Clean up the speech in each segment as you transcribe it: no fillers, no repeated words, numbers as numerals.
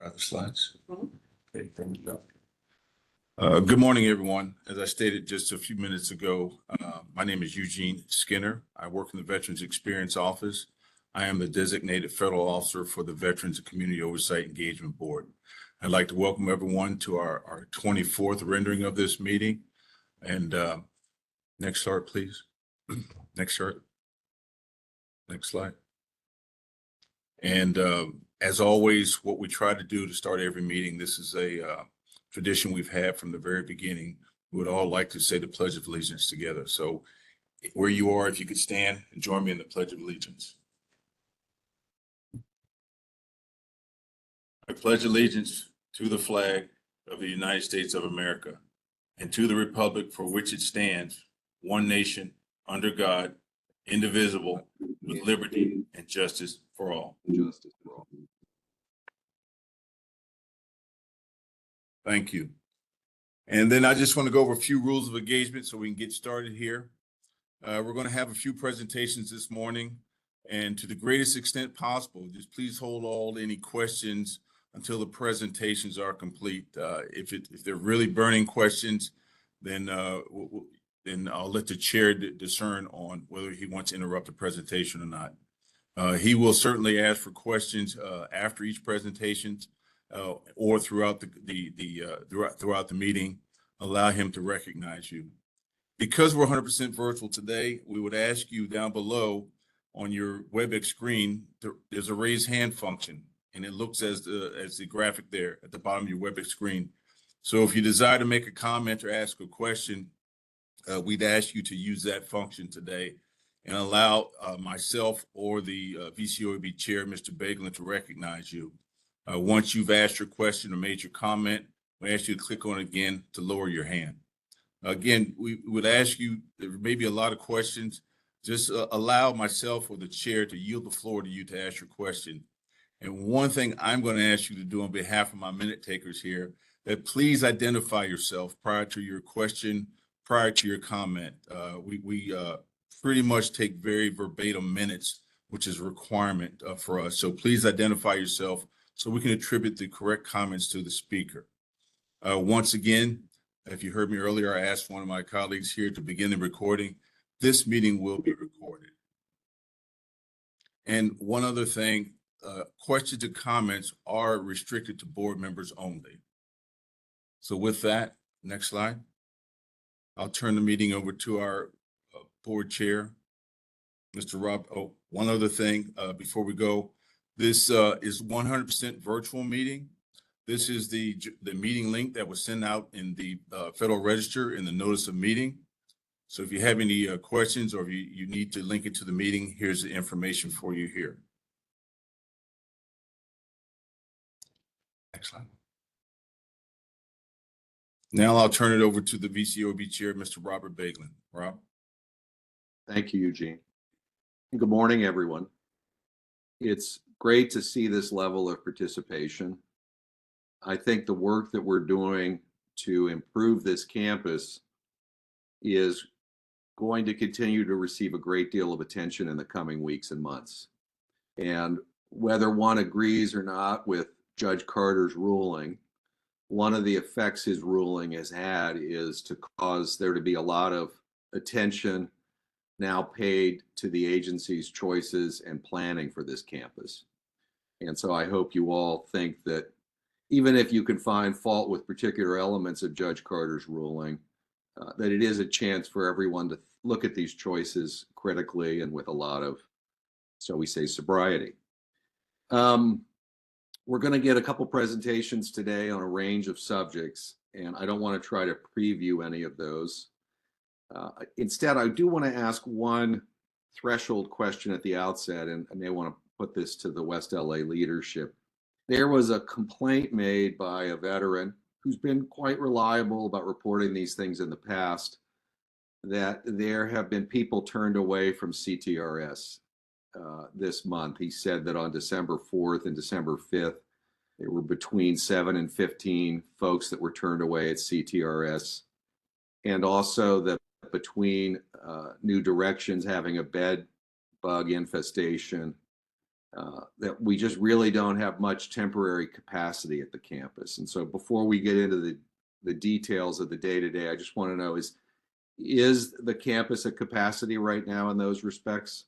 Other slides. Mhm. Okay, there we go. Good morning, everyone. As I stated just a few minutes ago, my name is Eugene Skinner. I work in the Veterans Experience Office. I am the designated federal officer for the Veterans and Community Oversight Engagement Board. I'd like to welcome everyone to our 24th rendering of this meeting. And next chart, please. Next chart. Next slide. And as always, what we try to do to start every meeting, this is a tradition we've had from the very beginning. We would all like to say the Pledge of Allegiance together. So where you are, if you could stand and join me in the Pledge of Allegiance. I pledge allegiance to the flag of the United States of America and to the republic for which it stands, one nation, under God, indivisible, with liberty and justice for all. Justice for all. Thank you. And then I just want to go over a few rules of engagement so we can get started here. We're going to have a few presentations this morning, and to the greatest extent possible, just please hold all any questions until the presentations are complete. If they're really burning questions, then I'll let the chair discern on whether he wants to interrupt the presentation or not. He will certainly ask for questions after each presentation or throughout the meeting. Allow him to recognize you. Because we're 100% virtual today, we would ask you down below on your WebEx screen, there's a raise hand function, and it looks as the graphic there at the bottom of your WebEx screen. So if you desire to make a comment or ask a question, we'd ask you to use that function today and allow myself or the VCOAB chair, Mr. Bagelin, to recognize you. Once you've asked your question or made your comment, we ask you to click on it again to lower your hand. Again, we would ask you, there may be a lot of questions, just allow myself or the chair to yield the floor to you to ask your question. And one thing I'm going to ask you to do on behalf of my minute takers here, that please identify yourself prior to your question, prior to your comment. We pretty much take very verbatim minutes, which is a requirement for us. So please identify yourself so we can attribute the correct comments to the speaker. Once again, if you heard me earlier, I asked one of my colleagues here to begin the recording. This meeting will be recorded. And one other thing, questions and comments are restricted to board members only. So with that, next slide. I'll turn the meeting over to our board chair, Mr. Rob. Oh, one other thing before we go. This is 100% virtual meeting. This is the meeting link that was sent out in the Federal Register in the notice of meeting. So if you have any questions or if you need to link it to the meeting, here's the information for you here. Next slide. Now I'll turn it over to the VCOB chair, Mr. Robert Bagelin. Rob. Thank you, Eugene. Good morning, everyone. It's great to see this level of participation. I think the work that we're doing to improve this campus is going to continue to receive a great deal of attention in the coming weeks and months. And whether one agrees or not with Judge Carter's ruling, one of the effects his ruling has had is to cause there to be a lot of attention now paid to the agency's choices and planning for this campus. And so I hope you all think that even if you can find fault with particular elements of Judge Carter's ruling, that it is a chance for everyone to look at these choices critically and with a lot of, so we say, sobriety. We're going to get a couple presentations today on a range of subjects, and I don't want to try to preview any of those. Instead, I do want to ask one threshold question at the outset, and I may want to put this to the West LA leadership. There was a complaint made by a veteran who's been quite reliable about reporting these things in the past, that there have been people turned away from CTRS this month. He said that on December 4th and December 5th, there were between 7 and 15 folks that were turned away at CTRS. And also that between New Directions having a bed bug infestation that we just really don't have much temporary capacity at the campus. And so before we get into the details of the day-to-day, I just want to know, is the campus at capacity right now in those respects?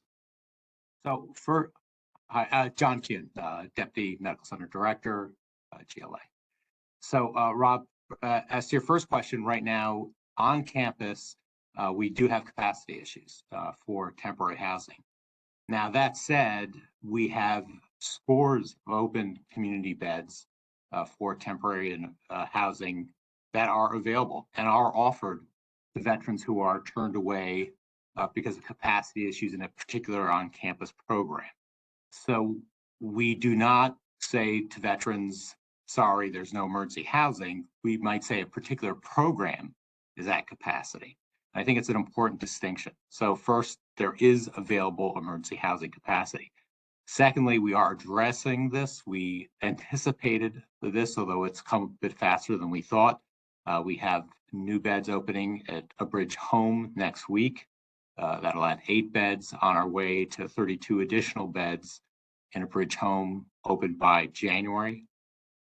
So John Kuhn, Deputy Medical Center Director, GLA. So Rob, as to your first question, right now on campus, we do have capacity issues for temporary housing. Now, that said, we have scores of open community beds for temporary housing that are available and are offered to veterans who are turned away because of capacity issues in a particular on-campus program. So we do not say to veterans, sorry, there's no emergency housing. We might say a particular program is at capacity. I think it's an important distinction. So first, there is available emergency housing capacity. Secondly, we are addressing this. We anticipated this, although it's come a bit faster than we thought. We have new beds opening at a Bridge Home next week. That'll add 8 beds, on our way to 32 additional beds in a Bridge Home opened by January.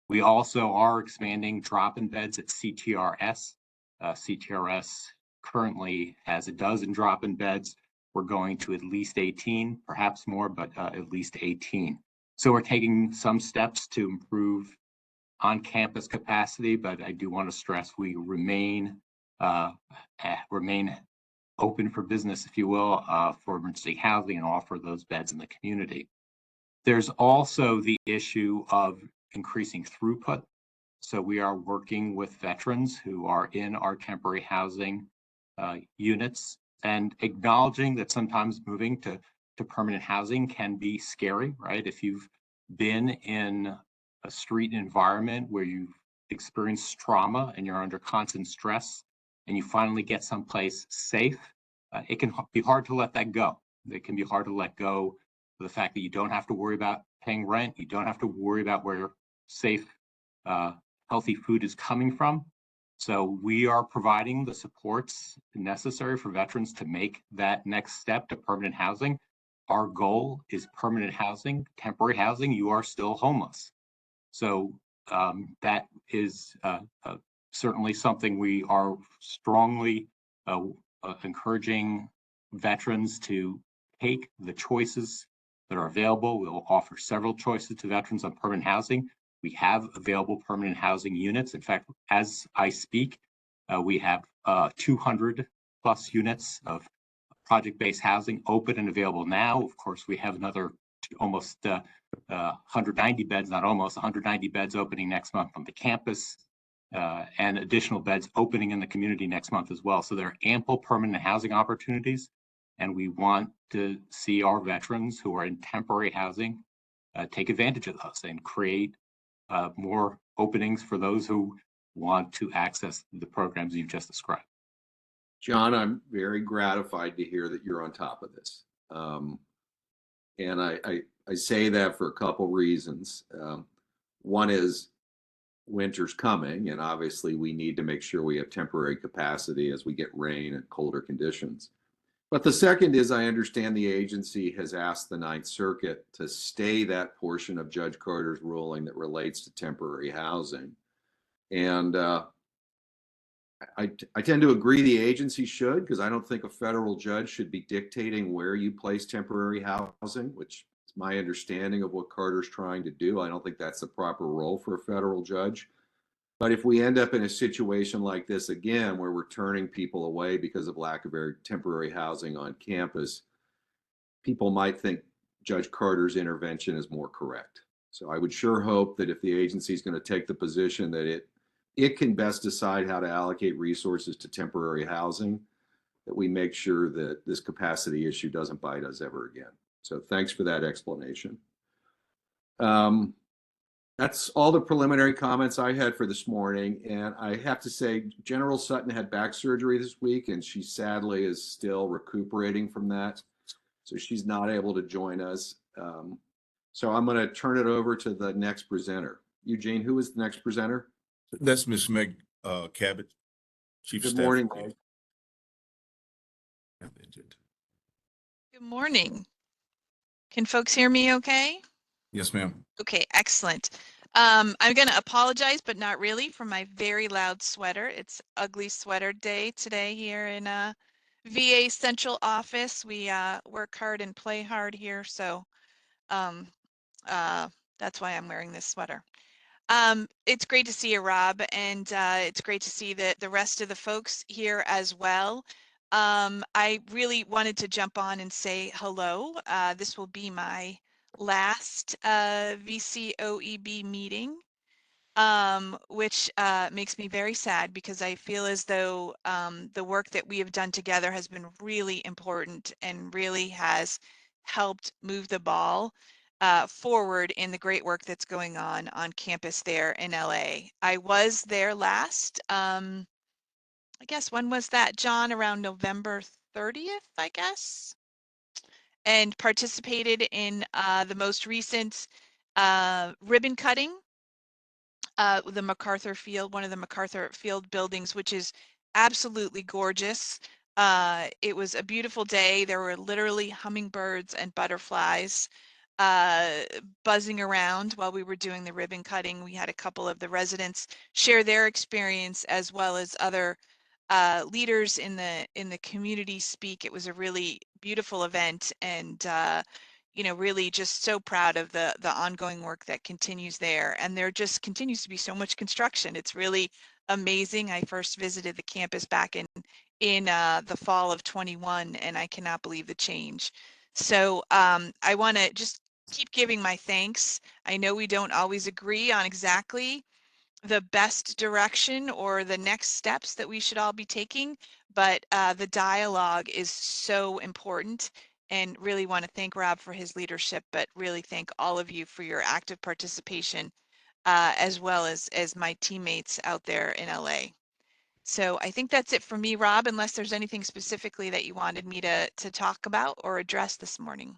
We also are expanding drop-in beds at CTRS. CTRS currently has a dozen drop-in beds. We're going to at least 18, perhaps more, but at least 18. So we're taking some steps to improve on-campus capacity, but I do want to stress we remain open for business, if you will, for emergency housing and offer those beds in the community. There's also the issue of increasing throughput. So we are working with veterans who are in our temporary housing units and acknowledging that sometimes moving to permanent housing can be scary, right? If you've been in a street environment where you've experienced trauma and you're under constant stress and you finally get someplace safe, it can be hard to let that go. It can be hard to let go of the fact that you don't have to worry about paying rent. You don't have to worry about where safe, healthy food is coming from. So we are providing the supports necessary for veterans to make that next step to permanent housing. Our goal is permanent housing. Temporary housing, you are still homeless. So that is certainly something we are strongly encouraging veterans to take the choices that are available. We'll offer several choices to veterans on permanent housing. We have available permanent housing units. In fact, as I speak, we have 200 plus units of project-based housing open and available now. Of course, we have another almost 190 beds, not almost 190 beds opening next month on the campus, and additional beds opening in the community next month as well. So there are ample permanent housing opportunities, and we want to see our veterans who are in temporary housing take advantage of those and create more openings for those who want to access the programs you've just described. John, I'm very gratified to hear that you're on top of this. And I say that for a couple reasons. One is winter's coming, and obviously we need to make sure we have temporary capacity as we get rain and colder conditions. But the second is I understand the agency has asked the Ninth Circuit to stay that portion of Judge Carter's ruling that relates to temporary housing. And I tend to agree the agency should, because I don't think a federal judge should be dictating where you place temporary housing, which is my understanding of what Carter's trying to do. I don't think that's the proper role for a federal judge. But if we end up in a situation like this again, where we're turning people away because of lack of temporary housing on campus, people might think Judge Carter's intervention is more correct. So I would sure hope that if the agency is going to take the position that it can best decide how to allocate resources to temporary housing, that we make sure that this capacity issue doesn't bite us ever again. So thanks for that explanation. That's all the preliminary comments I had for this morning. And I have to say, General Sutton had back surgery this week, and she sadly is still recuperating from that. So she's not able to join us. So I'm going to turn it over to the next presenter. Eugene, who is the next presenter? That's Ms. Meg Cabot, Chief Good Staff. morning, Meg. Good morning. Can folks hear me okay? Yes, ma'am. Okay, excellent. I'm going to apologize, but not really, for my very loud sweater. It's ugly sweater day today here in VA Central Office. We work hard and play hard here, so um, that's why I'm wearing this sweater. It's great to see you, Rob, and it's great to see the rest of the folks here as well. I really wanted to jump on and say hello. This will be my last VCOEB meeting, which makes me very sad because I feel as though the work that we have done together has been really important and really has helped move the ball forward in the great work that's going on campus there in LA. I was there last, I guess, when was that, John? Around November 30th, I guess, and participated in the most recent ribbon cutting, the MacArthur Field, one of the MacArthur Field buildings, which is absolutely gorgeous. It was a beautiful day. There were literally hummingbirds and butterflies buzzing around while we were doing the ribbon cutting. We had a couple of the residents share their experience, as well as other leaders in the community speak. It was a really beautiful event, and you know, really just so proud of the ongoing work that continues there. And there just continues to be so much construction. It's really amazing. I first visited the campus back in the fall of 21, and I cannot believe the change. So I want to just keep giving my thanks. I know we don't always agree on exactly the best direction or the next steps that we should all be taking, but the dialogue is so important, and really want to thank Rob for his leadership, but really thank all of you for your active participation, as well as my teammates out there in LA. So I think that's it for me, Rob, unless there's anything specifically that you wanted me to talk about or address this morning.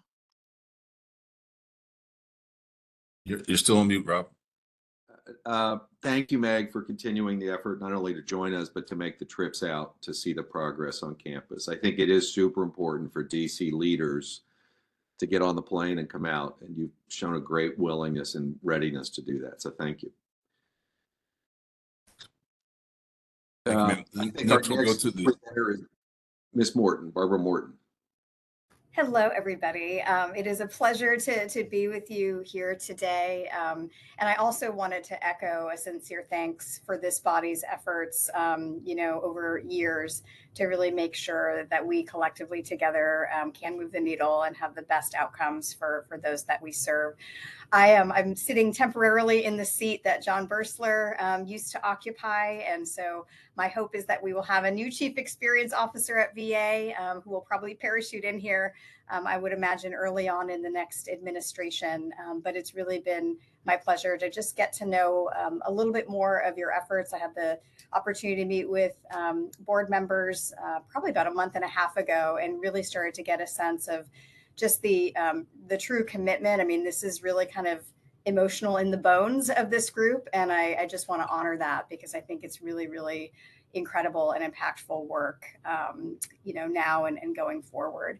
You're still on mute, Rob. Thank you, Meg, for continuing the effort, not only to join us, but to make the trips out to see the progress on campus. I think it is super important for DC leaders to get on the plane and come out, and you've shown a great willingness and readiness to do that. So thank you. Thank you, ma'am. I think Next, our we'll go next to the presenter is Miss Morton, Barbara Morton. Hello, everybody. It is a pleasure to be with you here today. And I also wanted to echo a sincere thanks for this body's efforts, you know, over years to really make sure that we collectively together can move the needle and have the best outcomes for those that we serve. I'm sitting temporarily in the seat that John Bursler used to occupy. And so my hope is that we will have a new chief experience officer at VA who will probably parachute in here, I would imagine, early on in the next administration. But it's really been my pleasure to just get to know a little bit more of your efforts. I had the opportunity to meet with board members probably about a month and a half ago, and really started to get a sense of just the true commitment. I mean, this is really kind of emotional in the bones of this group. And I just want to honor that, because I think it's really, really incredible and impactful work, you know, now and going forward.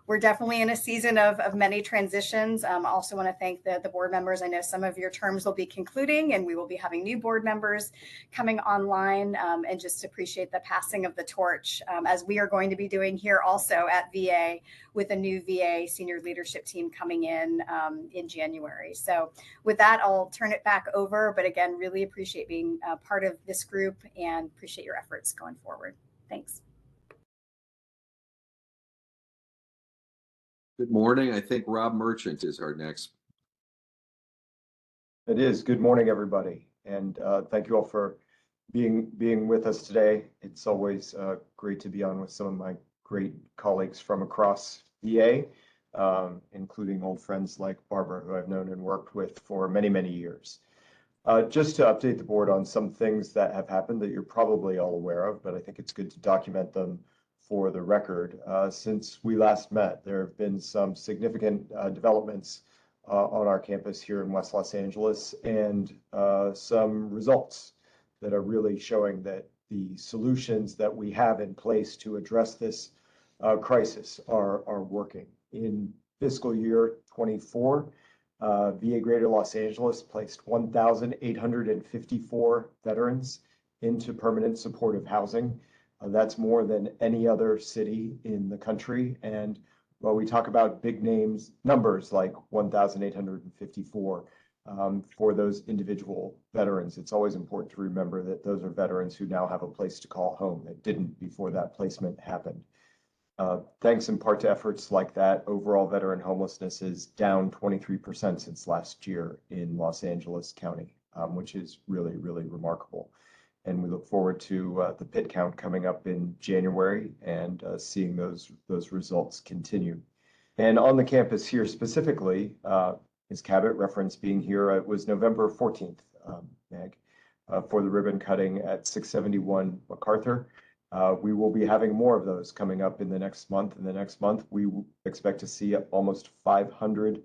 We're definitely in a season of many transitions. I also want to thank the board members. I know some of your terms will be concluding, and we will be having new board members coming online, and just appreciate the passing of the torch, as we are going to be doing here also at VA, with a new VA senior leadership team coming in January. So with that, I'll turn it back over. But again, really appreciate being part of this group and appreciate your efforts going forward. Thanks. Good morning. I think Rob Merchant is our next. It is. Good morning, everybody. And thank you all for being with us today. It's always great to be on with some of my great colleagues from across VA, including old friends like Barbara, who I've known and worked with for many, many years. Just to update the board on some things that have happened that you're probably all aware of, but I think it's good to document them for the record. Since we last met, there have been some significant developments on our campus here in West Los Angeles, and some results that are really showing that the solutions that we have in place to address this crisis are working. In fiscal year 24, VA Greater Los Angeles placed 1,854 veterans into permanent supportive housing. That's more than any other city in the country. And while we talk about big names, numbers like 1,854 for those individual veterans, it's always important to remember that those are veterans who now have a place to call home that didn't before that placement happened. Thanks in part to efforts like that, overall veteran homelessness is down 23% since last year in Los Angeles County, which is really, really remarkable. And we look forward to the PIT count coming up in January and seeing those results continue. And on the campus here specifically, Ms. Cabot referenced being here. It was November 14th, Meg, for the ribbon cutting at 671 MacArthur. We will be having more of those coming up in the next month. In the next month, we expect to see almost 500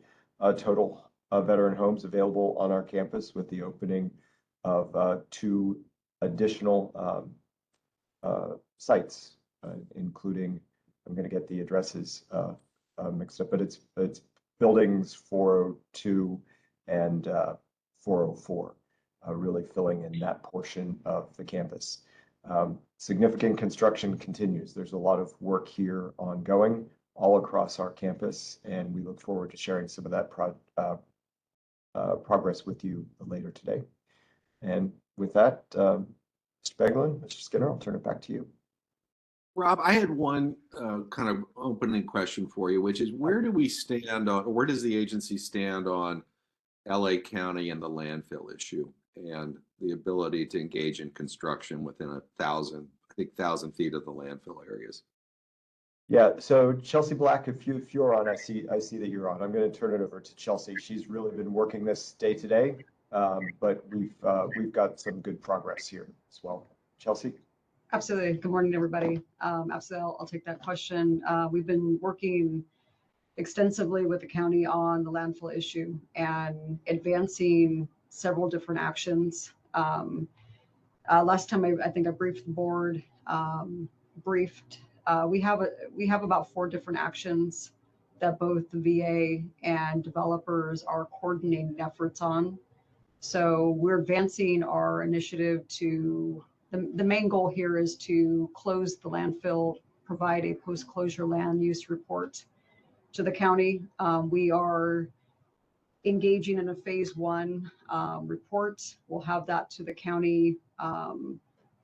total veteran homes available on our campus with the opening of 2 additional sites, including, I'm going to get the addresses mixed up, but it's buildings 402 and 404, really filling in that portion of the campus. Significant construction continues. There's a lot of work here ongoing all across our campus, and we look forward to sharing some of that progress with you later today. And with that, Mr. Beglin, Mr. Skinner, I'll turn it back to you. Rob, I had one kind of opening question for you, which is where do we stand on, or where does the agency stand on LA County and the landfill issue and the ability to engage in construction within 1,000 feet of the landfill areas? Yeah, so Chelsea Black, if you're on, I see that you're on. I'm going to turn it over to Chelsea. She's really been working this day to day, but we've got some good progress here as well. Chelsea? Absolutely. Good morning, everybody. Absolutely, I'll take that question. We've been working extensively with the county on the landfill issue and advancing several different actions. Last time I think I briefed the board, we have about 4 different actions that both the VA and developers are coordinating efforts on. So we're advancing our initiative to, the main goal here is to close the landfill, provide a post-closure land use report to the county. We are engaging in a phase 1 report. We'll have that to the county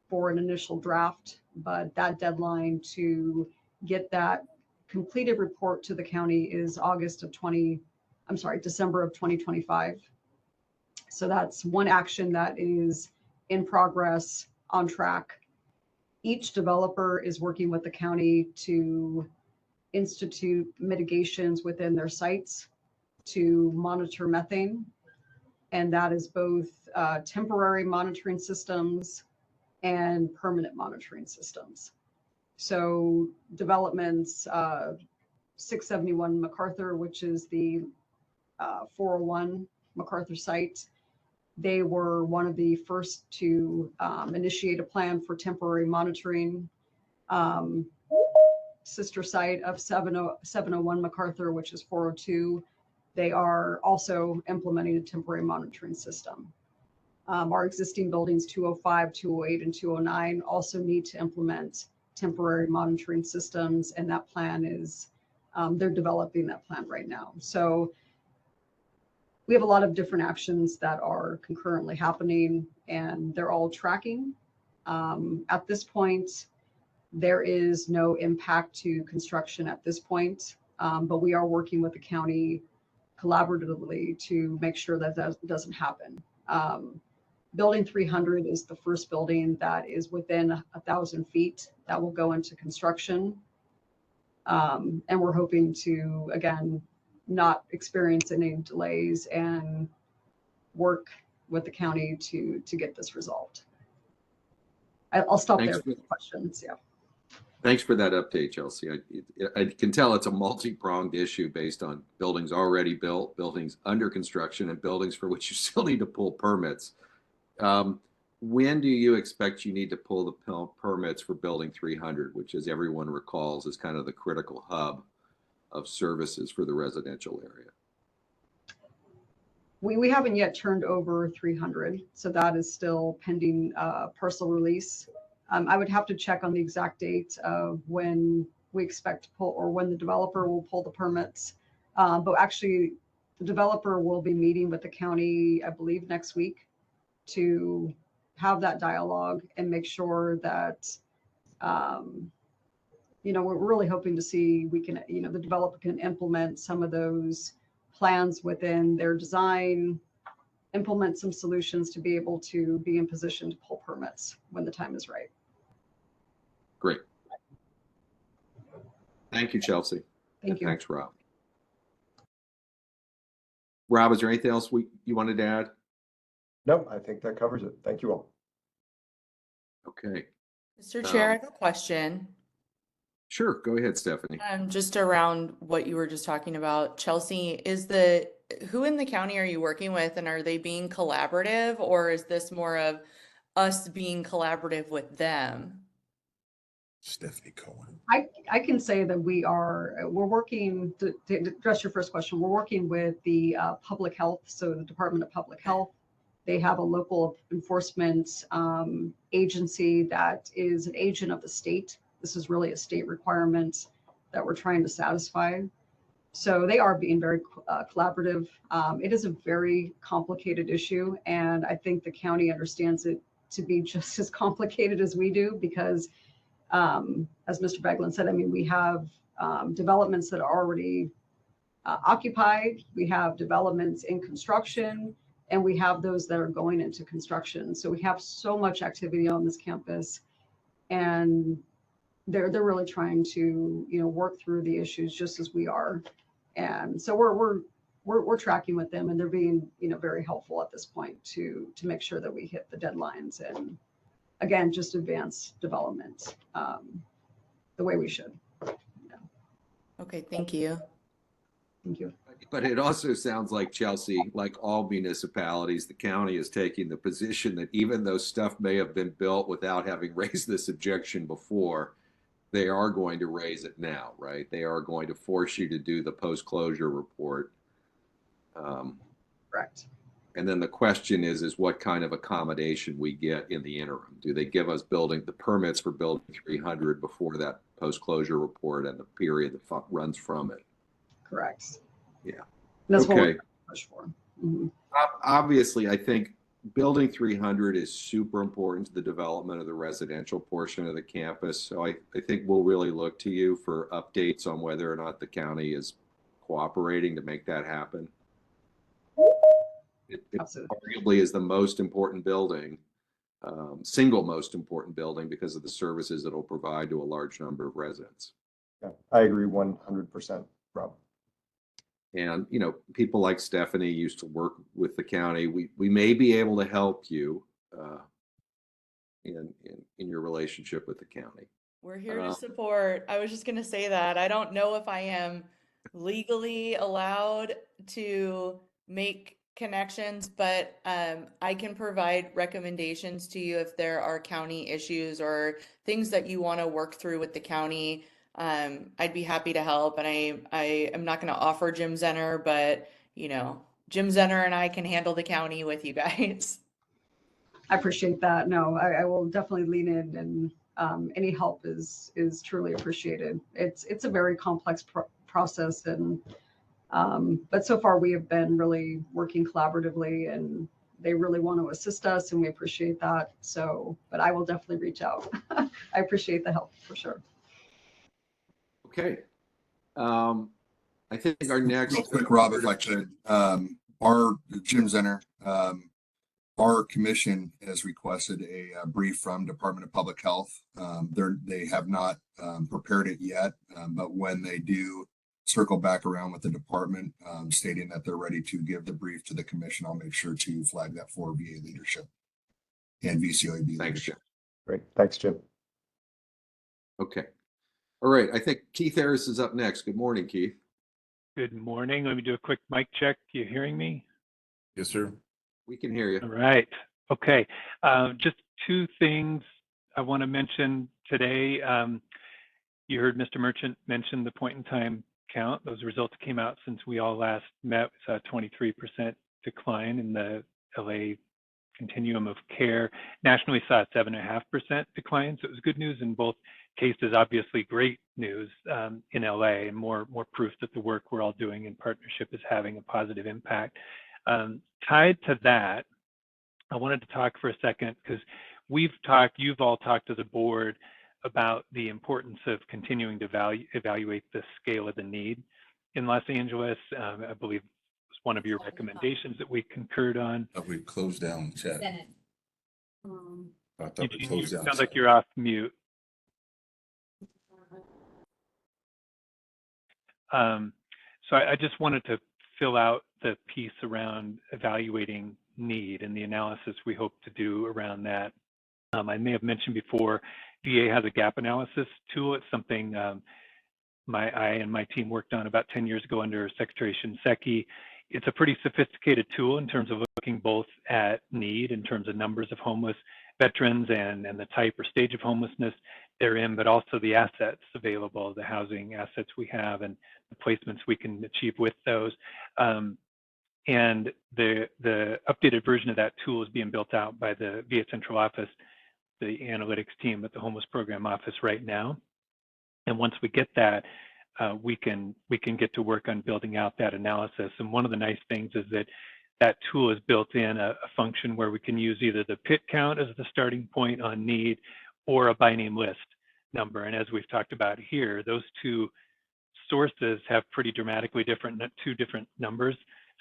for an initial draft, but that deadline to get that completed report to the county is December of 2025. So that's one action that is in progress, on track. Each developer is working with the county to institute mitigations within their sites to monitor methane. And that is both temporary monitoring systems and permanent monitoring systems. So developments 671 MacArthur, which is the 401 MacArthur site, they were one of the first to initiate a plan for temporary monitoring. Sister site of 701 MacArthur, which is 402, they are also implementing a temporary monitoring system. Our existing buildings 205, 208, and 209 also need to implement temporary monitoring systems, and that plan is, they're developing that plan right now. So we have a lot of different actions that are concurrently happening, and they're all tracking. At this point, there is no impact to construction at this point, but we are working with the county collaboratively to make sure that that doesn't happen. Building 300 is the first building that is within 1,000 feet that will go into construction. And we're hoping to, again, not experience any delays and work with the county to get this resolved. I'll stop there for questions. Yeah. Thanks for that update, Chelsea. I can tell it's a multi-pronged issue based on buildings already built, buildings under construction, and buildings for which you still need to pull permits. When do you expect you need to pull the permits for building 300, which, as everyone recalls, is kind of the critical hub of services for the residential area? We haven't yet turned over 300, so that is still pending parcel release. I would have to check on the exact date of when we expect to pull, or when the developer will pull the permits. But actually, the developer will be meeting with the county, I believe, next week to have that dialogue and make sure that, we're really hoping to see we can, the developer can implement some of those plans within their design, implement some solutions to be able to be in position to pull permits when the time is right. Great. Thank you, Chelsea. Thank you. Thanks, Rob. Rob, is there anything else you wanted to add? No, I think that covers it. Thank you all. Okay. Mr. Chair, I have a question. Sure. Go ahead, Stephanie. Just around what you were just talking about. Chelsea, who in the county are you working with, and are they being collaborative, or is this more of us being collaborative with them? Stephanie Cohen. I can say that we're working to address your first question. We're working with the public health, so the Department of Public Health. They have a local enforcement agency that is an agent of the state. This is really a state requirement that we're trying to satisfy. So they are being very collaborative. It is a very complicated issue, and I think the county understands it to be just as complicated as we do, because as Mr. Beglin said, I mean, we have developments that are already occupied, we have developments in construction, and we have those that are going into construction. So we have so much activity on this campus, and they're really trying to work through the issues just as we are. And so we're tracking with them, and they're being very helpful at this point to make sure that we hit the deadlines and, again, just advance development the way we should. Okay, thank you. Thank you. But it also sounds like, Chelsea, like all municipalities, the county is taking the position that even though stuff may have been built without having raised this objection before, they are going to raise it now, right? They are going to force you to do the post-closure report. Correct. And then the question is what kind of accommodation we get in the interim? Do they give us the permits for building 300 before that post-closure report and the period that runs from it? Correct. Yeah. And that's Okay. what we're push for. Mm-hmm. Obviously, I think building 300 is super important to the development of the residential portion of the campus. So I think we'll really look to you for updates on whether or not the county is cooperating to make that happen. It arguably is the most important building, single most important building, because of the services it'll provide to a large number of residents. Yeah, I agree 100%, Rob. And, people like Stephanie used to work with the county. We may be able to help you in your relationship with the county. We're here to support. I was just going to say that. I don't know if I am legally allowed to make connections, but I can provide recommendations to you if there are county issues or things that you want to work through with the county. I'd be happy to help, and I am not going to offer Jim Zenner, but Jim Zenner and I can handle the county with you guys. I appreciate that. No, I will definitely lean in, and any help is truly appreciated. It's a very complex process, and but so far we have been really working collaboratively, and they really want to assist us, and we appreciate that. So, but I will definitely reach out. I appreciate the help for sure. Okay. I think our next. Real quick, Rob, if I could, our Jim Zenner, our commission has requested a brief from Department of Public Health. They have not prepared it yet, but when they do circle back around with the department, stating that they're ready to give the brief to the commission, I'll make sure to flag that for VA leadership and VCOAB Thanks, Jim. leadership. Great. Thanks, Jim. Okay. All right. I think Keith Harris is up next. Good morning, Keith. Good morning. Let me do a quick mic check. You hearing me? Yes, sir. We can hear you. All right. Okay. Just two things I want to mention today. You heard Mr. Merchant mention the point in time count. Those results came out since we all last met. We saw a 23% decline in the LA continuum of care. Nationally saw a 7.5% decline, so it was good news in both cases. Obviously, great news in LA, and more proof that the work we're all doing in partnership is having a positive impact. Tied to that, I wanted to talk for a second because you've all talked as a board about the importance of continuing to evaluate the scale of the need in Los Angeles. I believe it was one of your recommendations that we concurred on. We closed down chat. I thought we Eugene, closed down. sounds like you're off mute. So I just wanted to fill out the piece around evaluating need and the analysis we hope to do around that. I may have mentioned before, VA has a gap analysis tool. It's something I and my team worked on about 10 years ago under Secretary Shinseki. It's a pretty sophisticated tool in terms of looking both at need in terms of numbers of homeless veterans and the type or stage of homelessness they're in, but also the assets available, the housing assets we have and the placements we can achieve with those. And the updated version of that tool is being built out by the VA Central Office, the analytics team at the Homeless Program Office right now. And once we get that, we can get to work on building out that analysis. And one of the nice things is that that tool is built in a function where we can use either the PIT count as the starting point on need or a by name list number. And as we've talked about here, those two sources have pretty dramatically two different numbers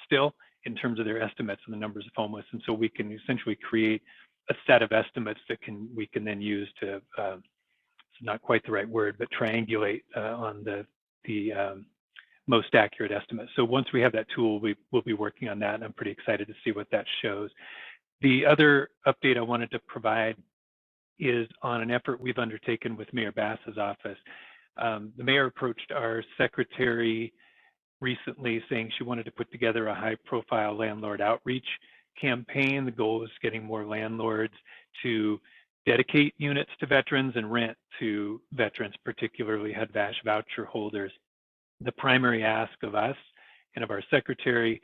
still in terms of their estimates and the numbers of homeless. And so we can essentially create a set of estimates that we can then use to, it's not quite the right word, but triangulate on the most accurate estimate. So once we have that tool, we'll be working on that, and I'm pretty excited to see what that shows. The other update I wanted to provide is on an effort we've undertaken with Mayor Bass's office. The mayor approached our secretary recently saying she wanted to put together a high-profile landlord outreach campaign. The goal is getting more landlords to dedicate units to veterans and rent to veterans, particularly HUD-VASH voucher holders. The primary ask of us and of our secretary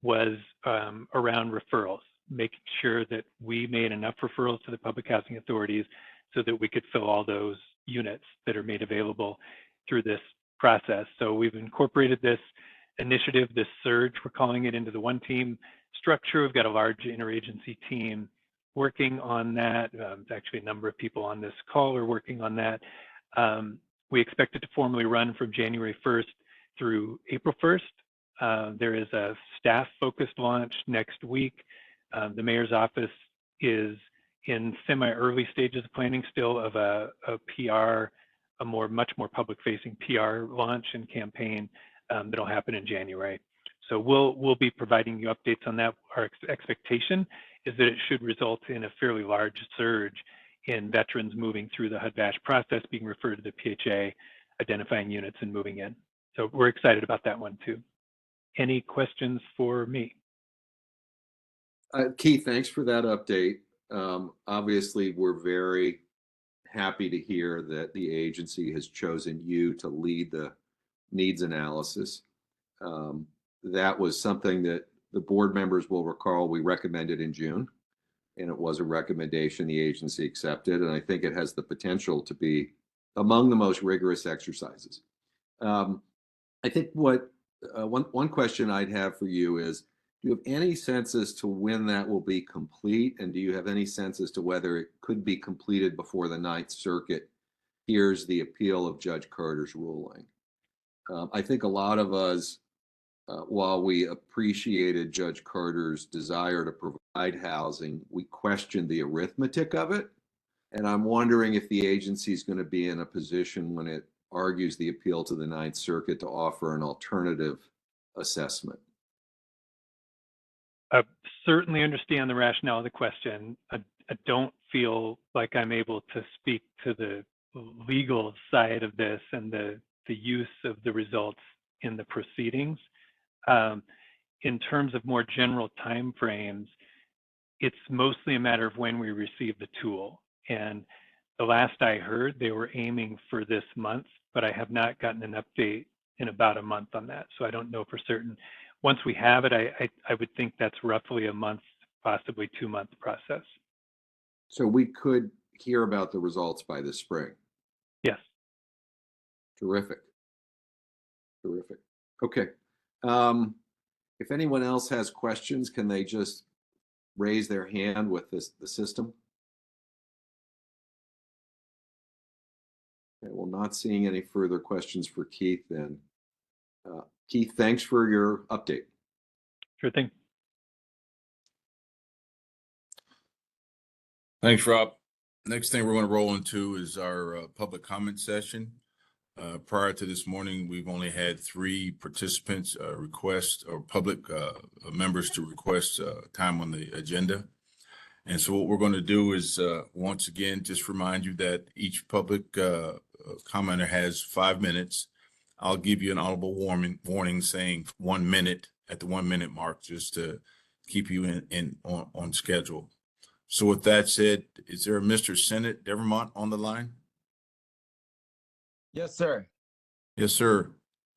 was around referrals, making sure that we made enough referrals to the public housing authorities so that we could fill all those units that are made available through this process. So we've incorporated this initiative, this surge, we're calling it, into the one team structure. We've got a large interagency team working on that. Actually, a number of people on this call are working on that. We expect it to formally run from January 1st through April 1st. There is a staff-focused launch next week. The mayor's office is in semi-early stages of planning still of a PR, much more public-facing PR launch and campaign that'll happen in January. So we'll be providing you updates on that. Our expectation is that it should result in a fairly large surge in veterans moving through the HUD-VASH process, being referred to the PHA, identifying units and moving in. So we're excited about that one too. Any questions for me? Keith, thanks for that update. Obviously, we're very happy to hear that the agency has chosen you to lead the needs analysis. That was something that the board members will recall we recommended in June, and it was a recommendation the agency accepted, and I think it has the potential to be among the most rigorous exercises. I think one question I'd have for you is, do you have any sense as to when that will be complete? And do you have any sense as to whether it could be completed before the Ninth Circuit hears the appeal of Judge Carter's ruling? I think a lot of us, while we appreciated Judge Carter's desire to provide housing, we questioned the arithmetic of it. And I'm wondering if the agency is going to be in a position when it argues the appeal to the Ninth Circuit to offer an alternative assessment. I certainly understand the rationale of the question. I don't feel like I'm able to speak to the legal side of this and the use of the results in the proceedings. In terms of more general timeframes, it's mostly a matter of when we receive the tool. And the last I heard, they were aiming for this month, but I have not gotten an update in about a month on that. So I don't know for certain once we have it, I would think that's roughly a month, possibly 2-month process. So we could hear about the results by the spring. Yes. Terrific. Terrific. Okay. If anyone else has questions, can they just raise their hand with the system? Okay, well, not seeing any further questions for Keith then. Keith, thanks for your update. Sure thing. Thanks, Rob. Next thing we're going to roll into is our public comment session. Prior to this morning, we've only had 3 participants request, or public members to request time on the agenda. And so what we're going to do is once again, just remind you that each public commenter has 5 minutes. I'll give you an audible warning saying 1 minute at the 1 minute mark, just to keep you on schedule. So with that said, is there a Mr. Senate Devermont on the line? Yes, sir. Yes, sir.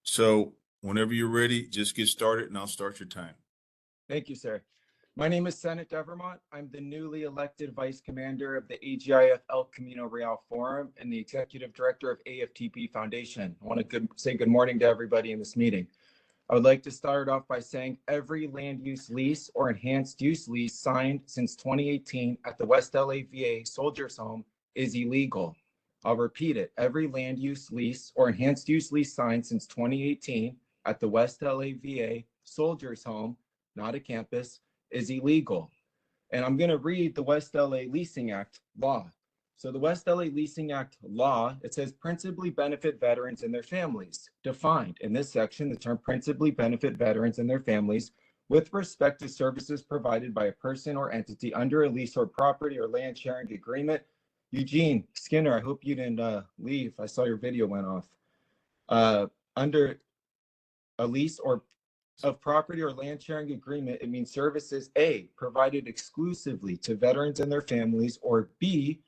So whenever you're ready, just get started and I'll start your time. Thank you, sir. My name is Senate Devermont. I'm the newly elected Vice Commander of the AGIF El Camino Real Forum and the Executive Director of AFTP Foundation. I want to say good morning to everybody in this meeting. I would like to start off by saying every land use lease or enhanced use lease signed since 2018 at the West LA VA Soldiers Home is illegal. I'll repeat it. Every land use lease or enhanced use lease signed since 2018 at the West LA VA Soldiers Home, not a campus, is illegal. And I'm going to read the West LA Leasing Act law. So the West LA Leasing Act law, it says principally benefit veterans and their families. Defined in this section, the term principally benefit veterans and their families with respect to services provided by a person or entity under a lease or property or land sharing agreement. Eugene Skinner, I hope you didn't leave. I saw your video went off. Under a lease or of property or land sharing agreement, it means services A, provided exclusively to veterans and their families, or B,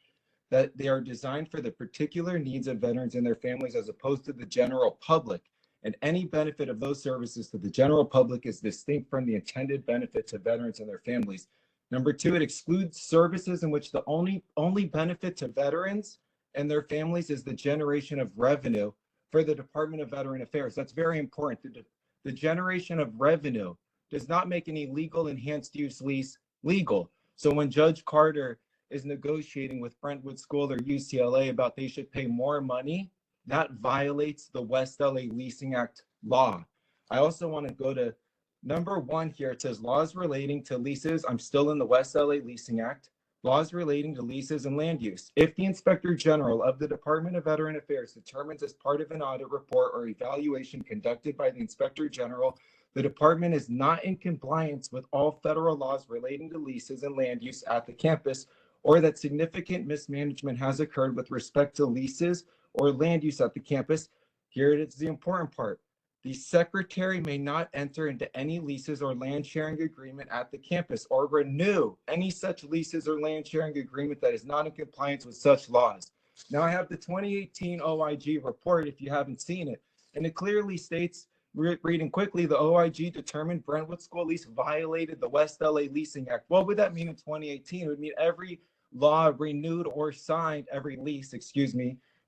that they are designed for the particular needs of veterans and their families as opposed to the general public. And any benefit of those services to the general public is distinct from the intended benefit to veterans and their families. Number 2, it excludes services in which the only benefit to veterans and their families is the generation of revenue for the Department of Veteran Affairs. That's very important. The generation of revenue does not make any legal enhanced use lease legal. So when Judge Carter is negotiating with Brentwood School or UCLA about they should pay more money, that violates the West LA Leasing Act law. I also want to go to number 1 here. It says laws relating to leases. I'm still in the West LA Leasing Act. Laws relating to leases and land use. If the Inspector General of the Department of Veteran Affairs determines as part of an audit report or evaluation conducted by the Inspector General, the department is not in compliance with all federal laws relating to leases and land use at the campus, or that significant mismanagement has occurred with respect to leases or land use at the campus, here it is the important part. The secretary may not enter into any leases or land sharing agreement at the campus or renew any such leases or land sharing agreement that is not in compliance with such laws. Now I have the 2018 OIG report if you haven't seen it, and it clearly states, reading quickly, the OIG determined Brentwood School lease violated the West LA Leasing Act. What would that mean in 2018? It would mean every law renewed or signed, every lease,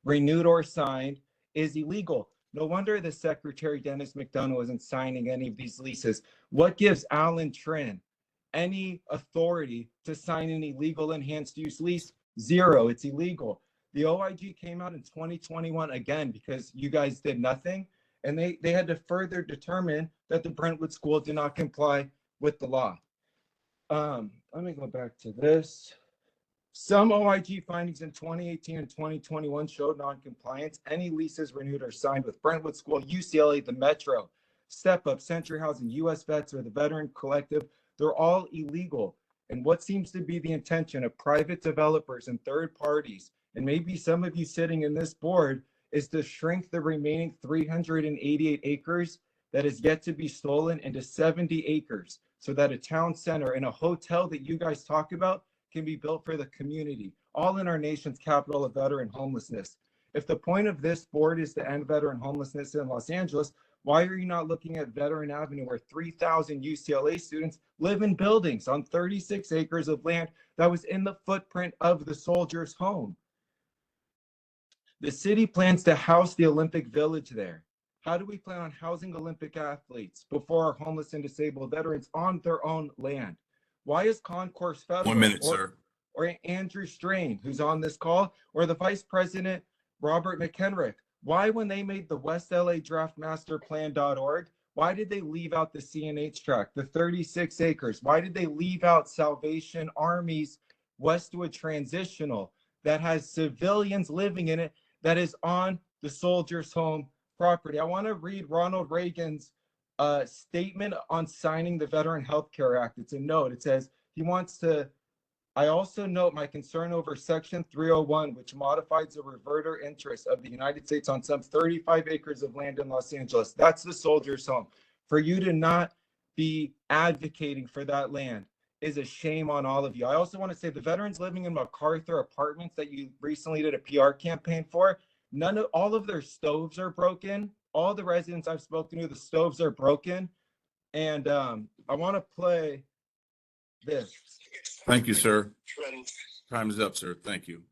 renewed or signed is illegal. No wonder the Secretary, Dennis McDonough, isn't signing any of these leases. What gives Alan Trin any authority to sign an illegal enhanced use lease? Zero, it's illegal. The OIG came out in 2021 again because you guys did nothing, and they had to further determine that the Brentwood School did not comply with the law. Let me go back to this. Some OIG findings in 2018 and 2021 showed non-compliance. Any leases renewed or signed with Brentwood School, UCLA, the Metro, Step Up, Century Housing, US Vets, or the Veteran Collective, they're all illegal. And what seems to be the intention of private developers and third parties, and maybe some of you sitting in this board, is to shrink the remaining 388 acres that is yet to be stolen into 70 acres so that a town center and a hotel that you guys talk about can be built for the community, all in our nation's capital of veteran homelessness. If the point of this board is to end veteran homelessness in Los Angeles, Why are you not looking at Veteran Avenue, where 3,000 UCLA students live in buildings on 36 acres of land that was in the footprint of the Soldiers' Home? The city plans to house the Olympic Village there. How do we plan on housing Olympic athletes before our homeless and disabled veterans on their own land? Why is Concourse Federal 1 minute, sir. or Andrew Strain, who's on this call, or the Vice President, Robert McHenrick, why, when they made the West LA Draft Master Plan.org, why did they leave out the CNH tract, the 36 acres? Why did they leave out Salvation Army's Westwood Transitional that has civilians living in it, that is on the Soldiers' Home property? I want to read Ronald Reagan's statement on signing the Veteran Health Care Act. It's a note. It says he wants to, I also note my concern over Section 301, which modifies the reverter interest of the United States on some 35 acres of land in Los Angeles. That's the Soldiers' Home. For you to not be advocating for that land is a shame on all of you. I also want to say the veterans living in MacArthur apartments that you recently did a PR campaign for, all of their stoves are broken. All the residents I've spoken to, the stoves are broken. And I want to play this. Thank you, sir. Time is up, sir. Thank you.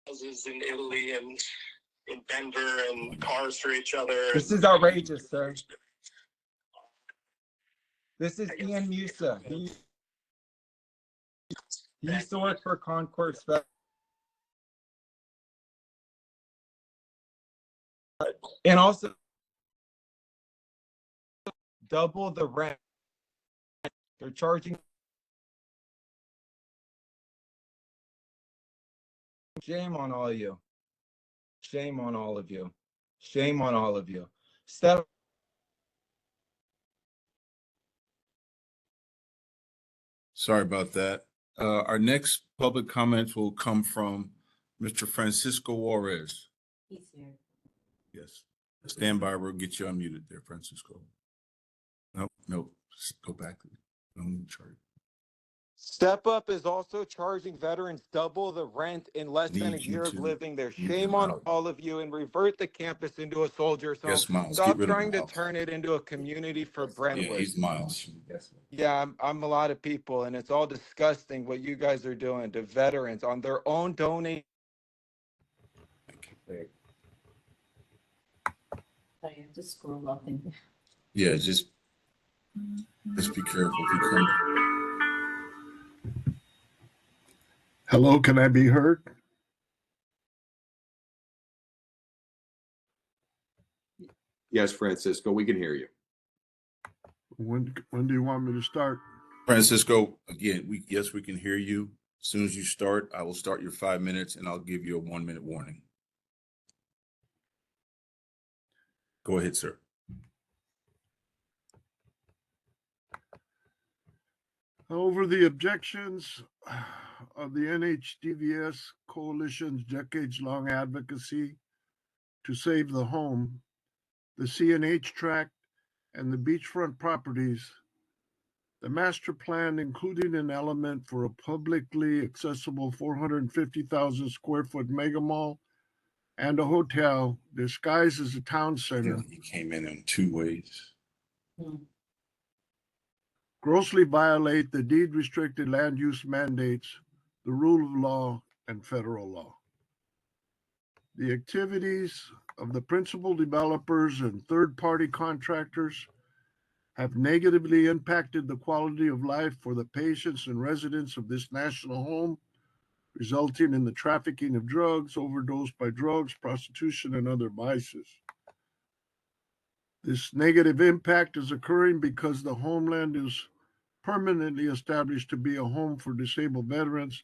Houses in Italy and in Denver and cars for each other. This is outrageous, sir. This is Ian Musa. He used to work for Concourse Federal. And also double the rent. They're charging. Shame on all of you. Shame on all of you. Shame on all of you. Step. Sorry about that. Our next public comments will come from Mr. Francisco Juarez. He's here. Yes. Stand by. We'll get you unmuted there, Francisco. Nope. Go back. Step Up is also charging veterans double the rent in less than a year of living there. Shame on all of you, and revert the campus into a Soldiers' Home. Yes, Miles. Stop trying to turn it into a community for Brentwood. Yeah, he's Miles. Yeah, I'm a lot of people, and it's all disgusting what you guys are doing to veterans on their own donate. So you have to scroll up and. Yeah, just be careful if you come. Hello, can I be heard? Yes, Francisco, we can hear you. When do you want me to start? Francisco, again, we can hear you. As soon as you start, I will start your 5 minutes and I'll give you a 1 minute warning. Go ahead, sir. Over the objections of the NHDVS Coalition's decades-long advocacy to save the home, the CNH tract, and the beachfront properties, the master plan including an element for a publicly accessible 450,000 square foot mega mall and a hotel disguised as a town center. He came in 2 ways. Grossly violate the deed-restricted land use mandates, the rule of law, and federal law. The activities of the principal developers and third-party contractors have negatively impacted the quality of life for the patients and residents of this national home, resulting in the trafficking of drugs, overdose by drugs, prostitution, and other vices. This negative impact is occurring because the homeland is permanently established to be a home for disabled veterans,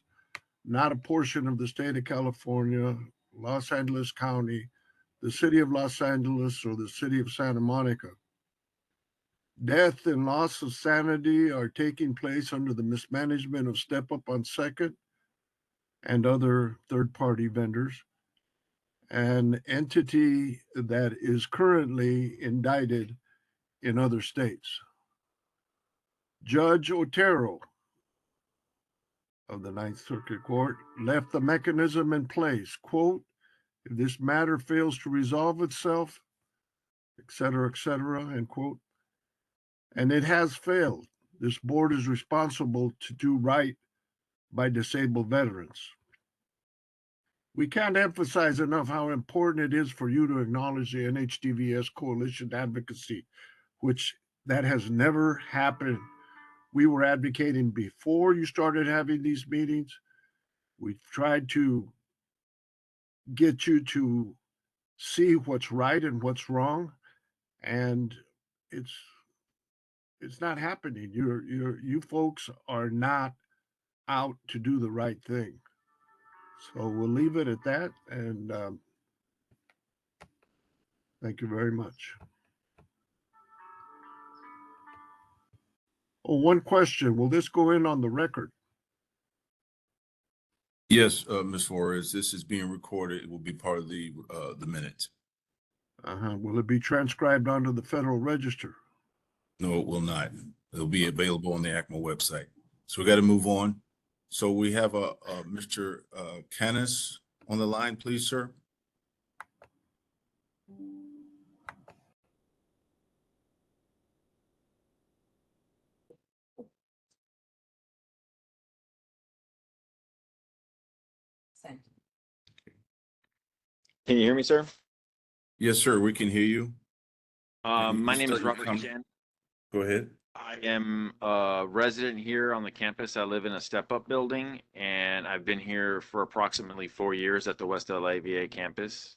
not a portion of the state of California, Los Angeles County, the city of Los Angeles, or the city of Santa Monica. Death and loss of sanity are taking place under the mismanagement of Step Up on Second and other third-party vendors, an entity that is currently indicted in other states. Judge Otero of the Ninth Circuit Court left the mechanism in place, quote, If this matter fails to resolve itself, et cetera, end quote. And it has failed. This board is responsible to do right by disabled veterans. We can't emphasize enough how important it is for you to acknowledge the NHDVS coalition advocacy, which that has never happened. We were advocating before you started having these meetings. We tried to get you to see what's right and what's wrong, and it's not happening. You folks are not out to do the right thing. So we'll leave it at that, and thank you very much. Oh, one question. Will this go in on the record? Yes, Ms. Flores, this is being recorded. It will be part of the minutes. Will it be transcribed onto the Federal Register? No, it will not. It'll be available on the ACMA website. So we got to move on. So we have Mr. Canis on the line, please, sir. Can you hear me, sir? Yes, sir. We can hear you. My name is start your Robert comment. Chen. Go ahead. I am a resident here on the campus. I live in a step-up building, and I've been here for approximately 4 years at the West LA VA campus.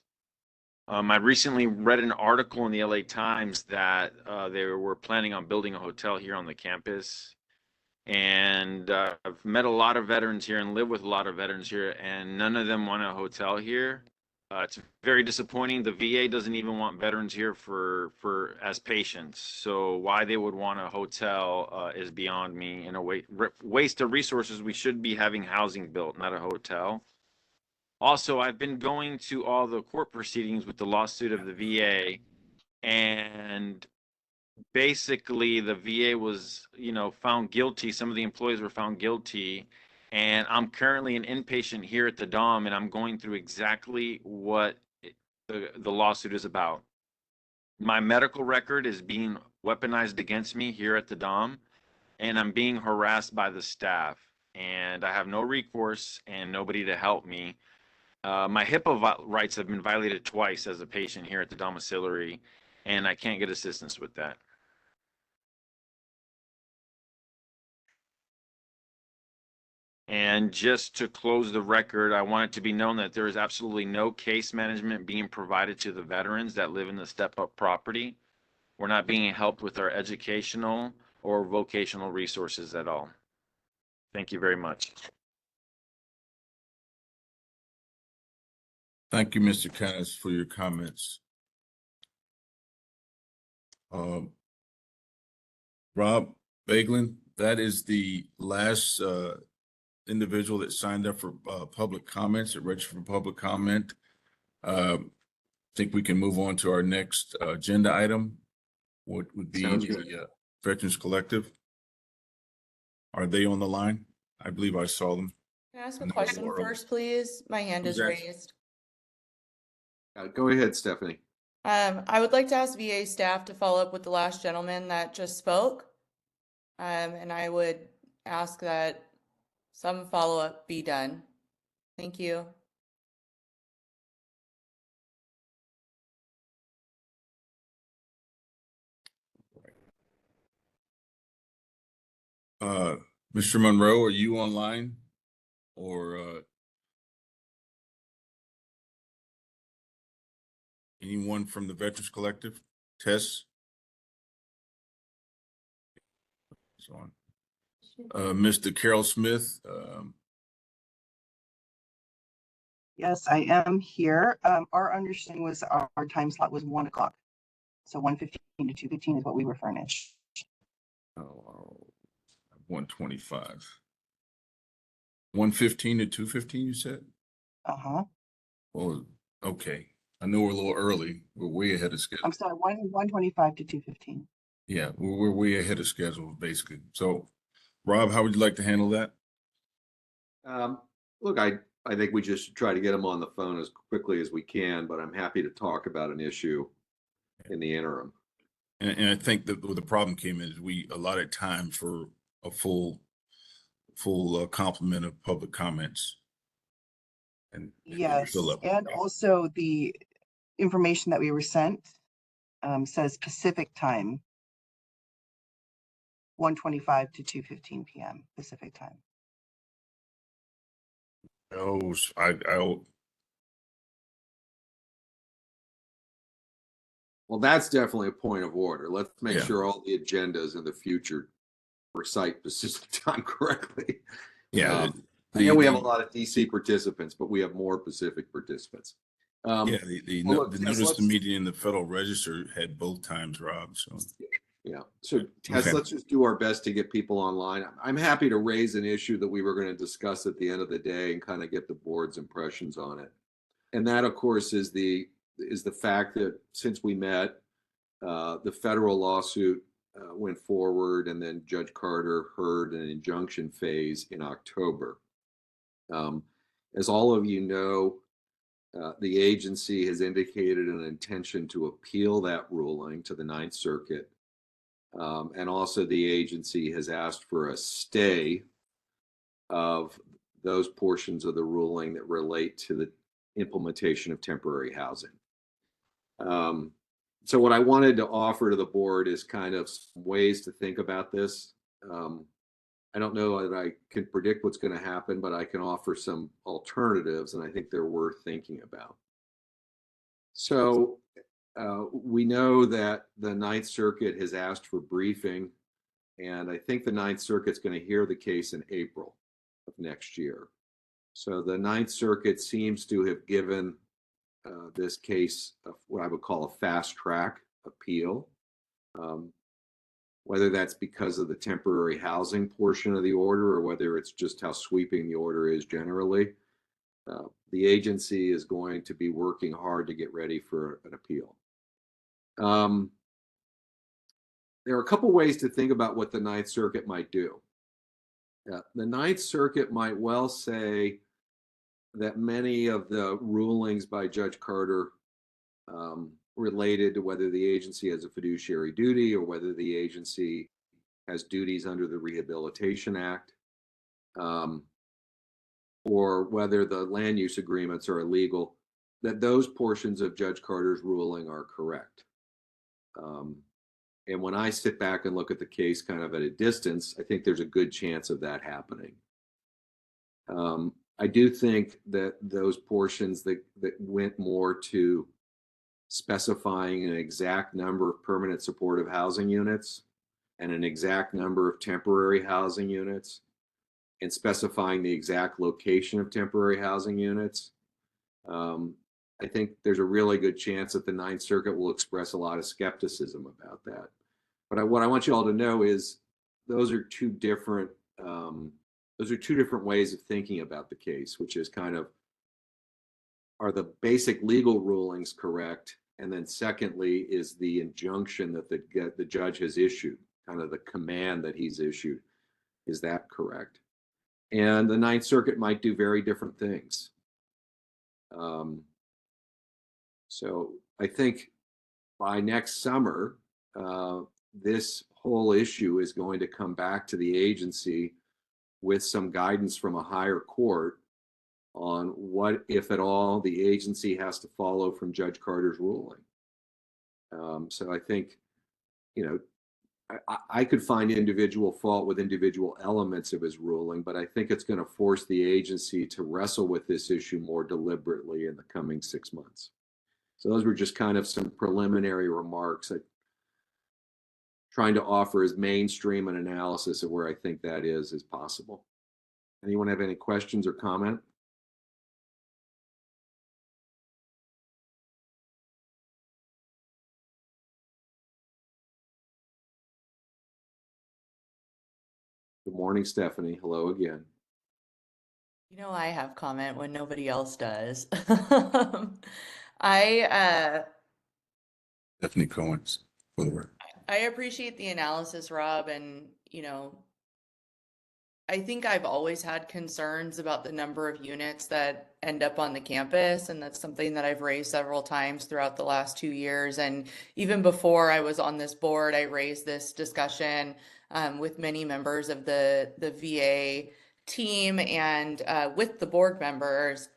I recently read an article in the LA Times that they were planning on building a hotel here on the campus. And I've met a lot of veterans here and live with a lot of veterans here, and none of them want a hotel here. It's very disappointing. The VA doesn't even want veterans here for as patients. So why they would want a hotel is beyond me. In a waste of resources, we should be having housing built, not a hotel. Also, I've been going to all the court proceedings with the lawsuit of the VA, and basically the VA was, found guilty. Some of the employees were found guilty, and I'm currently an inpatient here at the DOM, and I'm going through exactly what the lawsuit is about. My medical record is being weaponized against me here at the DOM, and I'm being harassed by the staff, and I have no recourse and nobody to help me. My HIPAA rights have been violated twice as a patient here at the domiciliary, and I can't get assistance with that. And just to close the record, I want it to be known that there is absolutely no case management being provided to the veterans that live in the step-up property. We're not being helped with our educational or vocational resources at all. Thank you very much. Thank you, Mr. Canis, for your comments. Rob Baglin, that is the last individual that signed up for public comments, that registered for public comment. I think we can move on to our next agenda item, what would be the Veterans Collective. Are they on the line? I believe I saw them. Can I ask a question first, please? My hand is raised. Go ahead, Stephanie. I would like to ask VA staff to follow up with the last gentleman that just spoke. And I would ask that some follow-up be done. Thank you. Mr. Monroe, are you online? Or anyone from the Veterans Collective? Tess? It's on. Mr. Carol Smith. Yes, I am here. Our understanding was our time slot was 1 o'clock. So 1:15 to 2:15 is what we were furnished. 1:25. 1:15 to 2:15, you said? Uh-huh. Well, okay. I know we're a little early. We're way ahead of schedule. I'm sorry, 1:25 to 2:15. Yeah, we're way ahead of schedule, basically. So, Rob, how would you like to handle that? Look, I think we just try to get them on the phone as quickly as we can, but I'm happy to talk about an issue in the interim. And I think that where the problem came in is we allotted time for a full complement of public comments. And we Yes, fill up. and also the information that we were sent says Pacific time, 1:25 to 2:15 p.m. Pacific time. Oh, Well, that's definitely a point of order. Let's make Yeah. sure all the agendas in the future recite Pacific time correctly. Yeah. I know we have a lot of DC participants, but we have more Pacific participants. Yeah, the well, look, notice let's- of meeting in the Federal Register had both times, Rob, so. Yeah, so Tess, Okay. let's just do our best to get people online. I'm happy to raise an issue that we were going to discuss at the end of the day and kind of get the board's impressions on it. And that, of course, is the fact that since we met, the federal lawsuit went forward, and then Judge Carter heard an injunction phase in October. As all of you know, the agency has indicated an intention to appeal that ruling to the Ninth Circuit. And also the agency has asked for a stay of those portions of the ruling that relate to the implementation of temporary housing. So what I wanted to offer to the board is kind of some ways to think about this. I don't know that I can predict what's going to happen, but I can offer some alternatives, and I think they're worth thinking about. So we know that the Ninth Circuit has asked for briefing, and I think the Ninth Circuit's going to hear the case in April of next year. So the Ninth Circuit seems to have given this case what I would call a fast track appeal. Whether that's because of the temporary housing portion of the order or whether it's just how sweeping the order is generally, the agency is going to be working hard to get ready for an appeal. There are a couple ways to think about what the Ninth Circuit might do. The Ninth Circuit might well say that many of the rulings by Judge Carter related to whether the agency has a fiduciary duty or whether the agency has duties under the Rehabilitation Act, or whether the land use agreements are illegal, that those portions of Judge Carter's ruling are correct. And when I sit back and look at the case kind of at a distance, I think there's a good chance of that happening. I do think that those portions that went more to specifying an exact number of permanent supportive housing units and an exact number of temporary housing units and specifying the exact location of temporary housing units, I think there's a really good chance that the Ninth Circuit will express a lot of skepticism about that. But what I want you all to know is those are two different ways of thinking about the case, which is kind of, are the basic legal rulings correct? And then secondly, is the injunction that the judge has issued, kind of the command that he's issued, is that correct? And the Ninth Circuit might do very different things. So I think by next summer, this whole issue is going to come back to the agency with some guidance from a higher court on what, if at all, the agency has to follow from Judge Carter's ruling. So I think, I could find individual fault with individual elements of his ruling, but I think it's going to force the agency to wrestle with this issue more deliberately in the coming 6 months. So those were just kind of some preliminary remarks, trying to offer as mainstream an analysis of where I think that is as possible. Anyone have any questions or comment? Good morning, Stephanie. Hello again. I have comment when nobody else does. Stephanie Cohen's for the record. I appreciate the analysis, Rob, and I think I've always had concerns about the number of units that end up on the campus, and that's something that I've raised several times throughout the last 2 years. And even before I was on this board, I raised this discussion with many members of the VA team and with the board members.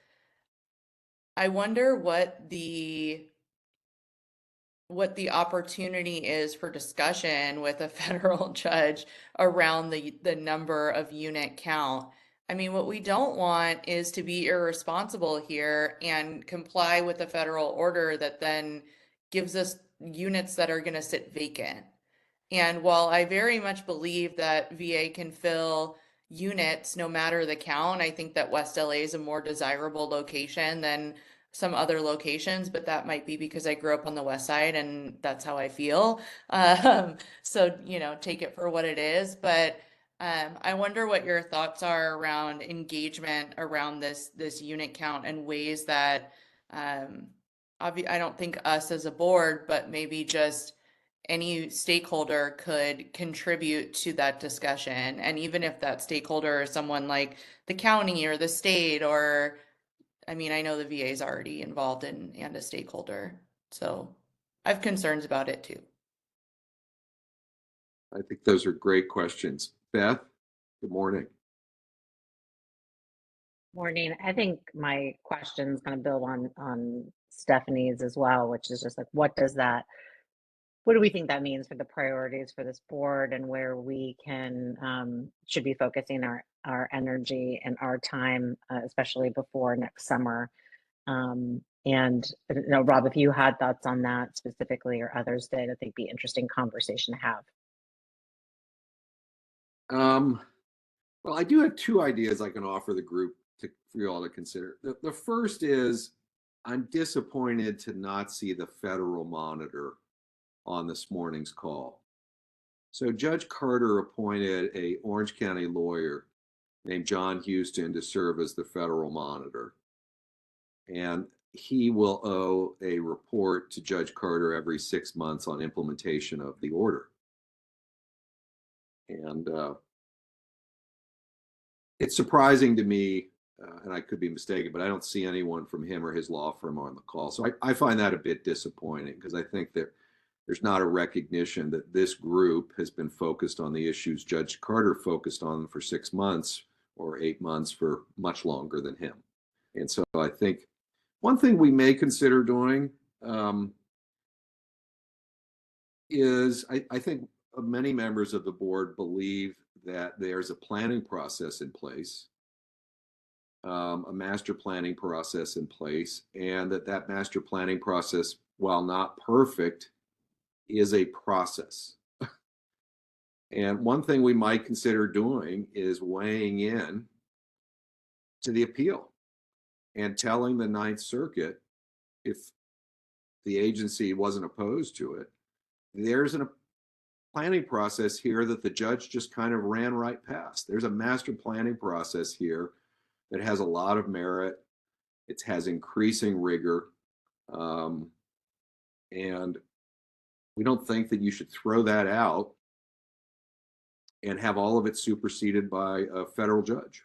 I wonder what the opportunity is for discussion with a federal judge around the number of unit count. I mean, what we don't want is to be irresponsible here and comply with a federal order that then gives us units that are going to sit vacant. And while I very much believe that VA can fill units no matter the count, I think that West LA is a more desirable location than some other locations, but that might be because I grew up on the west side and that's how I feel. So, you know, take it for what it is. But I wonder what your thoughts are around engagement around this unit count and ways that I don't think us as a board, but maybe just any stakeholder could contribute to that discussion. And even if that stakeholder is someone like the county or the state, or, I mean, I know the VA is already involved and a stakeholder. So I have concerns about it too. I think those are great questions. Beth, good morning. Morning. I think my question is going to build on Stephanie's as well, which is just like, what do we think that means for the priorities for this board and where we can should be focusing our energy and our time, especially before next summer. And I don't know, Rob, if you had thoughts on that specifically or others did, I think it'd be interesting conversation to have. Well, I do have two ideas I can offer the group for you all to consider. The first is I'm disappointed to not see the federal monitor on this morning's call. So Judge Carter appointed a Orange County lawyer named John Houston to serve as the federal monitor. And he will owe a report to Judge Carter every 6 months on implementation of the order. And it's surprising to me, and I could be mistaken, but I don't see anyone from him or his law firm on the call. So I find that a bit disappointing because I think that there's not a recognition that this group has been focused on the issues Judge Carter focused on for 6 months or 8 months for much longer than him. And so I think one thing we may consider doing is I think many members of the board believe that there's a planning process in place, a master planning process in place, and that master planning process, while not perfect, is a process. And one thing we might consider doing is weighing in to the appeal and telling the Ninth Circuit, if the agency wasn't opposed to it, there's a planning process here that the judge just kind of ran right past. There's a master planning process here that has a lot of merit. It has increasing rigor. And we don't think that you should throw that out and have all of it superseded by a federal judge.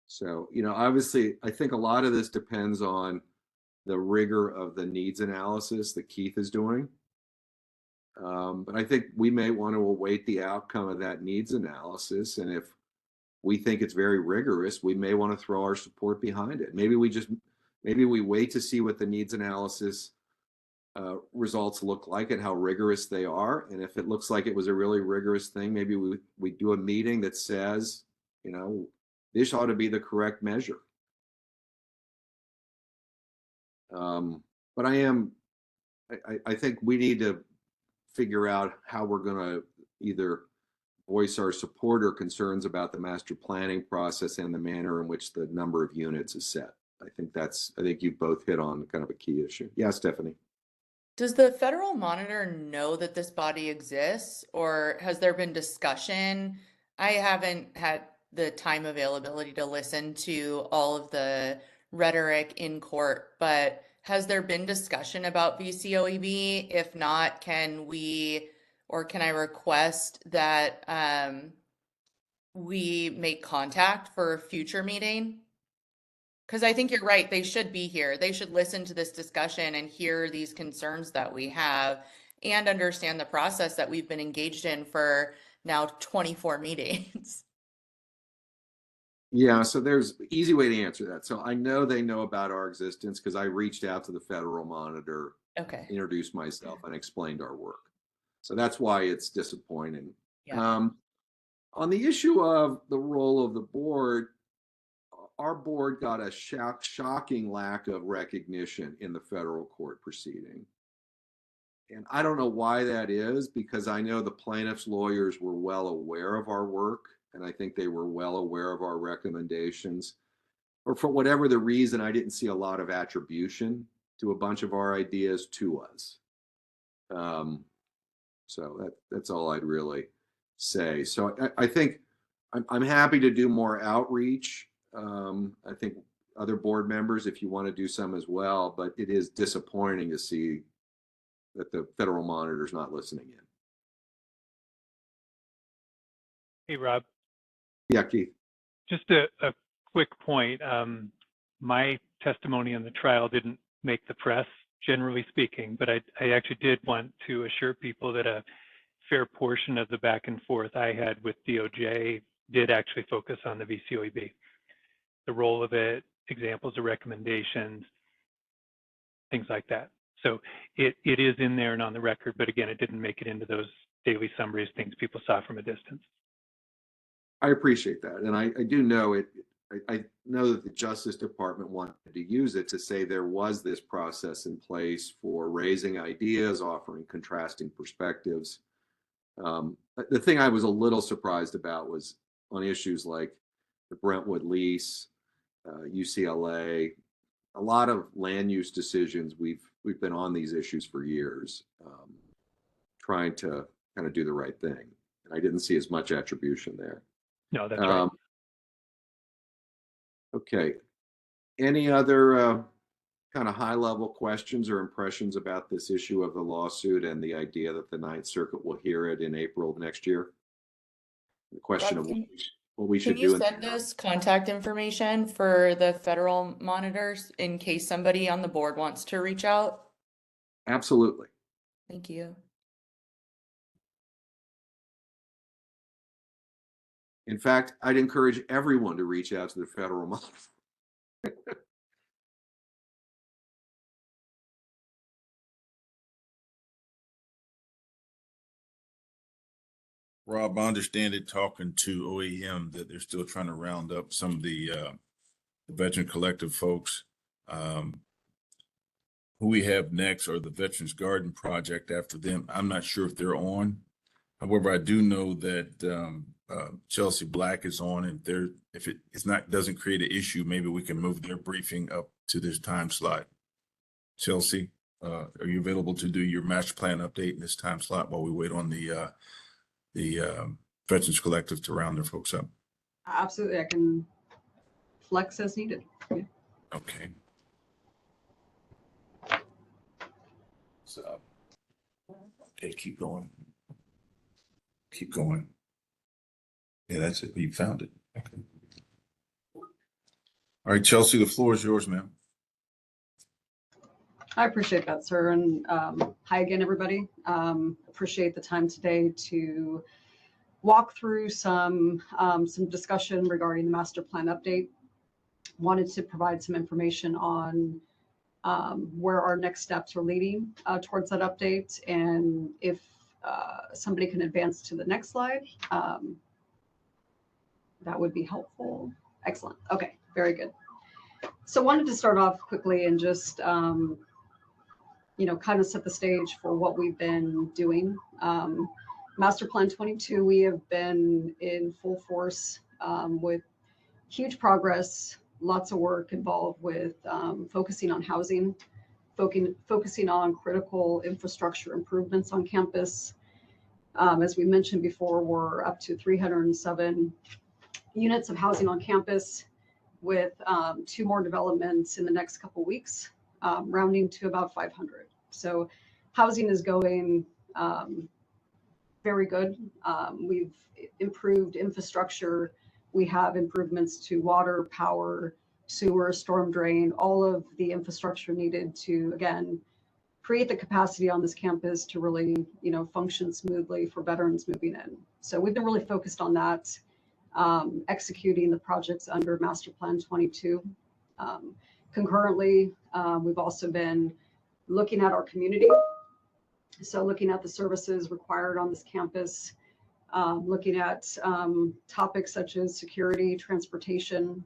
So, you know, obviously, I think a lot of this depends on the rigor of the needs analysis that Keith is doing. But I think we may want to await the outcome of that needs analysis. And if we think it's very rigorous, we may want to throw our support behind it. Maybe we wait to see what the needs analysis results look like and how rigorous they are. And if it looks like it was a really rigorous thing, maybe we do a meeting that says, you know, this ought to be the correct measure. But I think we need to figure out how we're going to either voice our support or concerns about the master planning process and the manner in which the number of units is set. I think you've both hit on kind of a key issue. Yeah, Stephanie. Does the federal monitor know that this body exists, or has there been discussion? I haven't had the time availability to listen to all of the rhetoric in court, but has there been discussion about VCOEB? If not, can I request that we make contact for a future meeting. Because I think you're right, they should be here. They should listen to this discussion and hear these concerns that we have and understand the process that we've been engaged in for now 24 meetings. Yeah, so there's easy way to answer that. So I know they know about our existence because I reached out to the federal monitor, Okay. introduced myself, and explained our work. So that's why it's disappointing. Yeah. On the issue of the role of the board, our board got a shocking lack of recognition in the federal court proceeding. And I don't know why that is, because I know the plaintiffs' lawyers were well aware of our work, and I think they were well aware of our recommendations. Or for whatever the reason, I didn't see a lot of attribution to a bunch of our ideas to us. So that's all I'd really say. So I think I'm happy to do more outreach. I think other board members, if you want to do some as well, but it is disappointing to see that the federal monitor's not listening in. Hey, Rob. Yeah, Keith. Just a quick point. My testimony on the trial didn't make the press, generally speaking, but I actually did want to assure people that a fair portion of the back and forth I had with DOJ did actually focus on the VCOEB, the role of it, examples of recommendations, things like that. So it is in there and on the record, but again, it didn't make it into those daily summaries, things people saw from a distance. I appreciate that. And I do know it. I know that the Justice Department wanted to use it to say there was this process in place for raising ideas, offering contrasting perspectives. The thing I was a little surprised about was on issues like the Brentwood lease, UCLA, a lot of land use decisions. We've been on these issues for years, trying to kind of do the right thing. And I didn't see as much attribution there. No, that's right. Okay. Any other kind of high level questions or impressions about this issue of the lawsuit and the idea that the Ninth Circuit will hear it in April of next year? The question Rob, of what we should can you do. send us contact information for the federal monitors in case somebody on the board wants to reach out? Absolutely. Thank you. In fact, I'd encourage everyone to reach out to the federal monitor. Rob, I understand it talking to OAM that they're still trying to round up some of the Veteran Collective folks. Who we have next are the Veterans Garden Project after them. I'm not sure if they're on. However, I do know that Chelsea Black is on. If it's not doesn't create an issue, maybe we can move their briefing up to this time slot. Chelsea, are you available to do your master plan update in this time slot while we wait on the Veterans Collective to round their folks up? Absolutely, I can flex as needed. Yeah. Okay. So, okay, keep going. Keep going. Yeah, that's it. You found it. Okay. All right, Chelsea, the floor is yours, ma'am. I appreciate that, sir. And hi again, everybody. Appreciate the time today to walk through some discussion regarding the master plan update. Wanted to provide some information on where our next steps are leading towards that update. And if somebody can advance to the next slide, that would be helpful. Excellent. Okay, very good. So wanted to start off quickly and just, kind of set the stage for what we've been doing. Master Plan 22, we have been in full force with huge progress, lots of work involved with focusing on housing, focusing on critical infrastructure improvements on campus. As we mentioned before, we're up to 307 units of housing on campus with 2 more developments in the next couple weeks, rounding to about 500. So housing is going very good. We've improved infrastructure. We have improvements to water, power, sewer, storm drain, all of the infrastructure needed to, again, create the capacity on this campus to really, function smoothly for veterans moving in. So we've been really focused on that, executing the projects under Master Plan 22. Concurrently, we've also been looking at our community. So looking at the services required on this campus, looking at topics such as security, transportation.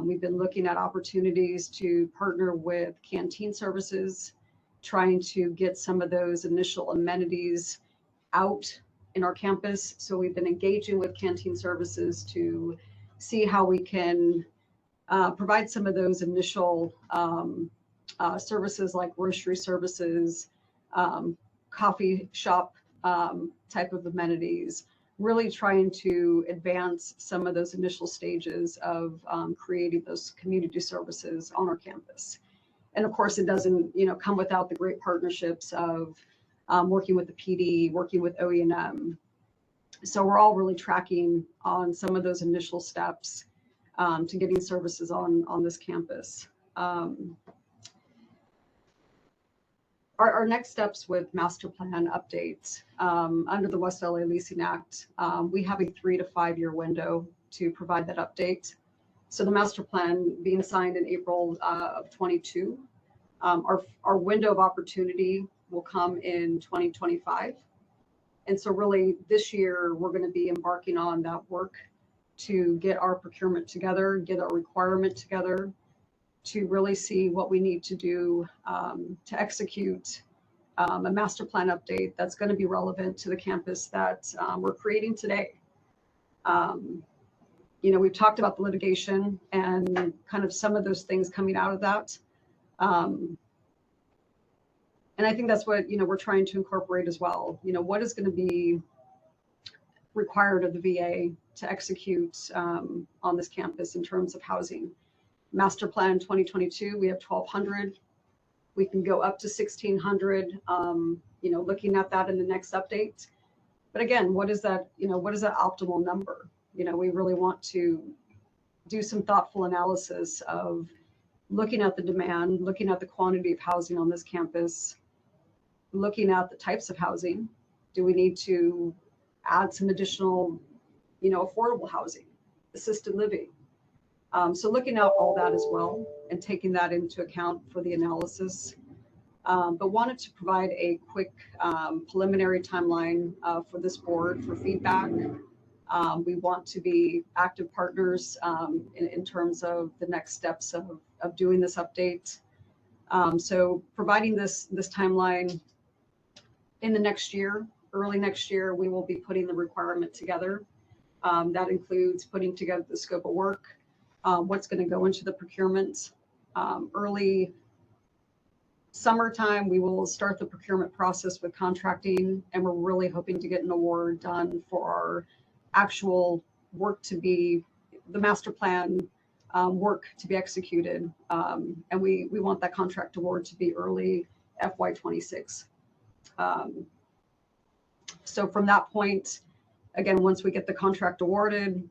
We've been looking at opportunities to partner with canteen services, trying to get some of those initial amenities out in our campus. So we've been engaging with canteen services to see how we can provide some of those initial services like grocery services, coffee shop type of amenities, really trying to advance some of those initial stages of creating those community services on our campus. And of course, it doesn't, come without the great partnerships of working with the PD, working with OE&M. So we're all really tracking on some of those initial steps to getting services on this campus. Our next steps with master plan updates under the West LA Leasing Act, we have a 3 to 5 year window to provide that update. So the master plan being signed in April of 22, our window of opportunity will come in 2025. And so really this year, we're going to be embarking on that work to get our procurement together, get our requirement together, to really see what we need to do to execute a master plan update that's going to be relevant to the campus that we're creating today. We've talked about the litigation and kind of some of those things coming out of that. And I think that's what, we're trying to incorporate as well. What is going to be required of the VA to execute on this campus in terms of housing. Master Plan 2022, we have 1,200. We can go up to 1,600, looking at that in the next update. But again, what is that, what is that optimal number? We really want to do some thoughtful analysis of looking at the demand, looking at the quantity of housing on this campus, looking at the types of housing. Do we need to add some additional, affordable housing, assisted living? So looking at all that as well and taking that into account for the analysis, but wanted to provide a quick preliminary timeline for this board for feedback. We want to be active partners in terms of the next steps of doing this update. So providing this timeline in the next year, early next year, we will be putting the requirement together. That includes putting together the scope of work, what's going to go into the procurement. Early summertime, we will start the procurement process with contracting, and we're really hoping to get an award done for our actual work to be, the master plan work to be executed. And we want that contract award to be early FY26. So from that point, again, once we get the contract awarded,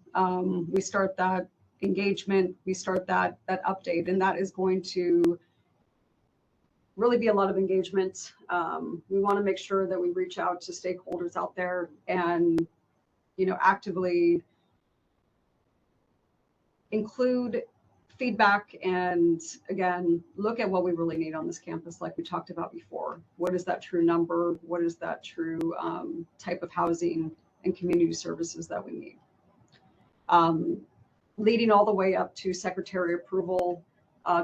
we start that engagement, we start that update, and that is going to really be a lot of engagement. We want to make sure that we reach out to stakeholders out there and, actively include feedback and, again, look at what we really need on this campus, like we talked about before. What is that true number? What is that true type of housing and community services that we need? Leading all the way up to secretary approval,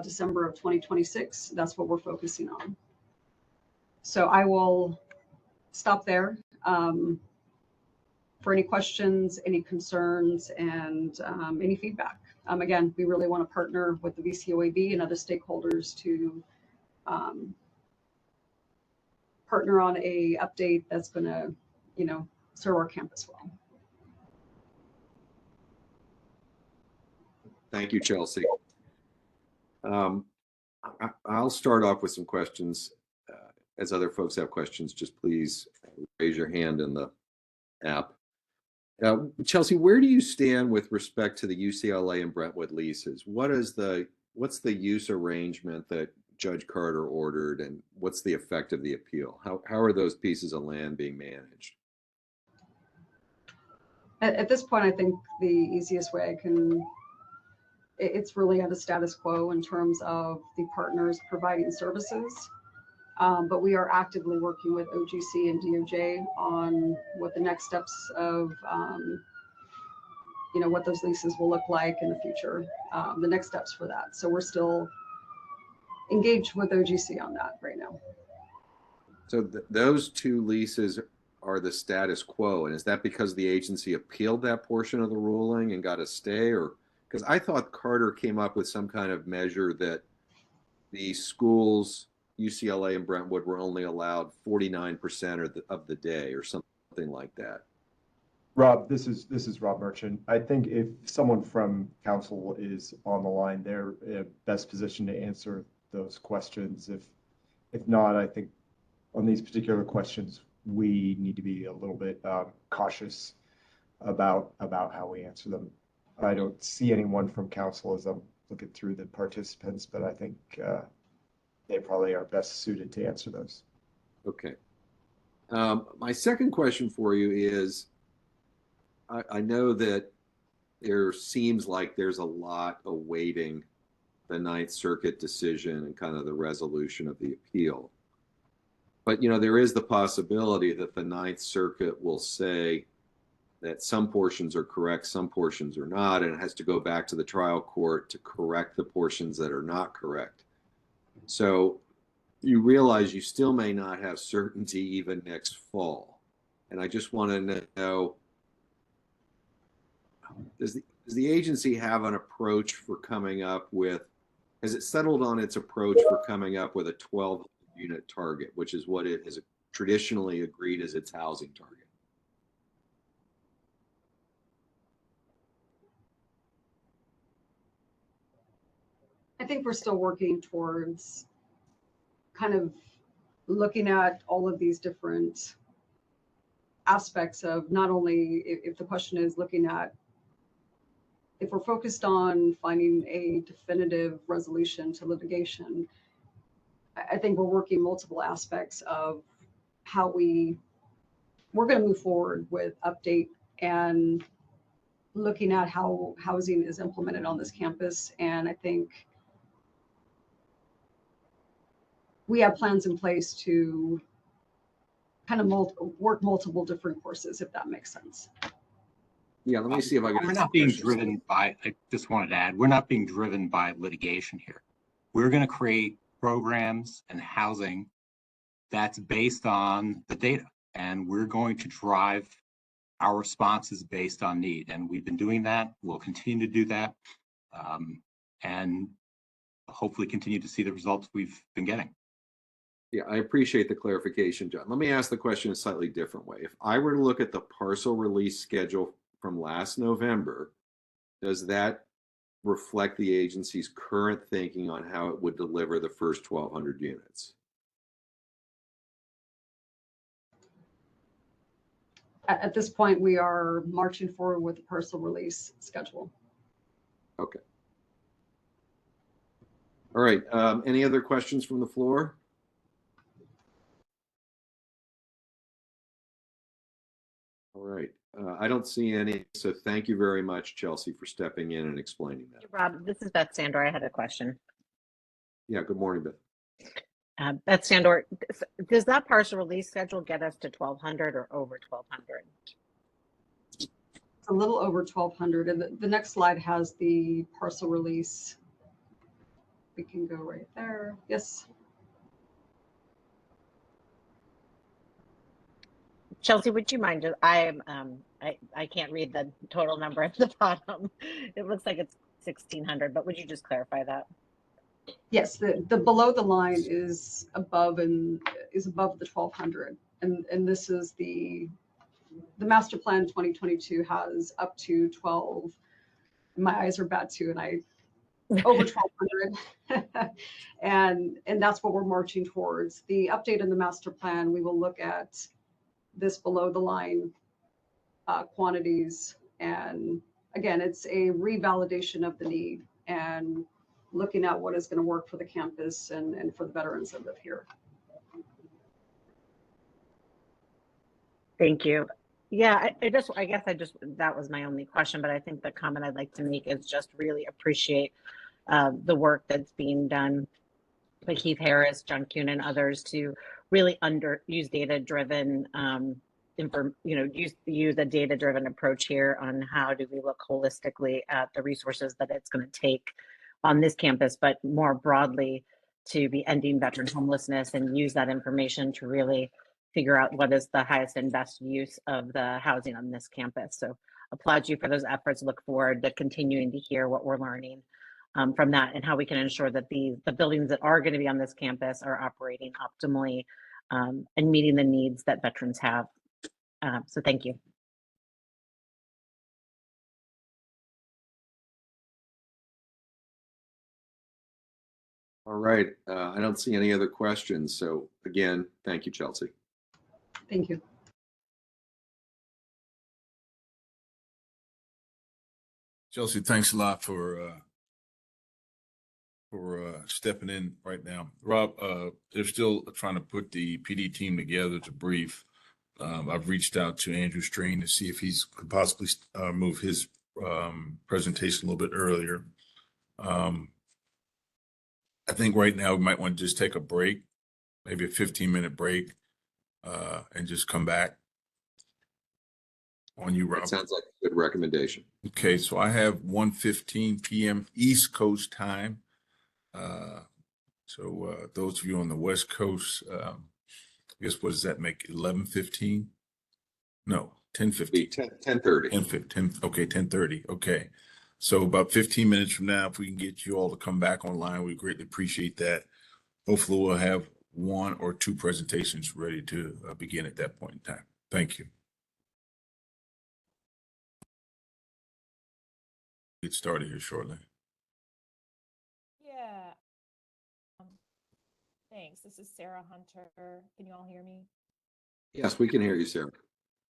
December of 2026. That's what we're focusing on. So I will stop there for any questions, any concerns, and any feedback. Again, we really want to partner with the VCOAB and other stakeholders to partner on a update that's going to, serve our campus well. Thank you, Chelsea. I'll start off with some questions. As other folks have questions, just please raise your hand in the app. Chelsea, where do you stand with respect to the UCLA and Brentwood leases? What's the use arrangement that Judge Carter ordered, and what's the effect of the appeal? How are those pieces of land being managed? At this point, I think the easiest way it's really at a status quo in terms of the partners providing services. But we are actively working with OGC and DOJ on what the next steps of, what those leases will look like in the future, the next steps for that. So we're still engaged with OGC on that right now. So those two leases are the status quo, and is that because the agency appealed that portion of the ruling and got a stay, or because I thought Carter came up with some kind of measure that the schools, UCLA and Brentwood, were only allowed 49% of the day or something like that? Rob, this is Rob Merchant. I think if someone from council is on the line, they're best positioned to answer those questions. If not, I think on these particular questions, we need to be a little bit cautious about how we answer them. I don't see anyone from council as I'm looking through the participants, but I think they probably are best suited to answer those. Okay. My second question for you is, I know that there seems like there's a lot awaiting the Ninth Circuit decision and kind of the resolution of the appeal. But, there is the possibility that the Ninth Circuit will say that some portions are correct, some portions are not, and it has to go back to the trial court to correct the portions that are not correct. So you realize you still may not have certainty even next fall. And I just want to know, does the agency have an approach for coming up with, has it settled on its approach for coming up with a 12 unit target, which is what it has traditionally agreed as its housing target? I think we're still working towards kind of looking at all of these different aspects of not only if the question is looking at if we're focused on finding a definitive resolution to litigation. I think we're working multiple aspects of how we're going to move forward with update and looking at how housing is implemented on this campus. And I think we have plans in place to kind of work multiple different courses, if that makes sense. Yeah, let me see if I can. We're not being driven by, I just wanted to add, we're not being driven by litigation here. We're going to create programs and housing that's based on the data, and we're going to drive our responses based on need. And we've been doing that. We'll continue to do that, and hopefully continue to see the results we've been getting. Yeah, I appreciate the clarification, John. Let me ask the question a slightly different way. If I were to look at the parcel release schedule from last November, does that reflect the agency's current thinking on how it would deliver the first 1,200 units? At this point, we are marching forward with the parcel release schedule. Okay. All right. Any other questions from the floor? All right. I don't see any. So thank you very much, Chelsea, for stepping in and explaining that. Rob, this is Beth Sandor. I had a question. Yeah. Good morning, Beth. Beth Sandor, does that parcel release schedule get us to 1,200 or over 1,200? It's a little over 1,200. And the next slide has the parcel release. We can go right there. Yes. Chelsea, would you mind? I can't read the total number at the bottom. It looks like it's 1,600, but would you just clarify that? Yes, the below the line is above the 1,200, and this is the master plan 2022 has up to 12. My eyes are bad too, and I over 1,200, and that's what we're marching towards. The update in the master plan, we will look at this below the line quantities. And again, it's a revalidation of the need and looking at what is going to work for the campus and for the veterans that live here. Thank you. Yeah, I guess that was my only question, but I think the comment I'd like to make is just really appreciate the work that's being done by Keith Harris, John Kuhn, and others to really use data-driven, use a data-driven approach here on how do we look holistically at the resources that it's going to take on this campus, but more broadly to be ending veteran homelessness and use that information to really figure out what is the highest and best use of the housing on this campus. So applaud you for those efforts. Look forward to continuing to hear what we're learning from that and how we can ensure that the buildings that are going to be on this campus are operating optimally and meeting the needs that veterans have. So thank you. All right. I don't see any other questions. So again, thank you, Chelsea. Thank you. Chelsea, thanks a lot for stepping in right now. Rob, they're still trying to put the PD team together to brief. I've reached out to Andrew Strain to see if he's could possibly move his presentation a little bit earlier. I think right now we might want to just take a break, maybe a 15-minute break, and just come back on you, Rob. That sounds like a good recommendation. Okay, so I have 1:15 p.m. East Coast time. So those of you on the West Coast, I guess what does that make? 11:15? No, 10:15. 10:30. 10:15. Okay, 10:30. Okay. So about 15 minutes from now, if we can get you all to come back online, we greatly appreciate that. Hopefully we'll have one or two presentations ready to begin at that point in time. Thank you. Get started here shortly. Yeah. Thanks. This is Sarah Hunter. Can you all hear me? Yes, we can hear you, Sarah.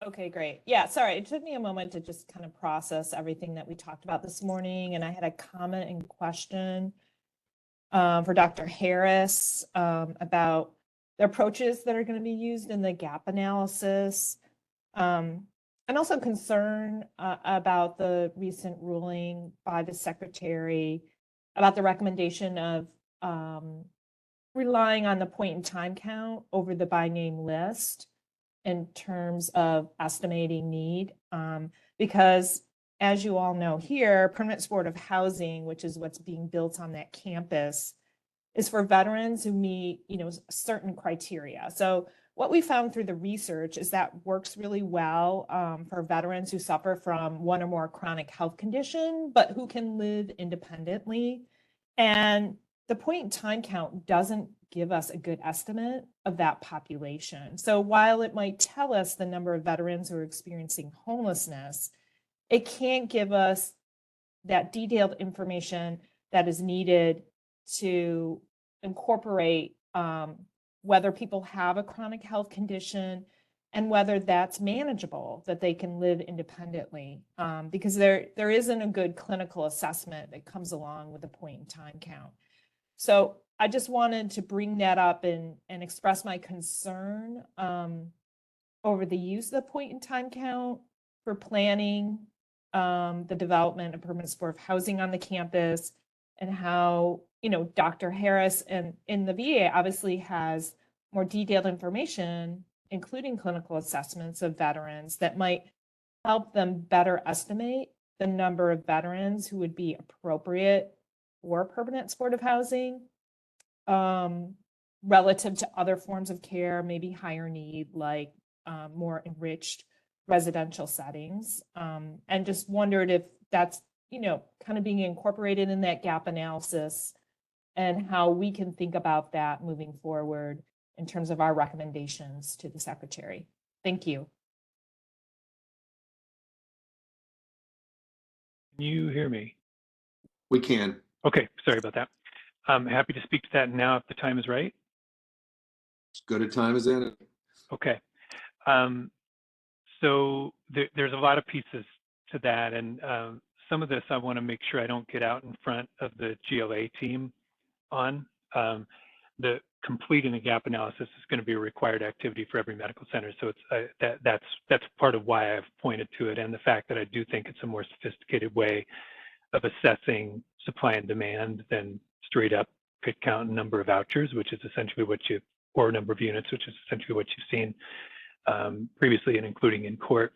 Okay, great. Yeah, sorry. It took me a moment to just kind of process everything that we talked about this morning. And I had a comment and question for Dr. Harris about the approaches that are going to be used in the gap analysis. And also concern about the recent ruling by the secretary about the recommendation of relying on the point in time count over the by name list in terms of estimating need. Because as you all know here, permanent supportive housing, which is what's being built on that campus, is for veterans who meet, certain criteria. So what we found through the research is that works really well for veterans who suffer from one or more chronic health condition, but who can live independently. And the point in time count doesn't give us a good estimate of that population. So while it might tell us the number of veterans who are experiencing homelessness, it can't give us that detailed information that is needed to incorporate whether people have a chronic health condition and whether that's manageable, that they can live independently, because there isn't a good clinical assessment that comes along with a point in time count. So I just wanted to bring that up and express my concern over the use of the point in time count for planning the development of permanent supportive housing on the campus, and how, Dr. Harris and in the VA obviously has more detailed information, including clinical assessments of veterans that might help them better estimate the number of veterans who would be appropriate for permanent supportive housing relative to other forms of care, maybe higher need, like more enriched residential settings. And just wondered if that's, kind of being incorporated in that gap analysis, and how we can think about that moving forward in terms of our recommendations to the secretary. Thank you. Can you hear me? We can. Okay, sorry about that. I'm happy to speak to that now if the time is right. As good a time as any. Okay. So there's a lot of pieces to that, and some of this I want to make sure I don't get out in front of the GLA team on. The completing the gap analysis is going to be a required activity for every medical center. So it's that's part of why I've pointed to it, and the fact that I do think it's a more sophisticated way of assessing supply and demand than straight up pit count and number of vouchers, which is essentially what you, or number of units, which is essentially what you've seen previously and including in court.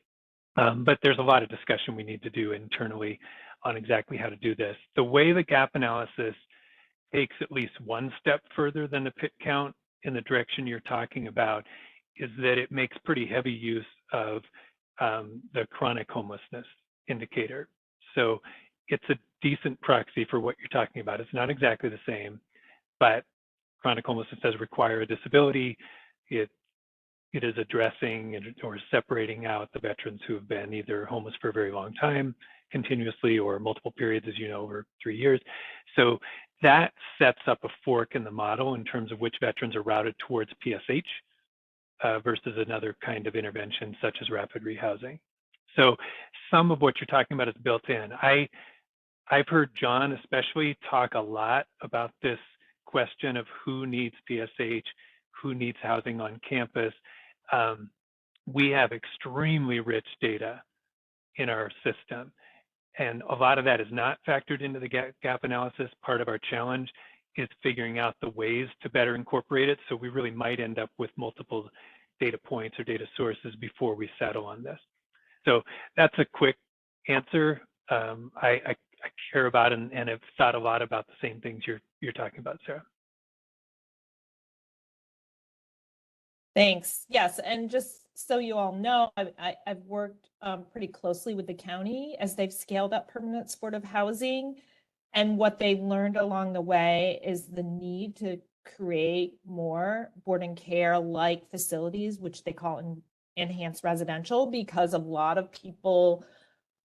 But there's a lot of discussion we need to do internally on exactly how to do this. The way the gap analysis takes at least one step further than the pit count in the direction you're talking about is that it makes pretty heavy use of the chronic homelessness indicator. So it's a decent proxy for what you're talking about. It's not exactly the same, but chronic homelessness does require a disability. It is addressing or separating out the veterans who have been either homeless for a very long time, continuously, or multiple periods, as you know, over 3 years. So that sets up a fork in the model in terms of which veterans are routed towards PSH versus another kind of intervention, such as rapid rehousing. So some of what you're talking about is built in. I've heard John especially talk a lot about this question of who needs PSH, who needs housing on campus. We have extremely rich data in our system, and a lot of that is not factored into the gap analysis. Part of our challenge is figuring out the ways to better incorporate it. So we really might end up with multiple data points or data sources before we settle on this. So that's a quick answer. I care about and have thought a lot about the same things you're talking about, Sarah. Thanks. Yes, and just so you all know, I've worked pretty closely with the county as they've scaled up permanent supportive housing. And what they've learned along the way is the need to create more board and care like facilities, which they call enhanced residential, because a lot of people,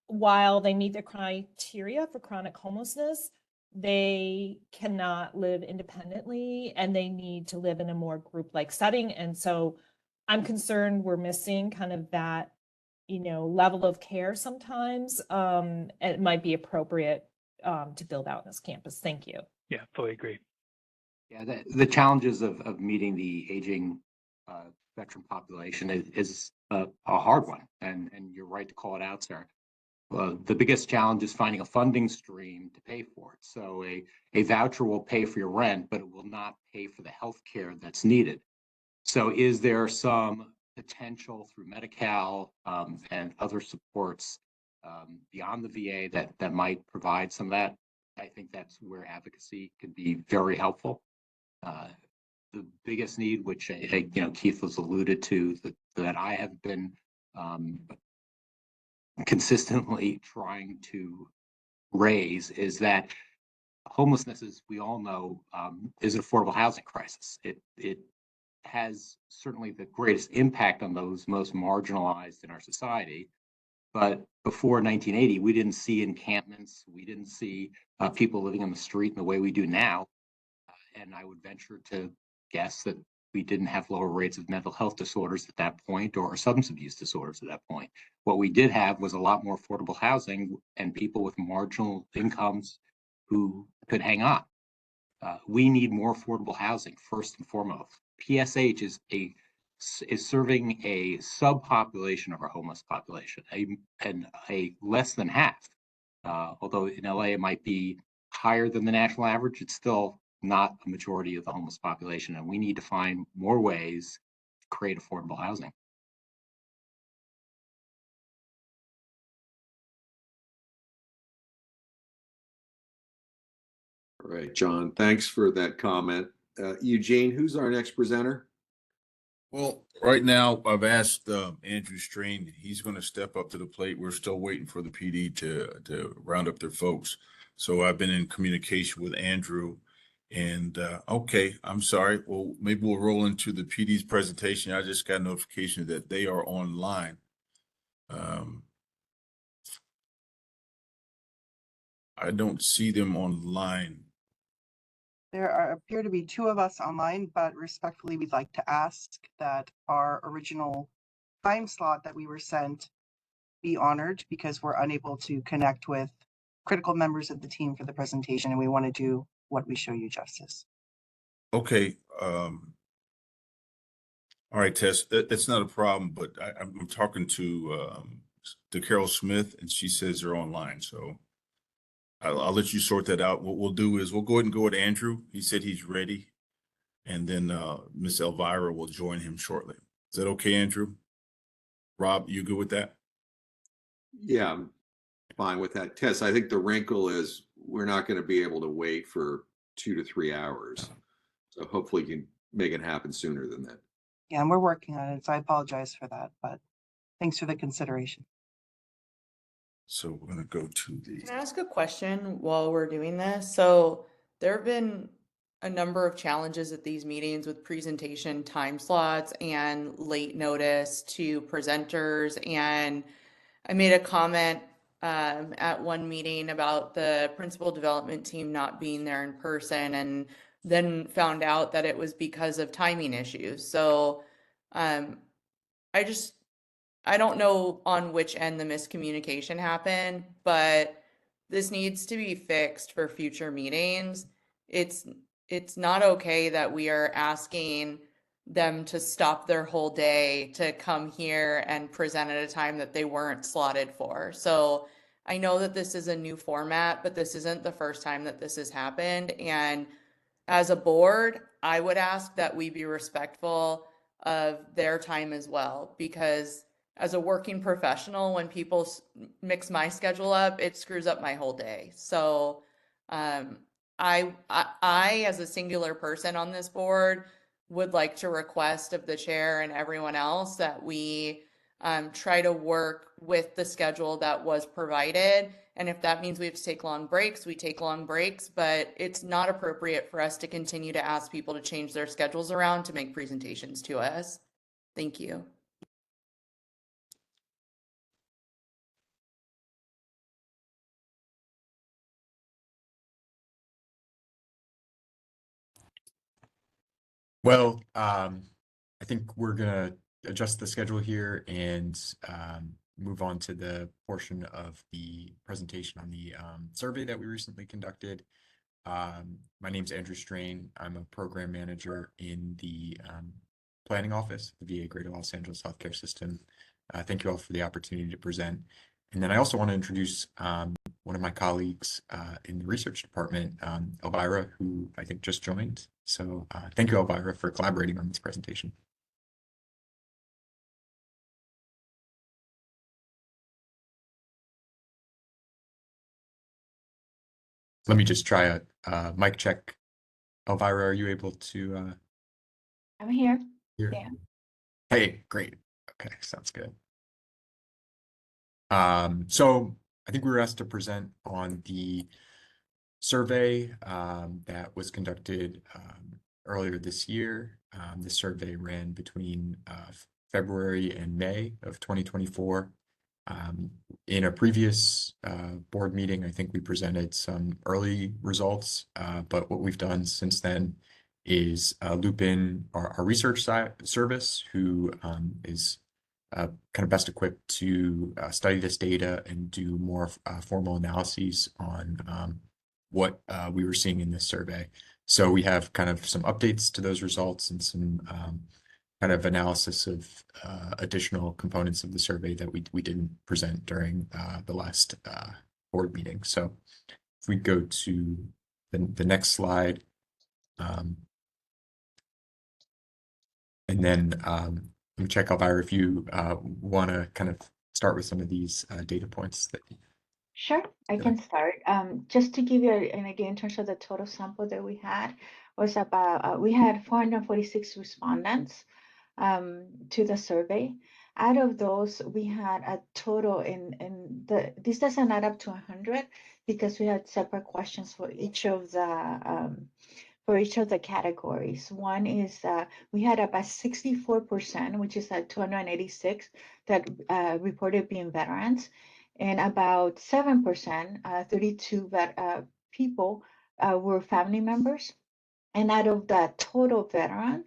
while they meet the criteria for chronic homelessness, they cannot live independently and they need to live in a more group-like setting. And so I'm concerned we're missing kind of that, level of care sometimes. It might be appropriate to build out this campus. Thank you. Yeah, fully agree. Yeah, the challenges of meeting the aging veteran population is a hard one, and you're right to call it out, Sarah. The biggest challenge is finding a funding stream to pay for it. So a voucher will pay for your rent, but it will not pay for the health care that's needed. So is there some potential through Medi-Cal and other supports beyond the VA that might provide some of that? I think that's where advocacy could be very helpful. The biggest need, which Keith was alluded to, that I have been consistently trying to raise, is that homelessness, as we all know, is an affordable housing crisis. It has certainly the greatest impact on those most marginalized in our society. But before 1980, we didn't see encampments. We didn't see people living on the street in the way we do now. And I would venture to guess that we didn't have lower rates of mental health disorders at that point, or substance abuse disorders at that point. What we did have was a lot more affordable housing and people with marginal incomes who could hang on. We need more affordable housing first and foremost. PSH is serving a subpopulation of our homeless population, and a less than half. Although in LA it might be higher than the national average, it's still not a majority of the homeless population, and we need to find more ways to create affordable housing. All right, John, thanks for that comment. Eugene, who's our next presenter? Well, right now I've asked Andrew Strain. He's going to step up to the plate. We're still waiting for the PD to round up their folks. So I've been in communication with Andrew. And okay, I'm sorry. Well, maybe we'll roll into the PD's presentation. I just got notification that they are online. I don't see them online. There appear to be two of us online, but respectfully, we'd like to ask that our original time slot that we were sent be honored because we're unable to connect with critical members of the team for the presentation, and we want to do what we show you justice. Okay, all right, Tess, that's not a problem, but I'm talking to Carol Smith, and she says they're online, so I'll let you sort that out. What we'll do is we'll go ahead and go with Andrew. He said he's ready, and then Miss Elvira will join him shortly. Is that okay, Andrew? Rob, you good with that? Yeah, I'm fine with that. Tess, I think the wrinkle is we're not going to be able to wait for 2 to 3 hours. So hopefully you can make it happen sooner than that. Yeah, and we're working on it, so I apologize for that, but thanks for the consideration. So we're gonna go to the. Can I ask a question while we're doing this? So there have been a number of challenges at these meetings with presentation time slots and late notice to presenters. And I made a comment at one meeting about the principal development team not being there in person, and then found out that it was because of timing issues. So I don't know on which end the miscommunication happened, but this needs to be fixed for future meetings. It's it's not okay that we are asking them to stop their whole day to come here and present at a time that they weren't slotted for. So I know that this is a new format, but this isn't the first time that this has happened. And as a board, I would ask that we be respectful of their time as well, because as a working professional, when people mix my schedule up, it screws up my whole day. So I, as a singular person on this board, would like to request of the chair and everyone else that we try to work with the schedule that was provided. And if that means we have to take long breaks, we take long breaks, but it's not appropriate for us to continue to ask people to change their schedules around to make presentations to us. Thank you. Well, I think we're gonna adjust the schedule here and move on to the portion of the presentation on the survey that we recently conducted. My name's Andrew Strain. I'm a program manager in the planning office, the VA Greater Los Angeles Healthcare System. Thank you all for the opportunity to present. And then I also want to introduce one of my colleagues in the research department, Elvira, who I think just joined. So thank you, Elvira, for collaborating on this presentation. Let me just try a mic check. Elvira, are you able to? I'm here. Hear? Yeah. Hey, great. Okay, sounds good. So I think we were asked to present on the survey that was conducted earlier this year. The survey ran between February and May of 2024. In a previous board meeting, I think we presented some early results, but what we've done since then is loop in our research service, who is kind of best equipped to study this data and do more formal analyses on what we were seeing in this survey. So we have kind of some updates to those results and some kind of analysis of additional components of the survey that we didn't present during the last board meeting. So if we go to the next slide, and then let me check, Elvira, if you want to kind of start with some of these data points that. Sure, I can start. Just to give you an idea in terms of the total sample that we had was about, we had 446 respondents to the survey. Out of those, we had a total this doesn't add up to 100 because we had separate questions for each of the categories. One is we had about 64%, which is at 286 that reported being veterans, and about 7%, 32 people were family members. And out of that total veteran,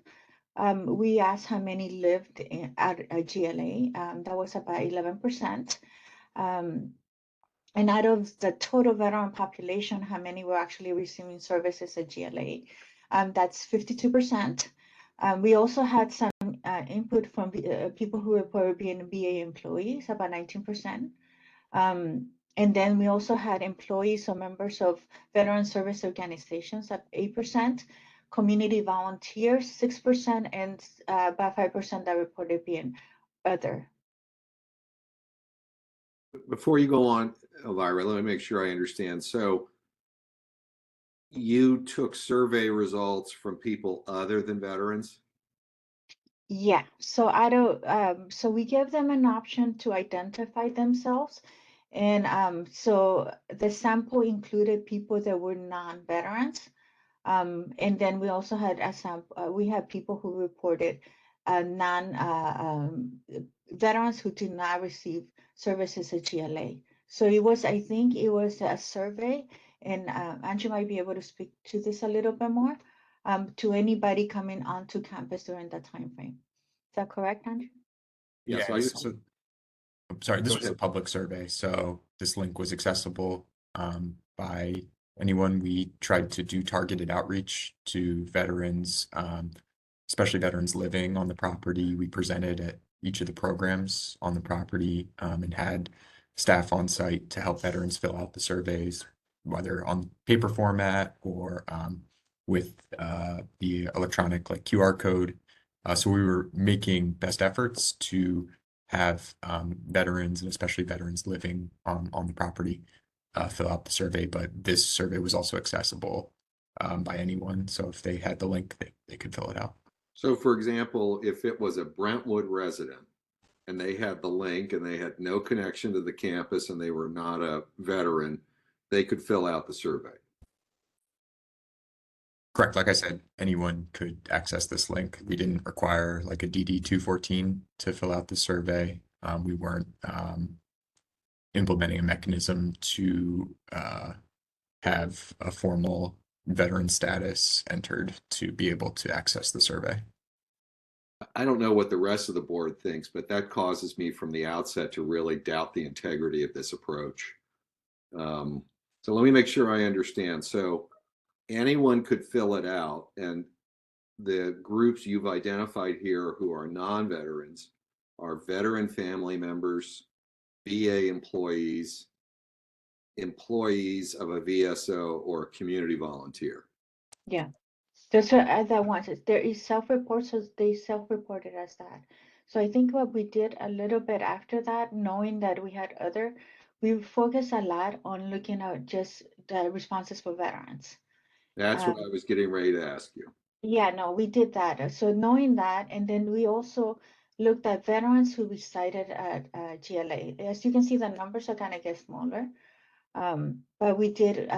We asked how many lived at a GLA. That was about 11%. And out of the total veteran population, how many were actually receiving services at GLA? That's 52%. We also had some input from people who reported being VA employees, about 19%. And then we also had employees or members of veteran service organizations at 8%, community volunteers 6%, and about 5% that reported being other. Before you go on, Elvira, let me make sure I understand. So you took survey results from people other than veterans? Yeah, so I don't, so we give them an option to identify themselves. And so the sample included people that were non-veterans. And then we also had a sample, we had people who reported veterans who did not receive services at GLA. So it was, I think it was a survey, and Andrew might be able to speak to this a little bit more, to anybody coming onto campus during that time frame. Is that correct, Andrew? Yeah, so I'm sorry, this was a public survey, so this link was accessible by anyone. We tried to do targeted outreach to veterans, especially veterans living on the property. We presented at each of the programs on the property and had staff on site to help veterans fill out the surveys, whether on paper format or with the electronic like QR code. So we were making best efforts to have veterans and especially veterans living on the property fill out the survey, but this survey was also accessible by anyone. So if they had the link, they could fill it out. So for example, if it was a Brentwood resident and they had the link and they had no connection to the campus and they were not a veteran, they could fill out the survey. Correct. Like I said, anyone could access this link. We didn't require like a DD 214 to fill out the survey. We weren't implementing a mechanism to have a formal veteran status entered to be able to access the survey. I don't know what the rest of the board thinks, but that causes me from the outset to really doubt the integrity of this approach. So let me make sure I understand. So anyone could fill it out, and the groups you've identified here who are non-veterans are veteran family members, VA employees, employees of a VSO, or a community volunteer. Yeah, those are the ones. There is self-report, so they self-reported as that. So I think what we did a little bit after that, knowing that we had other, we focused a lot on looking at just the responses for veterans. That's what I was getting ready to ask you. Yeah, no, we did that. So knowing that, and then we also looked at veterans who resided at GLA. As you can see, the numbers are kind of get smaller. But we did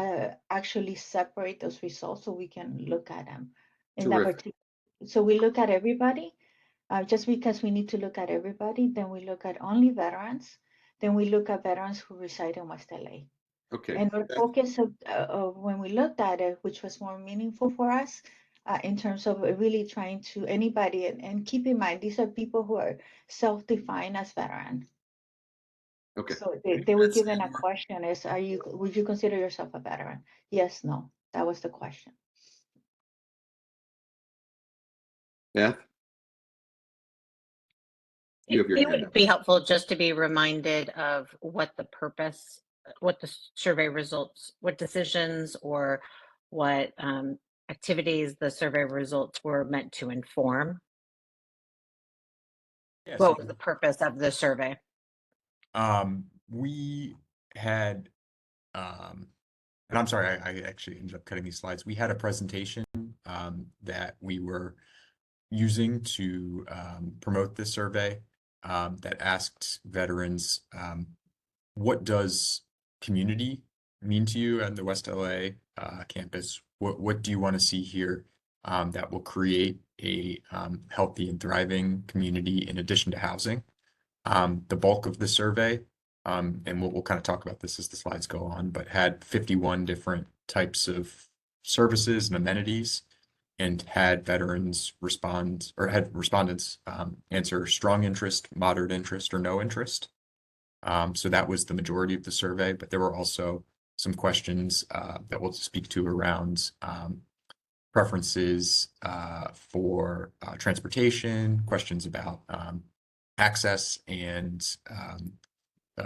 actually separate those results so we can look at them in that Terrific. particular. So we look at everybody, just because we need to look at everybody. Then we look at only veterans. Then we look at veterans who reside in West LA. Okay. And our focus of when we looked at it, which was more meaningful for us, in terms of really trying to anybody, and keep in mind, these are people who are self-defined as veteran. Okay. So they were given a question is, would you consider yourself a veteran? Yes, no, that was the question. Beth? You have your It hand would up. be helpful just to be reminded of what the purpose, what the survey results, what decisions or what activities the survey results were meant to inform. Yeah, What was the purpose of the survey? We had, and I'm sorry, I actually ended up cutting these slides. We had a presentation that we were using to promote this survey that asked veterans, what does community mean to you at the West LA campus? What do you want to see here that will create a healthy and thriving community in addition to housing? The bulk of the survey, and we'll kind of talk about this as the slides go on, but had 51 different types of services and amenities and had veterans respond, or had respondents answer strong interest, moderate interest, or no interest. So that was the majority of the survey, but there were also some questions that we'll speak to around preferences for transportation, questions about access and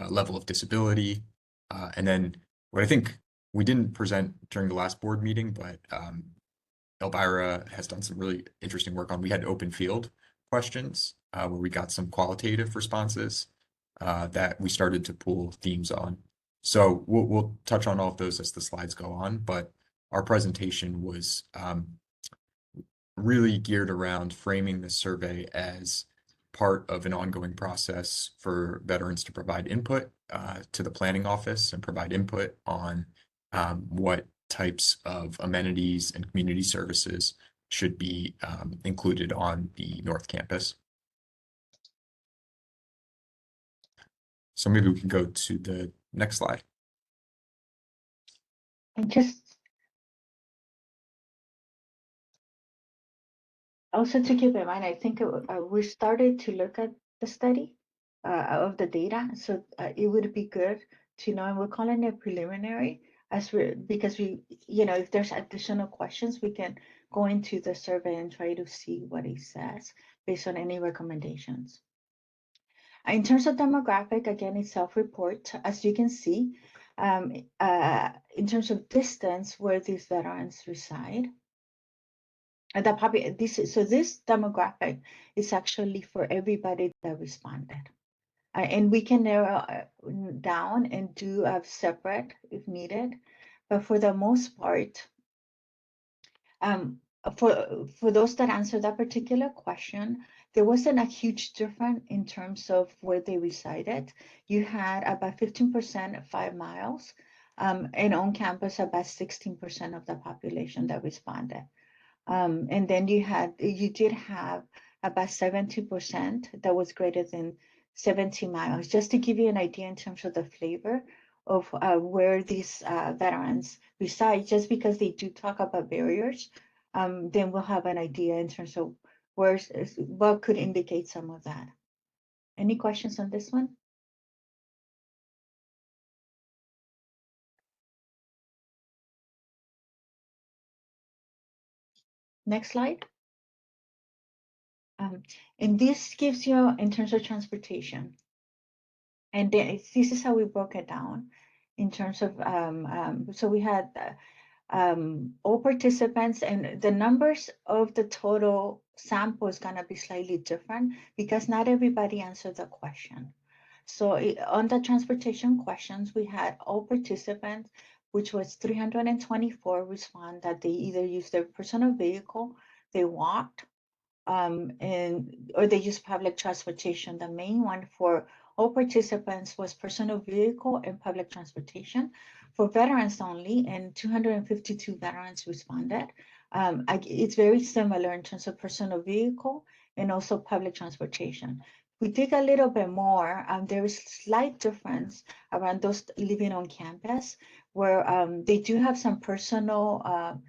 level of disability. And then what I think we didn't present during the last board meeting, but Elvira has done some really interesting work on. We had open field questions where we got some qualitative responses that we started to pull themes on. So we'll touch on all of those as the slides go on, but our presentation was really geared around framing the survey as part of an ongoing process for veterans to provide input to the planning office and provide input on what types of amenities and community services should be included on the North Campus. So maybe we can go to the next slide. And just also to keep in mind, I think we started to look at the study of the data. So it would be good to know, and we're calling it preliminary because we, if there's additional questions, we can go into the survey and try to see what it says based on any recommendations. In terms of demographic, again, it's self-report. As you can see, in terms of distance where these veterans reside, this demographic is actually for everybody that responded. And we can narrow down and do separate if needed. But for the most part, for those that answered that particular question, there wasn't a huge difference in terms of where they resided. You had about 15% 5 miles, and on campus about 16% of the population that responded. And then you did have about 70% that was greater than 70 miles, just to give you an idea in terms of the flavor of where these veterans reside. Just because they do talk about barriers, then we'll have an idea in terms of what could indicate some of that. Any questions on this one? Next slide. And this gives you in terms of transportation. And then this is how we broke it down in terms of, so we had all participants, and the numbers of the total sample is gonna be slightly different because not everybody answered the question. So on the transportation questions, we had all participants, which was 324 respond that they either used their personal vehicle, they walked, or they use public transportation. The main one for all participants was personal vehicle and public transportation. For veterans only, and 252 veterans responded. It's very similar in terms of personal vehicle and also public transportation. We dig a little bit more, there is slight difference around those living on campus where they do have some personal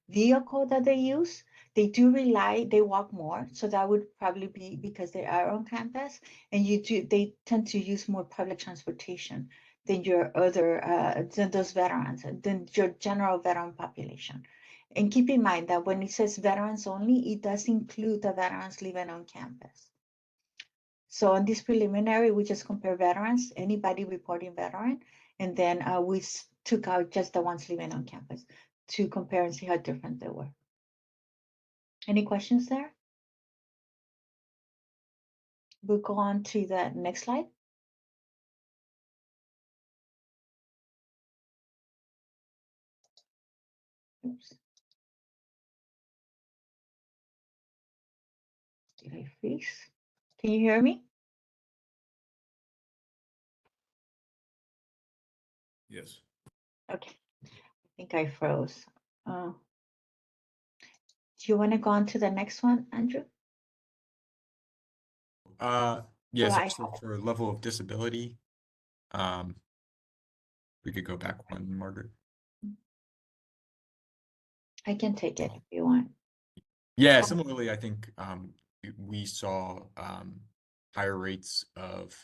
vehicle that they use. They do they walk more. So that would probably be because they are on campus, and they tend to use more public transportation than your other, than those veterans, than your general veteran population. And keep in mind that when it says veterans only, it does include the veterans living on campus. So on this preliminary, we just compare veterans, anybody reporting veteran, and then we took out just the ones living on campus to compare and see how different they were. Any questions there? We'll go on to the next slide. Oops. Did I freeze? Can you hear me? Yes. Okay, I think I froze. Do you want to go on to the next one, Andrew? Yes, so for level of disability, we could go back one, Margaret. I can take it if you want. Yeah, similarly, I think we saw higher rates of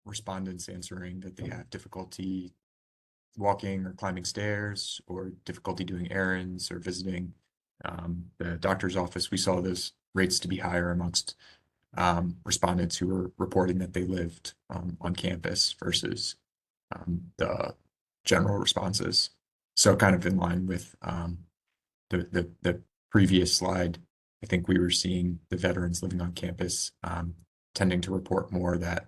respondents answering that they have difficulty walking or climbing stairs or difficulty doing errands or visiting the doctor's office. We saw those rates to be higher amongst respondents who were reporting that they lived on campus versus the general responses. So kind of in line with the previous slide, I think we were seeing the veterans living on campus tending to report more that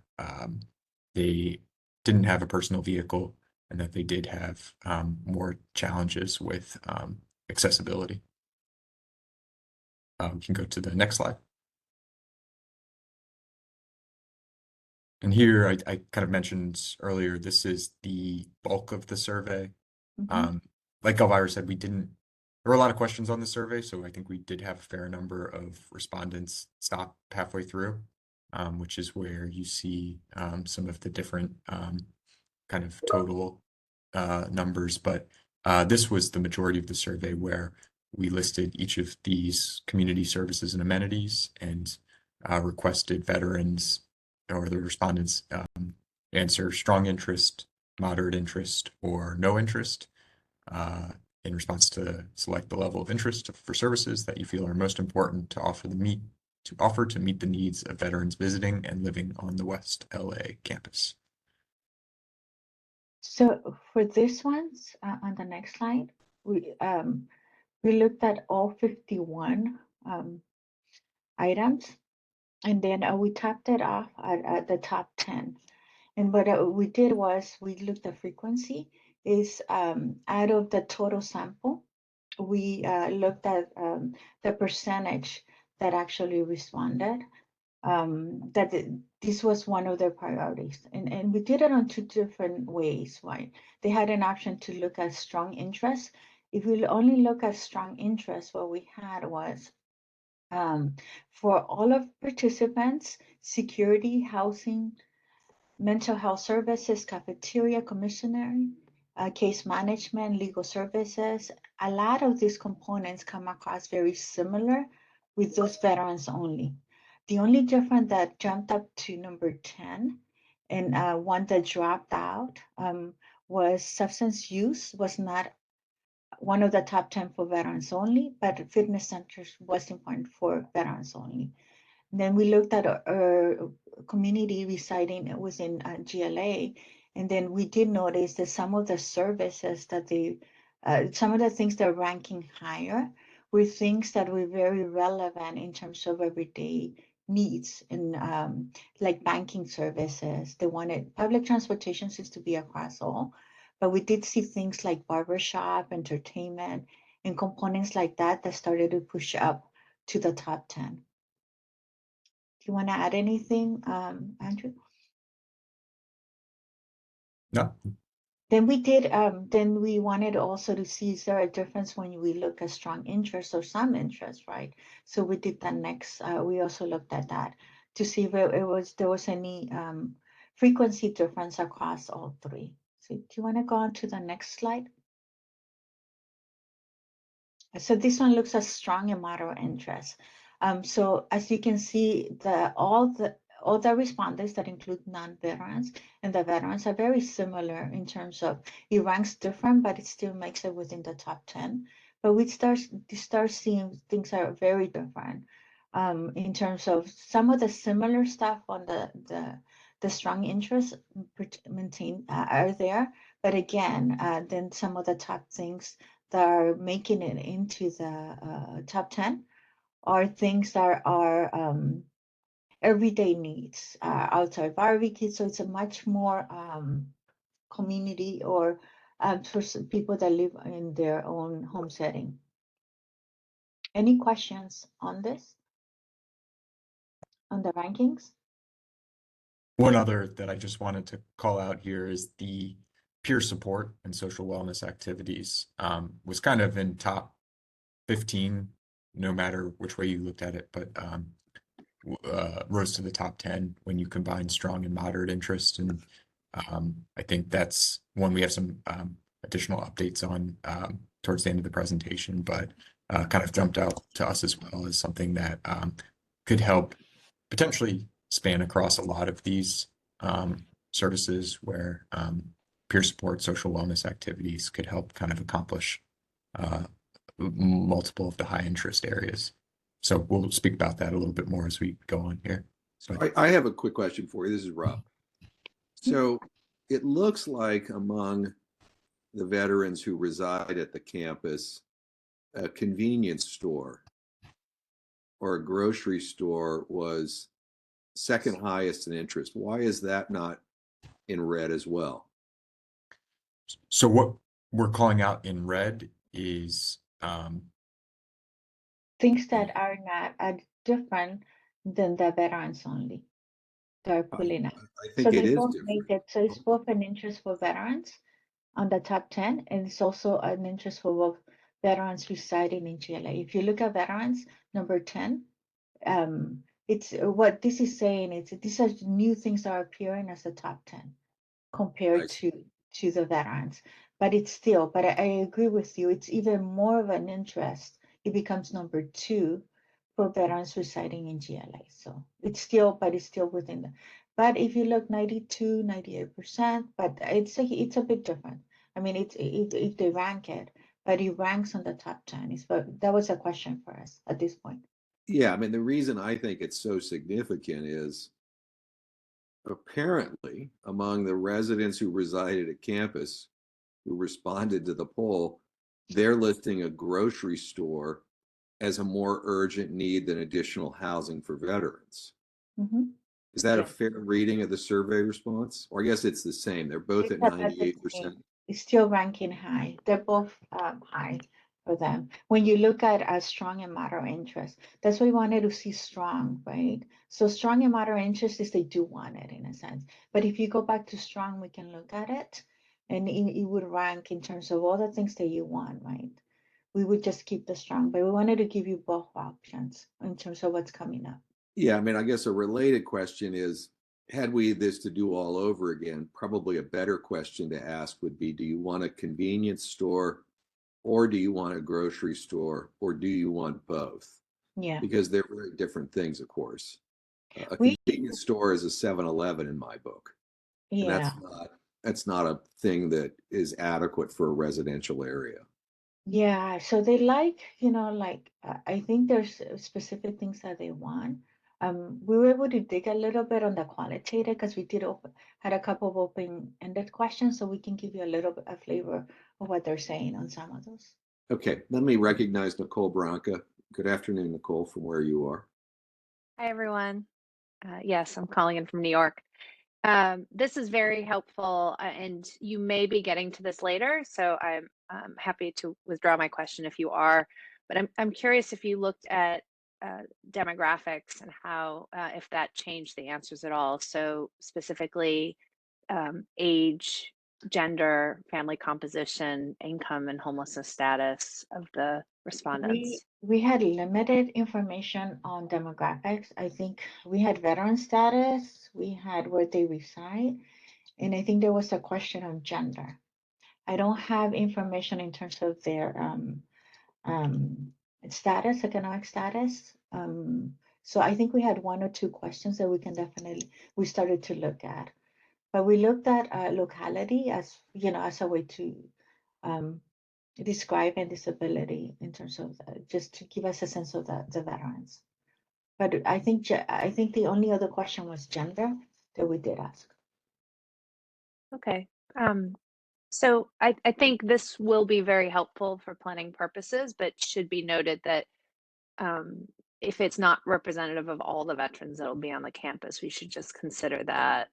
they didn't have a personal vehicle and that they did have more challenges with accessibility. We can go to the next slide. And here I kind of mentioned earlier, this is the bulk of the survey. Like Elvira said, there were a lot of questions on the survey, so I think we did have a fair number of respondents stop halfway through, which is where you see some of the different kind of total numbers. But this was the majority of the survey where we listed each of these community services and amenities and requested veterans or the respondents answer strong interest, moderate interest, or no interest in response to select the level of interest for services that you feel are most important to offer to meet the needs of veterans visiting and living on the West LA campus. So for this ones, on the next slide, we looked at all 51 items, and then we tapped it off at the top 10. And what we did was we looked at frequency. Is out of the total sample, we looked at the percentage that actually responded. This was one of their priorities. And we did it on two different ways, right? They had an option to look at strong interest. If we only look at strong interest, what we had was for all of participants, security, housing, mental health services, cafeteria, commissary, case management, legal services. A lot of these components come across very similar with those veterans only. The only difference that jumped up to number 10 and one that dropped out was substance use was not one of the top 10 for veterans only, but fitness centers was important for veterans only. Then we looked at our community residing within GLA, and then we did notice that some of the services that some of the things that are ranking higher were things that were very relevant in terms of everyday needs, and like banking services. They wanted public transportation seems to be across all, but we did see things like barbershop, entertainment, and components like that started to push up to the top 10. Do you want to add anything, Andrew? No. Then we wanted also to see, is there a difference when we look at strong interest or some interest, right? So we did that next. We also looked at that to see if there was any frequency difference across all three. So do you want to go on to the next slide? So this one looks at strong and moderate interest. So as you can see, all the respondents that include non-veterans and the veterans are very similar in terms of it ranks different, but it still makes it within the top 10. But we start seeing things are very different in terms of some of the similar stuff on the strong interest maintain are there, but again, then some of the top things that are making it into the top 10 are things that are everyday needs, outside barbecue. So it's a much more community or for people that live in their own home setting. Any questions on this? On the rankings? One other that I just wanted to call out here is the peer support and social wellness activities was kind of in top 15, no matter which way you looked at it, but rose to the top 10 when you combine strong and moderate interest. And I think that's one we have some additional updates on towards the end of the presentation, but kind of jumped out to us as well as something that could help potentially span across a lot of these services where peer support, social wellness activities could help kind of accomplish multiple of the high interest areas. So we'll speak about that a little bit more as we go on here. So I have a quick question for you. This is Rob. So it looks like among the veterans who reside at the campus, a convenience store or a grocery store was second highest in interest. Why is that not in red as well? So what we're calling out in red is Things that are not different than the veterans only. They're pulling up. I So think it they is both different. make it, so it's both an interest for veterans on the top 10, and it's also an interest for both veterans residing in GLA. If you look at veterans, number 10, it's what this is saying is these are new things that are appearing as the top 10 compared to the veterans. But it's still, but I agree with you, it's even more of an interest. It becomes number 2 for veterans residing in GLA. So it's still, but it's still within the, but if you look 92, 98%, but it's a bit different. I mean, if they rank it, but it ranks on the top 10. But that was a question for us at this point. Yeah, I mean, the reason I think it's so significant is apparently among the residents who resided at campus who responded to the poll, they're listing a grocery store as a more urgent need than additional housing for veterans. Mm-hmm. Is that a fair reading of the survey response? Or I guess it's the same. They're both at 98%. It's still ranking high. They're both high for them. When you look at a strong and moderate interest, that's why we wanted to see strong, right? So strong and moderate interest is they do want it in a sense. But if you go back to strong, we can look at it and it would rank in terms of all the things that you want, right? We would just keep the strong, but we wanted to give you both options in terms of what's coming up. Yeah, I mean, I guess a related question is, had we this to do all over again, probably a better question to ask would be, do you want a convenience store or do you want a grocery store or do you want both? Yeah. Because they're very different things, of course. A We- convenience store is a 7-Eleven in my book. And Yeah. that's not a thing that is adequate for a residential area. Yeah, so they like, I think there's specific things that they want. We were able to dig a little bit on the qualitative because we had a couple of open-ended questions, so we can give you a little bit of flavor of what they're saying on some of those. Okay, let me recognize Nicole Branca. Good afternoon, Nicole, from where you are. Hi, everyone. Yes, I'm calling in from New York. This is very helpful, and you may be getting to this later, so I'm happy to withdraw my question if you are. But I'm curious if you looked at demographics and how, if that changed the answers at all. So specifically, age, gender, family composition, income, and homelessness status of the respondents. We had limited information on demographics. I think we had veteran status, we had where they reside, and I think there was a question on gender. I don't have information in terms of their status, economic status. So I think we had 1 or 2 questions that we started to look at. But we looked at locality as a way to describe and disability in terms of just to give us a sense of the veterans. But I think the only other question was gender that we did ask. Okay. So I think this will be very helpful for planning purposes, but should be noted that if it's not representative of all the veterans that will be on the campus, we should just consider that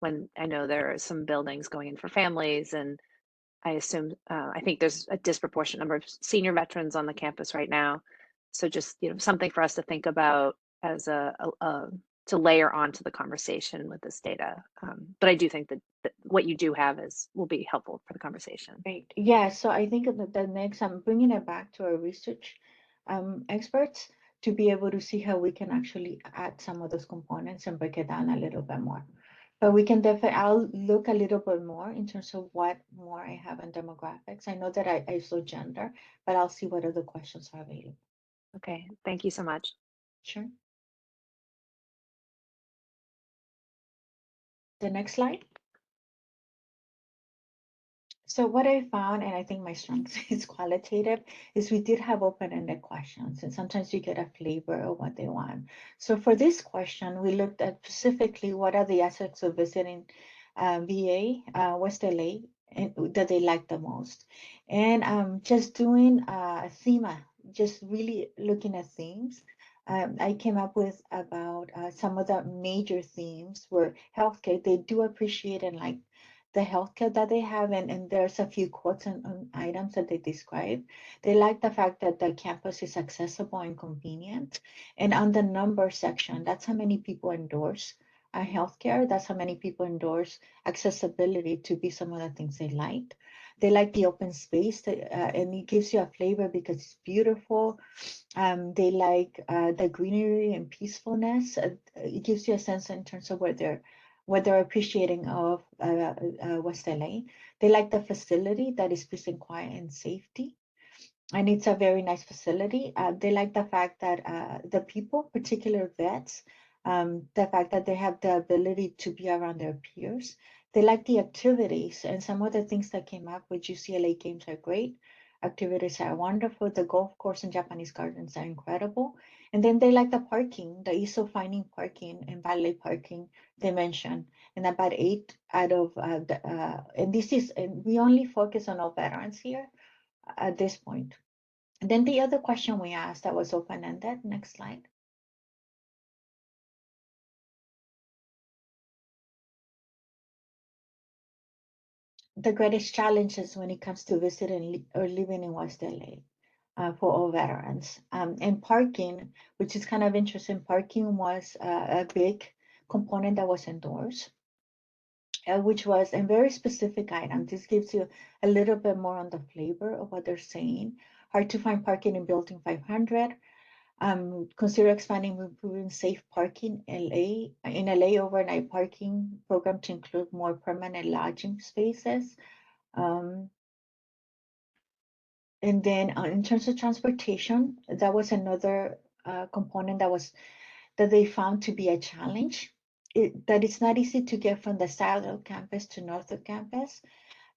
when I know there are some buildings going in for families, and I think there's a disproportionate number of senior veterans on the campus right now. So just something for us to think about as to layer onto the conversation with this data. But I do think that what you do have will be helpful for the conversation. Right. Yeah. So I think the next, I'm bringing it back to our research experts to be able to see how we can actually add some of those components and break it down a little bit more. But we can definitely, I'll look a little bit more in terms of what more I have on demographics. I know that I saw gender, but I'll see what other questions are available. Okay, thank you so much. Sure. The next slide. So what I found, and I think my strength is qualitative, is we did have open-ended questions, and sometimes you get a flavor of what they want. So for this question, we looked at specifically what are the aspects of visiting VA, West LA, and that they like the most. And just doing a theme, just really looking at themes, I came up with about some of the major themes were healthcare. They do appreciate and like the healthcare that they have, and there's a few quotes on items that they describe. They like the fact that the campus is accessible and convenient. And on the number section, that's how many people endorse healthcare. That's how many people endorse accessibility to be some of the things they liked. They like the open space, and it gives you a flavor because it's beautiful. They like the greenery and peacefulness. It gives you a sense in terms of what they're appreciating of West LA. They like the facility that is peace and quiet and safety. And it's a very nice facility. They like the fact that the people, particular vets, the fact that they have the ability to be around their peers. They like the activities, and some of the things that came up with UCLA games are great. Activities are wonderful. The golf course and Japanese gardens are incredible. And then they like the parking, the ease of finding parking and valet parking they mentioned. And about 8 out of and this is, and we only focus on all veterans here at this point. And then the other question we asked that was open-ended, next slide. The greatest challenges when it comes to visiting or living in West LA for all veterans. And parking, which is kind of interesting, parking was a big component that was endorsed, which was a very specific item. This gives you a little bit more on the flavor of what they're saying. Hard to find parking in Building 500. Consider expanding and improving safe parking in LA overnight parking program to include more permanent lodging spaces. And then in terms of transportation, that was another component that they found to be a challenge. That it's not easy to get from the south of campus to north of campus.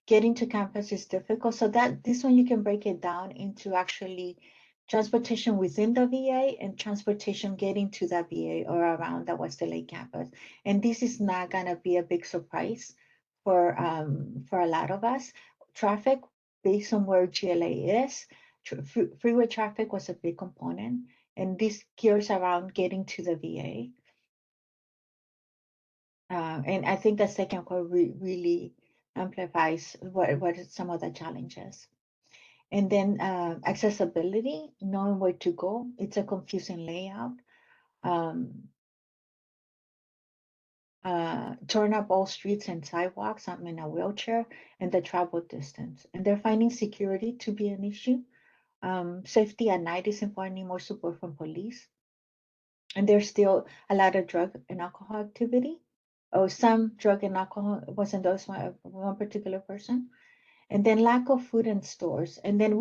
Getting to campus is difficult. So that this one you can break it down into actually transportation within the VA and transportation getting to the VA or around the West LA campus. And this is not gonna be a big surprise for a lot of us. Traffic, based on where GLA is, freeway traffic was a big component, and this gears around getting to the VA. And I think the second part really amplifies what is some of the challenges. And then accessibility, knowing where to go. It's a confusing layout. Turn up all streets and sidewalks. I'm in a wheelchair, and the travel distance. And they're finding security to be an issue. Safety at night is important, need more support from police. And there's still a lot of drug and alcohol activity. Oh, some drug and alcohol was endorsed by one particular person. And then lack of food in stores. And then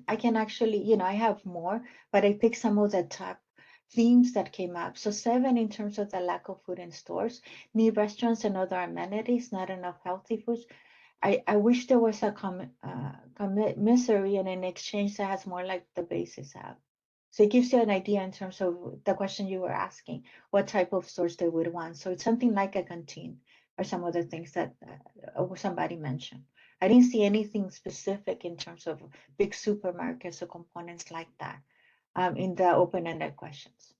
I can actually, I have more, but I picked some of the top themes that came up. So 7 in terms of the lack of food in stores, need restaurants and other amenities, not enough healthy foods. I wish there was a commissary and an exchange that has more like the bases have. So it gives you an idea in terms of the question you were asking, what type of stores they would want. So it's something like a canteen or some other things that somebody mentioned. I didn't see anything specific in terms of big supermarkets or components like that in the open-ended questions.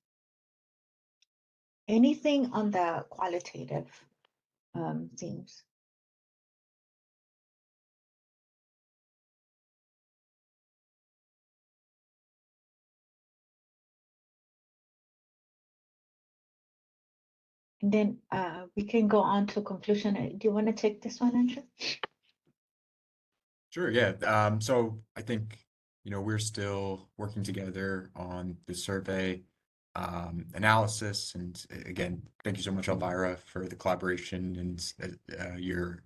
Anything on the qualitative themes? And then we can go on to conclusion. Do you want to take this one, Andrew? Sure, yeah. So I think, we're still working together on the survey. analysis. And again, thank you so much, Elvira, for the collaboration and your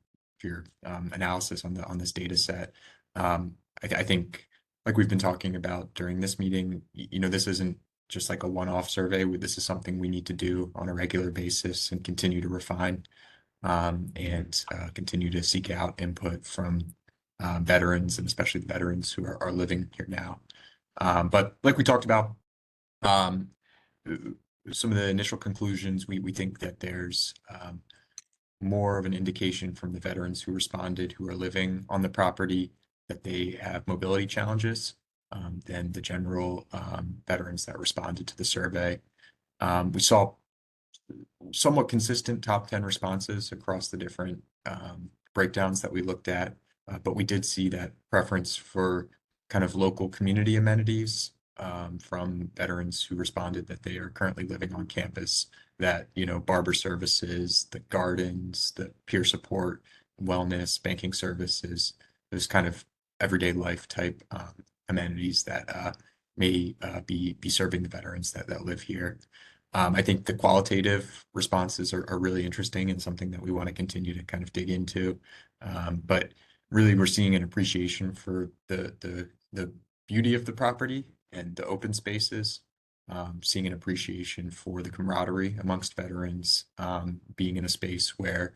analysis on this data set. I think, like we've been talking about during this meeting, this isn't just like a one-off survey. This is something we need to do on a regular basis and continue to refine and continue to seek out input from veterans, and especially the veterans who are living here now. But like we talked about, some of the initial conclusions, we think that there's more of an indication from the veterans who responded, who are living on the property, that they have mobility challenges than the general veterans that responded to the survey. We saw somewhat consistent top 10 responses across the different breakdowns that we looked at, but we did see that preference for kind of local community amenities from veterans who responded that they are currently living on campus, that, barber services, the gardens, the peer support, wellness, banking services, those kind of everyday life type amenities that may be serving the veterans that live here. I think the qualitative responses are really interesting and something that we want to continue to kind of dig into. But really, we're seeing an appreciation for the beauty of the property and the open spaces, seeing an appreciation for the camaraderie amongst veterans, being in a space where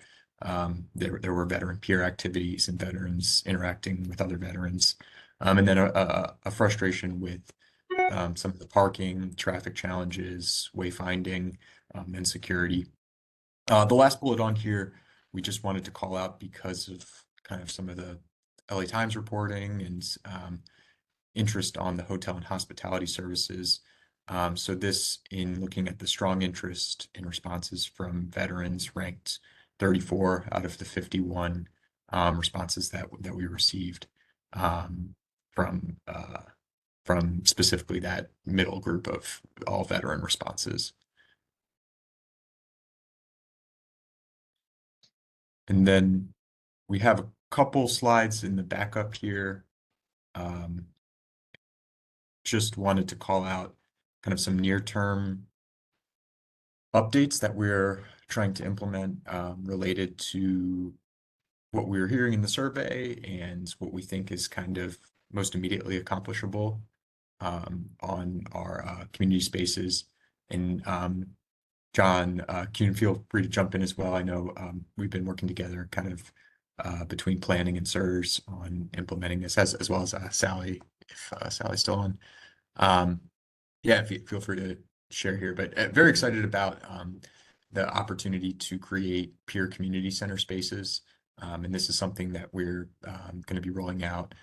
there were veteran peer activities and veterans interacting with other veterans, and then a frustration with some of the parking, traffic challenges, wayfinding, and security. The last bullet on here, we just wanted to call out because of kind of some of the LA Times reporting and interest on the hotel and hospitality services. So this, in looking at the strong interest in responses from veterans, ranked 34 out of the 51 responses that we received from specifically that middle group of all veteran responses. And then we have a couple slides in the backup here. Just wanted to call out kind of some near-term updates that we're trying to implement related to what we were hearing in the survey and what we think is kind of most immediately accomplishable on our community spaces. And John, you can feel free to jump in as well. I know we've been working together kind of between planning and SERS on implementing this, as well as Sally, if Sally's still on. Yeah, feel free to share here, but very excited about the opportunity to create peer community center spaces. And this is something that we're going to be rolling out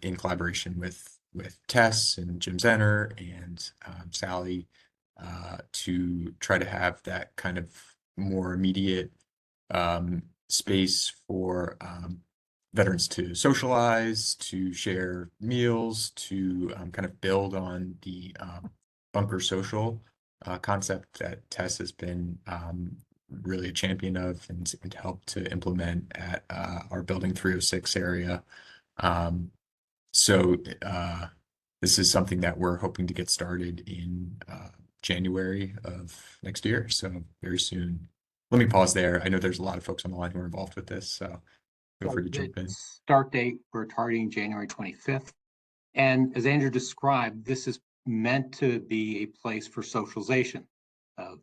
in collaboration with Tess and Jim Zenner and Sally to try to have that kind of more immediate space for veterans to socialize, to share meals, to kind of build on the bunker social concept that Tess has been really a champion of and helped to implement at our Building 306 area. So this is something that we're hoping to get started in January of next year, so very soon. Let me pause there. I know there's a lot of folks on the line who are involved with this, so feel free to jump in. Start date, we're targeting January 25th. And as Andrew described, this is meant to be a place for socialization.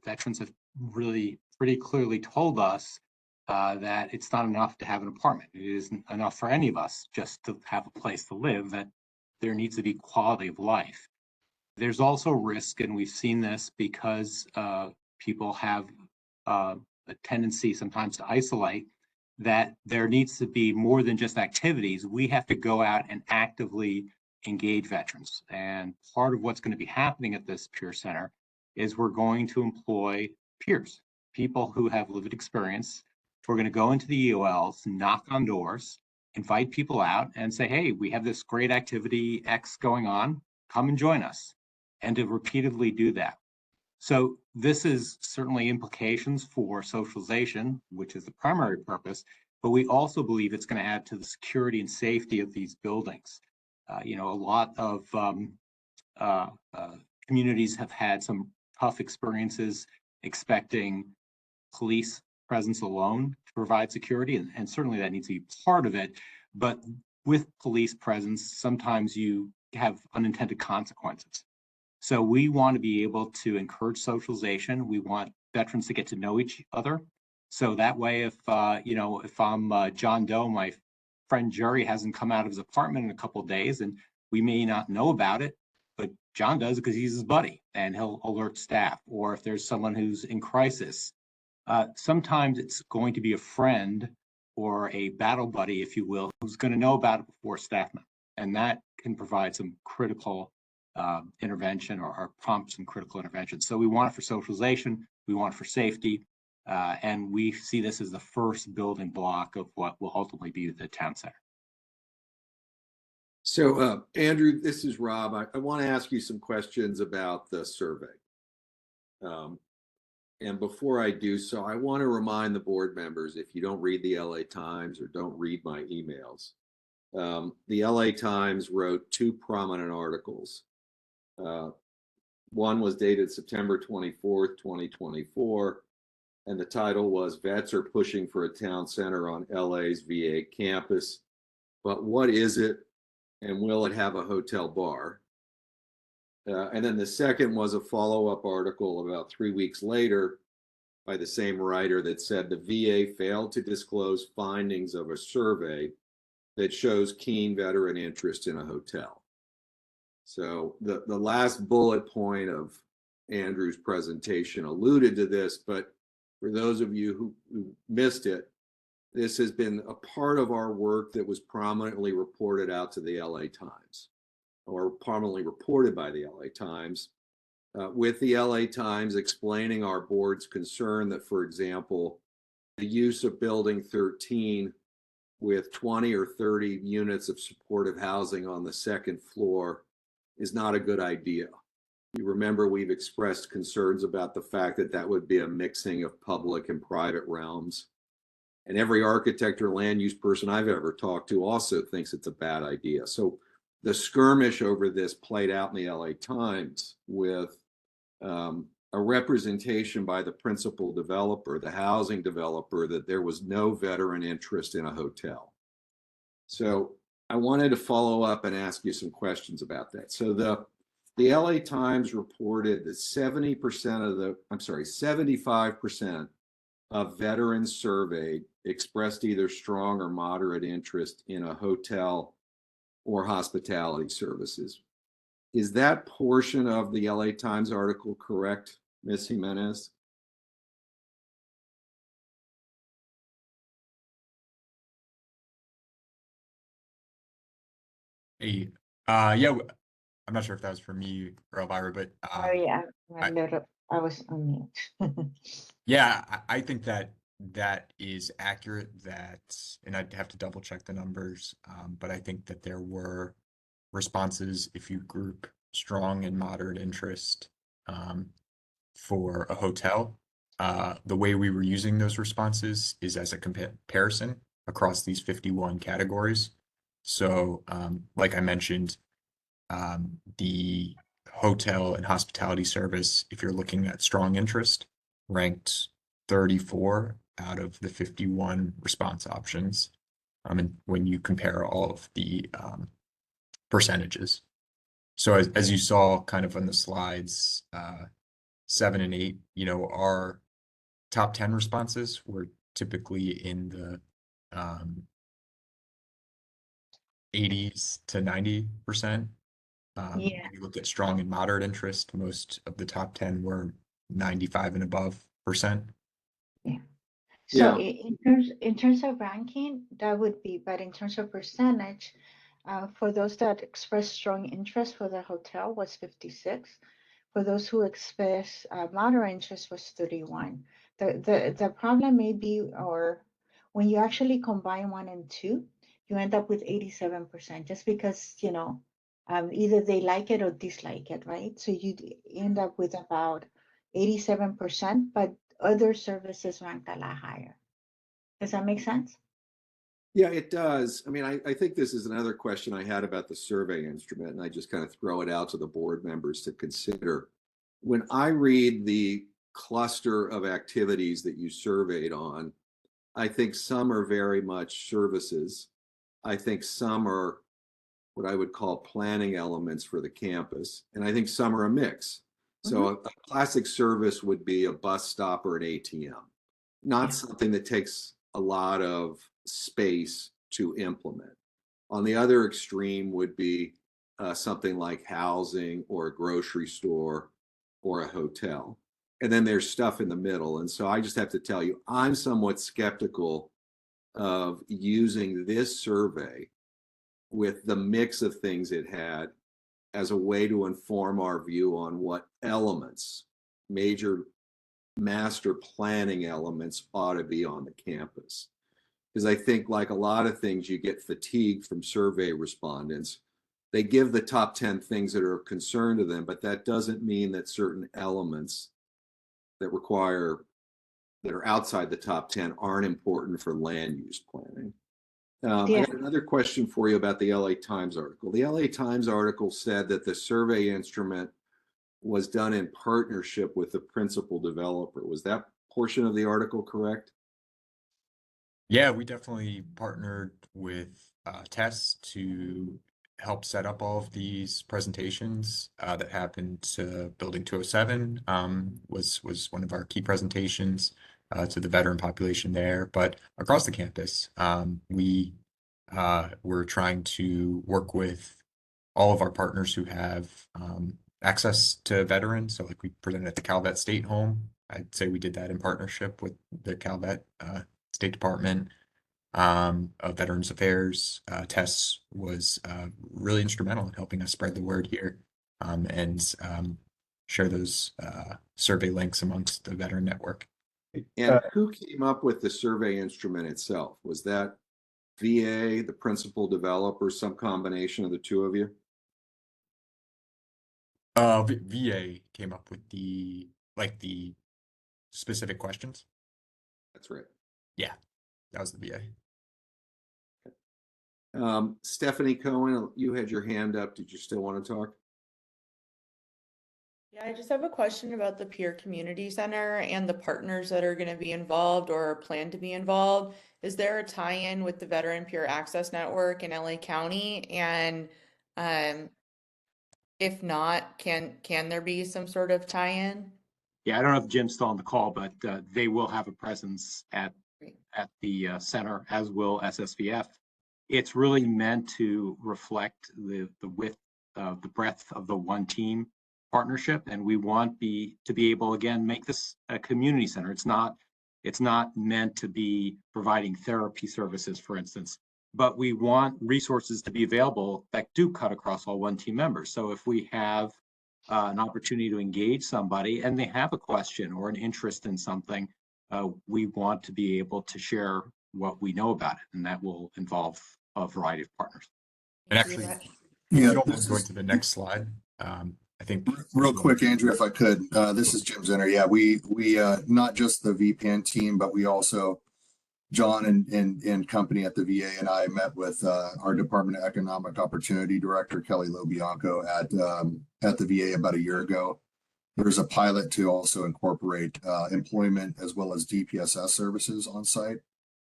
Veterans have really pretty clearly told us that it's not enough to have an apartment. It isn't enough for any of us just to have a place to live, that there needs to be quality of life. There's also risk, and we've seen this because people have a tendency sometimes to isolate, that there needs to be more than just activities. We have to go out and actively engage veterans. And part of what's going to be happening at this peer center is we're going to employ peers, people who have lived experience. We're going to go into the EOLs, knock on doors, invite people out and say, hey, we have this great activity X going on, come and join us, and to repeatedly do that. So this is certainly implications for socialization, which is the primary purpose, but we also believe it's going to add to the security and safety of these buildings. A lot of communities have had some tough experiences expecting police presence alone to provide security, and certainly that needs to be part of it. But with police presence, sometimes you have unintended consequences. So we want to be able to encourage socialization. We want veterans to get to know each other. So that way, if if I'm John Doe, my friend Jerry hasn't come out of his apartment in a couple of days, and we may not know about it, but John does because he's his buddy, and he'll alert staff. Or if there's someone who's in crisis, sometimes it's going to be a friend or a battle buddy, if you will, who's going to know about it before staff member, and that can provide some critical intervention or prompt some critical intervention. So we want it for socialization, we want it for safety, and we see this as the first building block of what will ultimately be the town center. So, Andrew, this is Rob. I want to ask you some questions about the survey. And before I do so, I want to remind the board members, if you don't read the LA Times or don't read my emails, the LA Times wrote two prominent articles. One was dated September 24th, 2024, and the title was "Vets Are Pushing for a Town Center on LA's VA Campus, but what is it and will it have a hotel bar?" And then the second was a follow-up article about 3 weeks later by the same writer that said the VA failed to disclose findings of a survey that shows keen veteran interest in a hotel. So the last bullet point of Andrew's presentation alluded to this, but for those of you who missed it, this has been a part of our work that was prominently reported out to the LA Times, or prominently reported by the LA Times, with the LA Times explaining our board's concern that, for example, the use of Building 13 with 20 or 30 units of supportive housing on the second floor is not a good idea. You remember we've expressed concerns about the fact that that would be a mixing of public and private realms. And every architect or land use person I've ever talked to also thinks it's a bad idea. So the skirmish over this played out in the LA Times with a representation by the principal developer, the housing developer, that there was no veteran interest in a hotel. So I wanted to follow up and ask you some questions about that. So the LA Times reported that 75% of veterans surveyed expressed either strong or moderate interest in a hotel or hospitality services. Is that portion of the LA Times article correct, Ms. Jimenez? Hey, I'm not sure if that was for me or Elvira, but Sorry, I was on mute. yeah, I think that is accurate. And I'd have to double check the numbers, but I think that there were responses if you group strong and moderate interest for a hotel. The way we were using those responses is as a comparison across these 51 categories. So, like I mentioned, the hotel and hospitality service, if you're looking at strong interest, ranked 34 out of the 51 response options. And when you compare all of the percentages. So as you saw kind of on the slides, 7 and 8, our top 10 responses were typically in the 80s to 90%. When you look at strong and moderate interest, most of the top 10 were 95 and above %. So in terms of ranking, that would be, but in terms of percentage, for those that express strong interest for the hotel was 56. For those who express moderate interest was 31. The problem may be, or when you actually combine 1 and 2, you end up with 87%, just because, either they like it or dislike it, right? So you end up with about 87%, but other services ranked a lot higher. Does that make sense? Yeah, it does. I mean, I think this is another question I had about the survey instrument, and I just kind of throw it out to the board members to consider. When I read the cluster of activities that you surveyed on, I think some are very much services. I think some are what I would call planning elements for the campus, and I think some are a mix. So a classic service would be a bus stop or an ATM, not something that takes a lot of space to implement. On the other extreme would be something like housing or a grocery store or a hotel. And then there's stuff in the middle. And so I just have to tell you, I'm somewhat skeptical of using this survey with the mix of things it had as a way to inform our view on what elements, major master planning elements, ought to be on the campus. Because I think, like a lot of things, you get fatigued from survey respondents. They give the top 10 things that are of concern to them, but that doesn't mean that certain elements that are outside the top 10 aren't important for land use planning. I Yeah. got another question for you about the LA Times article. The LA Times article said that the survey instrument was done in partnership with the principal developer. Was that portion of the article correct? Yeah, we definitely partnered with Tess to help set up all of these presentations that happened to Building 207 was one of our key presentations to the veteran population there. But across the campus, we were trying to work with all of our partners who have access to veterans. So like we presented at the Calvet State Home. I'd say we did that in partnership with the Calvet State Department of Veterans Affairs. Tess was really instrumental in helping us spread the word here and share those survey links amongst the veteran network. And who came up with the survey instrument itself? Was that VA, the principal developer, some combination of the two of you? VA came up with the specific questions. That's right. Yeah, that was the VA. Stephanie Cohen, you had your hand up. Did you still want to talk? Yeah, I just have a question about the Peer Community Center and the partners that are going to be involved or plan to be involved. Is there a tie-in with the Veteran Peer Access Network in LA County? And if not, can there be some sort of tie-in? Yeah, I don't know if Jim's still on the call, but they will have a presence at the center, as will SSVF. It's really meant to reflect the width of the breadth of the one team partnership, and we want to be able, again, make this a community center. It's not meant to be providing therapy services, for instance, but we want resources to be available that do cut across all one team members. So if we have an opportunity to engage somebody and they have a question or an interest in something, we want to be able to share what we know about it, and that will involve a variety of partners. And actually, Yeah, going to the next slide. I think real quick, Andrew, if I could, this is Jim Zinner. Yeah, we not just the VPN team, but we also, John and company at the VA and I met with our Department of Economic Opportunity Director, Kelly Lobianco, at the VA about a year ago. There's a pilot to also incorporate employment as well as DPSS services on site.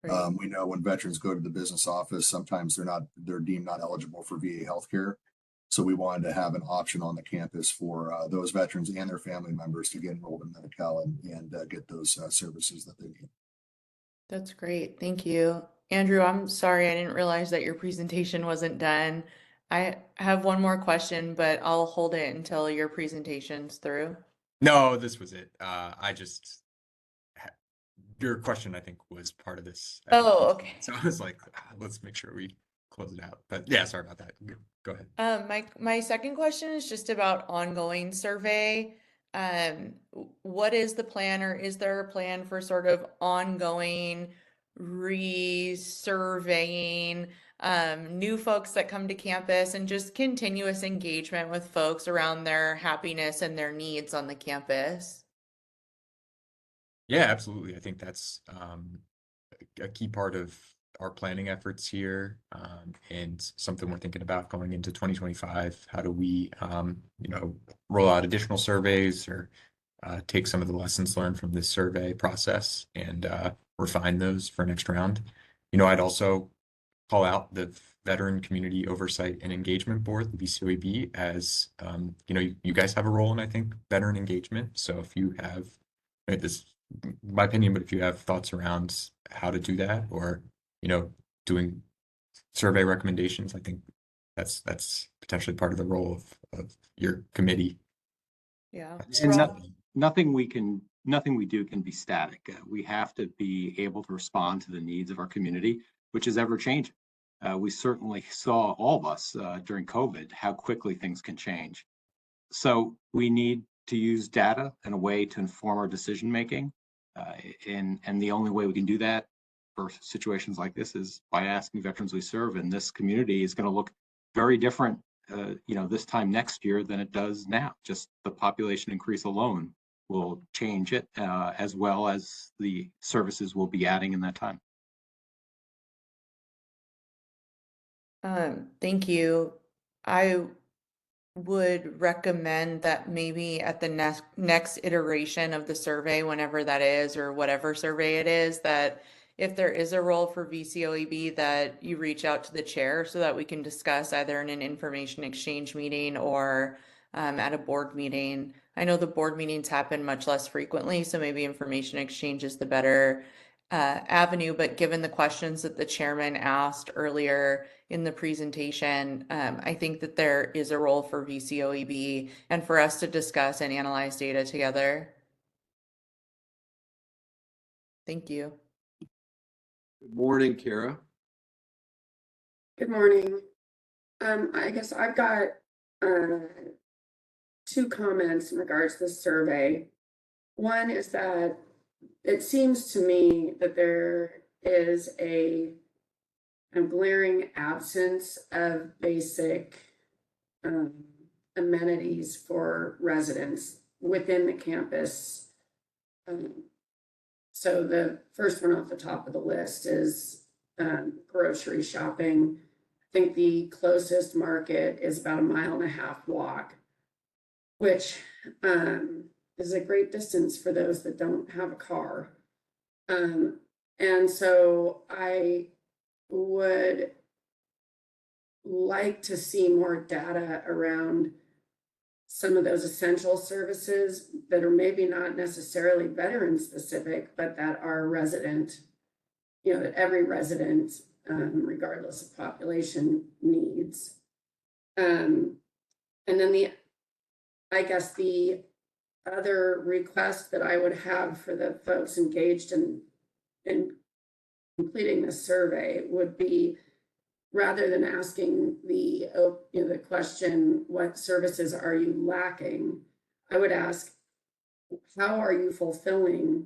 Right. We know when veterans go to the business office, sometimes they're deemed not eligible for VA healthcare. So we wanted to have an option on the campus for those veterans and their family members to get enrolled in Medi-Cal and get those services that they need. That's great. Thank you. Andrew, I'm sorry, I didn't realize that your presentation wasn't done. I have one more question, but I'll hold it until your presentation's through. No, this was it. Your question, I think, was part of this. Oh, okay. So I was like, let's make sure we close it out. But yeah, sorry about that. Go ahead. My second question is just about ongoing survey. What is the plan, or is there a plan for sort of ongoing resurveying, new folks that come to campus, and just continuous engagement with folks around their happiness and their needs on the campus? Yeah, absolutely. I think that's a key part of our planning efforts here, and something we're thinking about going into 2025. How do we, roll out additional surveys or take some of the lessons learned from this survey process and refine those for next round. I'd also call out the Veteran Community Oversight and Engagement Board, the VCOEB, as you guys have a role in, I think, veteran engagement. So if you have, this my opinion, but if you have thoughts around how to do that, or doing survey recommendations, I think that's potentially part of the role of your committee. Yeah. And nothing we do can be static. We have to be able to respond to the needs of our community, which is ever changing. We certainly saw, all of us during COVID, how quickly things can change. So we need to use data in a way to inform our decision making. And the only way we can do that for situations like this is by asking veterans we serve. And this community is going to look very different, this time next year than it does now. Just the population increase alone will change it, as well as the services we'll be adding in that time. Thank you. I would recommend that maybe at the next iteration of the survey, whenever that is, or whatever survey it is, that if there is a role for VCOEB, that you reach out to the chair so that we can discuss either in an information exchange meeting or at a board meeting. I know the board meetings happen much less frequently, so maybe information exchange is the better avenue, but given the questions that the chairman asked earlier in the presentation, I think that there is a role for VCOEB and for us to discuss and analyze data together. Thank you. Good morning, Kara. Good morning. I guess I've got two comments in regards to the survey. One is that it seems to me that there is a glaring absence of basic amenities for residents within the campus. So the first one off the top of the list is grocery shopping. I think the closest market is about 1.5 mile walk, which is a great distance for those that don't have a car. And so I would like to see more data around some of those essential services that are maybe not necessarily veteran specific, but that are resident, that every resident, regardless of population, needs. And then I guess the other request that I would have for the folks engaged in completing this survey would be, rather than asking the question, what services are you lacking? I would ask, how are you fulfilling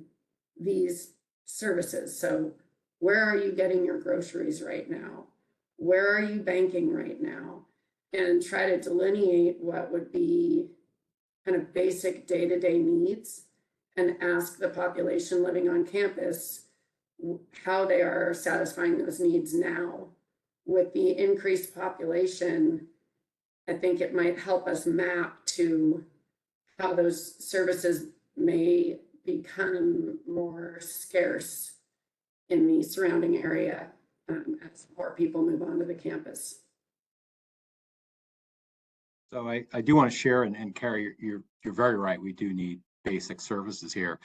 these services? So where are you getting your groceries right now? Where are you banking right now? And try to delineate what would be kind of basic day-to-day needs, and ask the population living on campus how they are satisfying those needs now. With the increased population, I think it might help us map to how those services may become more scarce in the surrounding area as more people move onto the campus. So I do want to share, and Carrie, you're very right. We do need basic services here.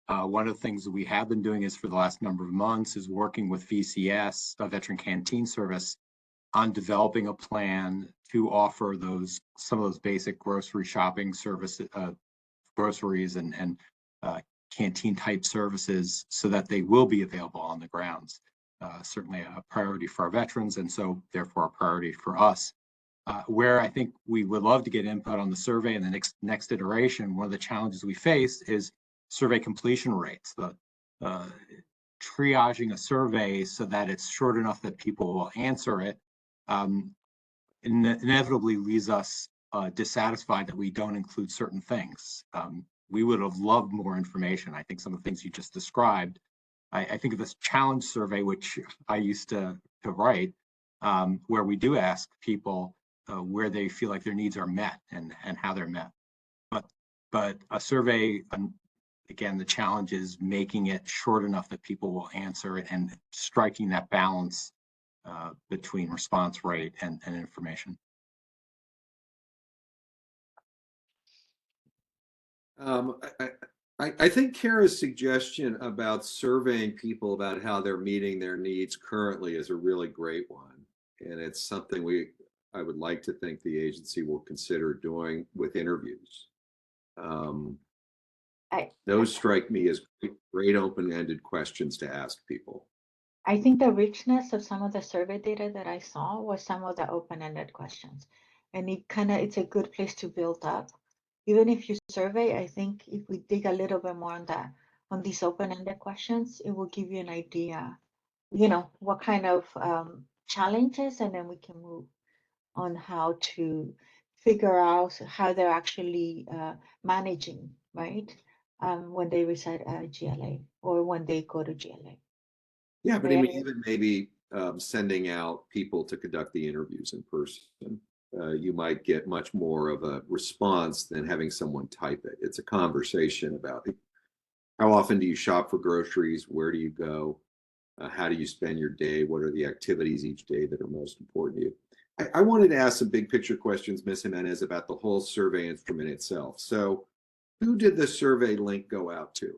One of the things that we have been doing is, for the last number of months, is working with VCS, a Veteran Canteen Service, on developing a plan to offer some of those basic grocery shopping services, groceries and canteen type services, so that they will be available on the grounds. Certainly a priority for our veterans, and so therefore a priority for us. Where I think we would love to get input on the survey in the next iteration, one of the challenges we face is survey completion rates. Triaging a survey so that it's short enough that people will answer it inevitably leaves us dissatisfied that we don't include certain things. We would have loved more information. I think some of the things you just described I think of this challenge survey, which I used to write, where we do ask people where they feel like their needs are met and how they're met. But a survey, again, the challenge is making it short enough that people will answer it and striking that balance between response rate and information. I think Kara's suggestion about surveying people about how they're meeting their needs currently is a really great one. And it's something I would like to think the agency will consider doing with interviews. Those strike me as great open-ended questions to ask people. I think the richness of some of the survey data that I saw was some of the open-ended questions. And it's a good place to build up. Even if you survey, I think if we dig a little bit more on these open-ended questions, it will give you an idea, what kind of challenges, and then we can move on how to figure out how they're actually managing, right? When they reside at GLA or when they go to GLA. Yeah, but I mean, even maybe sending out people to conduct the interviews in person, you might get much more of a response than having someone type it. It's a conversation about how often do you shop for groceries? Where do you go? How do you spend your day? What are the activities each day that are most important to you? I wanted to ask some big picture questions, Ms. Jimenez, about the whole survey instrument itself. So who did the survey link go out to?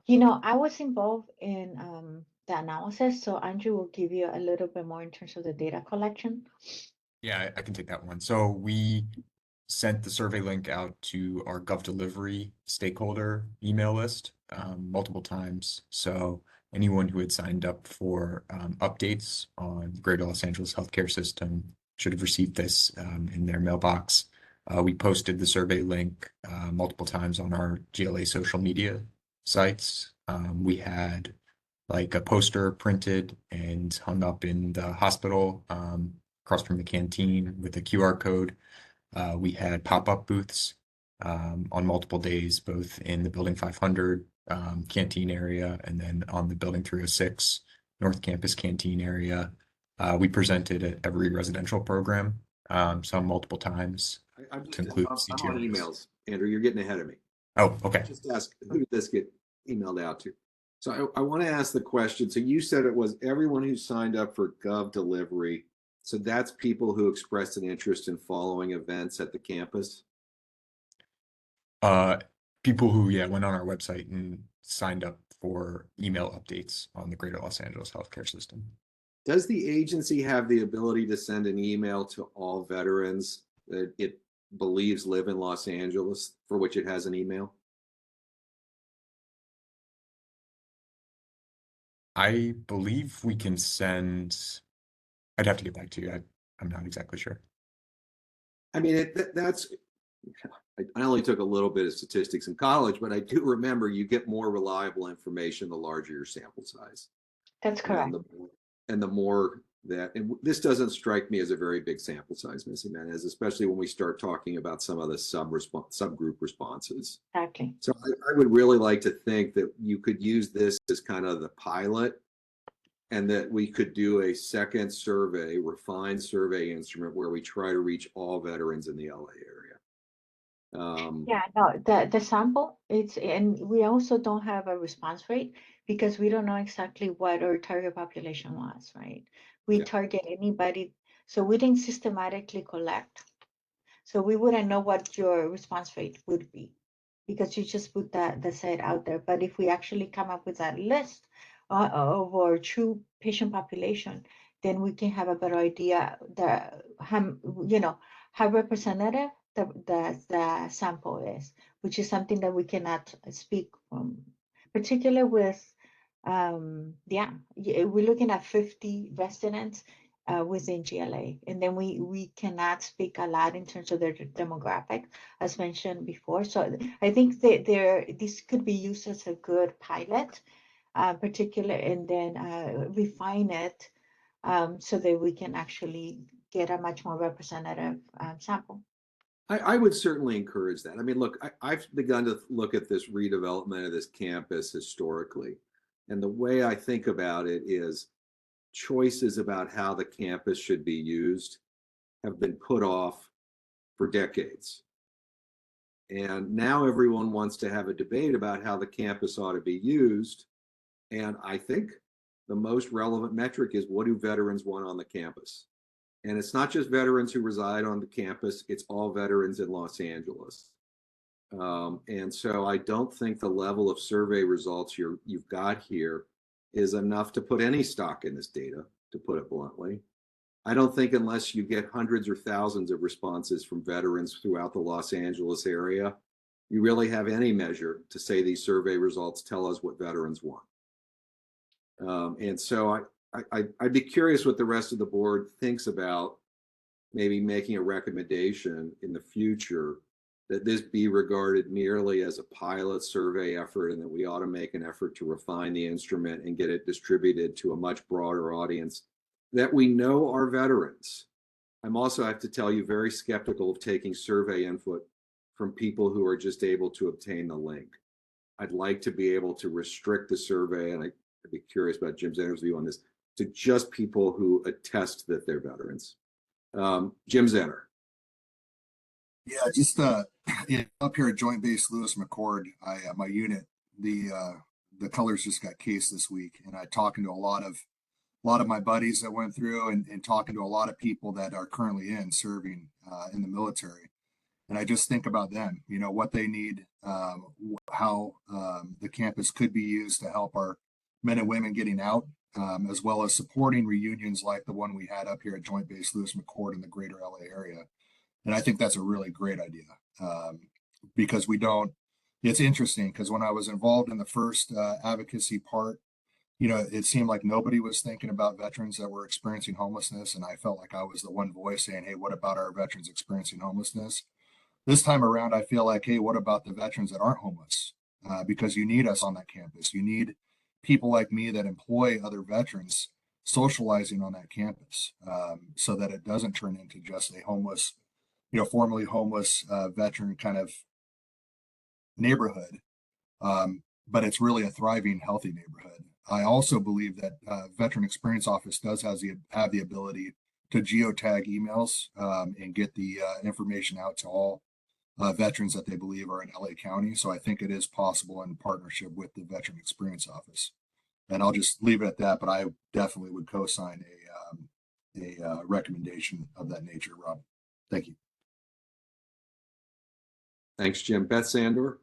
I was involved in the analysis, so Andrew will give you a little bit more in terms of the data collection. Yeah, I can take that one. So we sent the survey link out to our GovDelivery stakeholder email list multiple times. So anyone who had signed up for updates on the Greater Los Angeles healthcare system should have received this in their mailbox. We posted the survey link multiple times on our GLA social media sites. We had like a poster printed and hung up in the hospital across from the canteen with a QR code. We had pop-up booths on multiple days, both in the Building 500 canteen area and then on the Building 306 North Campus canteen area. We presented at every residential program, some multiple times to include I'm on CTRs. emails. Andrew, you're getting ahead of me. Oh, okay. Just ask, who did this get emailed out to? So I want to ask the question. So you said it was everyone who signed up for GovDelivery. So that's people who expressed an interest in following events at the campus? People who, went on our website and signed up for email updates on the Greater Los Angeles healthcare system. Does the agency have the ability to send an email to all veterans that it believes live in Los Angeles, for which it has an email? I believe we can send, I'd have to get back to you. I'm not exactly sure. I mean, I only took a little bit of statistics in college, but I do remember you get more reliable information the larger your sample size. That's correct. And the more that, and this doesn't strike me as a very big sample size, Ms. Jimenez, especially when we start talking about some of the subgroup responses. Exactly. So I would really like to think that you could use this as kind of the pilot, and that we could do a second survey, refined survey instrument where we try to reach all veterans in the LA area. Yeah, no, the sample, and we also don't have a response rate because we don't know exactly what our target population was, right? We target anybody, so we didn't systematically collect. So we wouldn't know what your response rate would be because you just put the set out there. But if we actually come up with that list of our true patient population, then we can have a better idea how representative the sample is, which is something that we cannot speak from, particularly with we're looking at 50 residents within GLA, and then we cannot speak a lot in terms of their demographic, as mentioned before. So I think that this could be used as a good pilot, particular, and then refine it so that we can actually get a much more representative sample. I would certainly encourage that. I mean, look, I've begun to look at this redevelopment of this campus historically. And the way I think about it is choices about how the campus should be used have been put off for decades. And now everyone wants to have a debate about how the campus ought to be used. And I think the most relevant metric is, what do veterans want on the campus? And it's not just veterans who reside on the campus, it's all veterans in Los Angeles. And so I don't think the level of survey results you've got here is enough to put any stock in this data, to put it bluntly. I don't think unless you get hundreds or thousands of responses from veterans throughout the Los Angeles area, you really have any measure to say these survey results tell us what veterans want. And so I'd be curious what the rest of the board thinks about maybe making a recommendation in the future that this be regarded merely as a pilot survey effort, and that we ought to make an effort to refine the instrument and get it distributed to a much broader audience that we know are veterans. I'm also, I have to tell you, very skeptical of taking survey input from people who are just able to obtain the link. I'd like to be able to restrict the survey, and I'd be curious about Jim Zenner's view on this, to just people who attest that they're veterans. Jim Zenner. Yeah, just up here at Joint Base Lewis McChord, my unit, the colors just got cased this week, and I talking to a lot of my buddies that went through, and talking to a lot of people that are currently serving in the military. And I just think about them, you know, what they need, how the campus could be used to help our men and women getting out, as well as supporting reunions like the one we had up here at Joint Base Lewis McChord in the greater LA area. And I think that's a really great idea, because it's interesting, because when I was involved in the first advocacy part, you know, it seemed like nobody was thinking about veterans that were experiencing homelessness. And I felt like I was the one voice saying, hey, what about our veterans experiencing homelessness? This time around, I feel like, hey, what about the veterans that aren't homeless? Because you need us on that campus. You need people like me that employ other veterans socializing on that campus, so that it doesn't turn into just a homeless, you know, formerly homeless veteran kind of neighborhood. But it's really a thriving, healthy neighborhood. I also believe that Veteran Experience Office does have the ability to geotag emails and get the information out to all veterans that they believe are in LA County. So I think it is possible in partnership with the Veteran Experience Office. And I'll just leave it at that, but I definitely would co-sign a recommendation of that nature, Rob. Thank you. Thanks, Jim. Beth Sandor.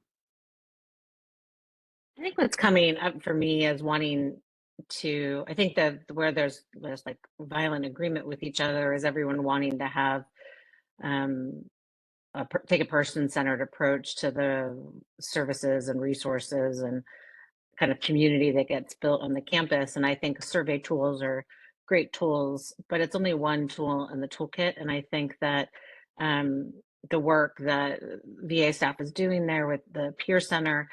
I think what's coming up for me is wanting to, I think that where there's like violent agreement with each other is everyone wanting to have take a person-centered approach to the services and resources and kind of community that gets built on the campus. And I think survey tools are great tools, but it's only one tool in the toolkit. And I think that the work that VA staff is doing there with the Peer Center,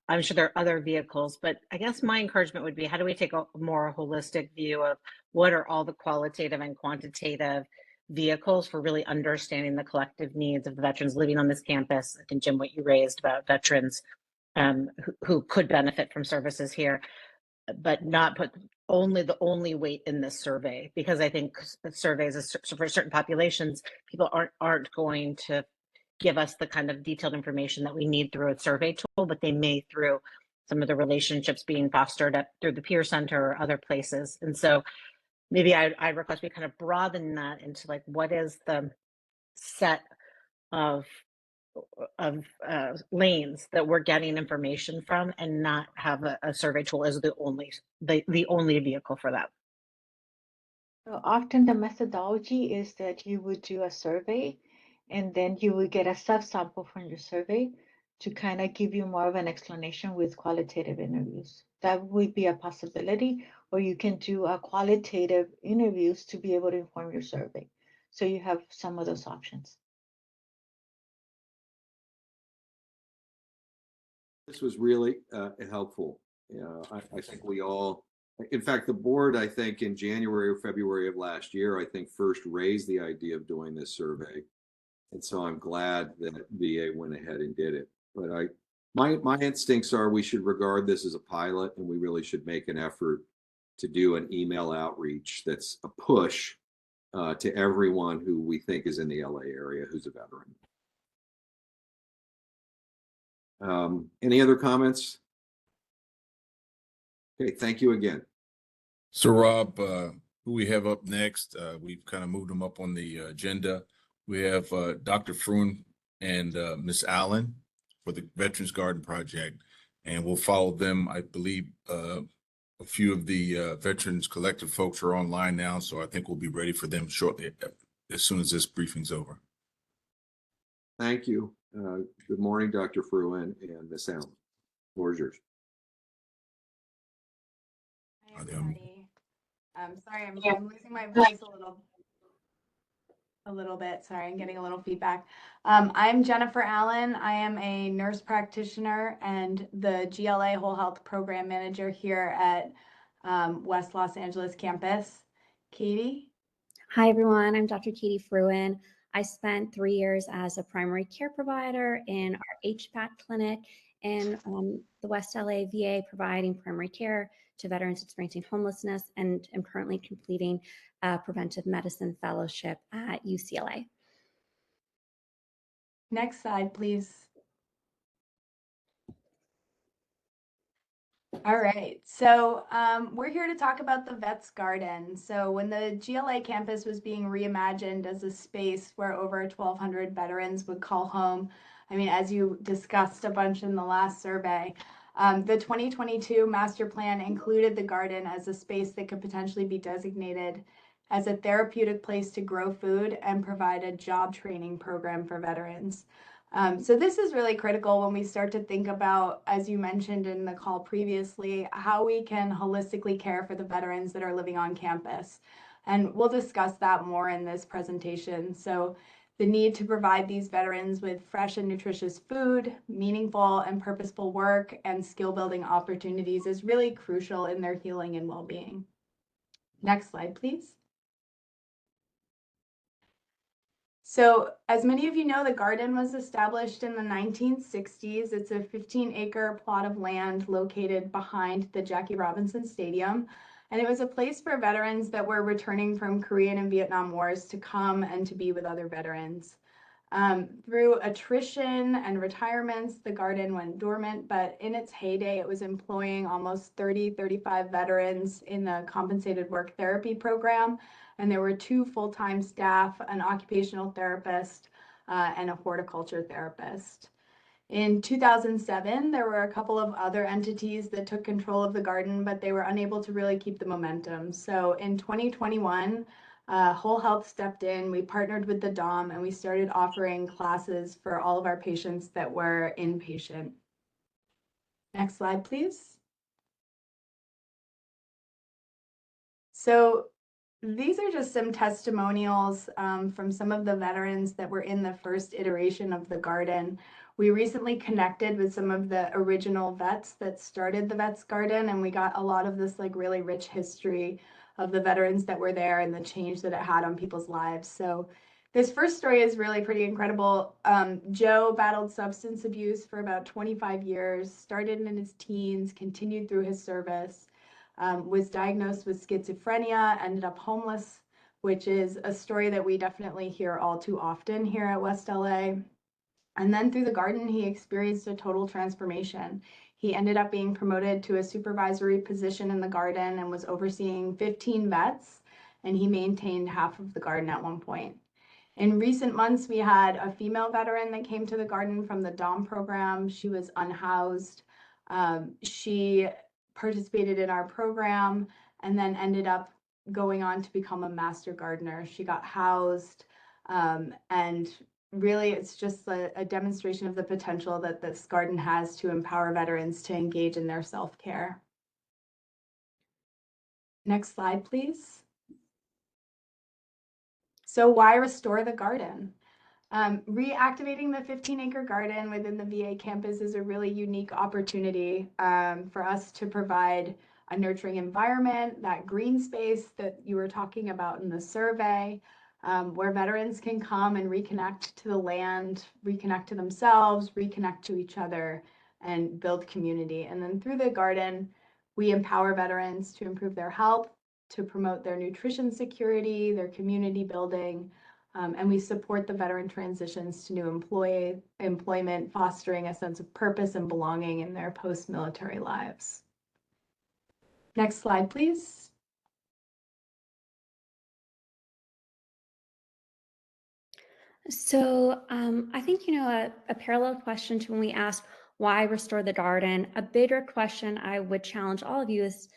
I'm sure there are other vehicles, but I guess my encouragement would be, how do we take a more holistic view of what are all the qualitative and quantitative vehicles for really understanding the collective needs of the veterans living on this campus? I think, Jim, what you raised about veterans who could benefit from services here, but not put the only weight in this survey, because I think surveys for certain populations, people aren't going to give us the kind of detailed information that we need through a survey tool, but they may through some of the relationships being fostered through the Peer Center or other places. And so maybe I request we kind of broaden that into like, what is the set of lanes that we're getting information from, and not have a survey tool as the only vehicle for that. So often the methodology is that you would do a survey and then you would get a subsample from your survey to kind of give you more of an explanation with qualitative interviews. That would be a possibility, or you can do a qualitative interviews to be able to inform your survey. So you have some of those options. This was really helpful. I think we all, in fact, the board, I think in January or February of last year, I think first raised the idea of doing this survey. And so I'm glad that VA went ahead and did it. But My instincts are we should regard this as a pilot, and we really should make an effort to do an email outreach that's a push to everyone who we think is in the LA area who's a veteran. Any other comments? Okay, thank you again. So Rob, who we have up next, we've kind of moved them up on the agenda. We have Dr. Fruin and Ms. Allen for the Veterans Garden Project, and we'll follow them. I believe a few of the Veterans Collective folks are online now, so I think we'll be ready for them shortly as soon as this briefing's over. Thank you. Good morning, Dr. Fruin and Ms. Allen. The floor is yours. Hi, everybody. Sorry, I'm losing my voice a little bit. Sorry, I'm getting a little feedback. I'm Jennifer Allen. I am a nurse practitioner and the GLA Whole Health Program Manager here at West Los Angeles campus. Katie? Hi, everyone. I'm Dr. Katie Fruin. I spent 3 years as a primary care provider in our HPAC clinic in the West LA VA, providing primary care to veterans experiencing homelessness, and am currently completing a preventive medicine fellowship at UCLA. Next slide, please. All right, so we're here to talk about the Vets Garden. So when the GLA campus was being reimagined as a space where over 1,200 veterans would call home, I mean, as you discussed a bunch in the last survey, the 2022 master plan included the garden as a space that could potentially be designated as a therapeutic place to grow food and provide a job training program for veterans. So this is really critical when we start to think about, as you mentioned in the call previously, how we can holistically care for the veterans that are living on campus. And we'll discuss that more in this presentation. So the need to provide these veterans with fresh and nutritious food, meaningful and purposeful work, and skill building opportunities is really crucial in their healing and well-being. Next slide, please. So as many of you know, the garden was established in the 1960s. It's a 15-acre plot of land located behind the Jackie Robinson Stadium. And it was a place for veterans that were returning from Korean and Vietnam Wars to come and to be with other veterans. Through attrition and retirements, the garden went dormant, but in its heyday, it was employing almost 35 veterans in the compensated work therapy program. And there were 2 full-time staff, an occupational therapist, and a horticulture therapist. In 2007, there were a couple of other entities that took control of the garden, but they were unable to really keep the momentum. So in 2021, Whole Health stepped in, we partnered with the DOM, and we started offering classes for all of our patients that were inpatient. Next slide, please. So these are just some testimonials from some of the veterans that were in the first iteration of the garden. We recently connected with some of the original vets that started the Vets Garden, and we got a lot of this like really rich history of the veterans that were there and the change that it had on people's lives. So this first story is really pretty incredible. Joe battled substance abuse for about 25 years, started in his teens, continued through his service. Was diagnosed with schizophrenia, ended up homeless, which is a story that we definitely hear all too often here at West LA. And then through the garden, he experienced a total transformation. He ended up being promoted to a supervisory position in the garden and was overseeing 15 vets, and he maintained half of the garden at one point. In recent months, we had a female veteran that came to the garden from the DOM program. She was unhoused. She participated in our program and then ended up going on to become a master gardener. She got housed, and really it's just a demonstration of the potential that this garden has to empower veterans to engage in their self-care. Next slide, please. So why restore the garden? Reactivating the 15-acre garden within the VA campus is a really unique opportunity for us to provide a nurturing environment, that green space that you were talking about in the survey, where veterans can come and reconnect to the land, reconnect to themselves, reconnect to each other, and build community. And then through the garden, we empower veterans to improve their health, to promote their nutrition security, their community building, and we support the veteran transitions to new employment, fostering a sense of purpose and belonging in their post-military lives. Next slide, please. So I think, a parallel question to when we asked why restore the garden, a bigger question I would challenge all of you is,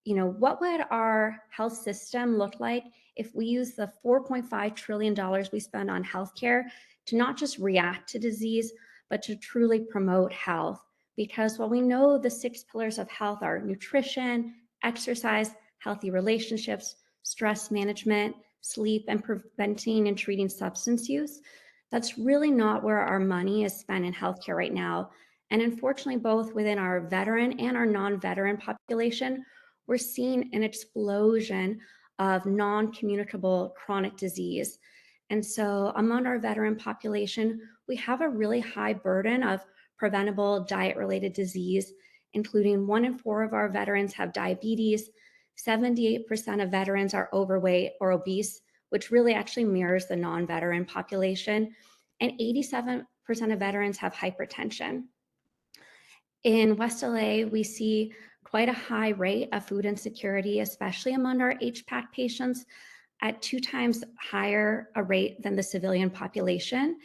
what would our health system look like if we use the $4.5 trillion we spend on healthcare to not just react to disease, but to truly promote health? Because while we know the 6 pillars of health are nutrition, exercise, healthy relationships, stress management, sleep, and preventing and treating substance use, that's really not where our money is spent in healthcare right now. And unfortunately, both within our veteran and our non-veteran population, we're seeing an explosion of non-communicable chronic disease. And so among our veteran population, we have a really high burden of preventable diet-related disease, including 1 in 4 of our veterans have diabetes, 78% of veterans are overweight or obese, which really actually mirrors the non-veteran population, and 87% of veterans have hypertension. In West LA, we see quite a high rate of food insecurity, especially among our HPAC patients, at 2 times higher a rate than the civilian population.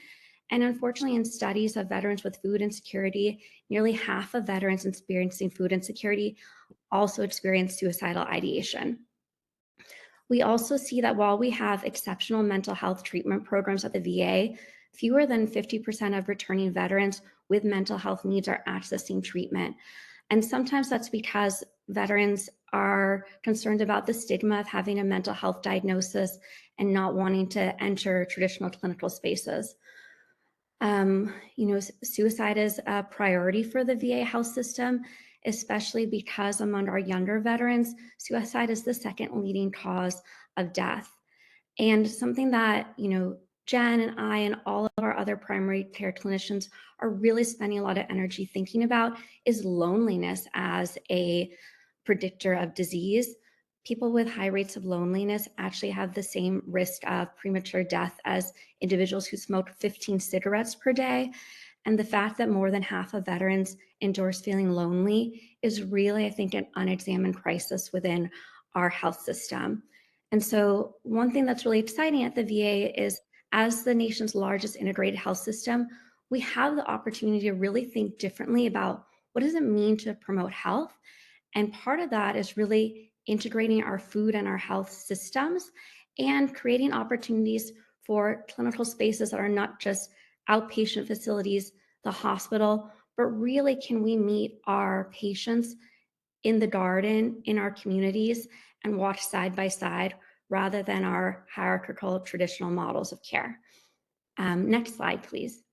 And unfortunately, in studies of veterans with food insecurity, nearly half of veterans experiencing food insecurity also experience suicidal ideation. We also see that while we have exceptional mental health treatment programs at the VA, fewer than 50% of returning veterans with mental health needs are accessing treatment. And sometimes that's because veterans are concerned about the stigma of having a mental health diagnosis and not wanting to enter traditional clinical spaces. Suicide is a priority for the VA health system, especially because among our younger veterans, suicide is the second leading cause of death. And something that, Jen and I and all of our other primary care clinicians are really spending a lot of energy thinking about is loneliness as a predictor of disease. People with high rates of loneliness actually have the same risk of premature death as individuals who smoke 15 cigarettes per day. And the fact that more than half of veterans endorse feeling lonely is really, I think, an unexamined crisis within our health system. And so one thing that's really exciting at the VA is, as the nation's largest integrated health system, we have the opportunity to really think differently about what does it mean to promote health. And part of that is really integrating our food and our health systems and creating opportunities for clinical spaces that are not just outpatient facilities, the hospital, but really can we meet our patients in the garden, in our communities, and walk side by side rather than our hierarchical traditional models of care. Next slide, please.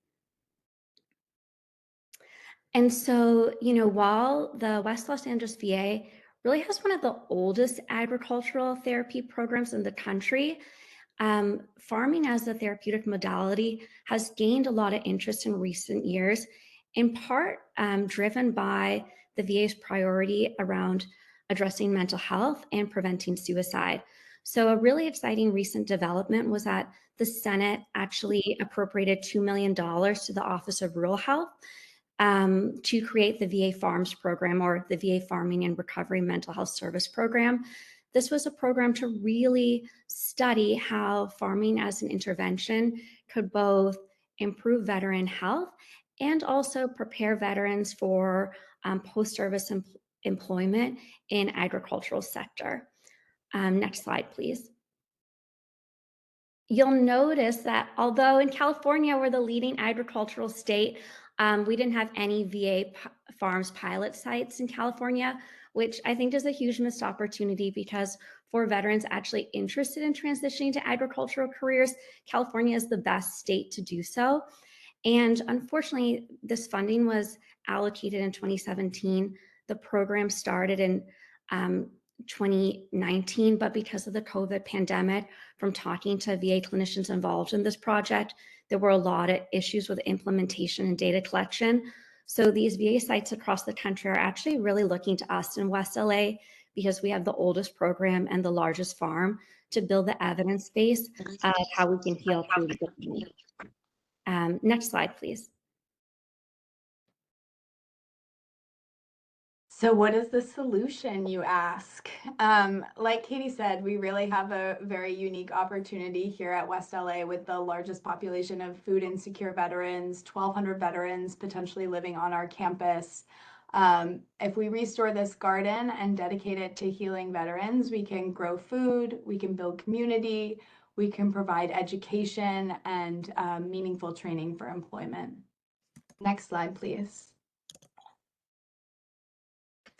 And so, while the West Los Angeles VA really has one of the oldest agricultural therapy programs in the country, farming as a therapeutic modality has gained a lot of interest in recent years, in part driven by the VA's priority around addressing mental health and preventing suicide. So a really exciting recent development was that the Senate actually appropriated $2 million to the Office of Rural Health to create the VA Farms program, or the VA Farming and Recovery Mental Health Service program. This was a program to really study how farming as an intervention could both improve veteran health and also prepare veterans for post-service employment in agricultural sector. Next slide, please. You'll notice that although in California we're the leading agricultural state, we didn't have any VA farms pilot sites in California, which I think is a huge missed opportunity, because for veterans actually interested in transitioning to agricultural careers, California is the best state to do so. And unfortunately, this funding was allocated in 2017. The program started in 2019, but because of the COVID pandemic, from talking to VA clinicians involved in this project, there were a lot of issues with implementation and data collection. So these VA sites across the country are actually really looking to us in West LA because we have the oldest program and the largest farm to build the evidence base of how we can heal through the next slide, please. So what is the solution, you ask? Like Katie said, we really have a very unique opportunity here at West LA with the largest population of food insecure veterans, 1,200 veterans potentially living on our campus. If we restore this garden and dedicate it to healing veterans, we can grow food, we can build community, we can provide education and meaningful training for employment. Next slide, please.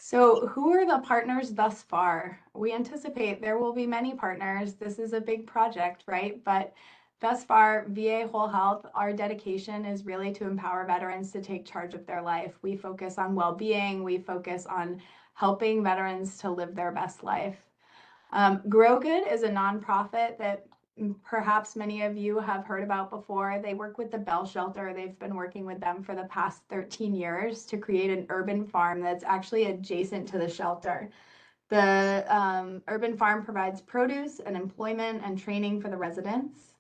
So who are the partners thus far? We anticipate there will be many partners. This is a big project, right? But thus far, VA Whole Health, our dedication is really to empower veterans to take charge of their life. We focus on well-being. We focus on helping veterans to live their best life. Grow Good is a nonprofit that perhaps many of you have heard about before. They work with the Bell Shelter. They've been working with them for the past 13 years to create an urban farm that's actually adjacent to the shelter. The urban farm provides produce and employment and training for the residents.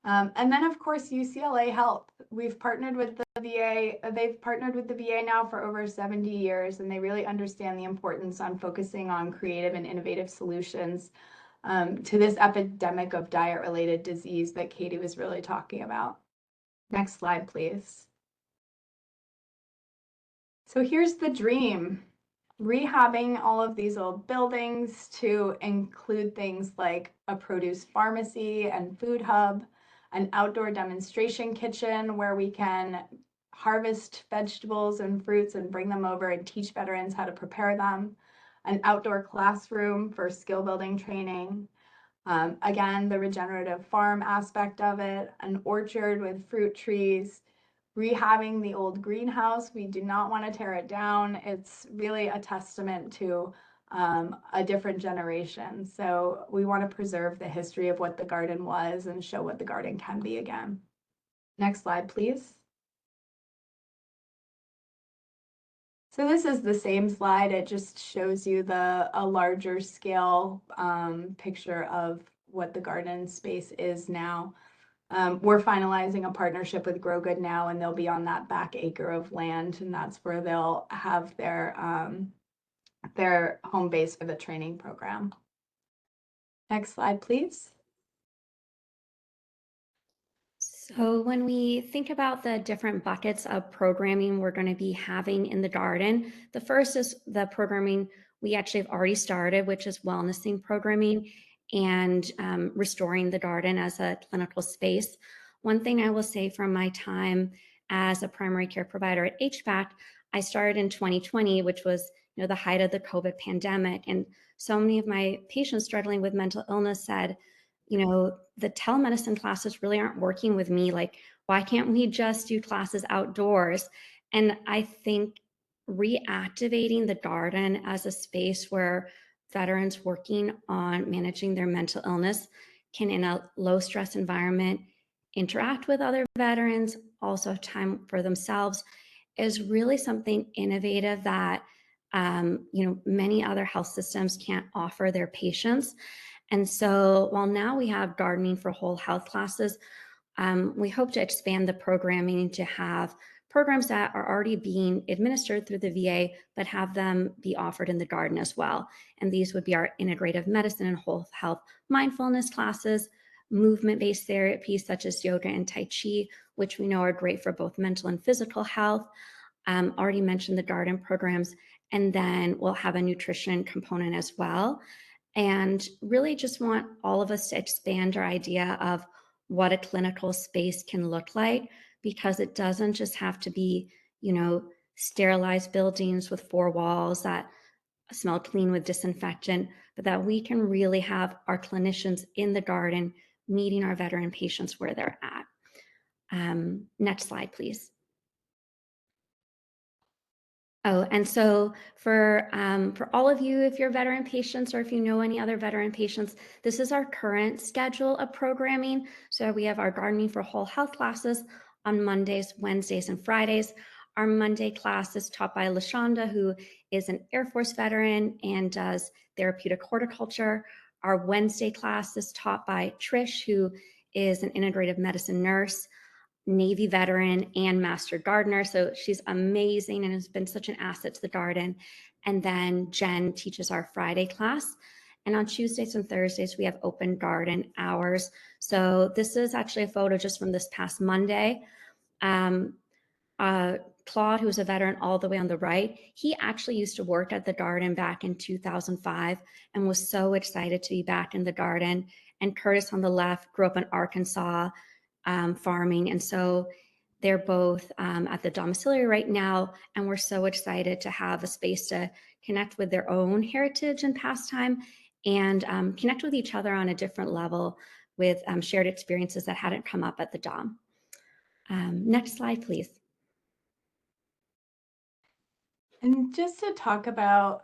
And then, of course, UCLA Health. We've partnered with the VA. They've partnered with the VA now for over 70 years, and they really understand the importance on focusing on creative and innovative solutions to this epidemic of diet-related disease that Katie was really talking about. Next slide, please. So here's the dream. Rehabbing all of these old buildings to include things like a produce pharmacy and food hub, an outdoor demonstration kitchen where we can harvest vegetables and fruits and bring them over and teach veterans how to prepare them, an outdoor classroom for skill building training, again, the regenerative farm aspect of it, an orchard with fruit trees, rehabbing the old greenhouse. We do not want to tear it down. It's really a testament to a different generation. So we want to preserve the history of what the garden was and show what the garden can be again. Next slide, please. So this is the same slide. It just shows you a larger scale picture of what the garden space is now. We're finalizing a partnership with Grow Good now, and they'll be on that back acre of land, and that's where they'll have their home base for the training program. Next slide, please. So when we think about the different buckets of programming we're going to be having in the garden, the first is the programming we actually have already started, which is wellness themed programming and restoring the garden as a clinical space. One thing I will say from my time as a primary care provider at HVAC, I started in 2020, which was the height of the COVID pandemic. And so many of my patients struggling with mental illness said, the telemedicine classes really aren't working with me. Like, why can't we just do classes outdoors? And I think reactivating the garden as a space where veterans working on managing their mental illness can, in a low stress environment, interact with other veterans, also have time for themselves, is really something innovative that many other health systems can't offer their patients. And so while now we have gardening for whole health classes, we hope to expand the programming to have programs that are already being administered through the VA, but have them be offered in the garden as well. And these would be our integrative medicine and whole health mindfulness classes, movement-based therapies such as yoga and Tai Chi, which we know are great for both mental and physical health. Already mentioned the garden programs, and then we'll have a nutrition component as well. And really just want all of us to expand our idea of what a clinical space can look like, because it doesn't just have to be, sterilized buildings with 4 walls that smell clean with disinfectant, but that we can really have our clinicians in the garden meeting our veteran patients where they're at. Next slide, please. Oh, and so for all of you, if you're veteran patients or if you know any other veteran patients, this is our current schedule of programming. So we have our gardening for whole health classes on Mondays, Wednesdays, and Fridays. Our Monday class is taught by LaShonda, who is an Air Force veteran and does therapeutic horticulture. Our Wednesday class is taught by Trish, who is an integrative medicine nurse, Navy veteran, and master gardener. So she's amazing and has been such an asset to the garden. And then Jen teaches our Friday class. And on Tuesdays and Thursdays, we have open garden hours. So this is actually a photo just from this past Monday. Claude, who's a veteran all the way on the right, he actually used to work at the garden back in 2005 and was so excited to be back in the garden. And Curtis on the left grew up in Arkansas farming. And so they're both at the domiciliary right now. And we're so excited to have a space to connect with their own heritage and pastime and connect with each other on a different level with shared experiences that hadn't come up at the Dom. Next slide, please. And just to talk about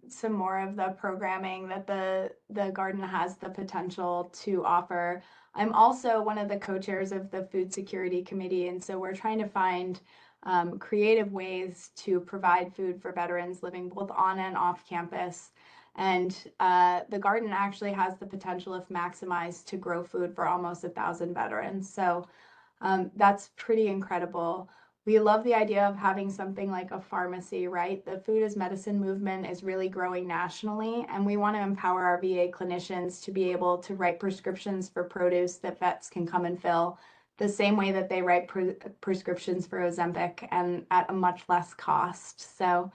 some more of the programming that the garden has the potential to offer, I'm also one of the co-chairs of the Food Security Committee, and so we're trying to find creative ways to provide food for veterans living both on and off campus. And the garden actually has the potential, if maximized, to grow food for almost 1,000 veterans. So that's pretty incredible. We love the idea of having something like a pharmacy, right? The food as medicine movement is really growing nationally, and we want to empower our VA clinicians to be able to write prescriptions for produce that vets can come and fill the same way that they write prescriptions for Ozempic and at a much less cost. So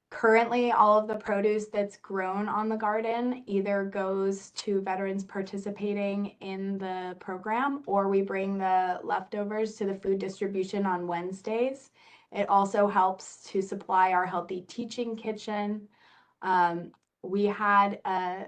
currently, all of the produce that's grown on the garden either goes to veterans participating in the program, or we bring the leftovers to the food distribution on Wednesdays. It also helps to supply our healthy teaching kitchen. We had a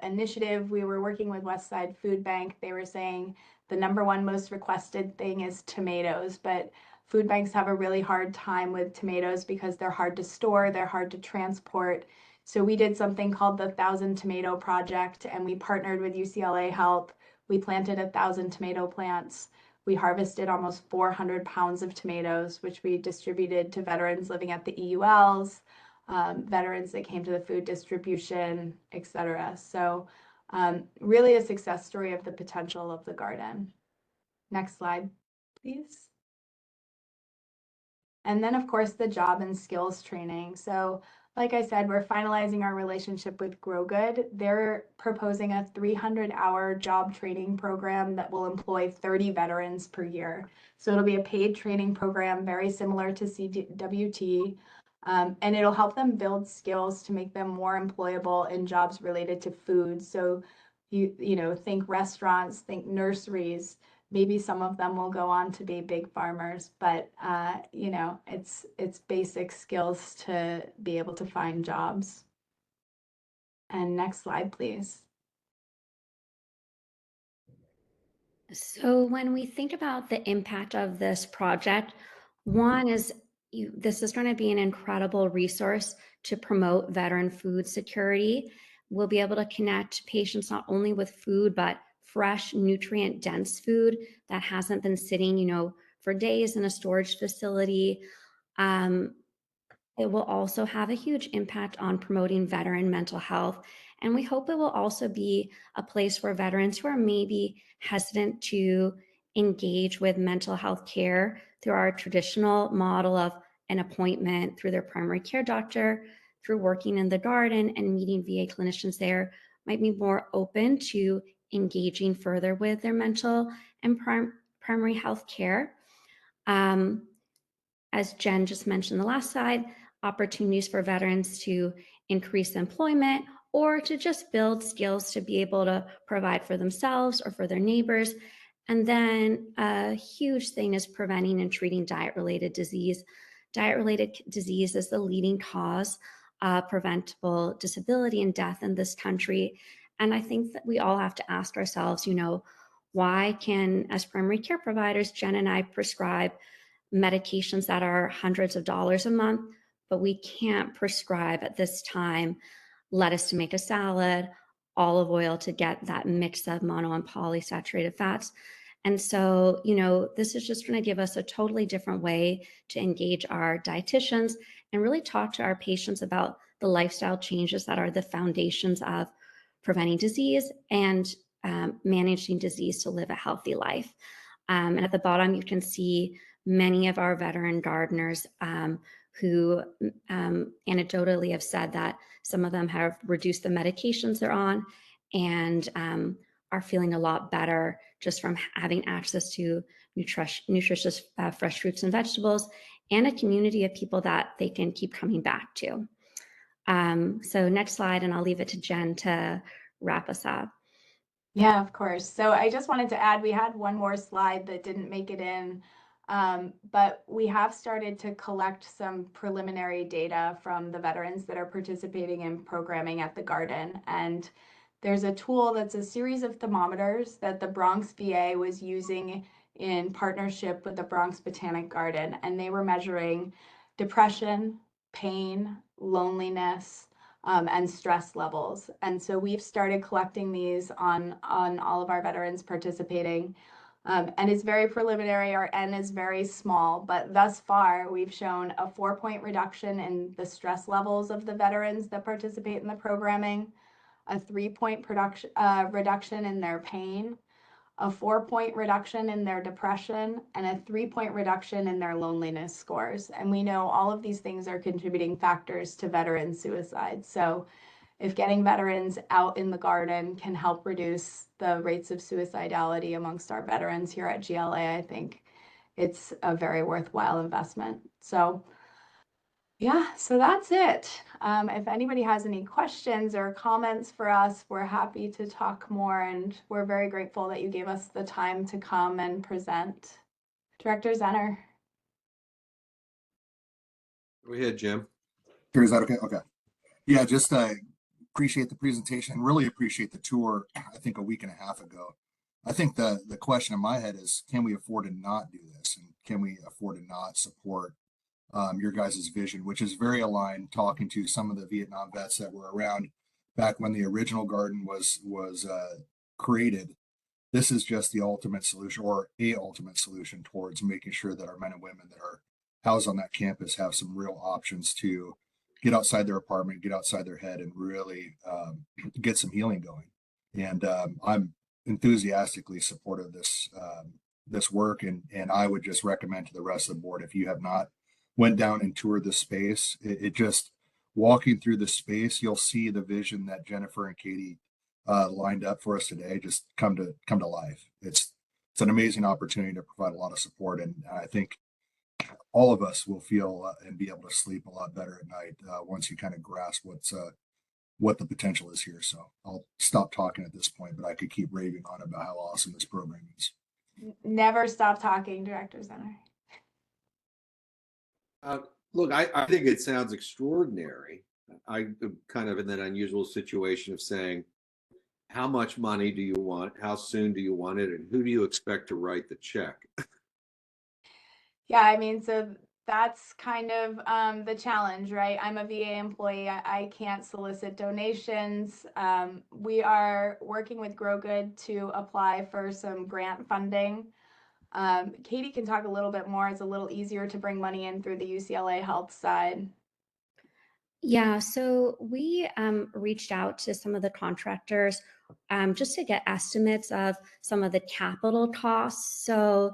initiative, we were working with Westside Food Bank. They were saying the #1 most requested thing is tomatoes, but food banks have a really hard time with tomatoes because they're hard to store, they're hard to transport. So we did something called the 1,000 Tomato Project, and we partnered with UCLA Health. We planted 1,000 tomato plants. We harvested almost 400 pounds of tomatoes, which we distributed to veterans living at the EULs, veterans that came to the food distribution, etc. So really a success story of the potential of the garden. Next slide, please. And then, of course, the job and skills training. So like I said, we're finalizing our relationship with Grow Good. They're proposing a 300-hour job training program that will employ 30 veterans per year. So it'll be a paid training program very similar to CWT, and it'll help them build skills to make them more employable in jobs related to food. So you know, think restaurants, think nurseries. Maybe some of them will go on to be big farmers, but you know, it's basic skills to be able to find jobs. And next slide, please. So when we think about the impact of this project, one is this is going to be an incredible resource to promote veteran food security. We'll be able to connect patients not only with food, but fresh, nutrient-dense food that hasn't been sitting, you know, for days in a storage facility. It will also have a huge impact on promoting veteran mental health. And we hope it will also be a place for veterans who are maybe hesitant to engage with mental health care through our traditional model of an appointment through their primary care doctor, through working in the garden and meeting VA clinicians there, might be more open to engaging further with their mental and primary health care. As Jen just mentioned the last slide, opportunities for veterans to increase employment or to just build skills to be able to provide for themselves or for their neighbors. And then a huge thing is preventing and treating diet-related disease. Diet-related disease is the leading cause of preventable disability and death in this country. And I think that we all have to ask ourselves, you know, why can, as primary care providers, Jen and I prescribe medications that are hundreds of dollars a month, but we can't prescribe at this time lettuce to make a salad, olive oil to get that mix of mono and polysaturated fats. And so, this is just going to give us a totally different way to engage our dietitians and really talk to our patients about the lifestyle changes that are the foundations of preventing disease and managing disease to live a healthy life. And at the bottom, you can see many of our veteran gardeners who anecdotally have said that some of them have reduced the medications they're on and are feeling a lot better just from having access to nutritious fresh fruits and vegetables and a community of people that they can keep coming back to. So next slide, and I'll leave it to Jen to wrap us up. Yeah, of course. So I just wanted to add, we had one more slide that didn't make it in, but we have started to collect some preliminary data from the veterans that are participating in programming at the garden. And there's a tool that's a series of thermometers that the Bronx VA was using in partnership with the Bronx Botanic Garden. And they were measuring depression, pain, loneliness, and stress levels. And so we've started collecting these on all of our veterans participating. And it's very preliminary. Our N is very small, but thus far we've shown a 4-point reduction in the stress levels of the veterans that participate in the programming, a 3-point reduction in their pain, a 4-point reduction in their depression, and a 3-point reduction in their loneliness scores. And we know all of these things are contributing factors to veteran suicide. So if getting veterans out in the garden can help reduce the rates of suicidality amongst our veterans here at GLA, I think it's a very worthwhile investment. So yeah, so that's it. If anybody has any questions or comments for us, we're happy to talk more, and we're very grateful that you gave us the time to come and present. Director Zenner. Go ahead, Jim. Is that okay? Okay. Yeah, just appreciate the presentation and really appreciate the tour, I think a week and a half ago. I think the question in my head is, can we afford to not do this? And can we afford to not support your guys' vision, which is very aligned, talking to some of the Vietnam vets that were around back when the original garden was created. This is just the ultimate solution, or a ultimate solution, towards making sure that our men and women that are housed on that campus have some real options to get outside their apartment, get outside their head, and really get some healing going. And I'm enthusiastically supportive of this work, and I would just recommend to the rest of the board, if you have not went down and toured the space, it just, walking through the space, you'll see the vision that Jennifer and Katie lined up for us today just come to life. It's an amazing opportunity to provide a lot of support, and I think all of us will feel and be able to sleep a lot better at night once you kind of grasp what the potential is here. So I'll stop talking at this point, but I could keep raving on about how awesome this program is. Never stop talking, Director Zenner. Look, I think it sounds extraordinary. I'm kind of in that unusual situation of saying, how much money do you want? How soon do you want it? And who do you expect to write the check? Yeah, I mean, so that's kind of the challenge, right? I'm a VA employee. I can't solicit donations. We are working with Grow Good to apply for some grant funding. Katie can talk a little bit more. It's a little easier to bring money in through the UCLA Health side. Yeah, so we reached out to some of the contractors just to get estimates of some of the capital costs. So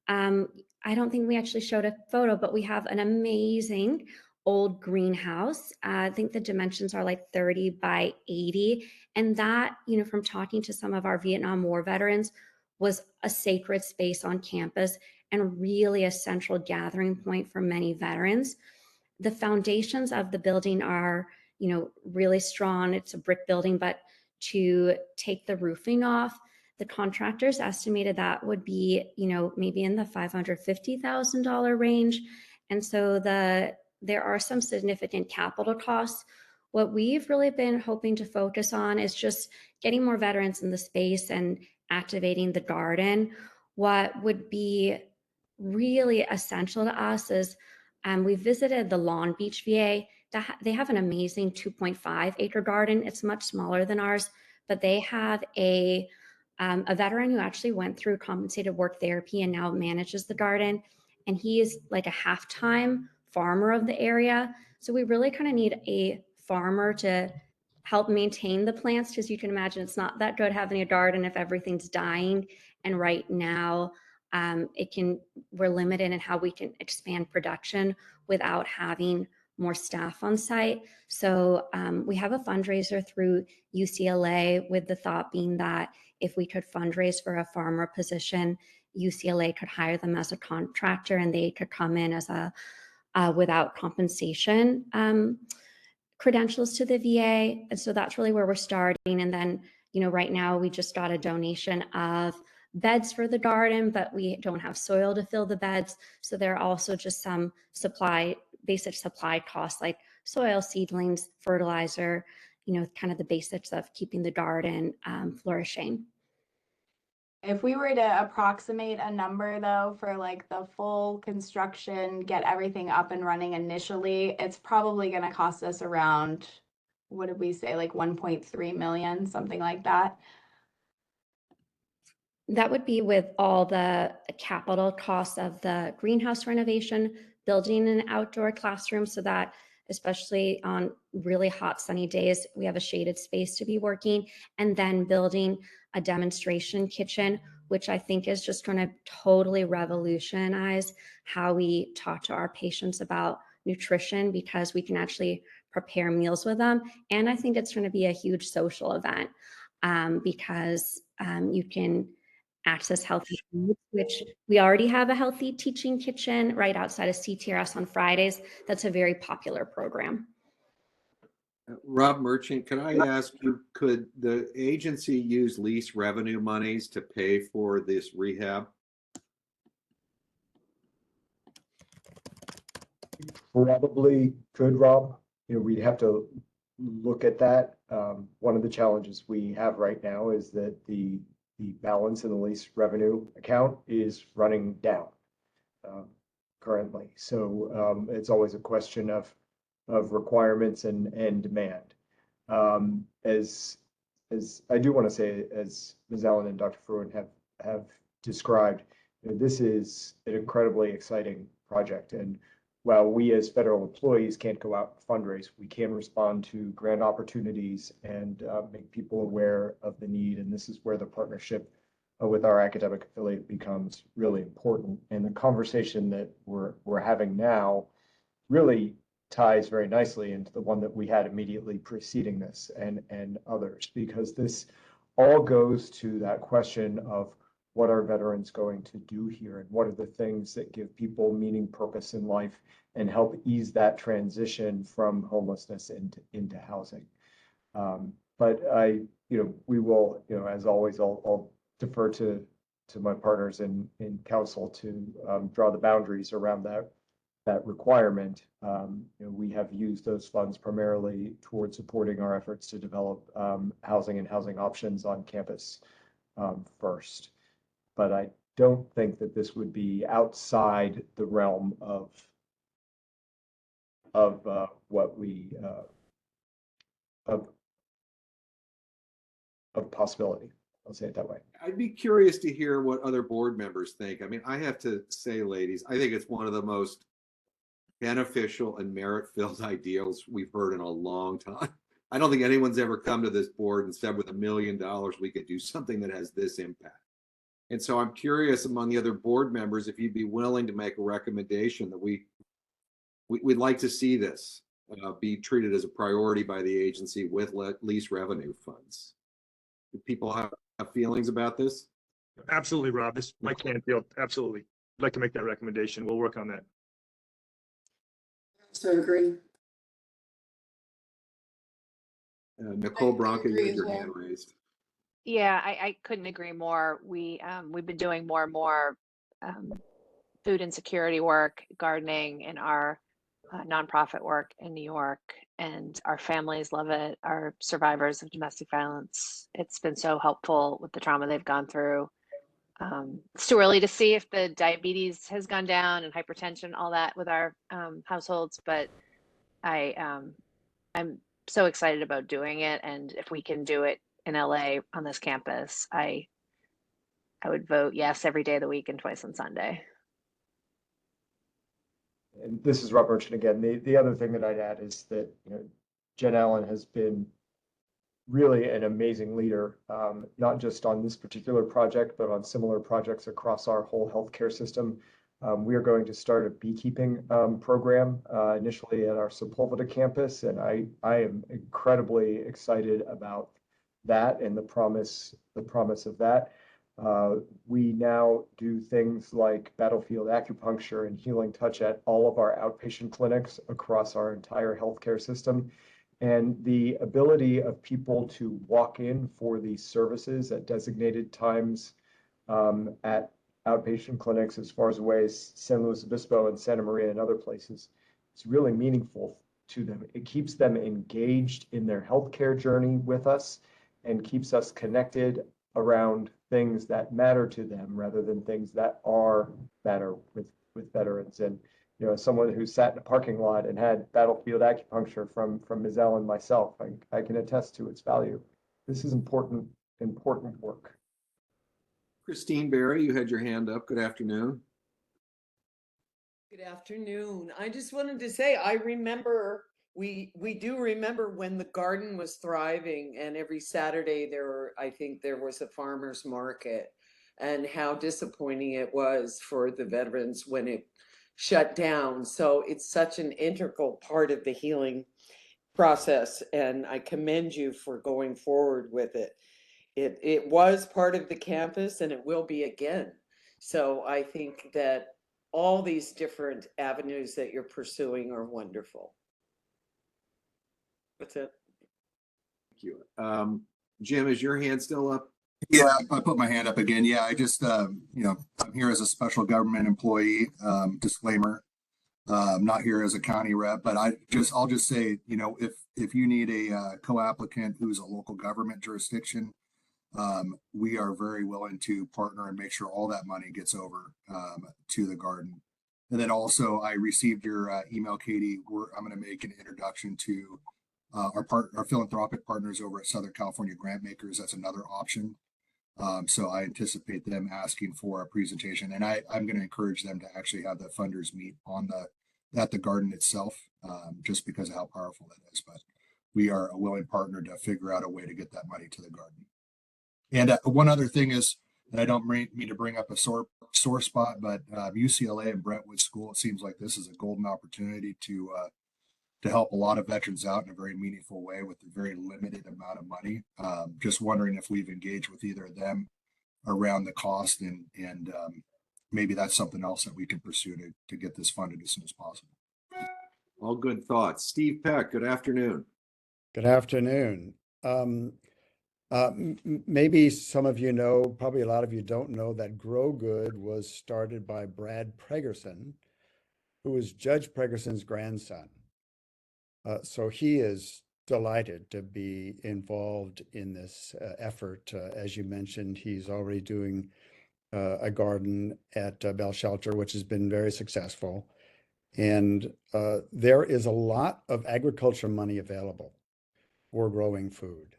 I don't think we actually showed a photo, but we have an amazing old greenhouse. I think the dimensions are like 30 by 80. And that, from talking to some of our Vietnam War veterans, was a sacred space on campus and really a central gathering point for many veterans. The foundations of the building are, really strong. It's a brick building, but to take the roofing off, the contractors estimated that would be, maybe in the $550,000 range. And so there are some significant capital costs. What we've really been hoping to focus on is just getting more veterans in the space and activating the garden. What would be really essential to us is we visited the Long Beach VA. They have an amazing 2.5 acre garden. It's much smaller than ours, but they have a a veteran who actually went through compensated work therapy and now manages the garden. And he is like a half-time farmer of the area. So we really kind of need a farmer to help maintain the plants, because you can imagine it's not that good having a garden if everything's dying. And right now, we're limited in how we can expand production without having more staff on site. So we have a fundraiser through UCLA, with the thought being that if we could fundraise for a farmer position, UCLA could hire them as a contractor and they could come in as a without compensation credentials to the VA. And so that's really where we're starting. And then, right now we just got a donation of beds for the garden, but we don't have soil to fill the beds. So there are also just some basic supply costs like soil, seedlings, fertilizer, kind of the basics of keeping the garden flourishing. If we were to approximate a number though, for like the full construction, get everything up and running initially, it's probably going to cost us around, what did we say, like 1.3 million, something like that. That would be with all the capital costs of the greenhouse renovation, building an outdoor classroom so that, especially on really hot sunny days, we have a shaded space to be working, and then building a demonstration kitchen, which I think is just going to totally revolutionize how we talk to our patients about nutrition, because we can actually prepare meals with them. And I think it's going to be a huge social event because you can access healthy foods, which we already have a healthy teaching kitchen right outside of CTRS on Fridays. That's a very popular program. Rob Merchant, can I ask you, could the agency use lease revenue monies to pay for this rehab? Probably could, Rob. We'd have to look at that. One of the challenges we have right now is that the balance in the lease revenue account is running down currently. So it's always a question of requirements and demand. As I do want to say, as Ms. Allen and Dr. Fruin have described, this is an incredibly exciting project. And while we as federal employees can't go out and fundraise, we can respond to grant opportunities and make people aware of the need. And this is where the partnership with our academic affiliate becomes really important. And the conversation that we're having now really ties very nicely into the one that we had immediately preceding this and others, because this all goes to that question of what are veterans going to do here, and what are the things that give people meaning, purpose in life, and help ease that transition from homelessness into housing. But we will, as always, I'll defer to my partners in council to draw the boundaries around that requirement. We have used those funds primarily towards supporting our efforts to develop housing and housing options on campus first. But I don't think that this would be outside the realm of what we of possibility. I'll say it that way. I'd be curious to hear what other board members think. I mean, I have to say, ladies, I think it's one of the most beneficial and merit-filled ideals we've heard in a long time. I don't think anyone's ever come to this board and said with $1 million we could do something that has this impact. And so I'm curious among the other board members if you'd be willing to make a recommendation that we'd like to see this be treated as a priority by the agency with lease revenue funds. Do people have feelings about this? Absolutely, Rob. This Mike Canfield. Absolutely. I'd like to make that recommendation. We'll work on that. So agree. Nicole Bronca, you agree had as your well. hand raised. Yeah, I couldn't agree more. We've been doing more and more food insecurity work, gardening in our nonprofit work in New York, and our families love it. Our survivors of domestic violence, it's been so helpful with the trauma they've gone through. It's too early to see if the diabetes has gone down and hypertension, all that with our households, but I'm so excited about doing it. And if we can do it in LA on this campus, I I would vote yes every day of the week and twice on Sunday. And this is Rob Merchant again. The other thing that I'd add is that, Jen Allen has been really an amazing leader, not just on this particular project, but on similar projects across our whole healthcare system. We are going to start a beekeeping program initially at our Sepulveda campus, and I am incredibly excited about that and the promise of that. We now do things like battlefield acupuncture and healing touch at all of our outpatient clinics across our entire healthcare system. And the ability of people to walk in for these services at designated times at outpatient clinics as far as away as San Luis Obispo and Santa Maria and other places, it's really meaningful to them. It keeps them engaged in their healthcare journey with us and keeps us connected around things that matter to them rather than things that matter with veterans. And as someone who sat in a parking lot and had battlefield acupuncture from Ms. Allen and myself, I can attest to its value. This is important work. Christine Berry, you had your hand up. Good afternoon. Good afternoon. I just wanted to say, I remember, we do remember when the garden was thriving and every Saturday I think there was a farmer's market, and how disappointing it was for the veterans when it shut down. So it's such an integral part of the healing process, and I commend you for going forward with it. It was part of the campus and it will be again. So I think that all these different avenues that you're pursuing are wonderful. That's it. Thank you. Jim, is your hand still up? Yeah, I put my hand up again. Yeah, I just, I'm here as a special government employee, disclaimer. I'm not here as a county rep, but I'll just say, if you need a co-applicant who's a local government jurisdiction, we are very willing to partner and make sure all that money gets over to the garden. And then also, I received your email, Katie. I'm going to make an introduction to our philanthropic partners over at Southern California Grant Makers. That's another option. So I anticipate them asking for a presentation, and I'm going to encourage them to actually have the funders meet at the garden itself, just because of how powerful that is. But we are a willing partner to figure out a way to get that money to the garden. And one other thing is, and I don't mean to bring up a sore spot, but UCLA and Brentwood School, it seems like this is a golden opportunity to help a lot of veterans out in a very meaningful way with a very limited amount of money. Just wondering if we've engaged with either of them around the cost, and maybe that's something else that we can pursue to get this funded as soon as possible. All good thoughts. Steve Peck, good afternoon. Good afternoon. Maybe some of you know, probably a lot of you don't know, that Grow Good was started by Brad Pregerson, who is Judge Pregerson's grandson. So he is delighted to be involved in this effort. As you mentioned, he's already doing a garden at Bell Shelter, which has been very successful. And there is a lot of agriculture money available for growing food.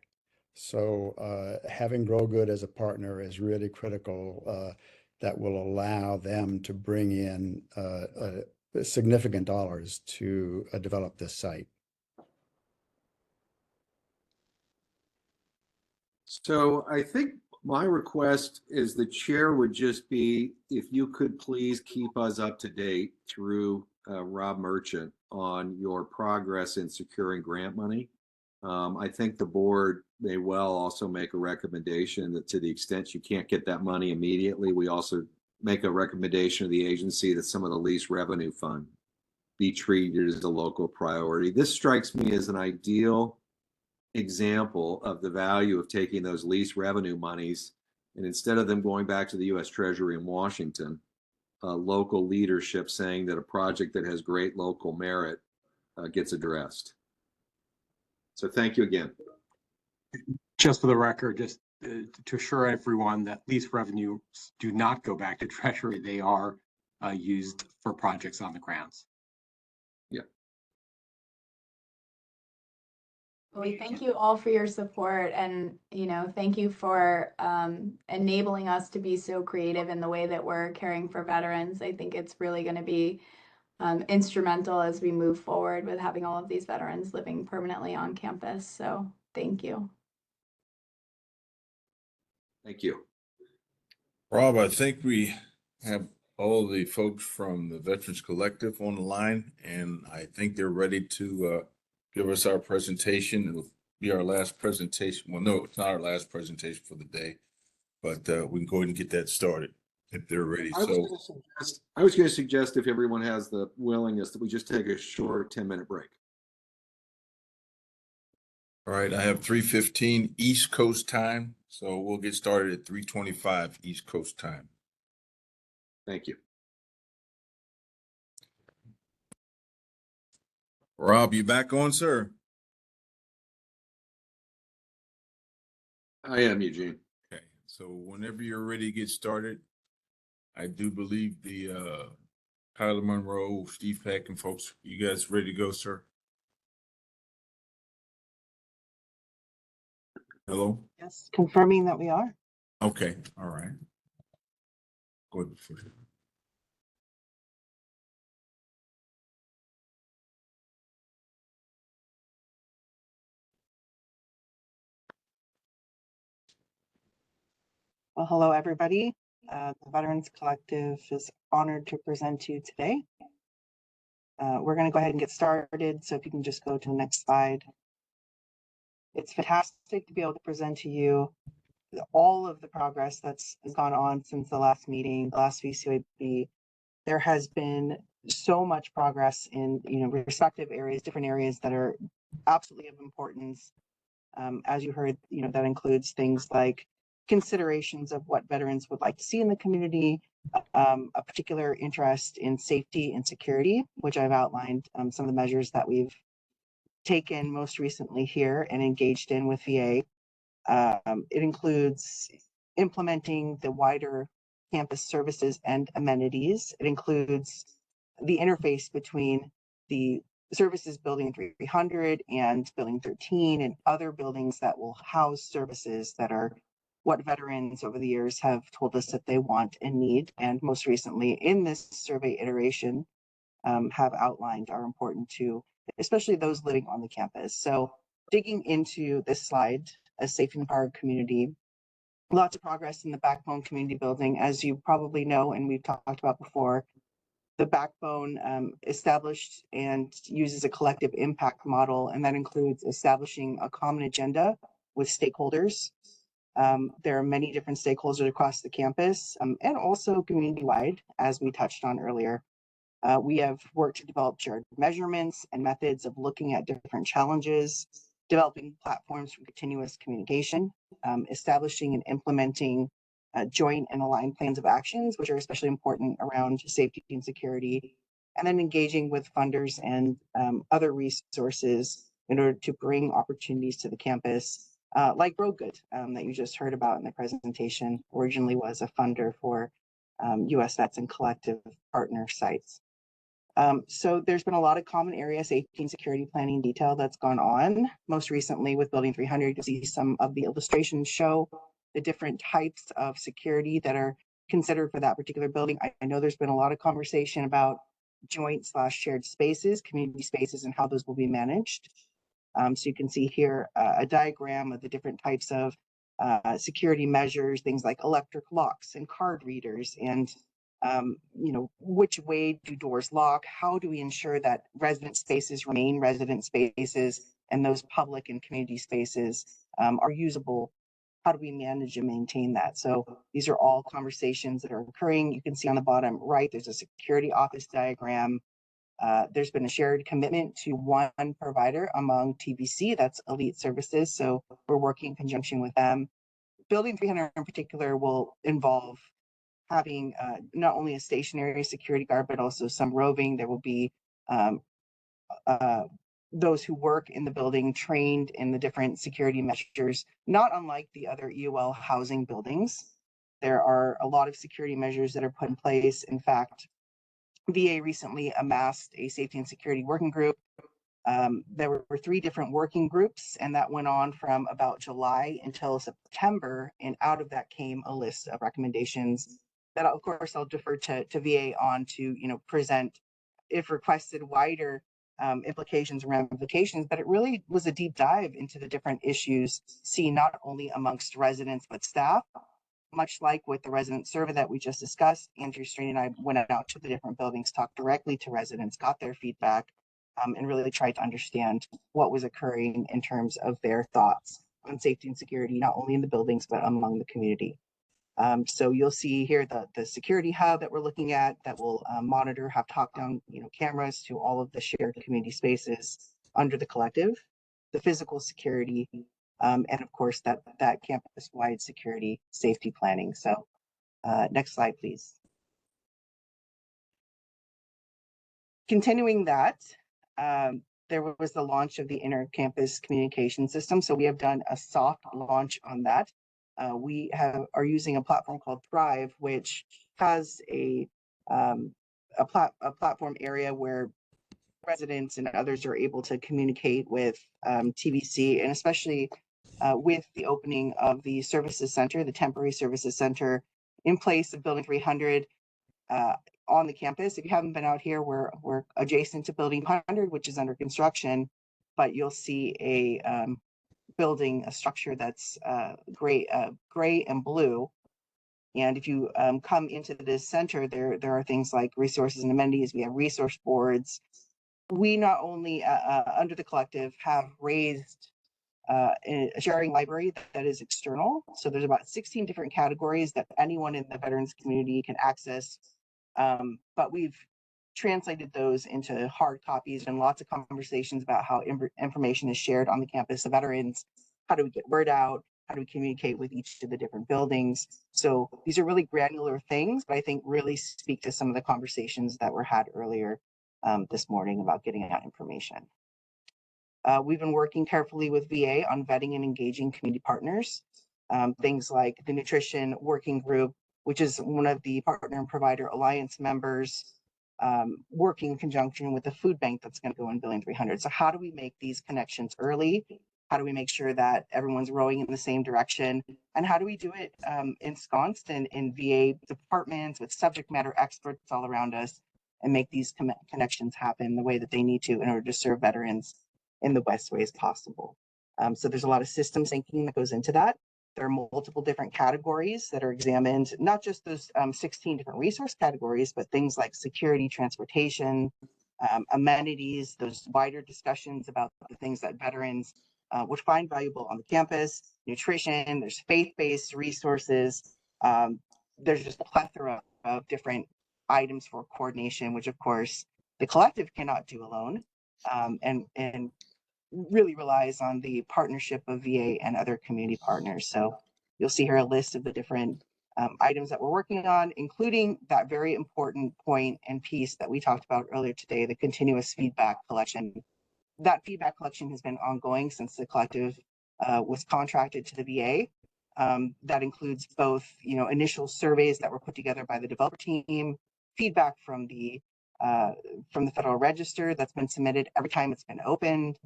So having Grow Good as a partner is really critical. That will allow them to bring in significant dollars to develop this site. So I think my request is the chair would just be, if you could please keep us up to date through Rob Merchant on your progress in securing grant money. I think the board may well also make a recommendation that, to the extent you can't get that money immediately, we also make a recommendation to the agency that some of the lease revenue fund be treated as a local priority. This strikes me as an ideal example of the value of taking those lease revenue monies, and instead of them going back to the U.S. Treasury in Washington, local leadership saying that a project that has great local merit gets addressed. So thank you again. Just for the record, just to assure everyone that lease revenues do not go back to Treasury. They are used for projects on the grounds. Yeah. We thank you all for your support and, thank you for enabling us to be so creative in the way that we're caring for veterans. I think it's really going to be instrumental as we move forward with having all of these veterans living permanently on campus. So thank you. Thank you. Rob, I think we have all the folks from the Veterans Collective on the line, and I think they're ready to give us our presentation. It'll be our last presentation. Well, no, it's not our last presentation for the day, but we can go ahead and get that started if they're ready. I was going to suggest if everyone has the willingness that we just take a short 10-minute break. All right, I have 3:15 East Coast time, so we'll get started at 3:25 East Coast time. Thank you. Rob, you back on, sir? I am, Eugene. Okay, so whenever you're ready to get started, I do believe the Kyler Monroe, Steve Peck, and folks, you guys ready to go, sir? Hello? Yes, confirming that we are. Okay, all right. Go ahead. Well, hello, everybody. The Veterans Collective is honored to present to you today. We're going to go ahead and get started. So if you can just go to the next slide. It's fantastic to be able to present to you all of the progress that's gone on since the last meeting, the last VCOAB. There has been so much progress in respective areas, different areas that are absolutely of importance. As you heard, that includes things like considerations of what veterans would like to see in the community, a particular interest in safety and security, which I've outlined some of the measures that we've taken most recently here and engaged in with VA. It includes implementing the wider campus services and amenities. It includes the interface between the services building 300 and building 13 and other buildings that will house services that are what veterans over the years have told us that they want and need. And most recently in this survey iteration have outlined are important to, especially those living on the campus. So digging into this slide, a safe and empowered community, lots of progress in the backbone community building. As you probably know, and we've talked about before, the backbone established and uses a collective impact model, and that includes establishing a common agenda with stakeholders. There are many different stakeholders across the campus and also community-wide, as we touched on earlier. We have worked to develop shared measurements and methods of looking at different challenges, developing platforms for continuous communication, establishing and implementing joint and aligned plans of actions, which are especially important around safety and security, and then engaging with funders and other resources in order to bring opportunities to the campus, like Grow Good that you just heard about in the presentation, originally was a funder for US Vets and Collective partner sites. So there's been a lot of common area safety and security planning detail that's gone on. Most recently with Building 300, you'll see some of the illustrations show the different types of security that are considered for that particular building. I know there's been a lot of conversation about joint/shared spaces, community spaces, and how those will be managed. So you can see here a diagram of the different types of security measures, things like electric locks and card readers, and which way do doors lock? How do we ensure that resident spaces remain resident spaces and those public and community spaces are usable? How do we manage and maintain that? So these are all conversations that are occurring. You can see on the bottom right, there's a security office diagram. There's been a shared commitment to one provider among TVC, that's Elite Services. So we're working in conjunction with them. Building 300 in particular will involve having not only a stationary security guard, but also some roving. There will be those who work in the building trained in the different security measures, not unlike the other EOL housing buildings. There are a lot of security measures that are put in place. In fact, VA recently amassed a safety and security working group There were 3 different working groups, and that went on from about July until September. And out of that came a list of recommendations that, of course, I'll defer to VA on to, present, if requested, wider implications and ramifications. But it really was a deep dive into the different issues seen not only amongst residents but staff. Much like with the resident survey that we just discussed, Andrew Strain and I went out to the different buildings, talked directly to residents, got their feedback, and really tried to understand what was occurring in terms of their thoughts on safety and security, not only in the buildings, but among the community. So you'll see here the security hub that we're looking at that will monitor, have top-down cameras to all of the shared community spaces under the collective, the physical security, and of course that campus-wide security safety planning. So next slide, please. Continuing that, there was the launch of the inter-campus communication system. So we have done a soft launch on that. We are using a platform called Thrive, which has a platform area where residents and others are able to communicate with TVC, and especially with the opening of the services center, the temporary services center in place of Building 300 on the campus. If you haven't been out here, we're adjacent to Building 100, which is under construction, but you'll see a building, a structure that's gray and blue. And if you come into this center, there are things like resources and amenities. We have resource boards. We not only under the collective have raised a sharing library that is external. So there's about 16 different categories that anyone in the veterans community can access. But we've translated those into hard copies and lots of conversations about how information is shared on the campus of veterans. How do we get word out? How do we communicate with each of the different buildings? So these are really granular things, but I think really speak to some of the conversations that were had earlier this morning about getting out information. We've been working carefully with VA on vetting and engaging community partners. Things like the nutrition working group, which is one of the partner and provider alliance members, working in conjunction with the food bank that's going to go in Building 300. So how do we make these connections early? How do we make sure that everyone's rowing in the same direction? And how do we do it ensconced in VA departments with subject matter experts all around us, and make these connections happen the way that they need to in order to serve veterans in the best ways possible? So there's a lot of systems thinking that goes into that. There are multiple different categories that are examined, not just those 16 different resource categories, but things like security, transportation, amenities, those wider discussions about the things that veterans would find valuable on the campus, nutrition, there's faith-based resources. There's just a plethora of different items for coordination, which of course the collective cannot do alone, and really relies on the partnership of VA and other community partners. So you'll see here a list of the different items that we're working on, including that very important point and piece that we talked about earlier today, the continuous feedback collection. That feedback collection has been ongoing since the collective was contracted to the VA. That includes both, initial surveys that were put together by the developer team, feedback from the Federal Register that's been submitted every time it's been opened,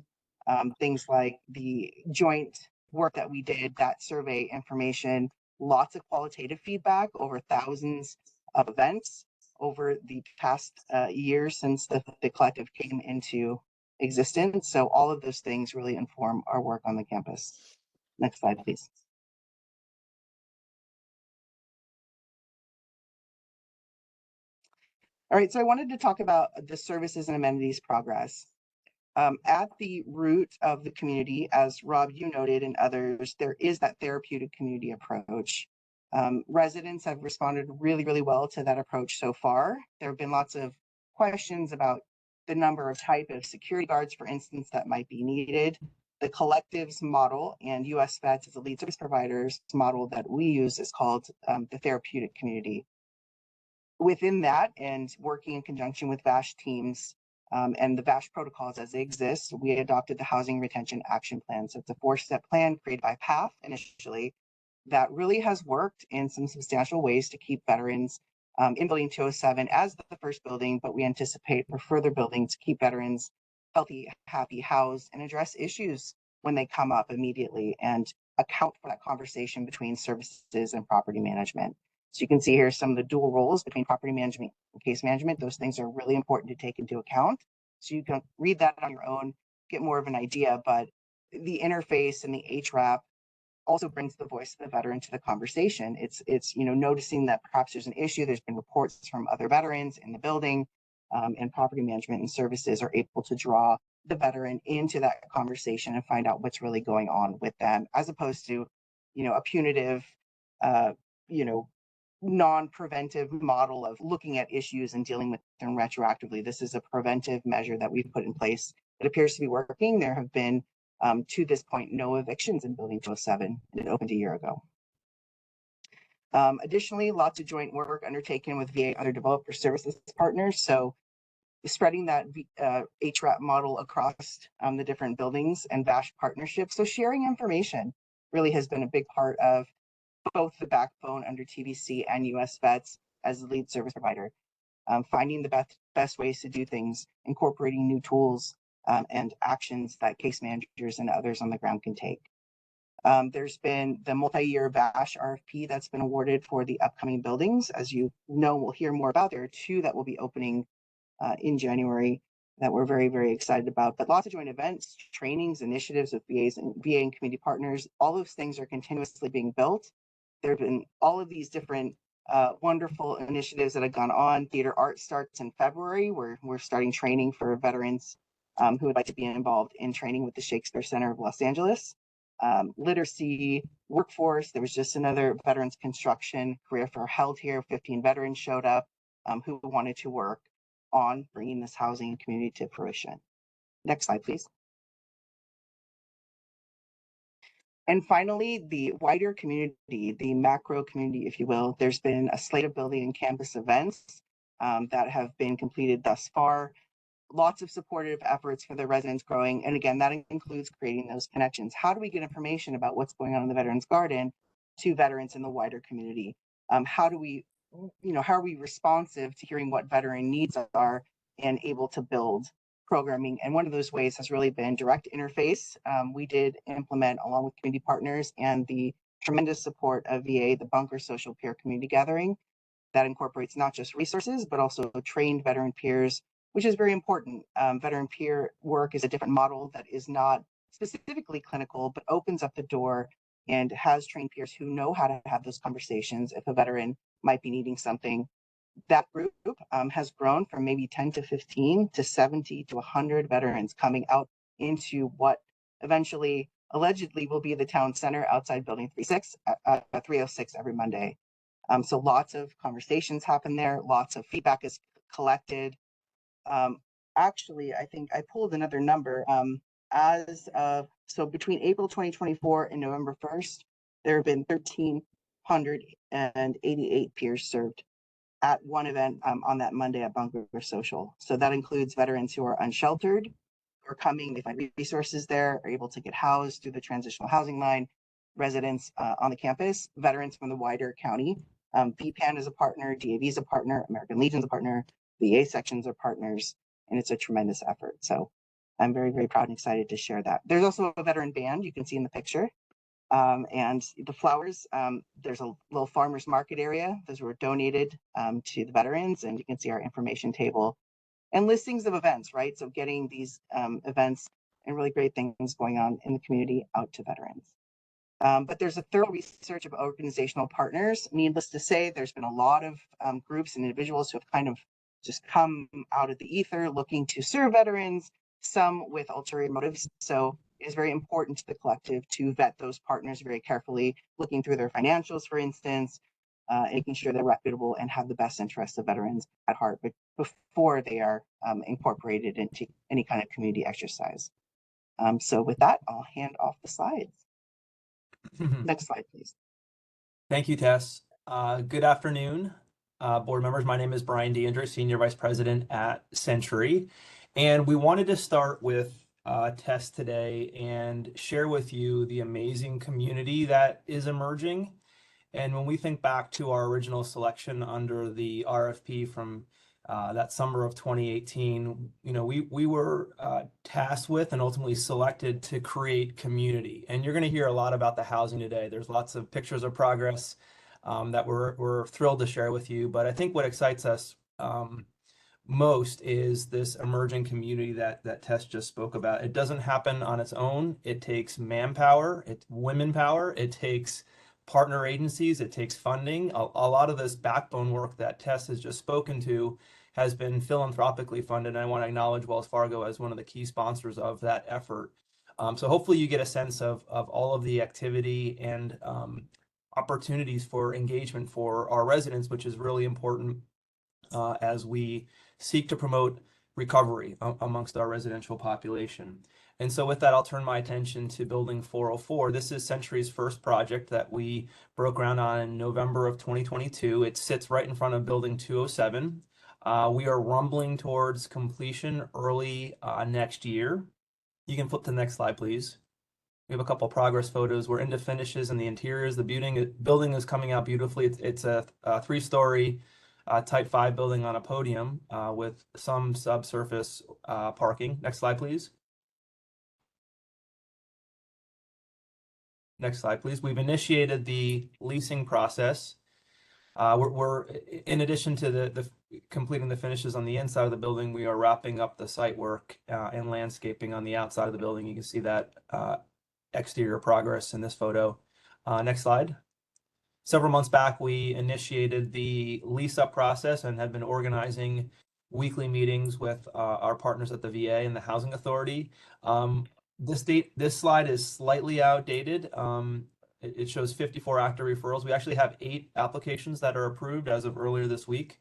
things like the joint work that we did, that survey information, lots of qualitative feedback over thousands of events over the past years since the collective came into existence. So all of those things really inform our work on the campus. Next slide, please. All right, so I wanted to talk about the services and amenities progress. At the root of the community, as Rob, you noted, and others, there is that therapeutic community approach. Residents have responded really, really well to that approach so far. There have been lots of questions about the number of type of security guards, for instance, that might be needed. The collectives model and US Vets as a lead service providers model that we use is called the therapeutic community. Within that, and working in conjunction with VASH teams and the VASH protocols as they exist, we adopted the Housing Retention Action Plan. So it's a 4-step plan created by PATH initially that really has worked in some substantial ways to keep veterans in Building 207 as the first building, but we anticipate for further buildings to keep veterans healthy, happy, housed, and address issues when they come up immediately and account for that conversation between services and property management. So you can see here some of the dual roles between property management and case management. Those things are really important to take into account. So you can read that on your own, get more of an idea, but the interface and the HRAP also brings the voice of the veteran to the conversation. It's noticing that perhaps there's an issue. There's been reports from other veterans in the building, and property management and services are able to draw the veteran into that conversation and find out what's really going on with them, as opposed to, a punitive, non-preventive model of looking at issues and dealing with them retroactively. This is a preventive measure that we've put in place. It appears to be working. There have been, to this point, no evictions in Building 207, and it opened a year ago. Additionally, lots of joint work undertaken with VA other developer services partners. So spreading that HRAP model across the different buildings and VASH partnerships. So sharing information really has been a big part of both the backbone under TVC and US Vets as the lead service provider. Finding the best ways to do things, incorporating new tools and actions that case managers and others on the ground can take. There's been the multi-year VASH RFP that's been awarded for the upcoming buildings. As you know, we'll hear more about. There are 2 that will be opening in January that we're very, very excited about. But lots of joint events, trainings, initiatives with VA and community partners. All those things are continuously being built. There have been all of these different wonderful initiatives that have gone on. Theater Art starts in February, where we're starting training for veterans who would like to be involved in training with the Shakespeare Center of Los Angeles. Literacy, workforce, there was just another veterans construction career fair held here. 15 veterans showed up who wanted to work on bringing this housing and community to fruition. Next slide, please. And finally, the wider community, the macro community, if you will. There's been a slate of building and campus events that have been completed thus far. Lots of supportive efforts for the residents growing. And again, that includes creating those connections. How do we get information about what's going on in the Veterans Garden to veterans in the wider community? How are we responsive to hearing what veteran needs are and able to build programming? And one of those ways has really been direct interface. We did implement, along with community partners and the tremendous support of VA, the Bunker Social Peer Community Gathering that incorporates not just resources, but also trained veteran peers, which is very important. Veteran peer work is a different model that is not specifically clinical, but opens up the door and has trained peers who know how to have those conversations if a veteran might be needing something. That group has grown from maybe 10 to 15 to 70 to 100 veterans coming out into what eventually, allegedly, will be the town center outside Building 306 every Monday. So lots of conversations happen there. Lots of feedback is collected. Actually, I think I pulled another number. So between April 2024 and November 1st, there have been 1,388 peers served at one event on that Monday at Bunker Social. So that includes veterans who are unsheltered, who are coming, they find resources there, are able to get housed through the transitional housing line, residents on the campus, veterans from the wider county. VPAN is a partner, DAV is a partner, American Legion is a partner, VA sections are partners, and it's a tremendous effort. So I'm very, very proud and excited to share that. There's also a veteran band you can see in the picture. And the flowers, there's a little farmer's market area. Those were donated to the veterans, and you can see our information table and listings of events, right? So getting these events and really great things going on in the community out to veterans. But there's a thorough research of organizational partners. Needless to say, there's been a lot of groups and individuals who have kind of just come out of the ether looking to serve veterans, some with ulterior motives. So it is very important to the collective to vet those partners very carefully, looking through their financials, for instance, making sure they're reputable and have the best interests of veterans at heart, but before they are incorporated into any kind of community exercise. So with that, I'll hand off the slides. Next slide, please. Thank you, Tess. Good afternoon, board members. My name is Brian DeAndre, Senior Vice President at Century. And we wanted to start with Tess today and share with you the amazing community that is emerging. And when we think back to our original selection under the RFP from that summer of 2018, we were tasked with and ultimately selected to create community. And you're going to hear a lot about the housing today. There's lots of pictures of progress that we're thrilled to share with you. But I think what excites us most is this emerging community that Tess just spoke about. It doesn't happen on its own. It takes manpower, it's women power, it takes partner agencies, it takes funding. A lot of this backbone work that Tess has just spoken to has been philanthropically funded. And I want to acknowledge Wells Fargo as one of the key sponsors of that effort. So hopefully you get a sense of all of the activity and opportunities for engagement for our residents, which is really important as we seek to promote recovery amongst our residential population. And so with that, I'll turn my attention to Building 404. This is Century's first project that we broke ground on in November of 2022. It sits right in front of Building 207. We are rumbling towards completion early next year. You can flip to the next slide, please. We have a couple progress photos. We're into finishes and the interiors. The building is coming out beautifully. It's a 3-story Type 5 building on a podium with some subsurface parking. Next slide, please. Next slide, please. We've initiated the leasing process. We're in addition to the completing the finishes on the inside of the building, we are wrapping up the site work and landscaping on the outside of the building. You can see that exterior progress in this photo. Next slide. Several months back, we initiated the lease-up process and have been organizing weekly meetings with our partners at the VA and the Housing Authority. This slide is slightly outdated. It shows 54 active referrals. We actually have 8 applications that are approved as of earlier this week.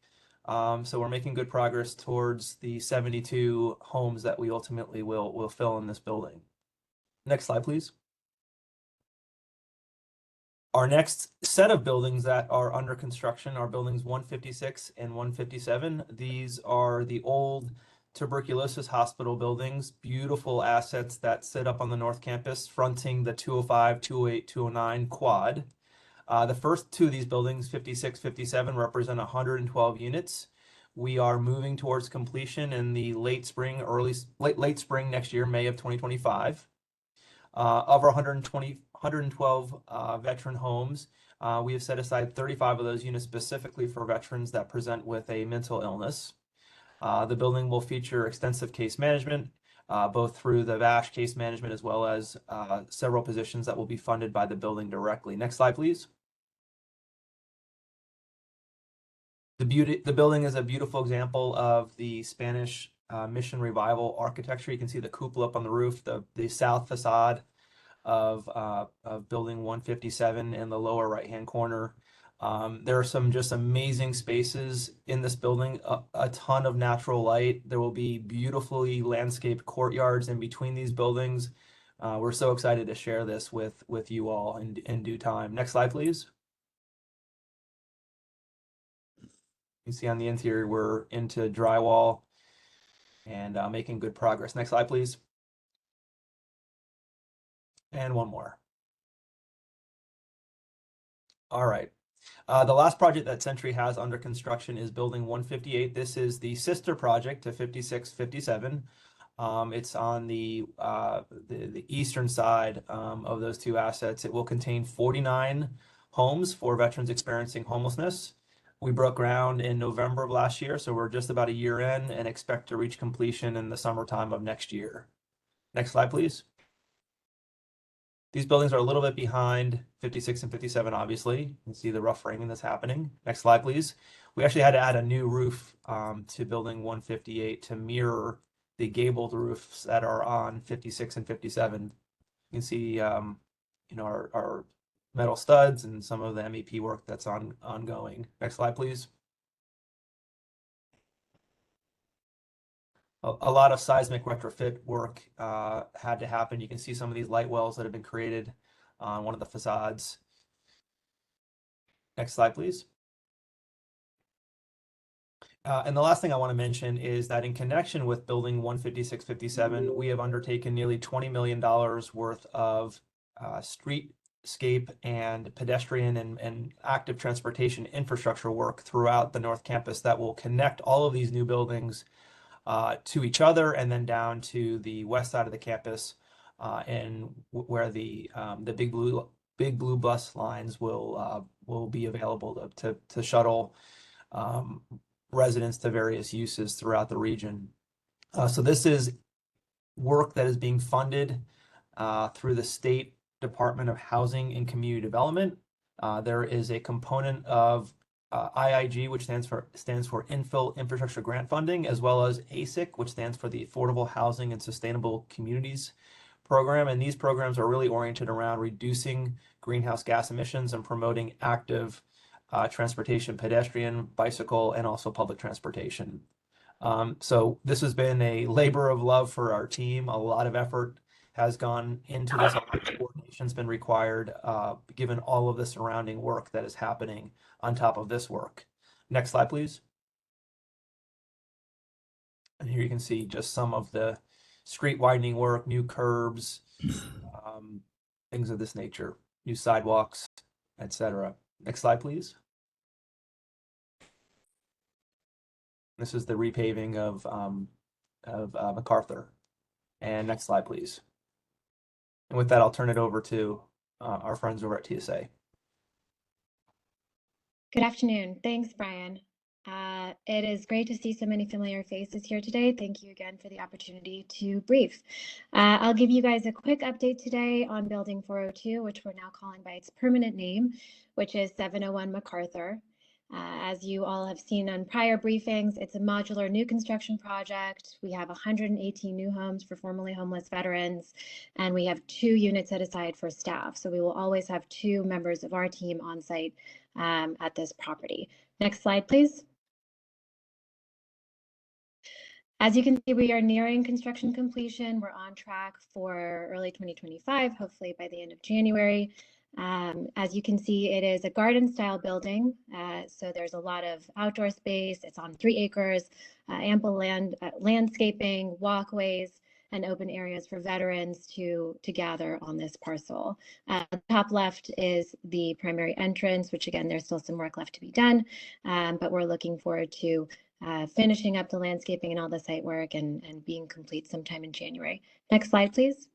So we're making good progress towards the 72 homes that we ultimately will fill in this building. Next slide, please. Our next set of buildings that are under construction are buildings 156 and 157. These are the old tuberculosis hospital buildings, beautiful assets that sit up on the North Campus, fronting the 205, 208, 209 quad. The first 2 of these buildings, 56, 57, represent 112 units. We are moving towards completion in the late spring next year, May of 2025. Of our 112 veteran homes, we have set aside 35 of those units specifically for veterans that present with a mental illness. The building will feature extensive case management, both through the VASH case management as well as several positions that will be funded by the building directly. Next slide, please. The building is a beautiful example of the Spanish Mission Revival architecture. You can see the cupola up on the roof, the south facade of building 157 in the lower right-hand corner. There are some just amazing spaces in this building, a ton of natural light. There will be beautifully landscaped courtyards in between these buildings. We're so excited to share this with you all in due time. Next slide, please. You see on the interior, we're into drywall and making good progress. Next slide, please. And one more. All right. The last project that Century has under construction is Building 158. This is the sister project to 56, 57. It's on the eastern side of those 2 assets. It will contain 49 homes for veterans experiencing homelessness. We broke ground in November of last year, so we're just about a year in and expect to reach completion in the summertime of next year. Next slide, please. These buildings are a little bit behind 56 and 57, obviously. You can see the rough framing that's happening. Next slide, please. We actually had to add a new roof to Building 158 to mirror the gabled roofs that are on 56 and 57. You can see our metal studs and some of the MEP work that's ongoing. Next slide, please. A lot of seismic retrofit work had to happen. You can see some of these light wells that have been created on one of the facades. Next slide, please. And the last thing I want to mention is that in connection with Building 156, 57, we have undertaken nearly $20 million worth of streetscape and pedestrian and active transportation infrastructure work throughout the North Campus that will connect all of these new buildings to each other and then down to the west side of the campus and where the big blue bus lines will be available to shuttle residents to various uses throughout the region. So this is work that is being funded through the State Department of Housing and Community Development. There is a component of IIG, which stands for Infill Infrastructure Grant Funding, as well as ASIC, which stands for the Affordable Housing and Sustainable Communities Program. And these programs are really oriented around reducing greenhouse gas emissions and promoting active transportation, pedestrian, bicycle, and also public transportation. So this has been a labor of love for our team. A lot of effort has gone into this. Coordination's been required, given all of the surrounding work that is happening on top of this work. Next slide, please. And here you can see just some of the street widening work, new curbs, things of this nature, new sidewalks, etc. Next slide, please. This is the repaving of MacArthur. And next slide, please. And with that, I'll turn it over to our friends over at TSA. Good afternoon. Thanks, Brian. It is great to see so many familiar faces here today. Thank you again for the opportunity to brief. I'll give you guys a quick update today on Building 402, which we're now calling by its permanent name, which is 701 MacArthur. As you all have seen on prior briefings, it's a modular new construction project. We have 118 new homes for formerly homeless veterans, and we have 2 units set aside for staff. So we will always have 2 members of our team on site at this property. Next slide, please. As you can see, we are nearing construction completion. We're on track for early 2025, hopefully by the end of January. As you can see, it is a garden style building. So there's a lot of outdoor space. It's on 3 acres, ample landscaping, walkways, and open areas for veterans to gather on this parcel. The top left is the primary entrance, which again, there's still some work left to be done, but we're looking forward to finishing up the landscaping and all the site work and being complete sometime in January. Next slide, please.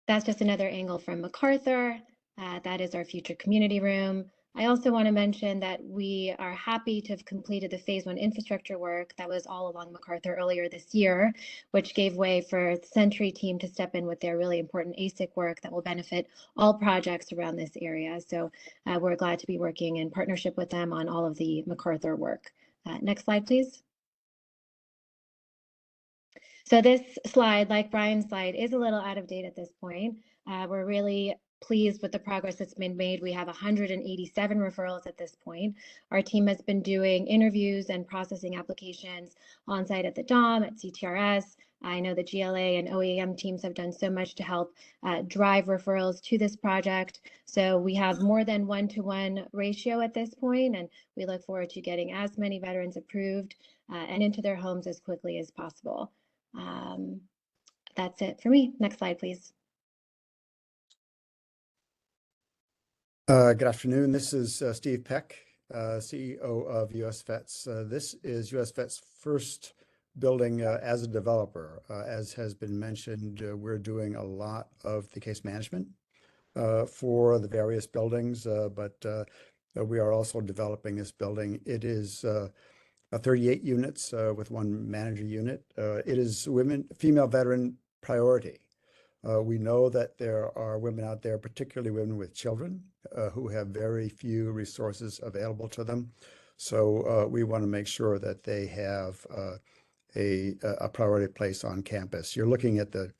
That's just another angle from MacArthur. That is our future community room. I also want to mention that we are happy to have completed the phase 1 infrastructure work that was all along MacArthur earlier this year, which gave way for the Century team to step in with their really important ASIC work that will benefit all projects around this area. So we're glad to be working in partnership with them on all of the MacArthur work. Next slide, please. So this slide, like Brian's slide, is a little out of date at this point. We're really pleased with the progress that's been made. We have 187 referrals at this point. Our team has been doing interviews and processing applications on site at the DOM, at CTRS. I know the GLA and OEM teams have done so much to help drive referrals to this project. So we have more than 1-to-1 ratio at this point, and we look forward to getting as many veterans approved and into their homes as quickly as possible. That's it for me. Next slide, please. Good afternoon. This is Steve Peck, CEO of US Vets. This is US Vets' first building as a developer. As has been mentioned, we're doing a lot of the case management for the various buildings, but we are also developing this building. It is 38 units with 1 manager unit. It is female veteran priority. We know that there are women out there, particularly women with children, who have very few resources available to them. So we want to make sure that they have a priority place on campus. You're looking at the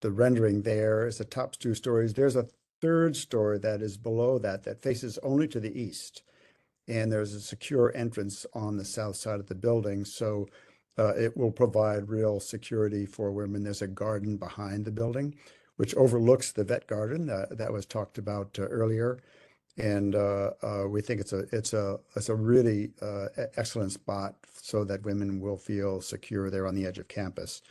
rendering there is the top 2 stories. There's a 3rd story that is below that faces only to the east. And there's a secure entrance on the south side of the building. So it will provide real security for women. There's a garden behind the building, which overlooks the vet garden that was talked about earlier. And we think it's a really excellent spot so that women will feel secure there on the edge of campus.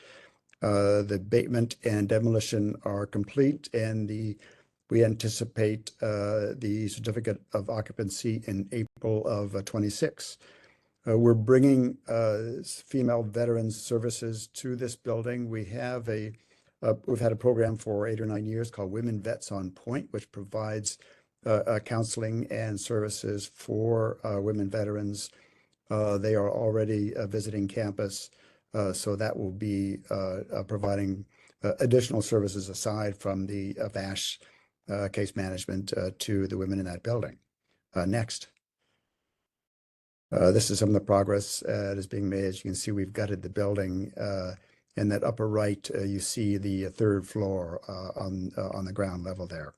The abatement and demolition are complete, and we anticipate the certificate of occupancy in April of 26. We're bringing female veterans services to this building. We've had a program for 8 or 9 years called Women Vets on Point, which provides counseling and services for women veterans. They are already visiting campus, so that will be providing additional services aside from the VASH case management to the women in that building. Next. This is some of the progress that is being made. As you can see, we've gutted the building. In that upper right, you see the third floor on the ground level there.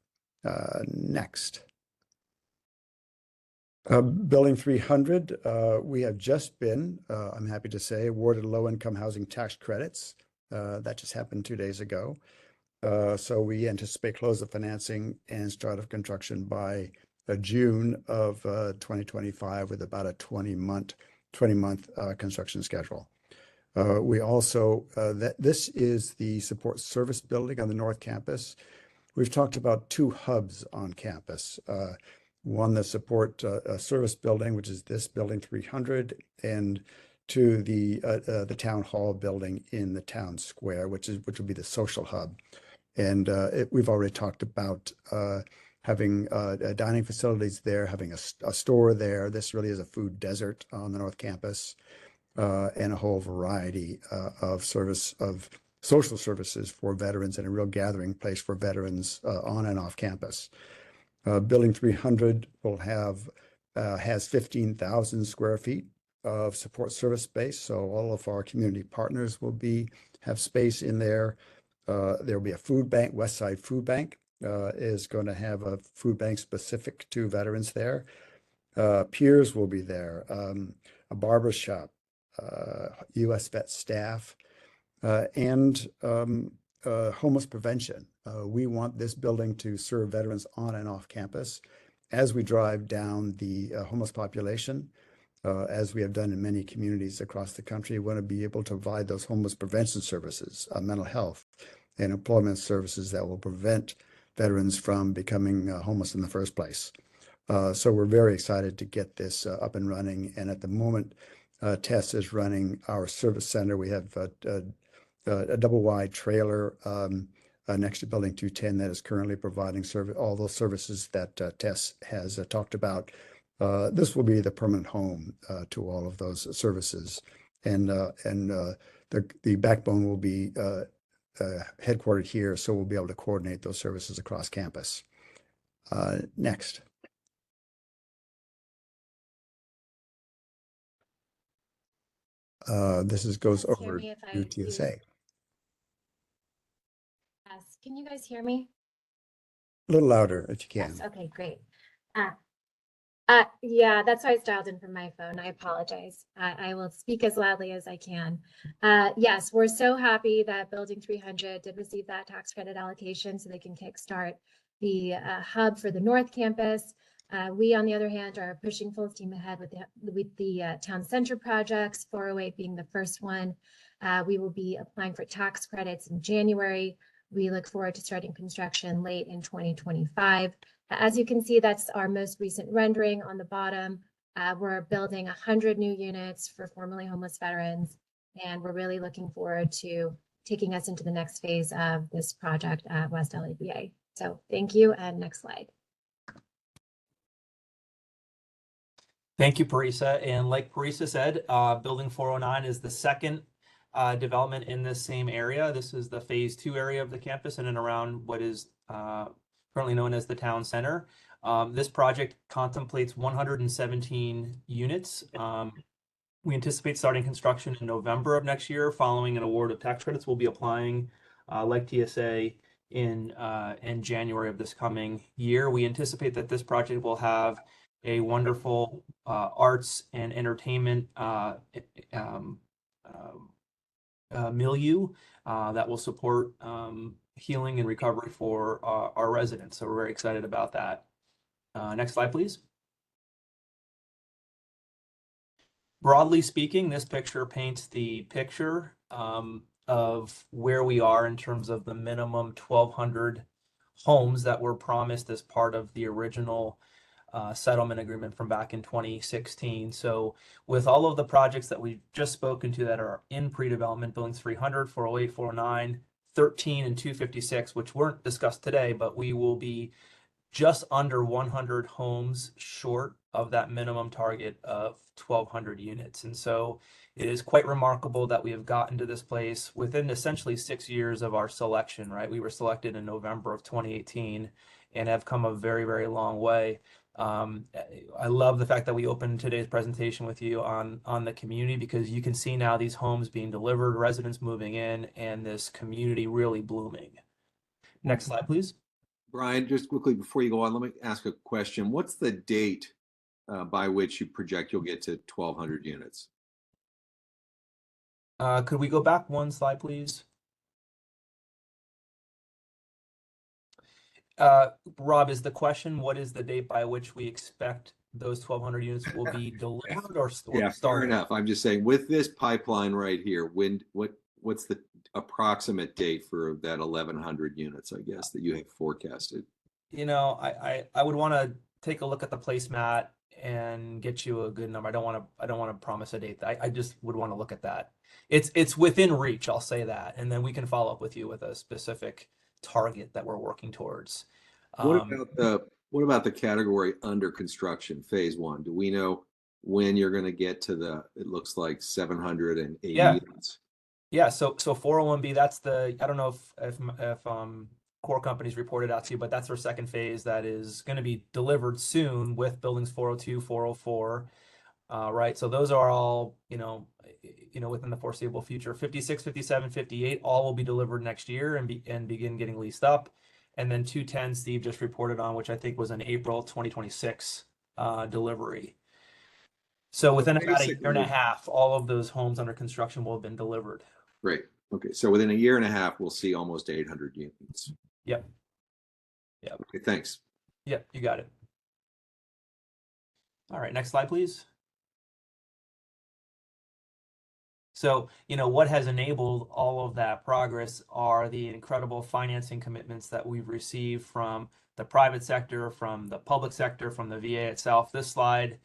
Next. Building 300, we have just been, I'm happy to say, awarded low-income housing tax credits. That just happened 2 days ago. So we anticipate close of financing and start of construction by June of 2025 with about a 20-month construction schedule. We also, this is the support service building on the North Campus. We've talked about 2 hubs on campus. One, the support service building, which is this building 300, and 2, the town hall building in the town square, which will be the social hub. And we've already talked about having dining facilities there, having a store there. This really is a food desert on the North Campus, and a whole variety of social services for veterans, and a real gathering place for veterans on and off campus. Building 300 has 15,000 square feet of support service space, so all of our community partners will have space in there. There will be a food bank. Westside Food Bank is going to have a food bank specific to veterans there. Peers will be there, a barber shop, U.S. Vet staff, and homeless prevention. We want this building to serve veterans on and off campus as we drive down the homeless population. As we have done in many communities across the country, we want to be able to provide those homeless prevention services, mental health, and employment services that will prevent veterans from becoming homeless in the first place. So we're very excited to get this up and running. And at the moment, Tess is running our service center. We have a double-wide trailer next to Building 210 that is currently providing all those services that Tess has talked about. This will be the permanent home to all of those services, and the backbone will be headquartered here, so we'll be able to coordinate those services across campus. Next. This goes over to TSA. Yes, can you guys hear me? A little louder if you can. Yes, okay, great. Yeah, that's why I dialed in from my phone. I apologize. I will speak as loudly as I can. Yes, we're so happy that Building 300 did receive that tax credit allocation so they can kickstart the hub for the North Campus. We, on the other hand, are pushing full steam ahead with the town center projects, 408 being the first one. We will be applying for tax credits in January. We look forward to starting construction late in 2025. As you can see, that's our most recent rendering on the bottom. We're building 100 new units for formerly homeless veterans, and we're really looking forward to taking us into the next phase of this project at West LA VA. So thank you, and next slide. Thank you, Parisa. And like Parisa said, Building 409 is the second development in this same area. This is the phase 2 area of the campus in and around what is currently known as the town center. This project contemplates 117 units. We anticipate starting construction in November of next year. Following an award of tax credits, we'll be applying like TSA in January of this coming year. We anticipate that this project will have a wonderful arts and entertainment milieu that will support healing and recovery for our residents. So we're very excited about that. Next slide, please. Broadly speaking, this picture paints the picture of of where we are in terms of the minimum 1,200 homes that were promised as part of the original settlement agreement from back in 2016. So with all of the projects that we've just spoken to that are in pre-development, buildings 300, 408, 409, 13, and 256, which weren't discussed today, but we will be just under 100 homes short of that minimum target of 1,200 units. And so it is quite remarkable that we have gotten to this place within essentially 6 years of our selection, right? We were selected in November of 2018 and have come a very, very long way. I love the fact that we opened today's presentation with you on the community, because you can see now these homes being delivered, residents moving in, and this community really blooming. Next slide, please. Brian, just quickly before you go on, let me ask a question. What's the date by which you project you'll get to 1,200 units? Could we go back one slide, please? Rob, is the question, what is the date by which we expect those 1,200 units will be delivered or Yeah, fair started? enough. I'm just saying, with this pipeline right here, what's the approximate date for that 1,100 units, I guess, that you have forecasted? You know, I would want to take a look at the placemat and get you a good number. I don't want to promise a date. I just would want to look at that. It's within reach, I'll say that, and then we can follow up with you with a specific target that we're working towards. What about the category under construction, phase 1? Do we know when you're going to get to it looks like 780 units? Yeah, so 401B, that's I don't know if core companies reported out to you, but that's our second phase that is going to be delivered soon with buildings 402, 404, right? So those are all, within the foreseeable future. 56, 57, 58, all will be delivered next year and begin getting leased up. And then 210, Steve just reported on, which I think was an April 2026 delivery. So within about a year and a half, all of those homes under construction will have been delivered. Great. Okay, so within a year and a half, we'll see almost 800 units. Yep. Okay, thanks. Yep, you got it. All right, next slide, please. So, what has enabled all of that progress are the incredible financing commitments that we've received from the private sector, from the public sector, from the VA itself. This slide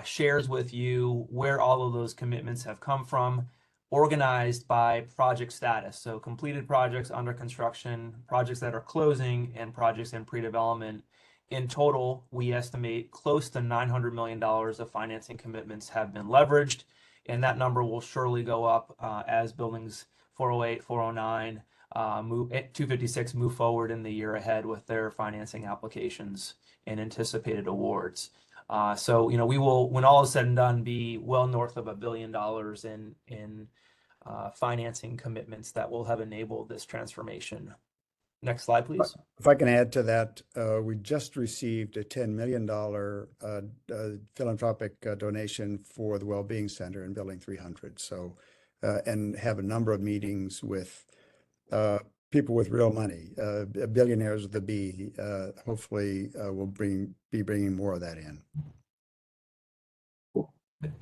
shares with you where all of those commitments have come from, organized by project status. So completed projects under construction, projects that are closing, and projects in pre-development. In total, we estimate close to $900 million of financing commitments have been leveraged, and that number will surely go up as buildings 408, 409, 256 move forward in the year ahead with their financing applications and anticipated awards. So, we will, when all is said and done, be well north of $1 billion in financing commitments that will have enabled this transformation. Next slide, please. If I can add to that, we just received a $10 million philanthropic donation for the Wellbeing Center in Building 300. So, and have a number of meetings with people with real money, billionaires with a B. Hopefully, we'll be bringing more of that in.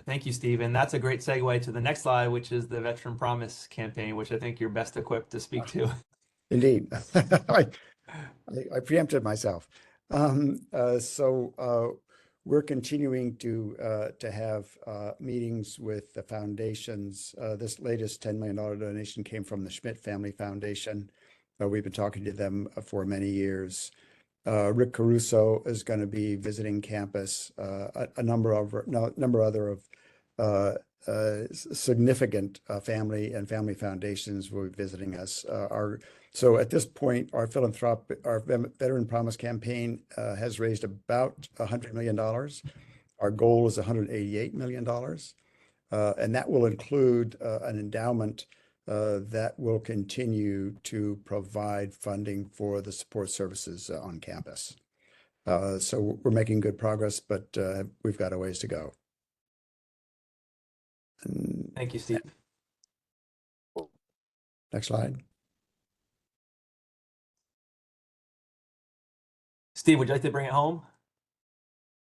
Thank you, Steve. And that's a great segue to the next slide, which is the Veteran Promise campaign, which I think you're best equipped to speak to. Indeed. I preempted myself. So we're continuing to have meetings with the foundations. This latest $10 million donation came from the Schmidt Family Foundation. We've been talking to them for many years. Rick Caruso is going to be visiting campus. A number other significant family foundations will be visiting us. So at this point, our Veteran Promise campaign has raised about $100 million. Our goal is $188 million, and that will include an endowment that will continue to provide funding for the support services on campus. So we're making good progress, but we've got a ways to go. Thank you, Steve. Next slide. Steve, would you like to bring it home?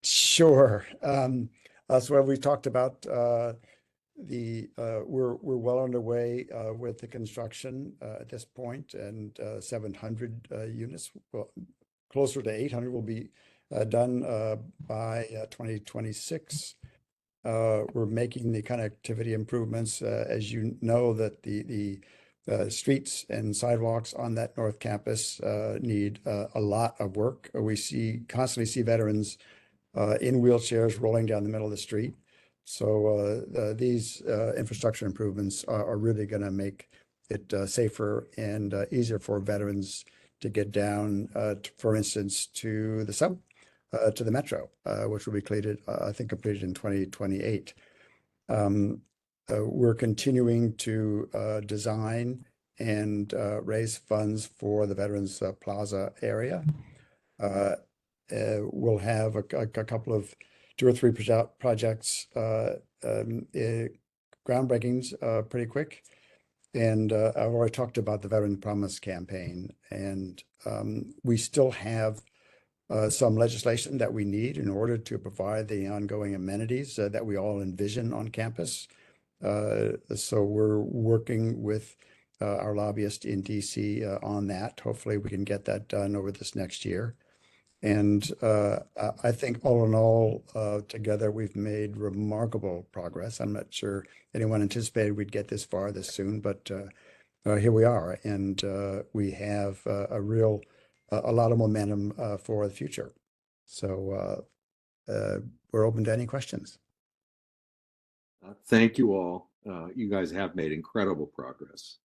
Sure. So we talked about We're well underway with the construction at this point, and 700 units, well, closer to 800 will be done by 2026. We're making the connectivity improvements, as you know, that the streets and sidewalks on that North Campus need a lot of work. We constantly see veterans in wheelchairs rolling down the middle of the street. So these infrastructure improvements are really going to make it safer and easier for veterans to get down, for instance, to the metro, which will be completed, I think, completed in 2028. We're continuing to design and raise funds for the Veterans Plaza area. We'll have a couple of 2 or 3 projects, groundbreakings pretty quick. And I've already talked about the Veteran Promise campaign, and we still have some legislation that we need in order to provide the ongoing amenities that we all envision on campus. So we're working with our lobbyist in DC on that. Hopefully we can get that done over this next year. And I think all in all, together, we've made remarkable progress. I'm not sure anyone anticipated we'd get this far this soon, but here we are. And we have a lot of momentum for the future. So we're open to any questions. Thank you all. You guys have made incredible progress.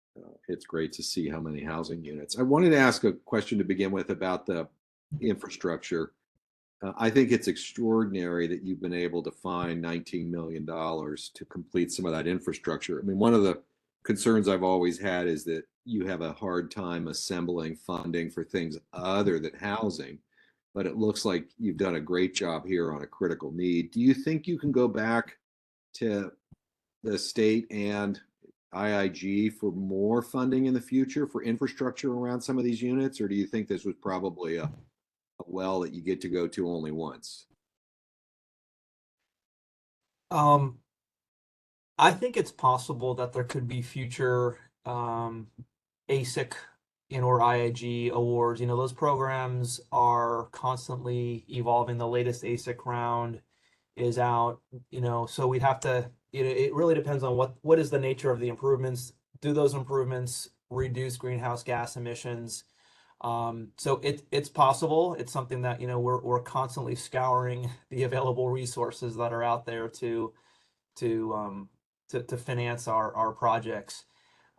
It's great to see how many housing units. I wanted to ask a question to begin with about the infrastructure. I think it's extraordinary that you've been able to find $19 million to complete some of that infrastructure. I mean, one of the concerns I've always had is that you have a hard time assembling funding for things other than housing, but it looks like you've done a great job here on a critical need. Do you think you can go back to the state and IIG for more funding in the future for infrastructure around some of these units, or do you think this was probably a well that you get to go to only once? I think it's possible that there could be future ASIC or IIG awards. You know, those programs are constantly evolving. The latest ASIC round is out, you know, so we'd have to, it really depends on what is the nature of the improvements. Do those improvements reduce greenhouse gas emissions? So it's possible. It's something that, you know, we're constantly scouring the available resources that are out there to finance our projects.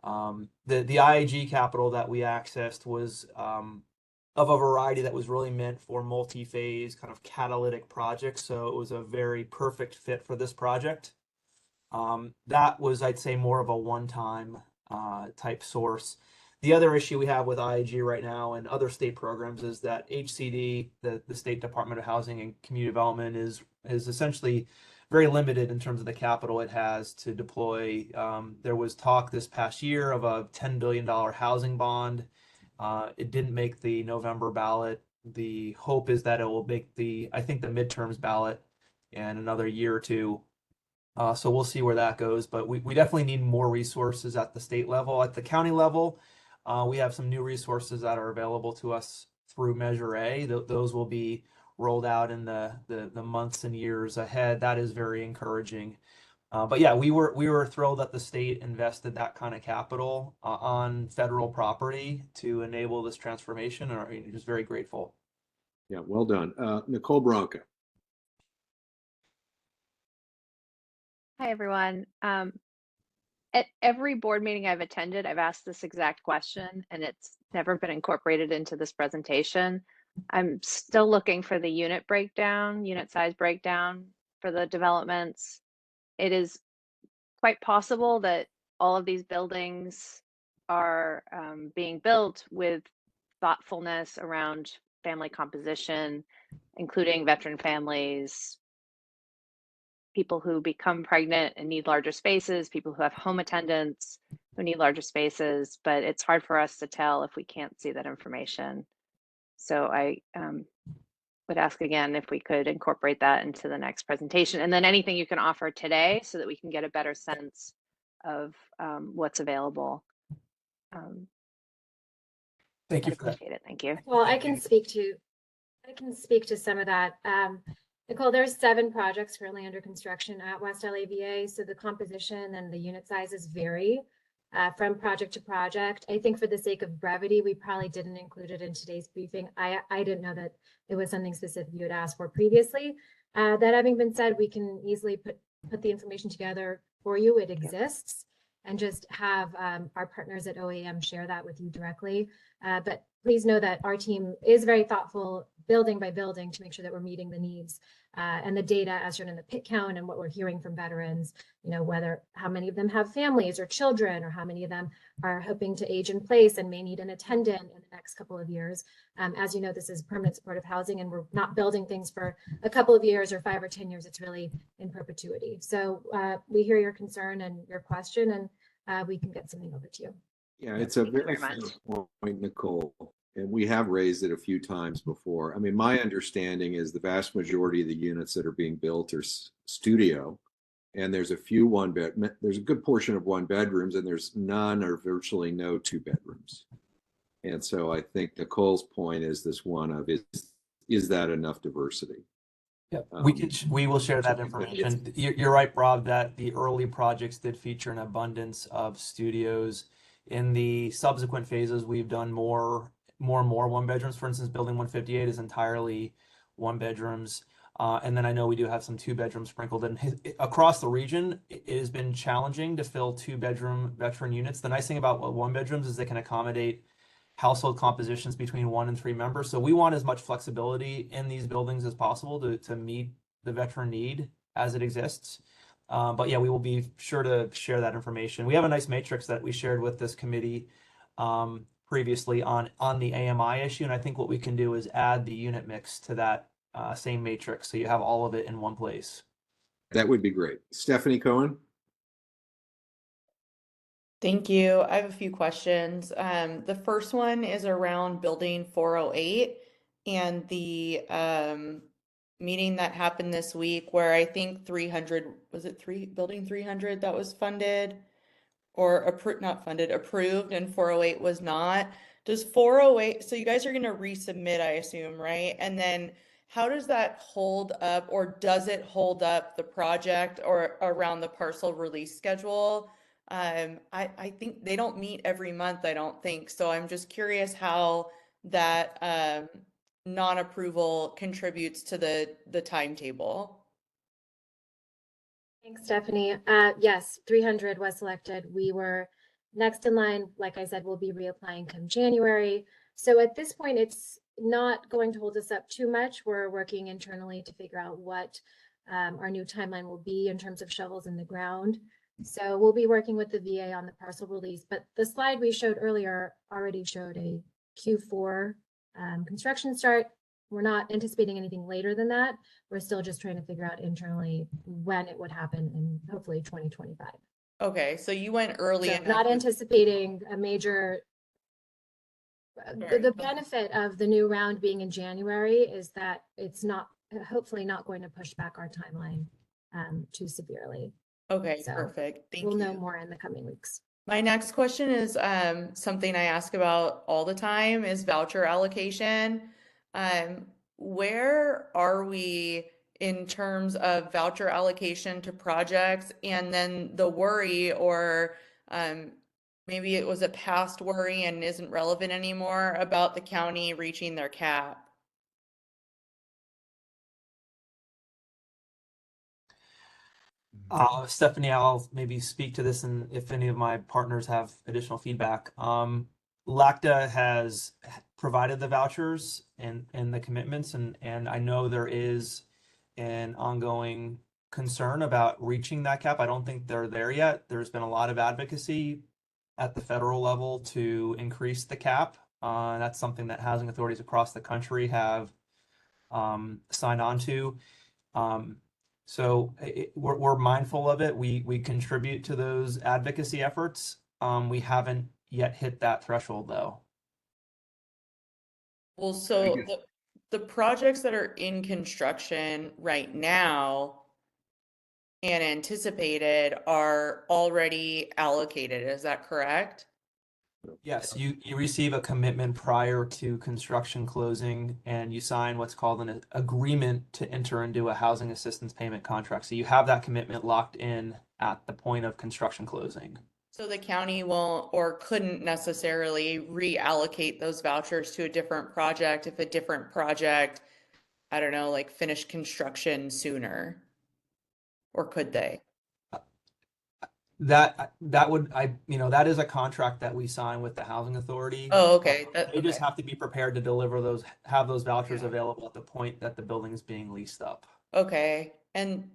The IIG capital that we accessed was of a variety that was really meant for multi-phase kind of catalytic projects. So it was a very perfect fit for this project. That was, I'd say, more of a one-time type source. The other issue we have with IIG right now and other state programs is that HCD, the State Department of Housing and Community Development, is essentially very limited in terms of the capital it has to deploy. There was talk this past year of a $10 billion housing bond. It didn't make the November ballot. The hope is that it will make I think the midterms ballot in another year or two. So we'll see where that goes. But we definitely need more resources at the state level. At the county level, we have some new resources that are available to us through Measure A. Those will be rolled out in the months and years ahead. That is very encouraging. But yeah, we were thrilled that the state invested that kind of capital on federal property to enable this transformation, and just very grateful. Yeah, well done. Nicole Bronca. Hi, everyone. At every board meeting I've attended, I've asked this exact question, and it's never been incorporated into this presentation. I'm still looking for the unit size breakdown for the developments. It is quite possible that all of these buildings are being built with thoughtfulness around family composition, including veteran families, people who become pregnant and need larger spaces, people who have home attendants who need larger spaces, but it's hard for us to tell if we can't see that information. So would ask again if we could incorporate that into the next presentation. And then anything you can offer today so that we can get a better sense of what's available. Thank you I'd for that. appreciate it. Thank you. Well, I can speak to some of that. Nicole, there's 7 projects currently under construction at West LAVA, so the composition and the unit sizes vary from project to project. I think for the sake of brevity, we probably didn't include it in today's briefing. I didn't know that it was something specific you had asked for previously. That having been said, we can easily put the information together for you. It exists, and just have our partners at OAM share that with you directly. But please know that our team is very thoughtful, building by building, to make sure that we're meeting the needs and the data as shown in the pit count and what we're hearing from veterans, you know, whether how many of them have families or children, or how many of them are hoping to age in place and may need an attendant in the next couple of years. As you know, this is permanent supportive housing, and we're not building things for a couple of years or 5 or 10 years. It's really in perpetuity. So we hear your concern and your question, and we can get something over to you. Yeah, it's a very fair point, Nicole, and we have raised it a few times before. I mean, my understanding is the vast majority of the units that are being built are studio, and there's a few there's a good portion of 1 bedrooms, and there's none or virtually no 2 bedrooms. And so I think Nicole's point is this one of is that enough diversity? Yeah, we will share that information. You're right, Rob, that the early projects did feature an abundance of studios. In the subsequent phases, we've done more and more 1 bedrooms. For instance, building 158 is entirely 1 bedrooms. And then I know we do have some 2 bedrooms sprinkled in. Across the region, it has been challenging to fill 2 bedroom veteran units. The nice thing about 1 bedrooms is they can accommodate household compositions between 1 and 3 members. So we want as much flexibility in these buildings as possible to meet the veteran need as it exists. But yeah, we will be sure to share that information. We have a nice matrix that we shared with this committee previously on the AMI issue. And I think what we can do is add the unit mix to that same matrix, so you have all of it in one place. That would be great. Stephanie Cohen? Thank you. I have a few questions. The first one is around building 408 and the meeting that happened this week where I think 300, was it building 300 that was funded or not funded, approved, and 408 was not. Does 408, so you guys are going to resubmit, I assume, right? And then how does that hold up, or does it hold up the project or around the parcel release schedule? I think they don't meet every month, I don't think. So I'm just curious how that non-approval contributes to the timetable. Thanks, Stephanie. Yes, 300 was selected. We were next in line. Like I said, we'll be reapplying come January. So at this point, it's not going to hold us up too much. We're working internally to figure out what our new timeline will be in terms of shovels in the ground. So we'll be working with the VA on the parcel release. But the slide we showed earlier already showed a Q4 construction start. We're not anticipating anything later than that. We're still just trying to figure out internally when it would happen in hopefully 2025. Okay, so you went early. So not anticipating a major, the benefit of the new round being in January is that it's not, hopefully not going to push back our timeline too severely. Okay, So perfect. Thank we'll you. know more in the coming weeks. My next question is something I ask about all the time is voucher allocation. Where are we in terms of voucher allocation to projects, and then the worry, or maybe it was a past worry and isn't relevant anymore, about the county reaching their cap? Stephanie, I'll maybe speak to this, and if any of my partners have additional feedback. LACTA has provided the vouchers and the commitments, and I know there is an ongoing concern about reaching that cap. I don't think they're there yet. There's been a lot of advocacy at the federal level to increase the cap. That's something that housing authorities across the country have signed on to. So we're mindful of it. We contribute to those advocacy efforts. We haven't yet hit that threshold, though. Well, so the projects that are in construction right now and anticipated are already allocated. Is that correct? Yes, you receive a commitment prior to construction closing, and you sign what's called an agreement to enter into a housing assistance payment contract. So you have that commitment locked in at the point of construction closing. So the county won't or couldn't necessarily reallocate those vouchers to a different project if a different project, I don't know, like finished construction sooner. Or could they? That would that is a contract that we sign with the housing authority. Oh, okay. They just Okay. have to be prepared to deliver have those vouchers available at the point that the building is being leased up. Okay. And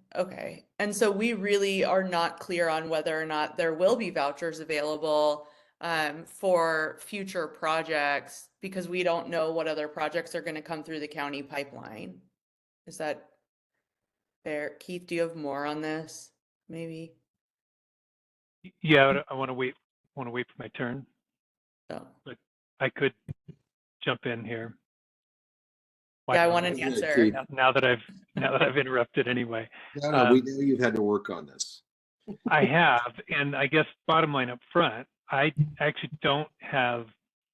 so we really are not clear on whether or not there will be vouchers available for future projects because we don't know what other projects are going to come through the county pipeline. Is that fair? Keith, do you have more on this? Maybe? Yeah, I want to wait for my turn. Oh. But I could jump in here. Yeah, I want an answer. Now that I've interrupted anyway. No, we know you've had to work on this. I have, and I guess bottom line up front, I actually don't have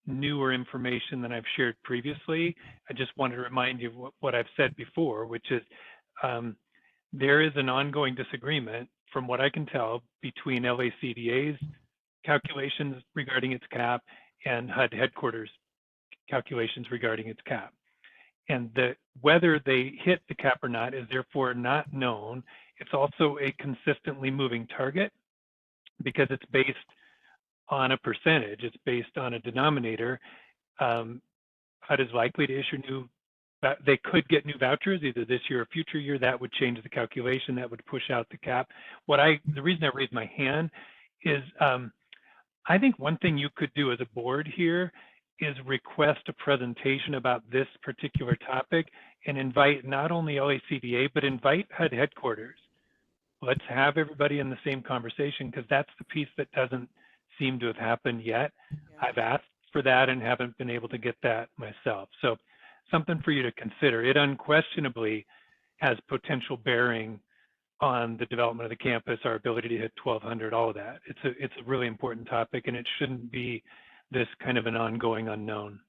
newer information than I've shared previously. I just wanted to remind you of what I've said before, which is there is an ongoing disagreement, from what I can tell, between LACDA's calculations regarding its cap and HUD headquarters calculations regarding its cap. And whether they hit the cap or not is therefore not known. It's also a consistently moving target because it's based on a percentage. It's based on a denominator. HUD is likely to issue they could get new vouchers either this year or future year. That would change the calculation. That would push out the cap. The reason I raised my hand is I think one thing you could do as a board here is request a presentation about this particular topic and invite not only LACDA, but invite HUD headquarters. Let's have everybody in the same conversation because that's the piece that doesn't seem to have happened yet. Yeah. I've asked for that and haven't been able to get that myself. So something for you to consider. It unquestionably has potential bearing on the development of the campus, our ability to hit 1,200, all of that. It's a really important topic, and it shouldn't be this kind of an ongoing unknown.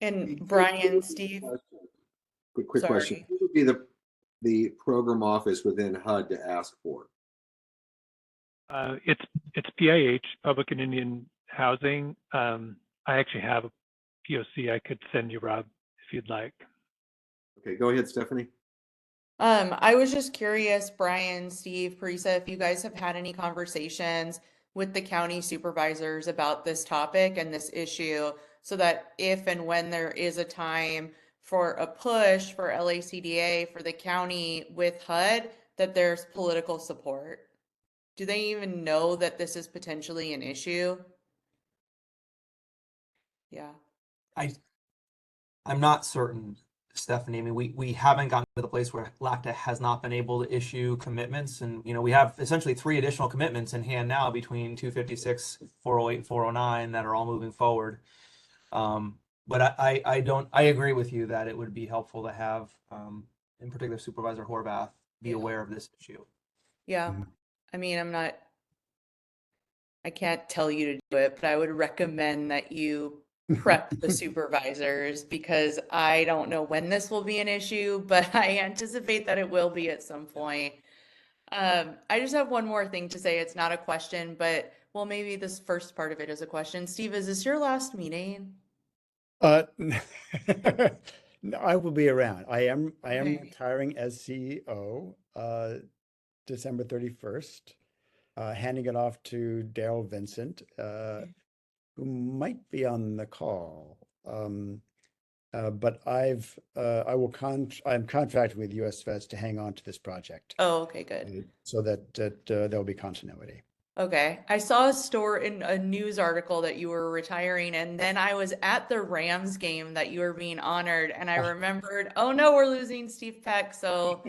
And Brian, Steve. Quick question. Who would be the program office within HUD to ask for? It's PIH, Public and Indian Housing. I actually have a POC I could send you, Rob, if you'd like. Okay, go ahead, Stephanie. I was just curious, Brian, Steve, Parisa, if you guys have had any conversations with the county supervisors about this topic and this issue so that if and when there is a time for a push for LACDA for the county with HUD, that there's political support. Do they even know that this is potentially an issue? Yeah. I'm not certain, Stephanie. I mean, we haven't gotten to the place where LACDA has not been able to issue commitments, and we have essentially 3 additional commitments in hand now between 256, 408, 409 that are all moving forward. But I agree with you that it would be helpful to have, in particular, Supervisor Horvath be aware of this issue. Yeah. I mean, I can't tell you to do it, but I would recommend that you prep the supervisors because I don't know when this will be an issue, but I anticipate that it will be at some point. I just have one more thing to say. It's not a question, but well, maybe this first part of it is a question. Steve, is this your last meeting? No, I will be around. I am retiring as CEO December 31st, handing it off to Daryl Vincent, who might be on the call. But I'm contracted with US Vets to hang on to this project. Oh, okay, good. So that there'll be continuity. Okay. I saw a news article that you were retiring, and then I was at the Rams game that you were being honored, and I remembered, oh no, we're losing Steve Peck. So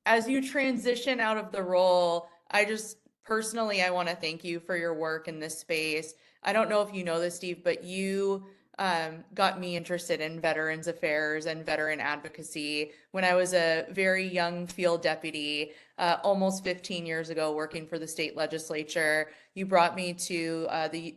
as you transition out of the role, I just personally, I want to thank you for your work in this space. I don't know if you know this, Steve, but you got me interested in veterans affairs and veteran advocacy when I was a very young field deputy, almost 15 years ago, working for the state legislature. You brought me to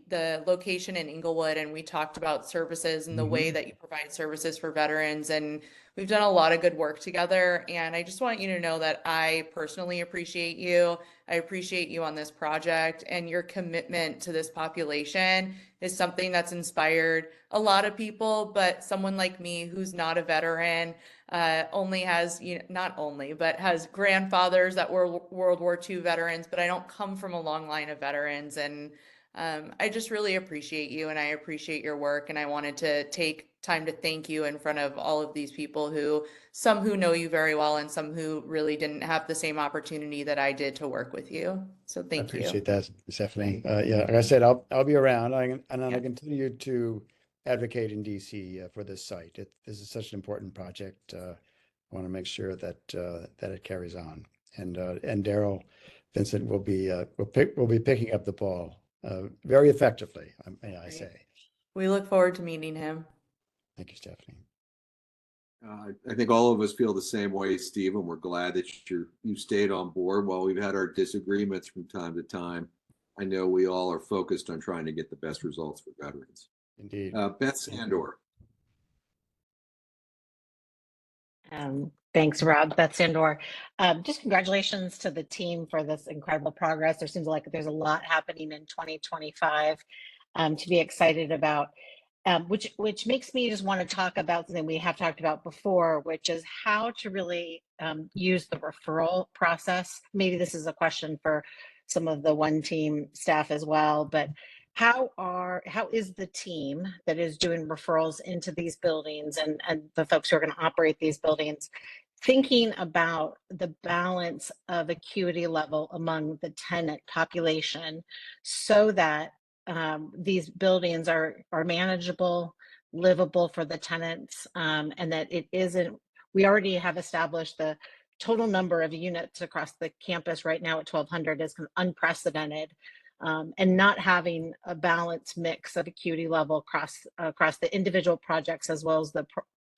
the location in Inglewood, and we talked about services and the way that you provide services for veterans. And we've done a lot of good work together. And I just want you to know that I personally appreciate you. I appreciate you on this project, and your commitment to this population is something that's inspired a lot of people. But someone like me, who's not a veteran, only has, not only, but has grandfathers that were World War II veterans, but I don't come from a long line of veterans. And I just really appreciate you, and I appreciate your work. And I wanted to take time to thank you in front of all of these people, some who know you very well and some who really didn't have the same opportunity that I did to work with you. So thank you. I appreciate that, Stephanie. Yeah, like I said, I'll be around, and I'll continue to advocate in DC for this site. This is such an important project. I want to make sure that it carries on. And Daryl Vincent will be picking up the ball very effectively, may I say. We look forward to meeting him. Thank you, Stephanie. I think all of us feel the same way, Steve, and we're glad that you stayed on board. While we've had our disagreements from time to time, I know we all are focused on trying to get the best results for veterans. Indeed. Beth Sandor. Thanks, Rob. Beth Sandor. Just congratulations to the team for this incredible progress. There seems like there's a lot happening in 2025 to be excited about. Which makes me just want to talk about something we have talked about before, which is how to really use the referral process. Maybe this is a question for some of the One Team staff as well, but how is the team that is doing referrals into these buildings and the folks who are going to operate these buildings thinking about the balance of acuity level among the tenant population so that these buildings are manageable, livable for the tenants, and that it isn't, we already have established the total number of units across the campus right now at 1,200 is unprecedented, and not having a balanced mix of acuity level across the individual projects as well as the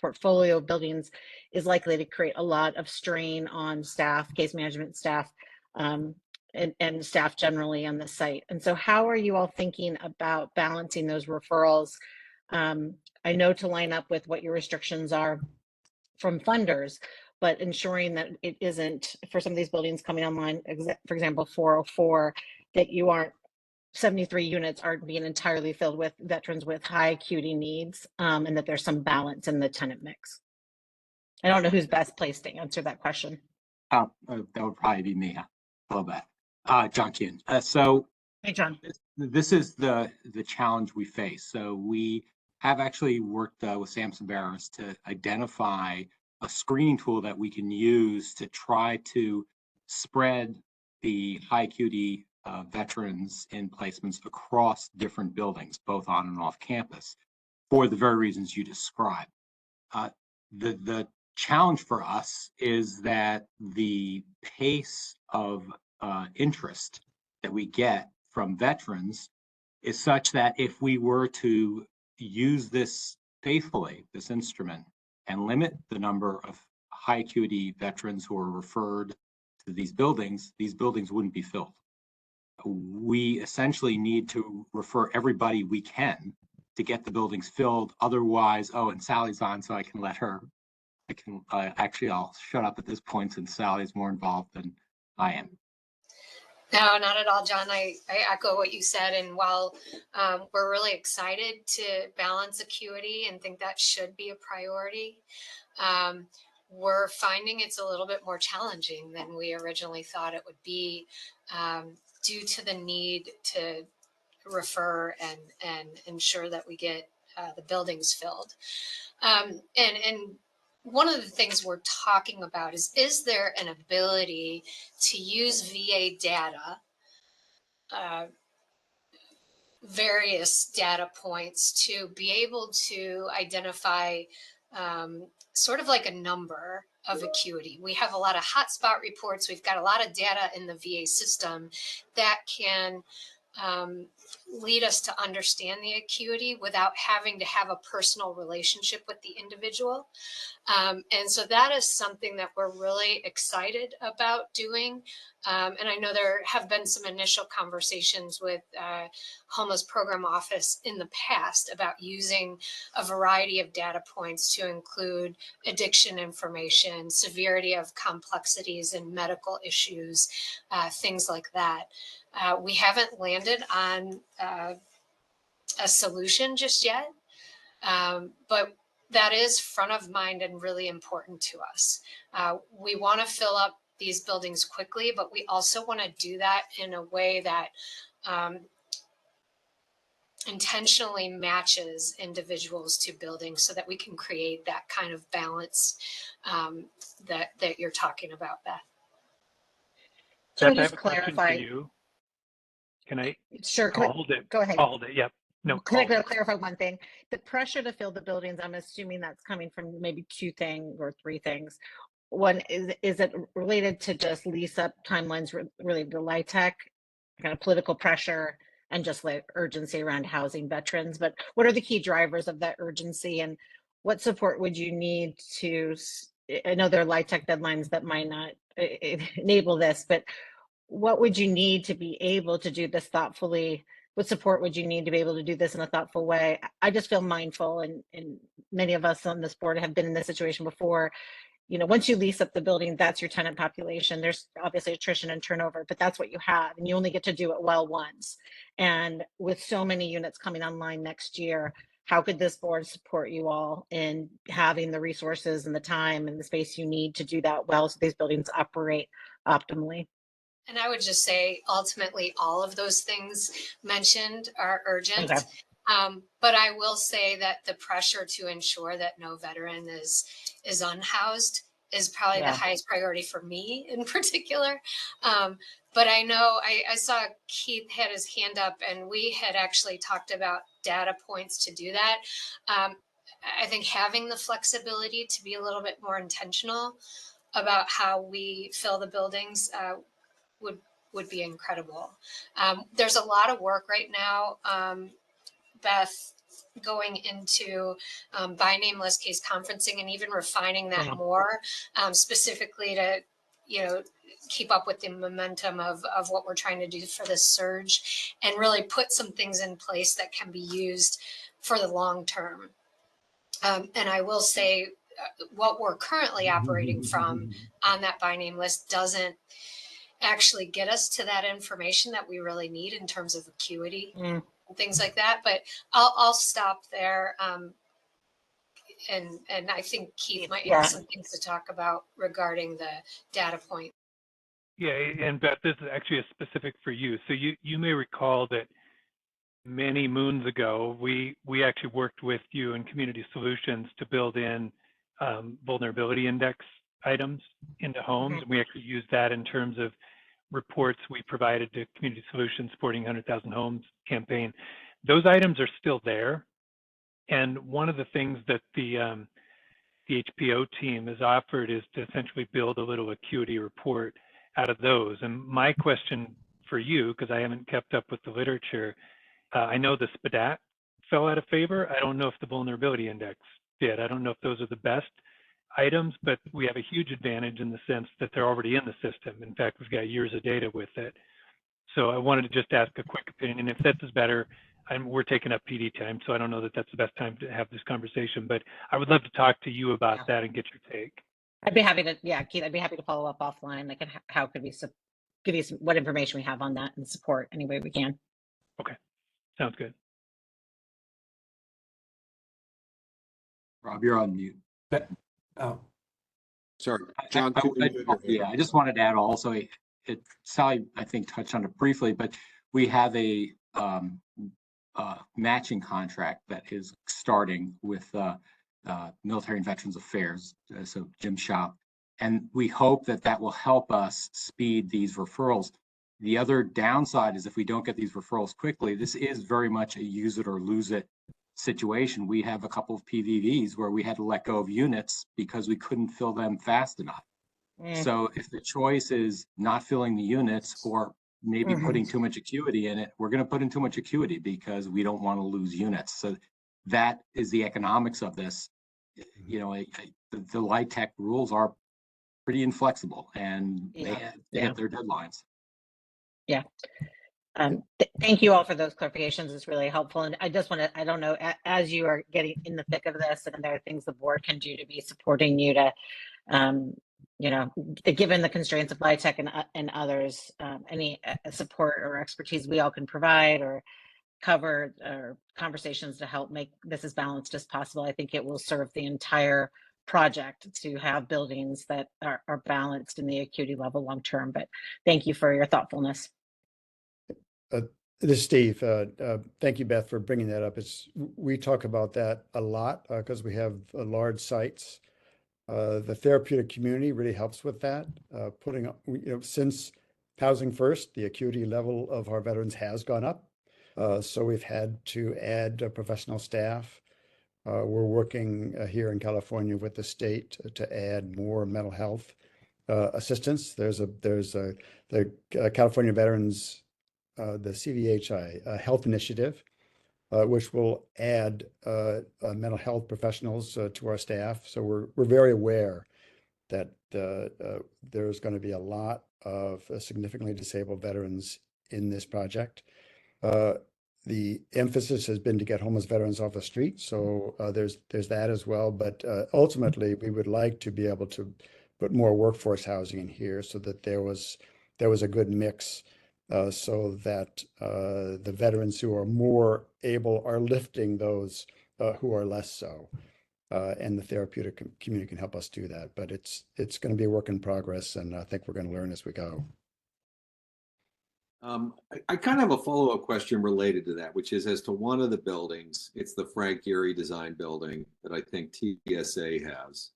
portfolio of buildings is likely to create a lot of strain on staff, case management staff, and staff generally on the site. And so how are you all thinking about balancing those referrals? I know to line up with what your restrictions are from funders, but ensuring that it isn't, for some of these buildings coming online, for example, 404, that 73 units aren't being entirely filled with veterans with high acuity needs, and that there's some balance in the tenant mix. I don't know who's best placed to answer that question. That would probably be me. A little bit. John Kuhn. So hey, John. This is the challenge we face. So we have actually worked with Samson Barris to identify a screening tool that we can use to try to spread the high acuity veterans in placements across different buildings, both on and off campus, for the very reasons you described. The challenge for us is that the pace of interest that we get from veterans is such that if we were to use this faithfully, this instrument, and limit the number of high acuity veterans who are referred to these buildings wouldn't be filled. We essentially need to refer everybody we can to get the buildings filled. Otherwise, and Sally's on, so I can let her. Actually, I'll shut up at this point since Sally's more involved than I am. No, not at all, John. I echo what you said. And while we're really excited to balance acuity and think that should be a priority, we're finding it's a little bit more challenging than we originally thought it would be, due to the need to refer and ensure that we get the buildings filled. And one of the things we're talking about is there an ability to use VA data, various data points, to be able to identify sort of like a number of acuity? We have a lot of hotspot reports. We've got a lot of data in the VA system that can lead us to understand the acuity without having to have a personal relationship with the individual. And so that is something that we're really excited about doing. And I know there have been some initial conversations with Homeless Program Office in the past about using a variety of data points to include addiction information, severity of complexities and medical issues, things like that. We haven't landed on a solution just yet, but that is front of mind and really important to us. We want to fill up these buildings quickly, but we also want to do that in a way that intentionally matches individuals to buildings so that we can create that kind of balance that you're talking about, Beth. Beth, Can I I have just a question for clarify? you. Can I? Sure. I'll hold it. Go ahead. I'll hold it. Yep. No. Can I clarify one thing? The pressure to fill the buildings, I'm assuming that's coming from maybe two things or three things. One, is it related to just lease up timelines related to LIHTC, kind of political pressure, and just like urgency around housing veterans? But what are the key drivers of that urgency, and what support would you need to, I know there are LIHTC deadlines that might not enable this, but what would you need to be able to do this thoughtfully? What support would you need to be able to do this in a thoughtful way? I just feel mindful, and many of us on this board have been in this situation before. You know, once you lease up the building, that's your tenant population. There's obviously attrition and turnover, but that's what you have, and you only get to do it well once. And with so many units coming online next year, how could this board support you all in having the resources and the time and the space you need to do that well so these buildings operate optimally? And I would just say, ultimately, all of those things mentioned are urgent. Okay. But I will say that the pressure to ensure that no veteran is unhoused is probably the highest priority for me in particular. But I know I saw Keith had his hand up, and we had actually talked about data points to do that. I think having the flexibility to be a little bit more intentional about how we fill the buildings would be incredible. There's a lot of work right now, Beth, going into by name list case conferencing and even refining that more, specifically to, you know, keep up with the momentum of what we're trying to do for this surge, and really put some things in place that can be used for the long term. And I will say what we're currently operating from on that by name list doesn't actually get us to that information that we really need in terms of acuity and things like that. But I'll stop there. And I think Keith might have some things to talk about regarding the data point. Yeah, and Beth, this is actually a specific for you. So you may recall that many moons ago, we actually worked with you and Community Solutions to build in vulnerability index items into homes. And we actually used that in terms of reports we provided to Community Solutions supporting 100,000 homes campaign. Those items are still there. And one of the things that the HPO team has offered is to essentially build a little acuity report out of those. And my question for you, because I haven't kept up with the literature, I know the SPDAT fell out of favor. I don't know if the vulnerability index did. I don't know if those are the best items, but we have a huge advantage in the sense that they're already in the system. In fact, we've got years of data with it. So I wanted to just ask a quick opinion. And if this is better, we're taking up PD time, so I don't know that that's the best time to have this conversation, but I would love to talk to you about that and get your take. I'd be happy to, Keith, I'd be happy to follow up offline. Like, how could we give you what information we have on that and support any way we can. Okay, sounds good. Rob, you're on mute. Oh, sorry, John. I just wanted to add also, Sally, I think, touched on it briefly, but we have a matching contract that is starting with Military and Veterans Affairs, so Jim Shop, and we hope that that will help us speed these referrals. The other downside is if we don't get these referrals quickly, this is very much a use it or lose it situation. We have a couple of PVVs where we had to let go of units because we couldn't fill them fast enough. So if the choice is not filling the units or maybe putting too much acuity in it. We're going to put in too much acuity because we don't want to lose units. So that is the economics of this. You know, the LIHTC rules are pretty inflexible, and they hit their deadlines. Yeah. Thank you all for those clarifications. It's really helpful. And I just want to, I don't know, as you are getting in the thick of this, and there are things the board can do to be supporting you to, you know, given the constraints of LIHTC and others, any support or expertise we all can provide or cover or conversations to help make this as balanced as possible. I think it will serve the entire project to have buildings that are balanced in the acuity level long term. But thank you for your thoughtfulness. This is Steve. Thank you, Beth, for bringing that up. We talk about that a lot because we have large sites. The therapeutic community really helps with that. Putting up, you know, since Housing First, the acuity level of our veterans has gone up. So we've had to add professional staff. We're working here in California with the state to add more mental health assistance. There's the California Veterans, the CVHI health initiative, which will add mental health professionals to our staff. So we're very aware that there's going to be a lot of significantly disabled veterans in this project. The emphasis has been to get homeless veterans off the street. So there's that as well. But ultimately, we would like to be able to put more workforce housing in here so that there was a good mix so that the veterans who are more able are lifting those who are less so. And the therapeutic community can help us do that. But it's going to be a work in progress, and I think we're going to learn as we go. I kind of have a follow-up question related to that, which is as to one of the buildings, it's the Frank Gehry design building that I think TSA has.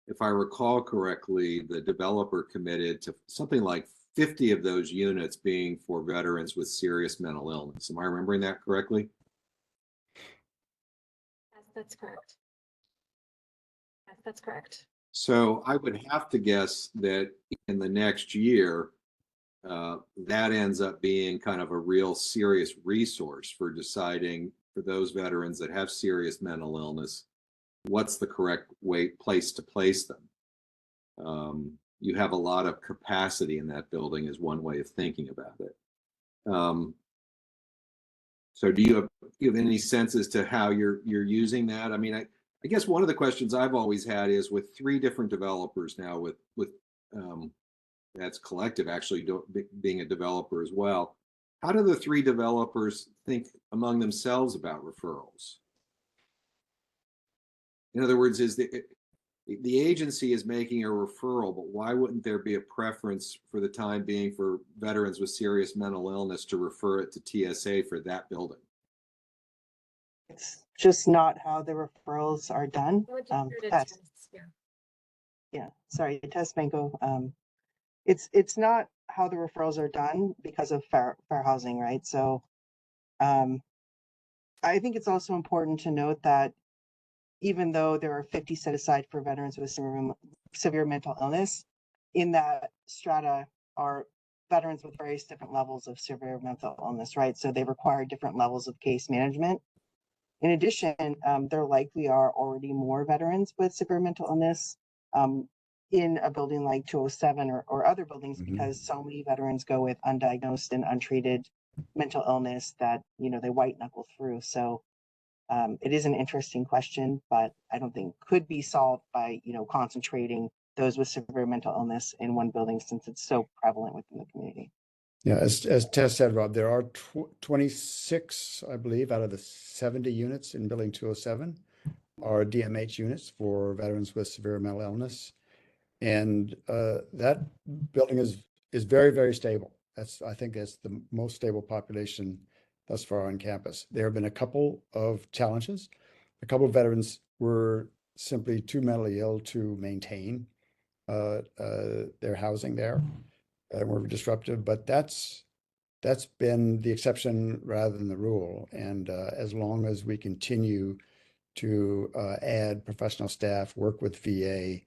If I recall correctly, the developer committed to something like 50 of those units being for veterans with serious mental illness. Am I remembering that correctly? Yes, that's correct. Yes, that's correct. So I would have to guess that in the next year, that ends up being kind of a real serious resource for deciding for those veterans that have serious mental illness, what's the correct place to place them. You have a lot of capacity in that building is one way of thinking about it. So do you have any sense as to how you're using that? I mean, I guess one of the questions I've always had is with 3 different developers now with that's collective actually being a developer as well. How do the 3 developers think among themselves about referrals? In other words, is the agency is making a referral, but why wouldn't there be a preference for the time being for veterans with serious mental illness to refer it to TSA for that building? It's just not how the referrals are done. Yeah, sorry, Tess Mango. It's not how the referrals are done because of fair housing, right? So I think it's also important to note that even though there are 50 set aside for veterans with severe mental illness, in that strata are veterans with various different levels of severe mental illness, right? So they require different levels of case management. In addition, there likely are already more veterans with severe mental illness in a building like 207 or other buildings because so many veterans go with undiagnosed and untreated mental illness that, you know, they white knuckle through. So it is an interesting question, but I don't think could be solved by, you know, concentrating those with severe mental illness in one building since it's so prevalent within the community. Yeah, as Tess said, Rob, there are 26, I believe, out of the 70 units in Building 207 are DMH units for veterans with severe mental illness. And that building is very, very stable. I think that's the most stable population thus far on campus. There have been a couple of challenges. A couple of veterans were simply too mentally ill to maintain their housing there and were disruptive, but that's been the exception rather than the rule. And as long as we continue to add professional staff, work with VA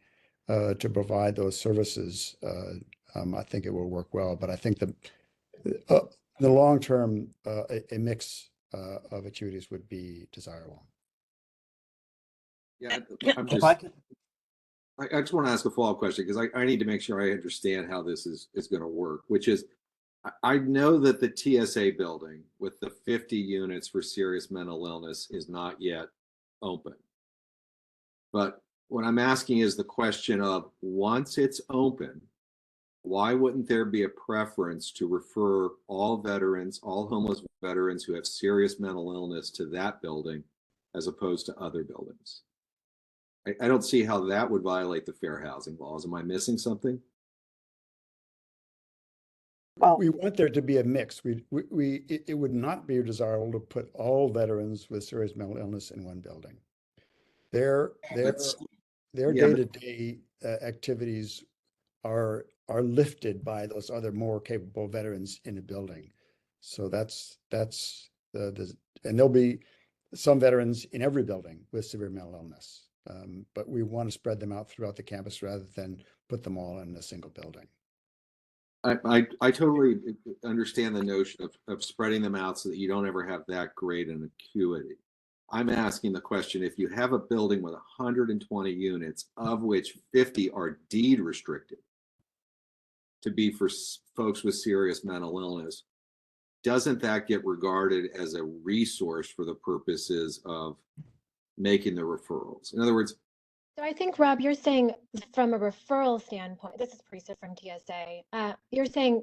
to provide those services, I think it will work well. But I think The long term, a mix of acuities would be desirable. Yeah, I'm If just, I could, I just want to ask a follow-up question because I need to make sure I understand how this is going to work, which is I know that the TSA building with the 50 units for serious mental illness is not yet open. But what I'm asking is the question of once it's open, why wouldn't there be a preference to refer all veterans, all homeless veterans who have serious mental illness to that building as opposed to other buildings? I don't see how that would violate the fair housing laws. Am I missing something? Well, We want there to be a mix. It would not be desirable to put all veterans with serious mental illness in one building. Their day-to-day activities are lifted by those other more capable veterans in a building. So that's the and there'll be some veterans in every building with severe mental illness. But we want to spread them out throughout the campus rather than put them all in a single building. I totally understand the notion of spreading them out so that you don't ever have that great an acuity. I'm asking the question, if you have a building with 120 units, of which 50 are deed restricted to be for folks with serious mental illness, doesn't that get regarded as a resource for the purposes of making the referrals? In other words, So I think, Rob, you're saying from a referral standpoint, this is Parisa from TSA, you're saying,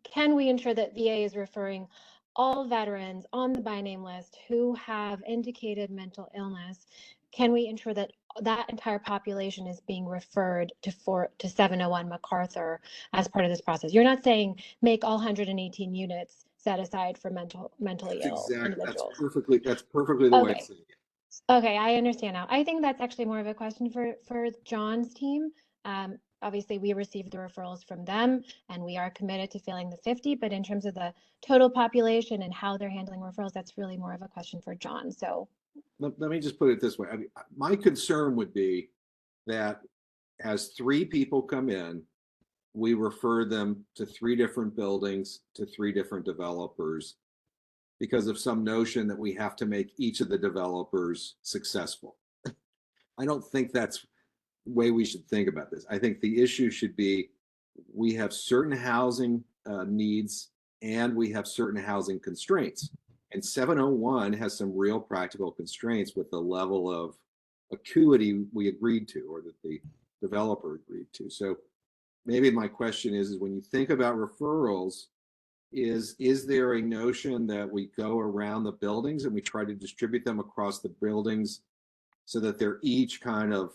can we ensure that VA is referring all veterans on the by name list who have indicated mental illness? Can we ensure that that entire population is being referred to 701 MacArthur as part of this process? You're not saying make all 118 units set aside for mentally ill individuals. That's perfectly the way it's saying it. Okay, I understand now. I think that's actually more of a question for John's team. Obviously, we received the referrals from them, and we are committed to filling the 50. But in terms of the total population and how they're handling referrals, that's really more of a question for John. So let me just put it this way. I mean, my concern would be that as 3 people come in, we refer them to 3 different buildings, to 3 different developers, because of some notion that we have to make each of the developers successful. I don't think that's the way we should think about this. I think the issue should be we have certain housing needs and we have certain housing constraints. And 701 has some real practical constraints with the level of acuity we agreed to, or that the developer agreed to. So maybe my question is when you think about referrals, is there a notion that we go around the buildings and we try to distribute them across the buildings so that they're each kind of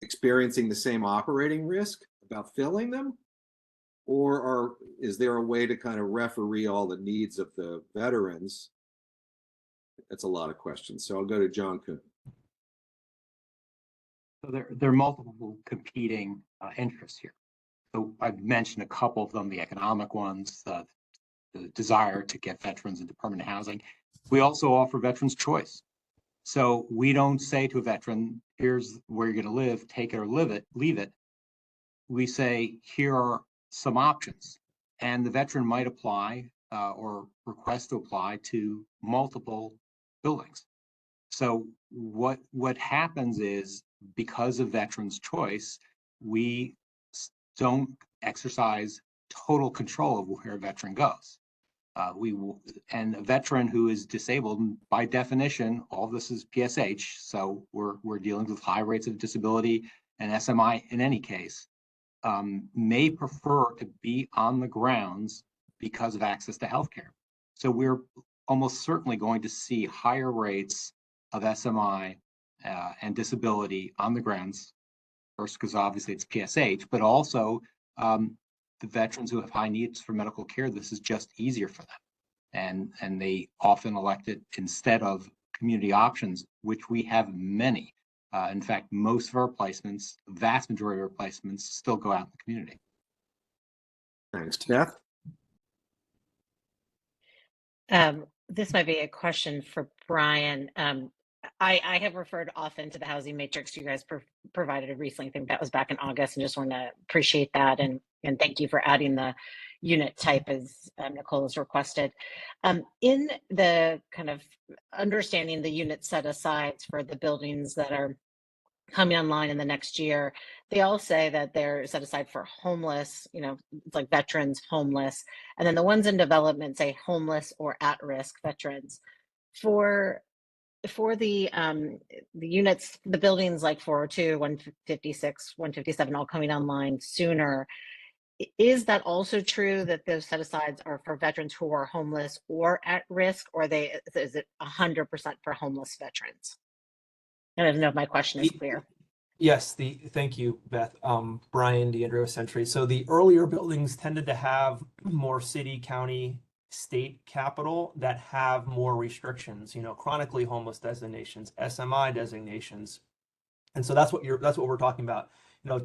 experiencing the same operating risk about filling them? Or is there a way to kind of referee all the needs of the veterans? That's a lot of questions. So I'll go to John Kuhn. So there are multiple competing interests here. So I've mentioned a couple of them, the economic ones, the desire to get veterans into permanent housing. We also offer veterans choice. So we don't say to a veteran, here's where you're going to live, take it or leave it. We say, here are some options. And the veteran might apply or request to apply to multiple buildings. So what happens is, because of veterans choice, we don't exercise total control of where a veteran goes. And a veteran who is disabled, by definition, all of this is PSH, so we're dealing with high rates of disability and SMI in any case, may prefer to be on the grounds because of access to healthcare. So we're almost certainly going to see higher rates of SMI and disability on the grounds, first because obviously it's PSH, but also the veterans who have high needs for medical care, this is just easier for them. And they often elect it instead of community options, which we have many. In fact, most of our placements, vast majority of our placements, still go out in the community. Thanks, Beth. This might be a question for Brian. I have referred often to the housing matrix you guys provided recently. I think that was back in August, and just want to appreciate that and thank you for adding the unit type as Nicole has requested. In the kind of understanding the unit set asides for the buildings that are coming online in the next year, they all say that they're set aside for homeless, it's like veterans, homeless, and then the ones in development say homeless or at-risk veterans. For the units, the buildings like 402, 156, 157, all coming online sooner, is that also true that those set asides are for veterans who are homeless or at risk, or is it 100% for homeless veterans? I don't know if my question is clear. Yes, thank you, Beth. Brian DeAndrea, Century. So the earlier buildings tended to have more city, county, state capital that have more restrictions, chronically homeless designations, SMI designations. And so that's what we're talking about.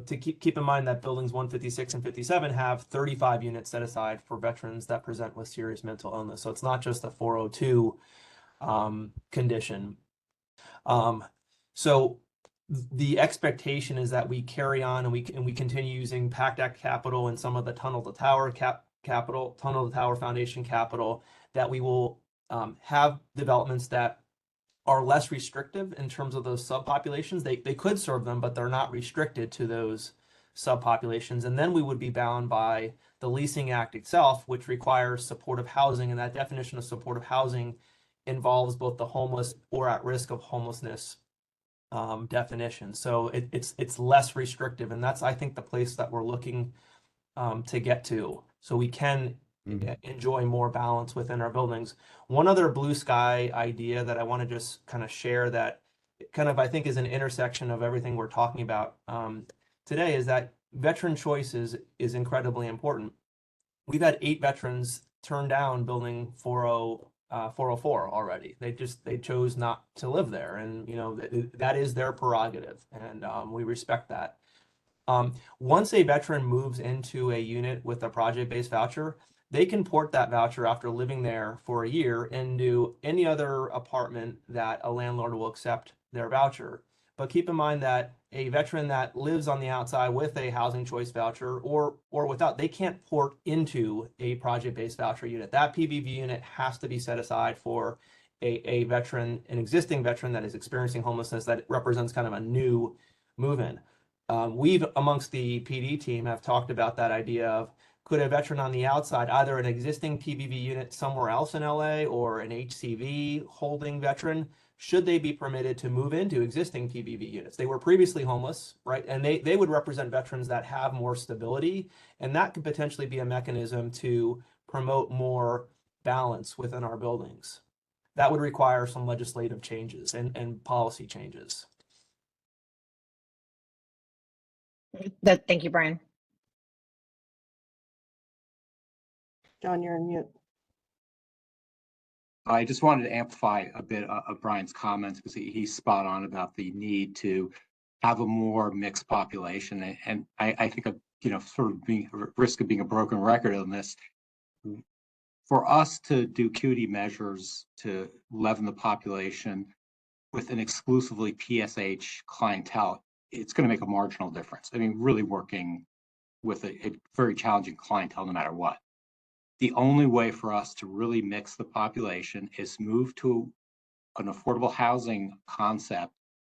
To keep in mind that buildings 156 and 57 have 35 units set aside for veterans that present with serious mental illness. So it's not just a 402 condition. So the expectation is that we carry on and we continue using PACT Act capital and some of the Tunnel to Tower capital, Tunnel to Tower Foundation capital, that we will have developments that are less restrictive in terms of those subpopulations. They could serve them, but they're not restricted to those subpopulations. And then we would be bound by the Leasing Act itself, which requires supportive housing. And that definition of supportive housing involves both the homeless or at risk of homelessness definition. So it's less restrictive. And that's, I think, the place that we're looking to get to, so we can enjoy more balance within our buildings. One other blue sky idea that I want to just kind of share that kind of, I think, is an intersection of everything we're talking about today, is that veteran choice is incredibly important. We've had 8 veterans turn down building 404 already. They chose not to live there, and that is their prerogative, and we respect that. Once a veteran moves into a unit with a project-based voucher, they can port that voucher after living there for a year into any other apartment that a landlord will accept their voucher. But keep in mind that a veteran that lives on the outside with a housing choice voucher or without, they can't port into a project-based voucher unit. That PBV unit has to be set aside for a veteran, an existing veteran that is experiencing homelessness that represents kind of a new move-in. We've, amongst the PD team, have talked about that idea of, could a veteran on the outside, either an existing PBV unit somewhere else in LA or an HCV holding veteran, should they be permitted to move into existing PBV units? They were previously homeless, right? And they would represent veterans that have more stability, and that could potentially be a mechanism to promote more balance within our buildings. That would require some legislative changes and policy changes. Thank you, Brian. John, you're on mute. I just wanted to amplify a bit of Brian's comments, because he's spot on about the need to have a more mixed population. And I think of, sort of being risk of being a broken record on this. For us to do acuity measures to leaven the population with an exclusively PSH clientele, it's going to make a marginal difference. I mean, really working with a very challenging clientele no matter what. The only way for us to really mix the population is move to an affordable housing concept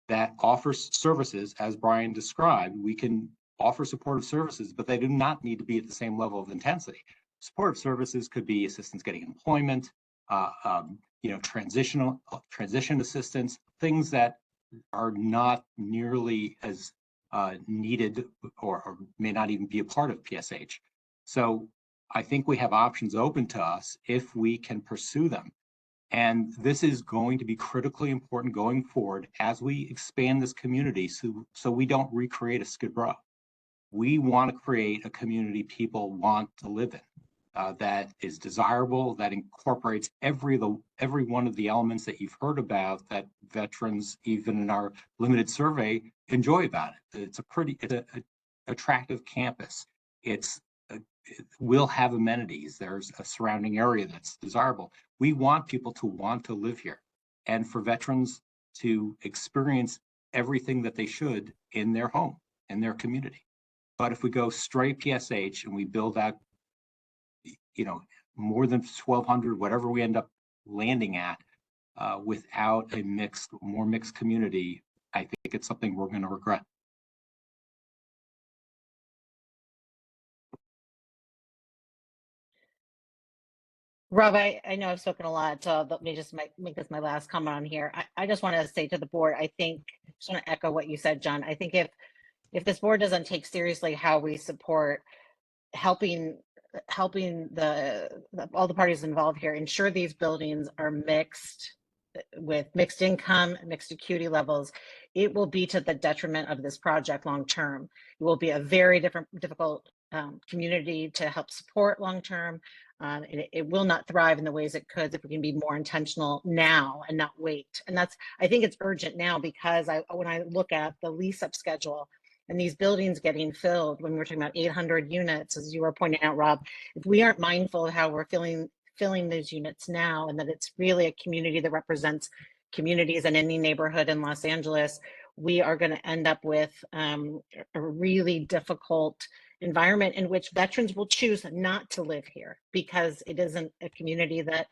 that offers services, as Brian described. We can offer supportive services, but they do not need to be at the same level of intensity. Supportive services could be assistance getting employment, transition assistance, things that are not nearly as needed or may not even be a part of PSH. So I think we have options open to us if we can pursue them. And this is going to be critically important going forward as we expand this community, so we don't recreate a Skid Row. We want to create a community people want to live in, that is desirable, that incorporates every one of the elements that you've heard about that veterans, even in our limited survey, enjoy about it. It's a attractive campus. It will have amenities. There's a surrounding area that's desirable. We want people to want to live here, and for veterans to experience everything that they should in their home, in their community. But if we go straight PSH and we build out more than 1,200, whatever we end up landing at, without a more mixed community, I think it's something we're going to regret. Rob, I know I've spoken a lot, so let me just make this my last comment on here. I just want to say to the board, I just want to echo what you said, John. I think if this board doesn't take seriously how we support helping all the parties involved here ensure these buildings are mixed with mixed income, mixed acuity levels, it will be to the detriment of this project long term. It will be a very difficult community to help support long term. It will not thrive in the ways it could if we can be more intentional now and not wait. And I think it's urgent now, because when I look at the lease up schedule and these buildings getting filled, when we're talking about 800 units, as you were pointing out, Rob, if we aren't mindful of how we're filling those units now, and that it's really a community that represents communities in any neighborhood in Los Angeles, we are going to end up with a really difficult environment in which veterans will choose not to live here because it isn't a community that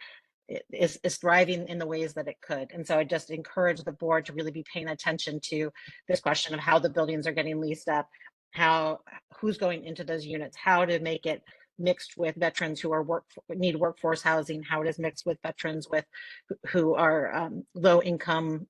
is thriving in the ways that it could. And so I just encourage the board to really be paying attention to this question of how the buildings are getting leased up, who's going into those units, how to make it mixed with veterans who are need workforce housing, how it is mixed with veterans who are low income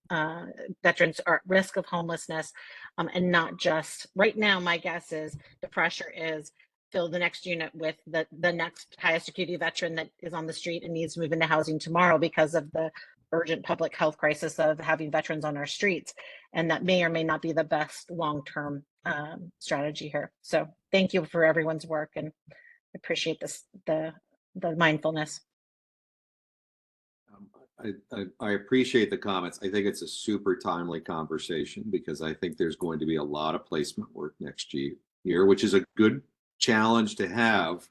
veterans are at risk of homelessness, and not just right now. My guess is the pressure is fill the next unit with the next highest acuity veteran that is on the street and needs to move into housing tomorrow because of the urgent public health crisis of having veterans on our streets. And that may or may not be the best long-term strategy here. So thank you for everyone's work, and appreciate the mindfulness. I appreciate the comments. I think it's a super timely conversation because I think there's going to be a lot of placement work next year, which is a good challenge to have.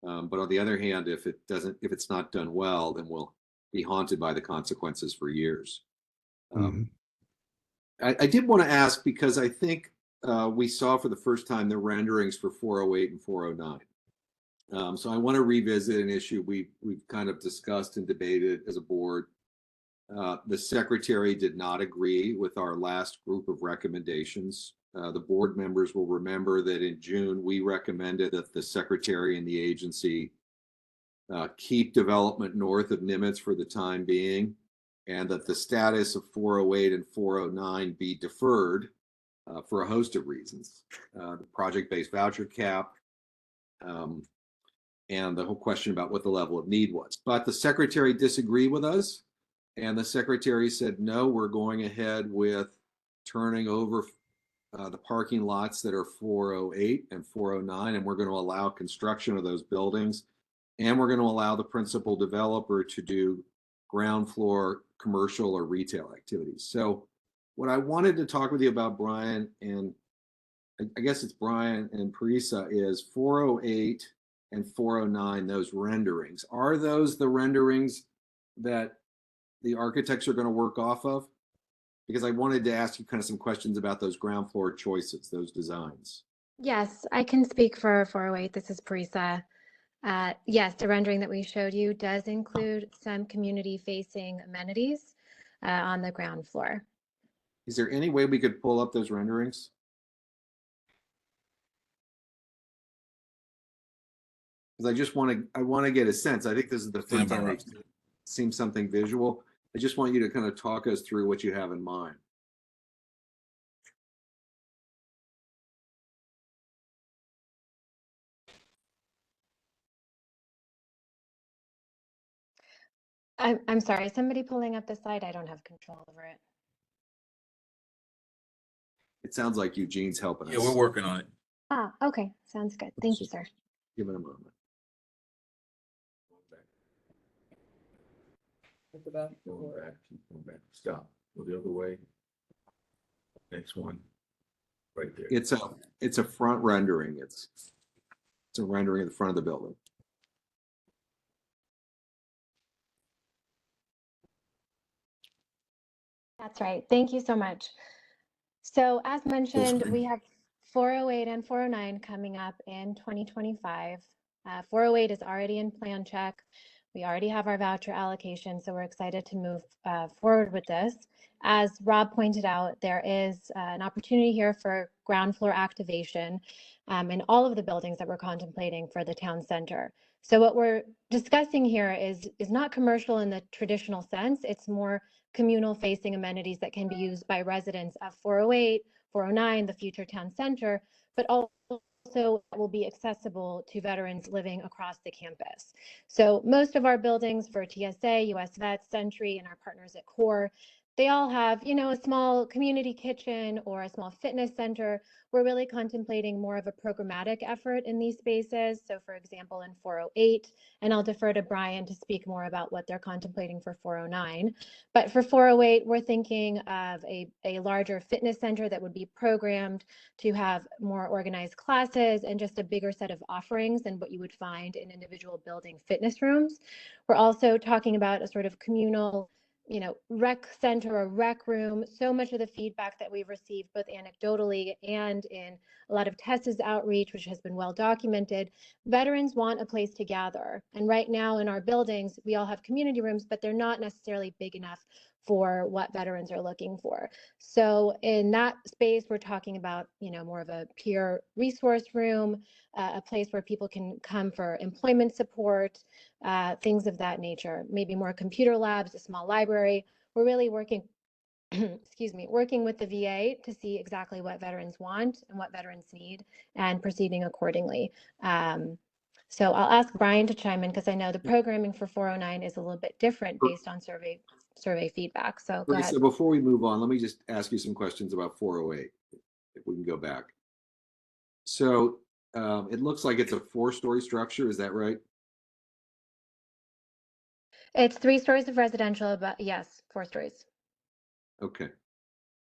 But on the other hand, if it's not done well, then we'll be haunted by the consequences for years. I did want to ask, because I think we saw for the first time the renderings for 408 and 409. So I want to revisit an issue we've kind of discussed and debated as a board. The secretary did not agree with our last group of recommendations. The board members will remember that in June, we recommended that the secretary and the agency keep development north of Nimitz for the time being, and that the status of 408 and 409 be deferred for a host of reasons. The project-based voucher cap, and the whole question about what the level of need was. But the secretary disagreed with us, and the secretary said, no, we're going ahead with turning over the parking lots that are 408 and 409, and we're going to allow construction of those buildings, and we're going to allow the principal developer to do ground floor commercial or retail activities. So what I wanted to talk with you about, Brian, and I guess it's Brian and Parisa, is 408 and 409, those renderings. Are those the renderings that the architects are going to work off of? Because I wanted to ask you kind of some questions about those ground floor choices, those designs. Yes, I can speak for 408. This is Parisa. Yes, the rendering that we showed you does include some community-facing amenities on the ground floor. Is there any way we could pull up those renderings? Because I want to get a sense. I think this is the first time we've seen something visual. I just want you to kind of talk us through what you have in mind. I'm sorry, is somebody pulling up the slide? I don't have control over it. It sounds like Eugene's helping us. Yeah, we're working on it. Ah, okay, sounds good. Thank you, sir. Give it a moment. Going back. Stop. Go the other way. Next one. Right there. It's a front rendering. It's a rendering of the front of the building. That's right. Thank you so much. So as mentioned, we have 408 and 409 coming up in 2025. 408 is already in plan check. We already have our voucher allocation, so we're excited to move forward with this. As Rob pointed out, there is an opportunity here for ground floor activation in all of the buildings that we're contemplating for the town center. So what we're discussing here is not commercial in the traditional sense. It's more communal facing amenities that can be used by residents of 408, 409, the future town center, but also will be accessible to veterans living across the campus. So most of our buildings for TSA, US Vets, Century, and our partners at CORE, they all have, a small community kitchen or a small fitness center. We're really contemplating more of a programmatic effort in these spaces. So for example, in 408, and I'll defer to Brian to speak more about what they're contemplating for 409. But for 408, we're thinking of a larger fitness center that would be programmed to have more organized classes and just a bigger set of offerings than what you would find in individual building fitness rooms. We're also talking about a sort of communal rec center or rec room. So much of the feedback that we've received, both anecdotally and in a lot of TES's outreach, which has been well documented, veterans want a place to gather. And right now in our buildings, we all have community rooms, but they're not necessarily big enough for what veterans are looking for. So in that space, we're talking about, more of a peer resource room, a place where people can come for employment support, things of that nature, maybe more computer labs, a small library. We're really working, working with the VA to see exactly what veterans want and what veterans need and proceeding accordingly. So I'll ask Brian to chime in because I know the programming for 409 is a little bit different based on survey feedback. So go ahead. So before we move on, let me just ask you some questions about 408, if we can go back. So it looks like it's a 4-story structure, is that right? It's 3 stories of residential, but yes, 4 stories. Okay.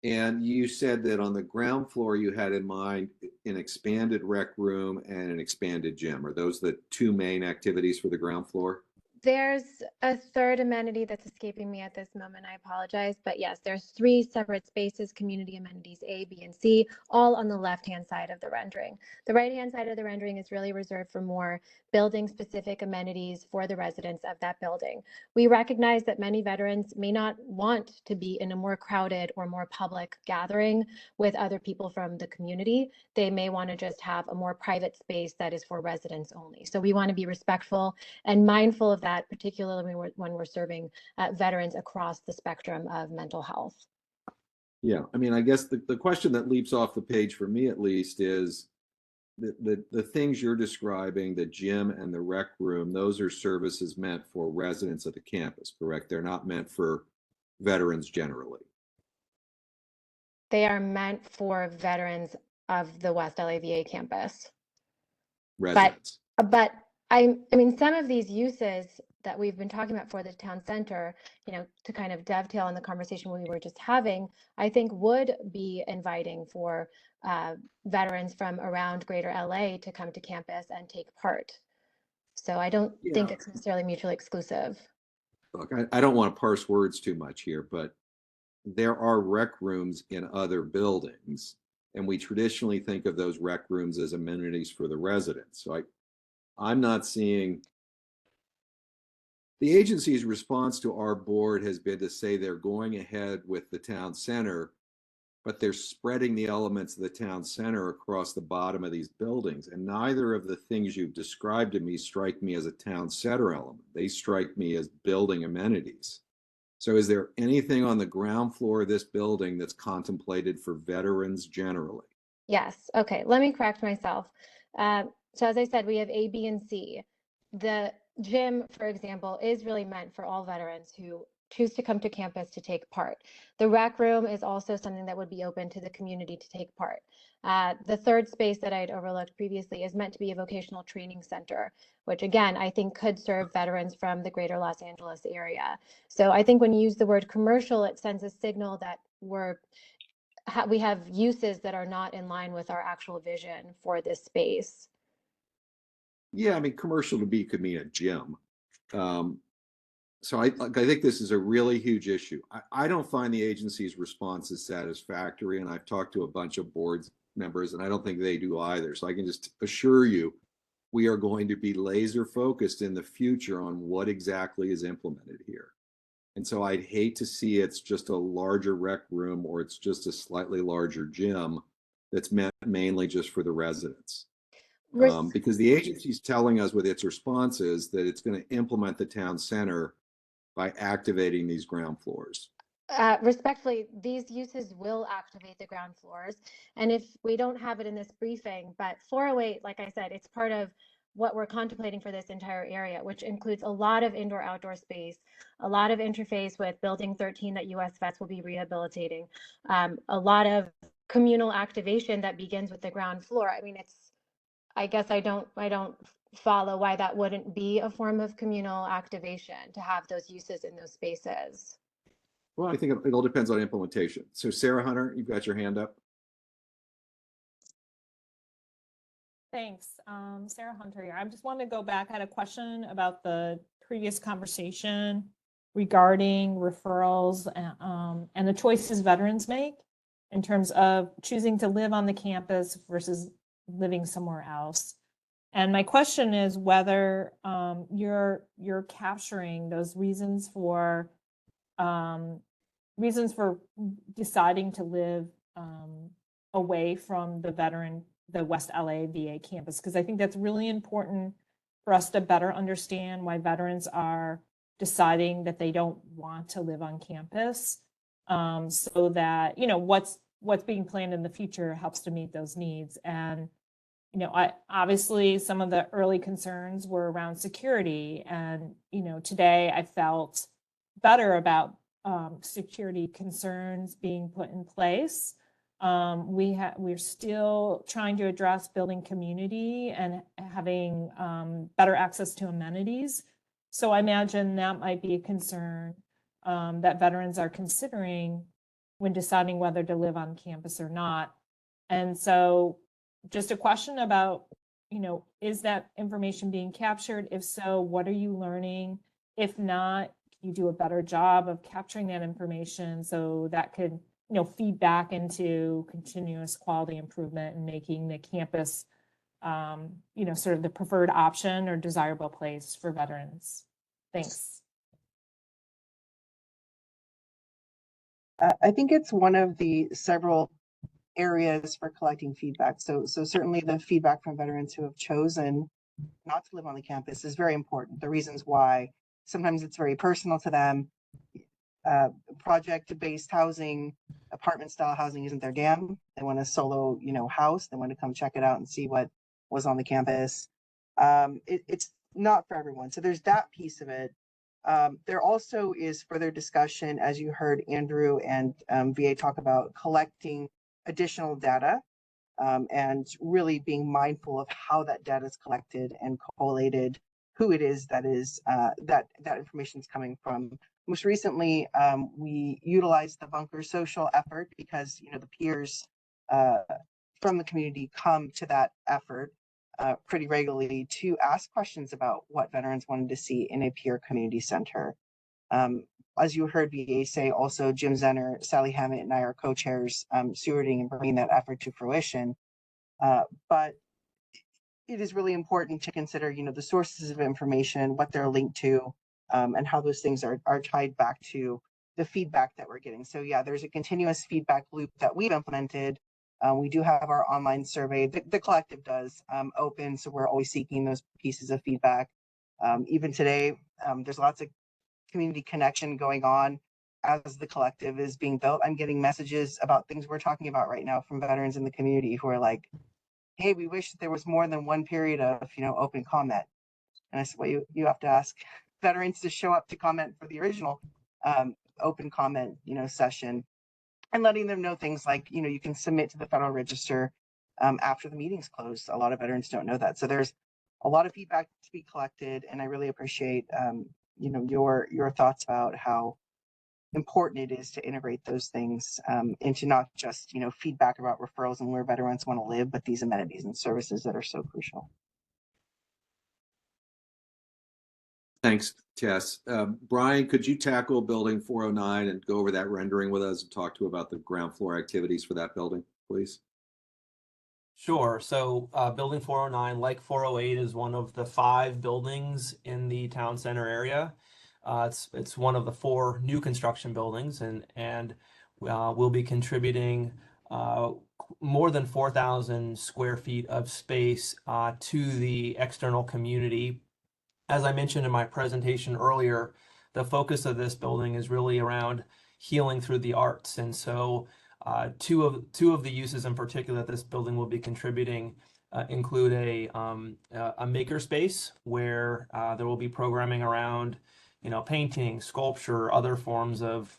And you said that on the ground floor, you had in mind an expanded rec room and an expanded gym. Are those the 2 main activities for the ground floor? There's a third amenity that's escaping me at this moment. I apologize. But yes, there's 3 separate spaces, community amenities A, B, and C, all on the left-hand side of the rendering. The right-hand side of the rendering is really reserved for more building-specific amenities for the residents of that building. We recognize that many veterans may not want to be in a more crowded or more public gathering with other people from the community. They may want to just have a more private space that is for residents only. So we want to be respectful and mindful of that, particularly when we're serving veterans across the spectrum of mental health. Yeah, I mean, I guess the question that leaps off the page for me at least is the things you're describing, the gym and the rec room, those are services meant for residents of the campus, correct? They're not meant for veterans generally. They are meant for veterans of the West LA VA campus. Residents. But I mean, some of these uses that we've been talking about for the town center, to kind of dovetail on the conversation we were just having, I think would be inviting for veterans from around greater LA to come to campus and take part. So I don't think it's necessarily mutually exclusive. Look, I don't want to parse words too much here, but there are rec rooms in other buildings, and we traditionally think of those rec rooms as amenities for the residents. So I'm not seeing. The agency's response to our board has been to say they're going ahead with the town center, but they're spreading the elements of the town center across the bottom of these buildings. And neither of the things you've described to me strike me as a town center element. They strike me as building amenities. So is there anything on the ground floor of this building that's contemplated for veterans generally? Yes. Okay. Let me correct myself. So as I said, we have A, B, and C. The gym, for example, is really meant for all veterans who choose to come to campus to take part. The rec room is also something that would be open to the community to take part. The third space that I'd overlooked previously is meant to be a vocational training center, which again, I think could serve veterans from the greater Los Angeles area. So I think when you use the word commercial, it sends a signal that we have uses that are not in line with our actual vision for this space. Yeah, I mean, commercial to be could mean a gym. So I think this is a really huge issue. I don't find the agency's response as satisfactory, and I've talked to a bunch of board members, and I don't think they do either. So I can just assure you we are going to be laser focused in the future on what exactly is implemented here. And so I'd hate to see it's just a larger rec room or it's just a slightly larger gym that's meant mainly just for the residents. Because the agency's telling us with its responses that it's going to implement the town center by activating these ground floors. Respectfully, these uses will activate the ground floors. And if we don't have it in this briefing, but 408, like I said, it's part of what we're contemplating for this entire area, which includes a lot of indoor outdoor space, a lot of interface with building 13 that US Vets will be rehabilitating, a lot of communal activation that begins with the ground floor. I mean, I guess I don't follow why that wouldn't be a form of communal activation to have those uses in those spaces. Well, I think it all depends on implementation. So Sarah Hunter, you've got your hand up. Thanks. Sarah Hunter here. I just wanted to go back. I had a question about the previous conversation regarding referrals and the choices veterans make in terms of choosing to live on the campus versus living somewhere else. And my question is whether you're capturing those reasons for deciding to live away from the West LA VA campus, because I think that's really important for us to better understand why veterans are deciding that they don't want to live on campus, so that, you know, what's being planned in the future helps to meet those needs. And, you know, obviously some of the early concerns were around security, and, you know, today I felt better about security concerns being put in place. We're still trying to address building community and having better access to amenities. So I imagine that might be a concern that veterans are considering when deciding whether to live on campus or not. And so just a question about, you know, is that information being captured? If so, what are you learning? If not, you do a better job of capturing that information so that could, you know, feed back into continuous quality improvement and making the campus, you know, sort of the preferred option or desirable place for veterans. Thanks. I think it's one of the several areas for collecting feedback. So certainly the feedback from veterans who have chosen not to live on the campus is very important. The reasons why, sometimes it's very personal to them. Project-based housing, apartment-style housing isn't their jam. They want a solo, you know, house. They want to come check it out and see what was on the campus. It's not for everyone. So there's that piece of it. There also is further discussion, as you heard Andrew and VA talk about, collecting additional data and really being mindful of how that data is collected and collated, who it is that is that information is coming from. Most recently, we utilized the Bunker Social effort because, you know, the peers from the community come to that effort pretty regularly to ask questions about what veterans wanted to see in a peer community center. As you heard VA say, also Jim Zenner, Sally Hammett, and I are co-chairs stewarding and bringing that effort to fruition. But it is really important to consider, you know, the sources of information, what they're linked to, and how those things are tied back to the feedback that we're getting. So yeah, there's a continuous feedback loop that we've implemented. We do have our online survey, the collective does, open, so we're always seeking those pieces of feedback. Even today, there's lots of community connection going on as the collective is being built. I'm getting messages about things we're talking about right now from veterans in the community who are like, hey, we wish that there was more than one period of, you know, open comment. And I said, well, you have to ask veterans to show up to comment for the original open comment, you know, session, and letting them know things like, you know, you can submit to the Federal Register after the meeting's closed. A lot of veterans don't know that. So there's a lot of feedback to be collected, and I really appreciate, you know, your thoughts about how important it is to integrate those things into not just, you know, feedback about referrals and where veterans want to live, but these amenities and services that are so crucial. Thanks, Tess. Brian, could you tackle building 409 and go over that rendering with us and talk to about the ground floor activities for that building, please? Sure. So building 409, like 408, is one of the 5 buildings in the town center area. It's one of the 4 new construction buildings, and we'll be contributing more than 4,000 square feet of space to the external community. As I mentioned in my presentation earlier, the focus of this building is really around healing through the arts, and so two of the uses in particular that this building will be contributing include a maker space where there will be programming around, painting, sculpture, other forms of,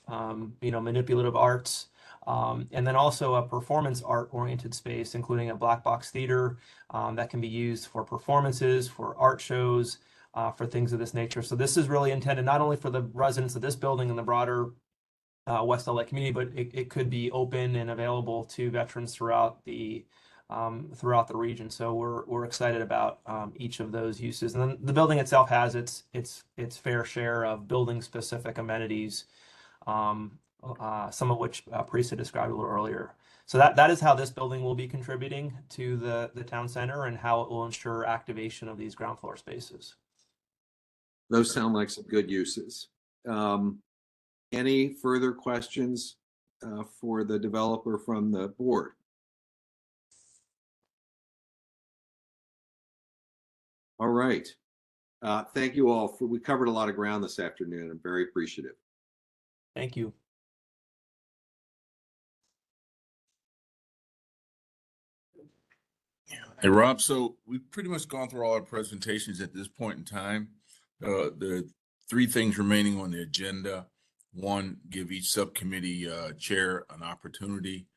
manipulative arts, and then also a performance art oriented space, including a black box theater that can be used for performances, for art shows, for things of this nature. So this is really intended not only for the residents of this building and the broader West LA community, but it could be open and available to veterans throughout the region. So we're excited about each of those uses. And then the building itself has its fair share of building specific amenities, some of which Parisa described a little earlier. So that is how this building will be contributing to the town center and how it will ensure activation of these ground floor spaces. Those sound like some good uses. Any further questions for the developer from the board? All right. Thank you all. We covered a lot of ground this afternoon. I'm very appreciative. Thank you. Hey, Rob, so we've pretty much gone through all our presentations at this point in time. There are 3 things remaining on the agenda. 1, give each subcommittee chair an opportunity.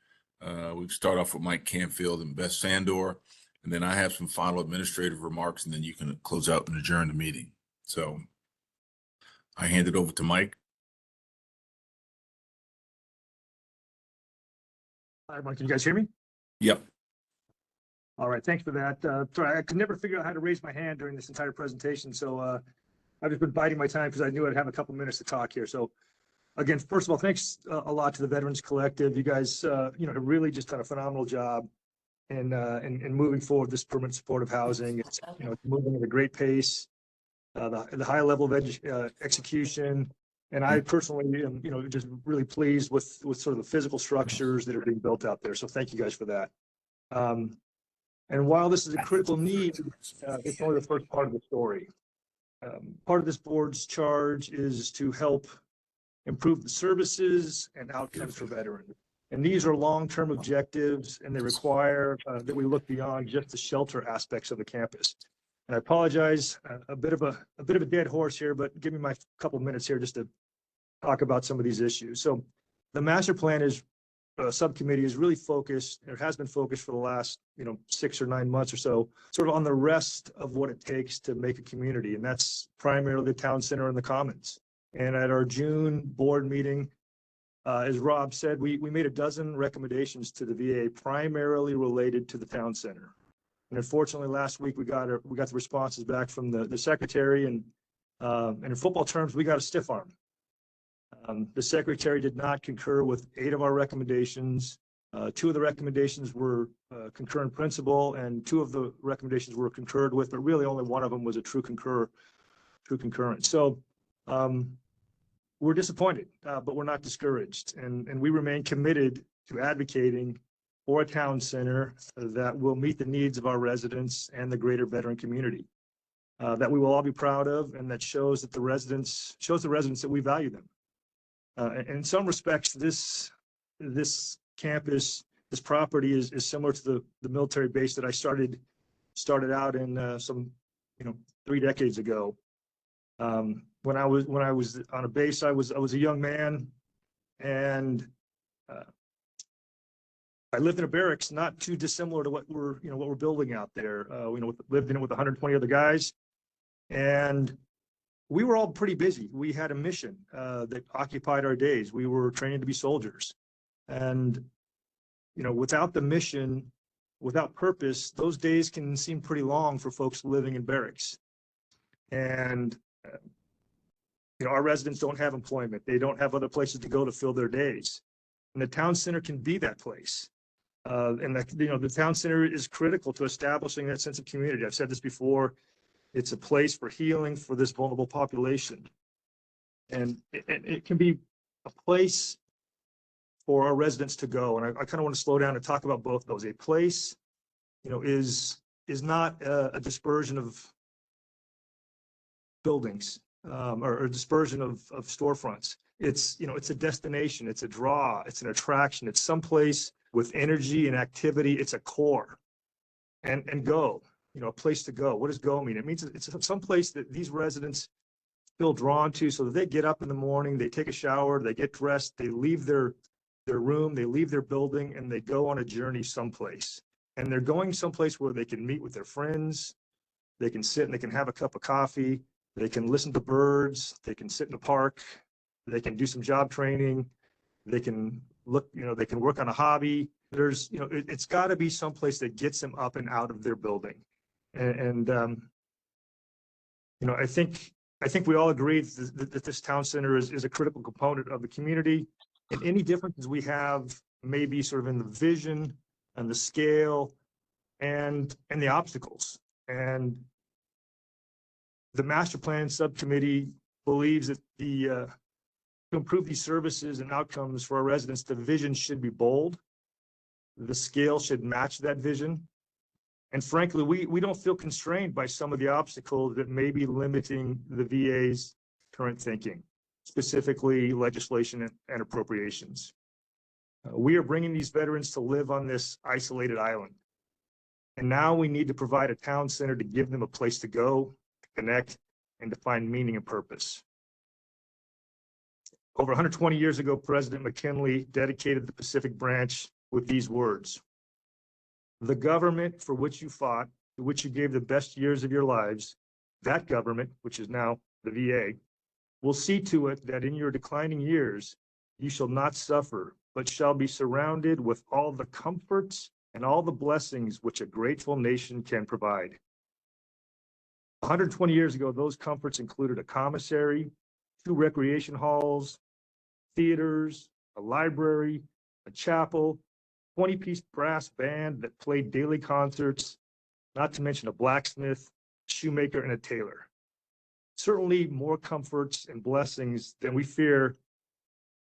We've started off with Mike Canfield and Beth Sandor, and then I have some final administrative remarks, and then you can close out and adjourn the meeting. So I hand it over to Mike. Hi, Mike, can you guys hear me? Yep. All right, thanks for that. Sorry, I could never figure out how to raise my hand during this entire presentation, so I've just been biding my time because I knew I'd have a couple minutes to talk here. So again, first of all, thanks a lot to the Veterans Collective. You guys, have really just done a phenomenal job in moving forward this permanent supportive housing. It's, it's moving at a great pace, the high level of execution. And I personally am, just really pleased with sort of the physical structures that are being built out there. So thank you guys for that. And while this is a critical need, it's only the first part of the story. Part of this board's charge is to help improve the services and outcomes for veterans. And these are long-term objectives, and they require that we look beyond just the shelter aspects of the campus. And I apologize, a bit of a dead horse here, but give me my couple minutes here just to talk about some of these issues. So the master plan subcommittee is really focused, or has been focused for the last, 6 or 9 months or so, sort of on the rest of what it takes to make a community. And that's primarily the town center and the commons. And at our June board meeting, as Rob said, we made a dozen recommendations to the VA primarily related to the town center. And unfortunately, last week we got the responses back from the secretary, and in football terms, we got a stiff arm. The secretary did not concur with 8 of our recommendations. 2 of the recommendations were concurrent principle, and 2 of the recommendations were concurred with, but really only one of them was a true concurrence. So we're disappointed, but we're not discouraged, and we remain committed to advocating for a town center that will meet the needs of our residents and the greater veteran community, that we will all be proud of, and that shows the residents that we value them. In some respects, this campus, this property is similar to the military base that I started out in some 3 decades ago. When I was on a base, I was a young man, and I lived in a barracks not too dissimilar to what we're building out there. Lived in it with 120 other guys, and we were all pretty busy. We had a mission that occupied our days. We were training to be soldiers. And, without the mission, without purpose, those days can seem pretty long for folks living in barracks. And, our residents don't have employment. They don't have other places to go to fill their days. And the town center can be that place. And that, the town center is critical to establishing that sense of community. I've said this before. It's a place for healing for this vulnerable population. And it can be a place for our residents to go. And I kind of want to slow down and talk about both of those. A place, is not a dispersion of buildings or a dispersion of storefronts. It's, it's a destination, it's a draw, it's an attraction, it's someplace with energy and activity. It's a core. And go, a place to go. What does go mean? It means it's some place that these residents feel drawn to, so that they get up in the morning, they take a shower, they get dressed, they leave their room, they leave their building, and they go on a journey someplace. And they're going someplace where they can meet with their friends, they can sit and they can have a cup of coffee, they can listen to birds, they can sit in the park, they can do some job training, they can look, they can work on a hobby. There's, it's got to be someplace that gets them up and out of their building. And I think we all agree that this town center is a critical component of the community. And any differences we have may be sort of in the vision and the scale and the obstacles. And the master plan subcommittee believes that to improve these services and outcomes for our residents, the vision should be bold. The scale should match that vision. And frankly, we don't feel constrained by some of the obstacles that may be limiting the VA's current thinking, specifically legislation and appropriations. We are bringing these veterans to live on this isolated island. And now we need to provide a town center to give them a place to go, to connect, and to find meaning and purpose. Over 120 years ago, President McKinley dedicated the Pacific Branch with these words: "The government for which you fought, to which you gave the best years of your lives, that government, which is now the VA, will see to it that in your declining years, you shall not suffer, but shall be surrounded with all the comforts and all the blessings which a grateful nation can provide." 120 years ago, those comforts included a commissary, 2 recreation halls, theaters, a library, a chapel, 20-piece brass band that played daily concerts, not to mention a blacksmith, shoemaker, and a tailor. Certainly more comforts and blessings than we fear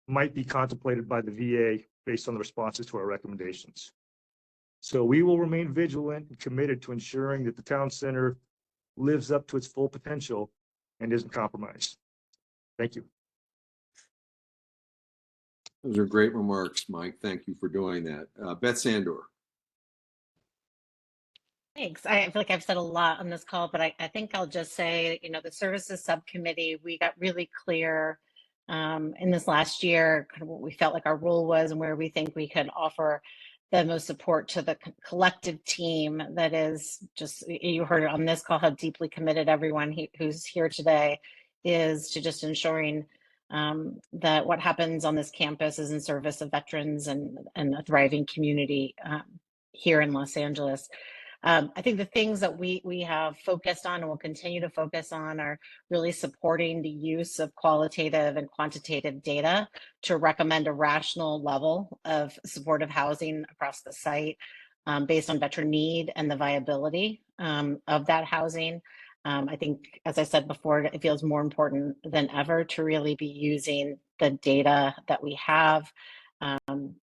might be contemplated by the VA based on the responses to our recommendations. So we will remain vigilant and committed to ensuring that the town center lives up to its full potential and isn't compromised. Thank you. Those are great remarks, Mike. Thank you for doing that. Beth Sandor. Thanks. I feel like I've said a lot on this call, but I think I'll just say, the services subcommittee, we got really clear in this last year, kind of what we felt like our role was and where we think we could offer the most support to the collective team that is just, you heard it on this call, how deeply committed everyone who's here today is to just ensuring that what happens on this campus is in service of veterans and a thriving community here in Los Angeles. I think the things that we have focused on and will continue to focus on are really supporting the use of qualitative and quantitative data to recommend a rational level of supportive housing across the site based on veteran need and the viability of that housing. I think, as I said before, it feels more important than ever to really be using the data that we have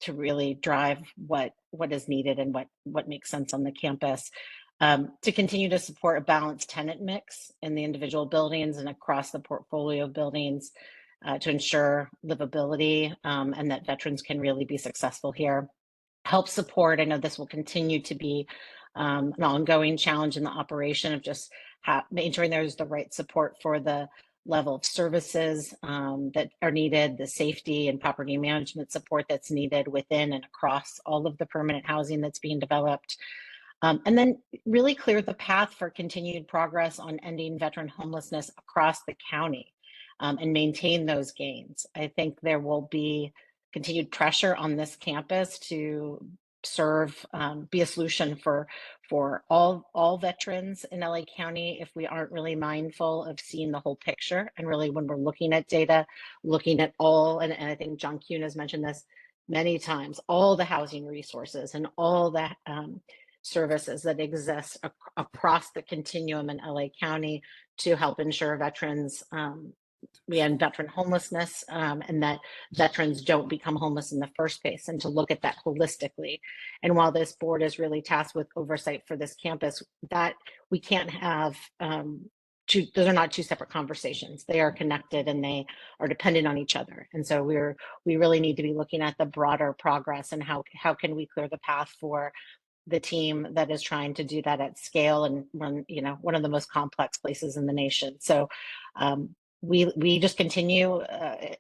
to really drive what is needed and what makes sense on the campus. To continue to support a balanced tenant mix in the individual buildings and across the portfolio of buildings to ensure livability and that veterans can really be successful here. Help support, I know this will continue to be an ongoing challenge in the operation of just making sure there's the right support for the level of services that are needed, the safety and property management support that's needed within and across all of the permanent housing that's being developed. And then really clear the path for continued progress on ending veteran homelessness across the county and maintain those gains. I think there will be continued pressure on this campus to serve, be a solution for all veterans in LA County if we aren't really mindful of seeing the whole picture. And really when we're looking at data, looking at all, and I think John Kuhn has mentioned this, many times all the housing resources and all the services that exist across the continuum in LA County to help ensure veterans we end veteran homelessness and that veterans don't become homeless in the first place, and to look at that holistically. And while this board is really tasked with oversight for this campus, that we can't have those are not two separate conversations. They are connected and they are dependent on each other. And so we really need to be looking at the broader progress and how can we clear the path for the team that is trying to do that at scale and run, one of the most complex places in the nation. So we just continue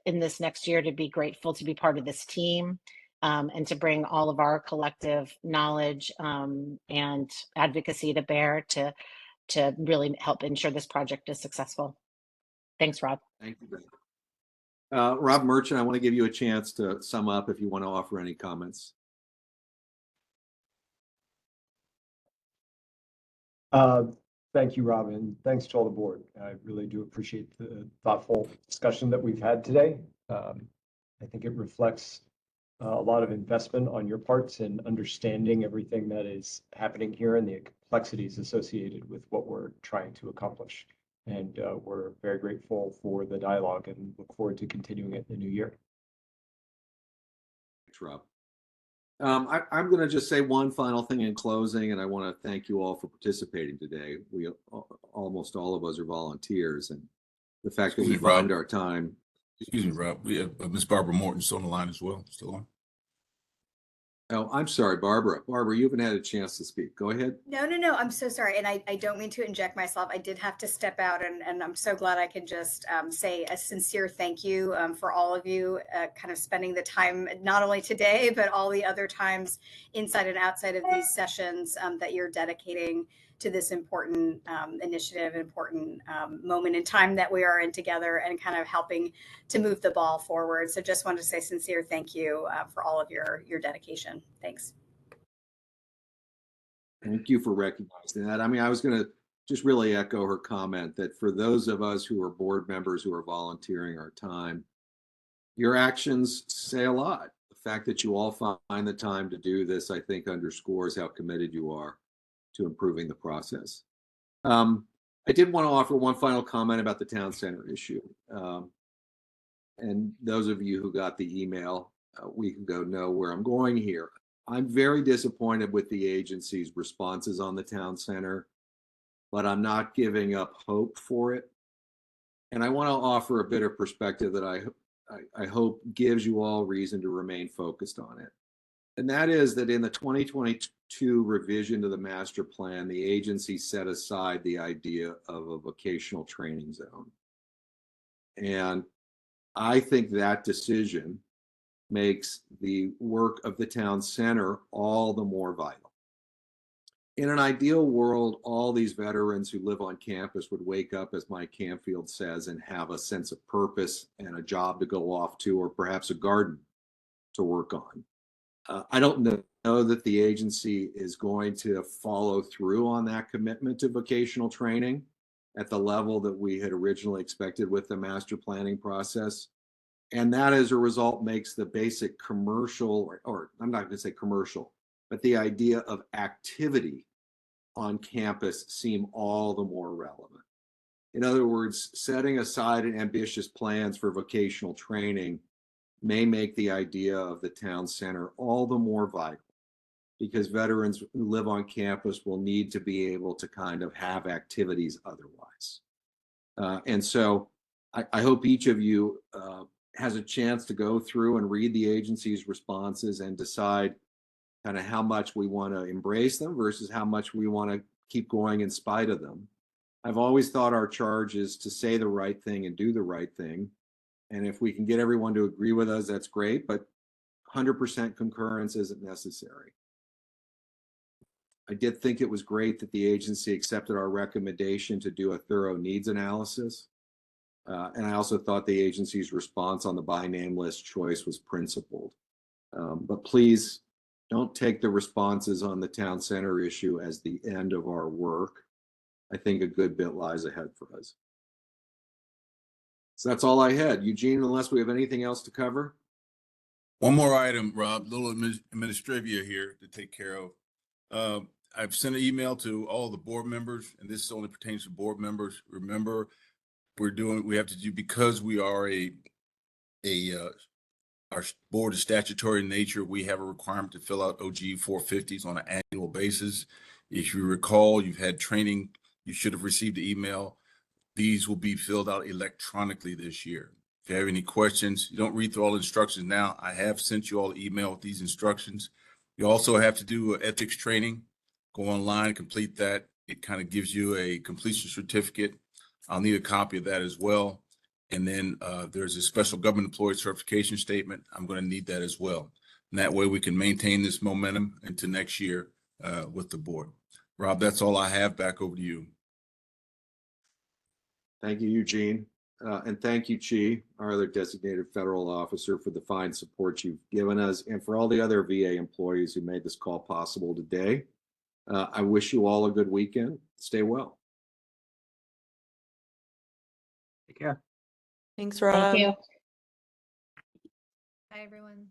in this next year to be grateful to be part of this team and to bring all of our collective knowledge and advocacy to bear to really help ensure this project is successful. Thanks, Rob. Thank you. Rob Merchant, I want to give you a chance to sum up if you want to offer any comments. Thank you, Rob, and thanks to all the board. I really do appreciate the thoughtful discussion that we've had today. I think it reflects a lot of investment on your parts in understanding everything that is happening here and the complexities associated with what we're trying to accomplish. And we're very grateful for the dialogue and look forward to continuing it in the new year. Thanks, Rob. I'm going to just say one final thing in closing, and I want to thank you all for participating today. Almost all of us are volunteers, and the fact that we find our time. Excuse me, Rob. We have Ms. Barbara Morton still on the line as well. Still on. Oh, I'm sorry, Barbara. Barbara, you haven't had a chance to speak. Go ahead. No. I'm so sorry. And I don't mean to inject myself. I did have to step out, and I'm so glad I can just say a sincere thank you for all of you kind of spending the time, not only today, but all the other times inside and outside of these sessions that you're dedicating to this important initiative, important moment in time that we are in together and kind of helping to move the ball forward. So just wanted to say sincere thank you for all of your dedication. Thanks. Thank you for recognizing that. I mean, I was going to just really echo her comment that for those of us who are board members who are volunteering our time, your actions say a lot. The fact that you all find the time to do this, I think, underscores how committed you are to improving the process. I did want to offer one final comment about the town center issue. And those of you who got the email a week ago know where I'm going here. I'm very disappointed with the agency's responses on the town center, but I'm not giving up hope for it. And I want to offer a bit of perspective that I hope gives you all reason to remain focused on it. And that is that in the 2022 revision to the master plan, the agency set aside the idea of a vocational training zone. And I think that decision makes the work of the town center all the more vital. In an ideal world, all these veterans who live on campus would wake up, as Mike Canfield says, and have a sense of purpose and a job to go off to, or perhaps a garden to work on. I don't know that the agency is going to follow through on that commitment to vocational training at the level that we had originally expected with the master planning process. And that, as a result, makes the basic commercial, or I'm not going to say commercial, but the idea of activity on campus seem all the more relevant. In other words, setting aside ambitious plans for vocational training may make the idea of the town center all the more vital, because veterans who live on campus will need to be able to kind of have activities otherwise. And so I hope each of you has a chance to go through and read the agency's responses and decide kind of how much we want to embrace them versus how much we want to keep going in spite of them. I've always thought our charge is to say the right thing and do the right thing. And if we can get everyone to agree with us, that's great, but 100% concurrence isn't necessary. I did think it was great that the agency accepted our recommendation to do a thorough needs analysis. And I also thought the agency's response on the by name list choice was principled. But please don't take the responses on the town center issue as the end of our work. I think a good bit lies ahead for us. So that's all I had. Eugene, unless we have anything else to cover? One more item, Rob, little administrivia here to take care of. I've sent an email to all the board members, and this only pertains to board members. Remember, we have to do, because we are our board is statutory in nature, we have a requirement to fill out OG 450s on an annual basis. If you recall, you've had training, you should have received the email. These will be filled out electronically this year. If you have any questions, you don't read through all the instructions now. I have sent you all the email with these instructions. You also have to do an ethics training. Go online, complete that. It kind of gives you a completion certificate. I'll need a copy of that as well. And then there's a special government employee certification statement. I'm going to need that as well. And that way we can maintain this momentum into next year with the board. Rob, that's all I have. Back over to you. Thank you, Eugene. And thank you, Chi, our other designated federal officer, for the fine support you've given us, and for all the other VA employees who made this call possible today. I wish you all a good weekend. Stay well. Take care. Thanks, Rob. Thank you. Bye, everyone.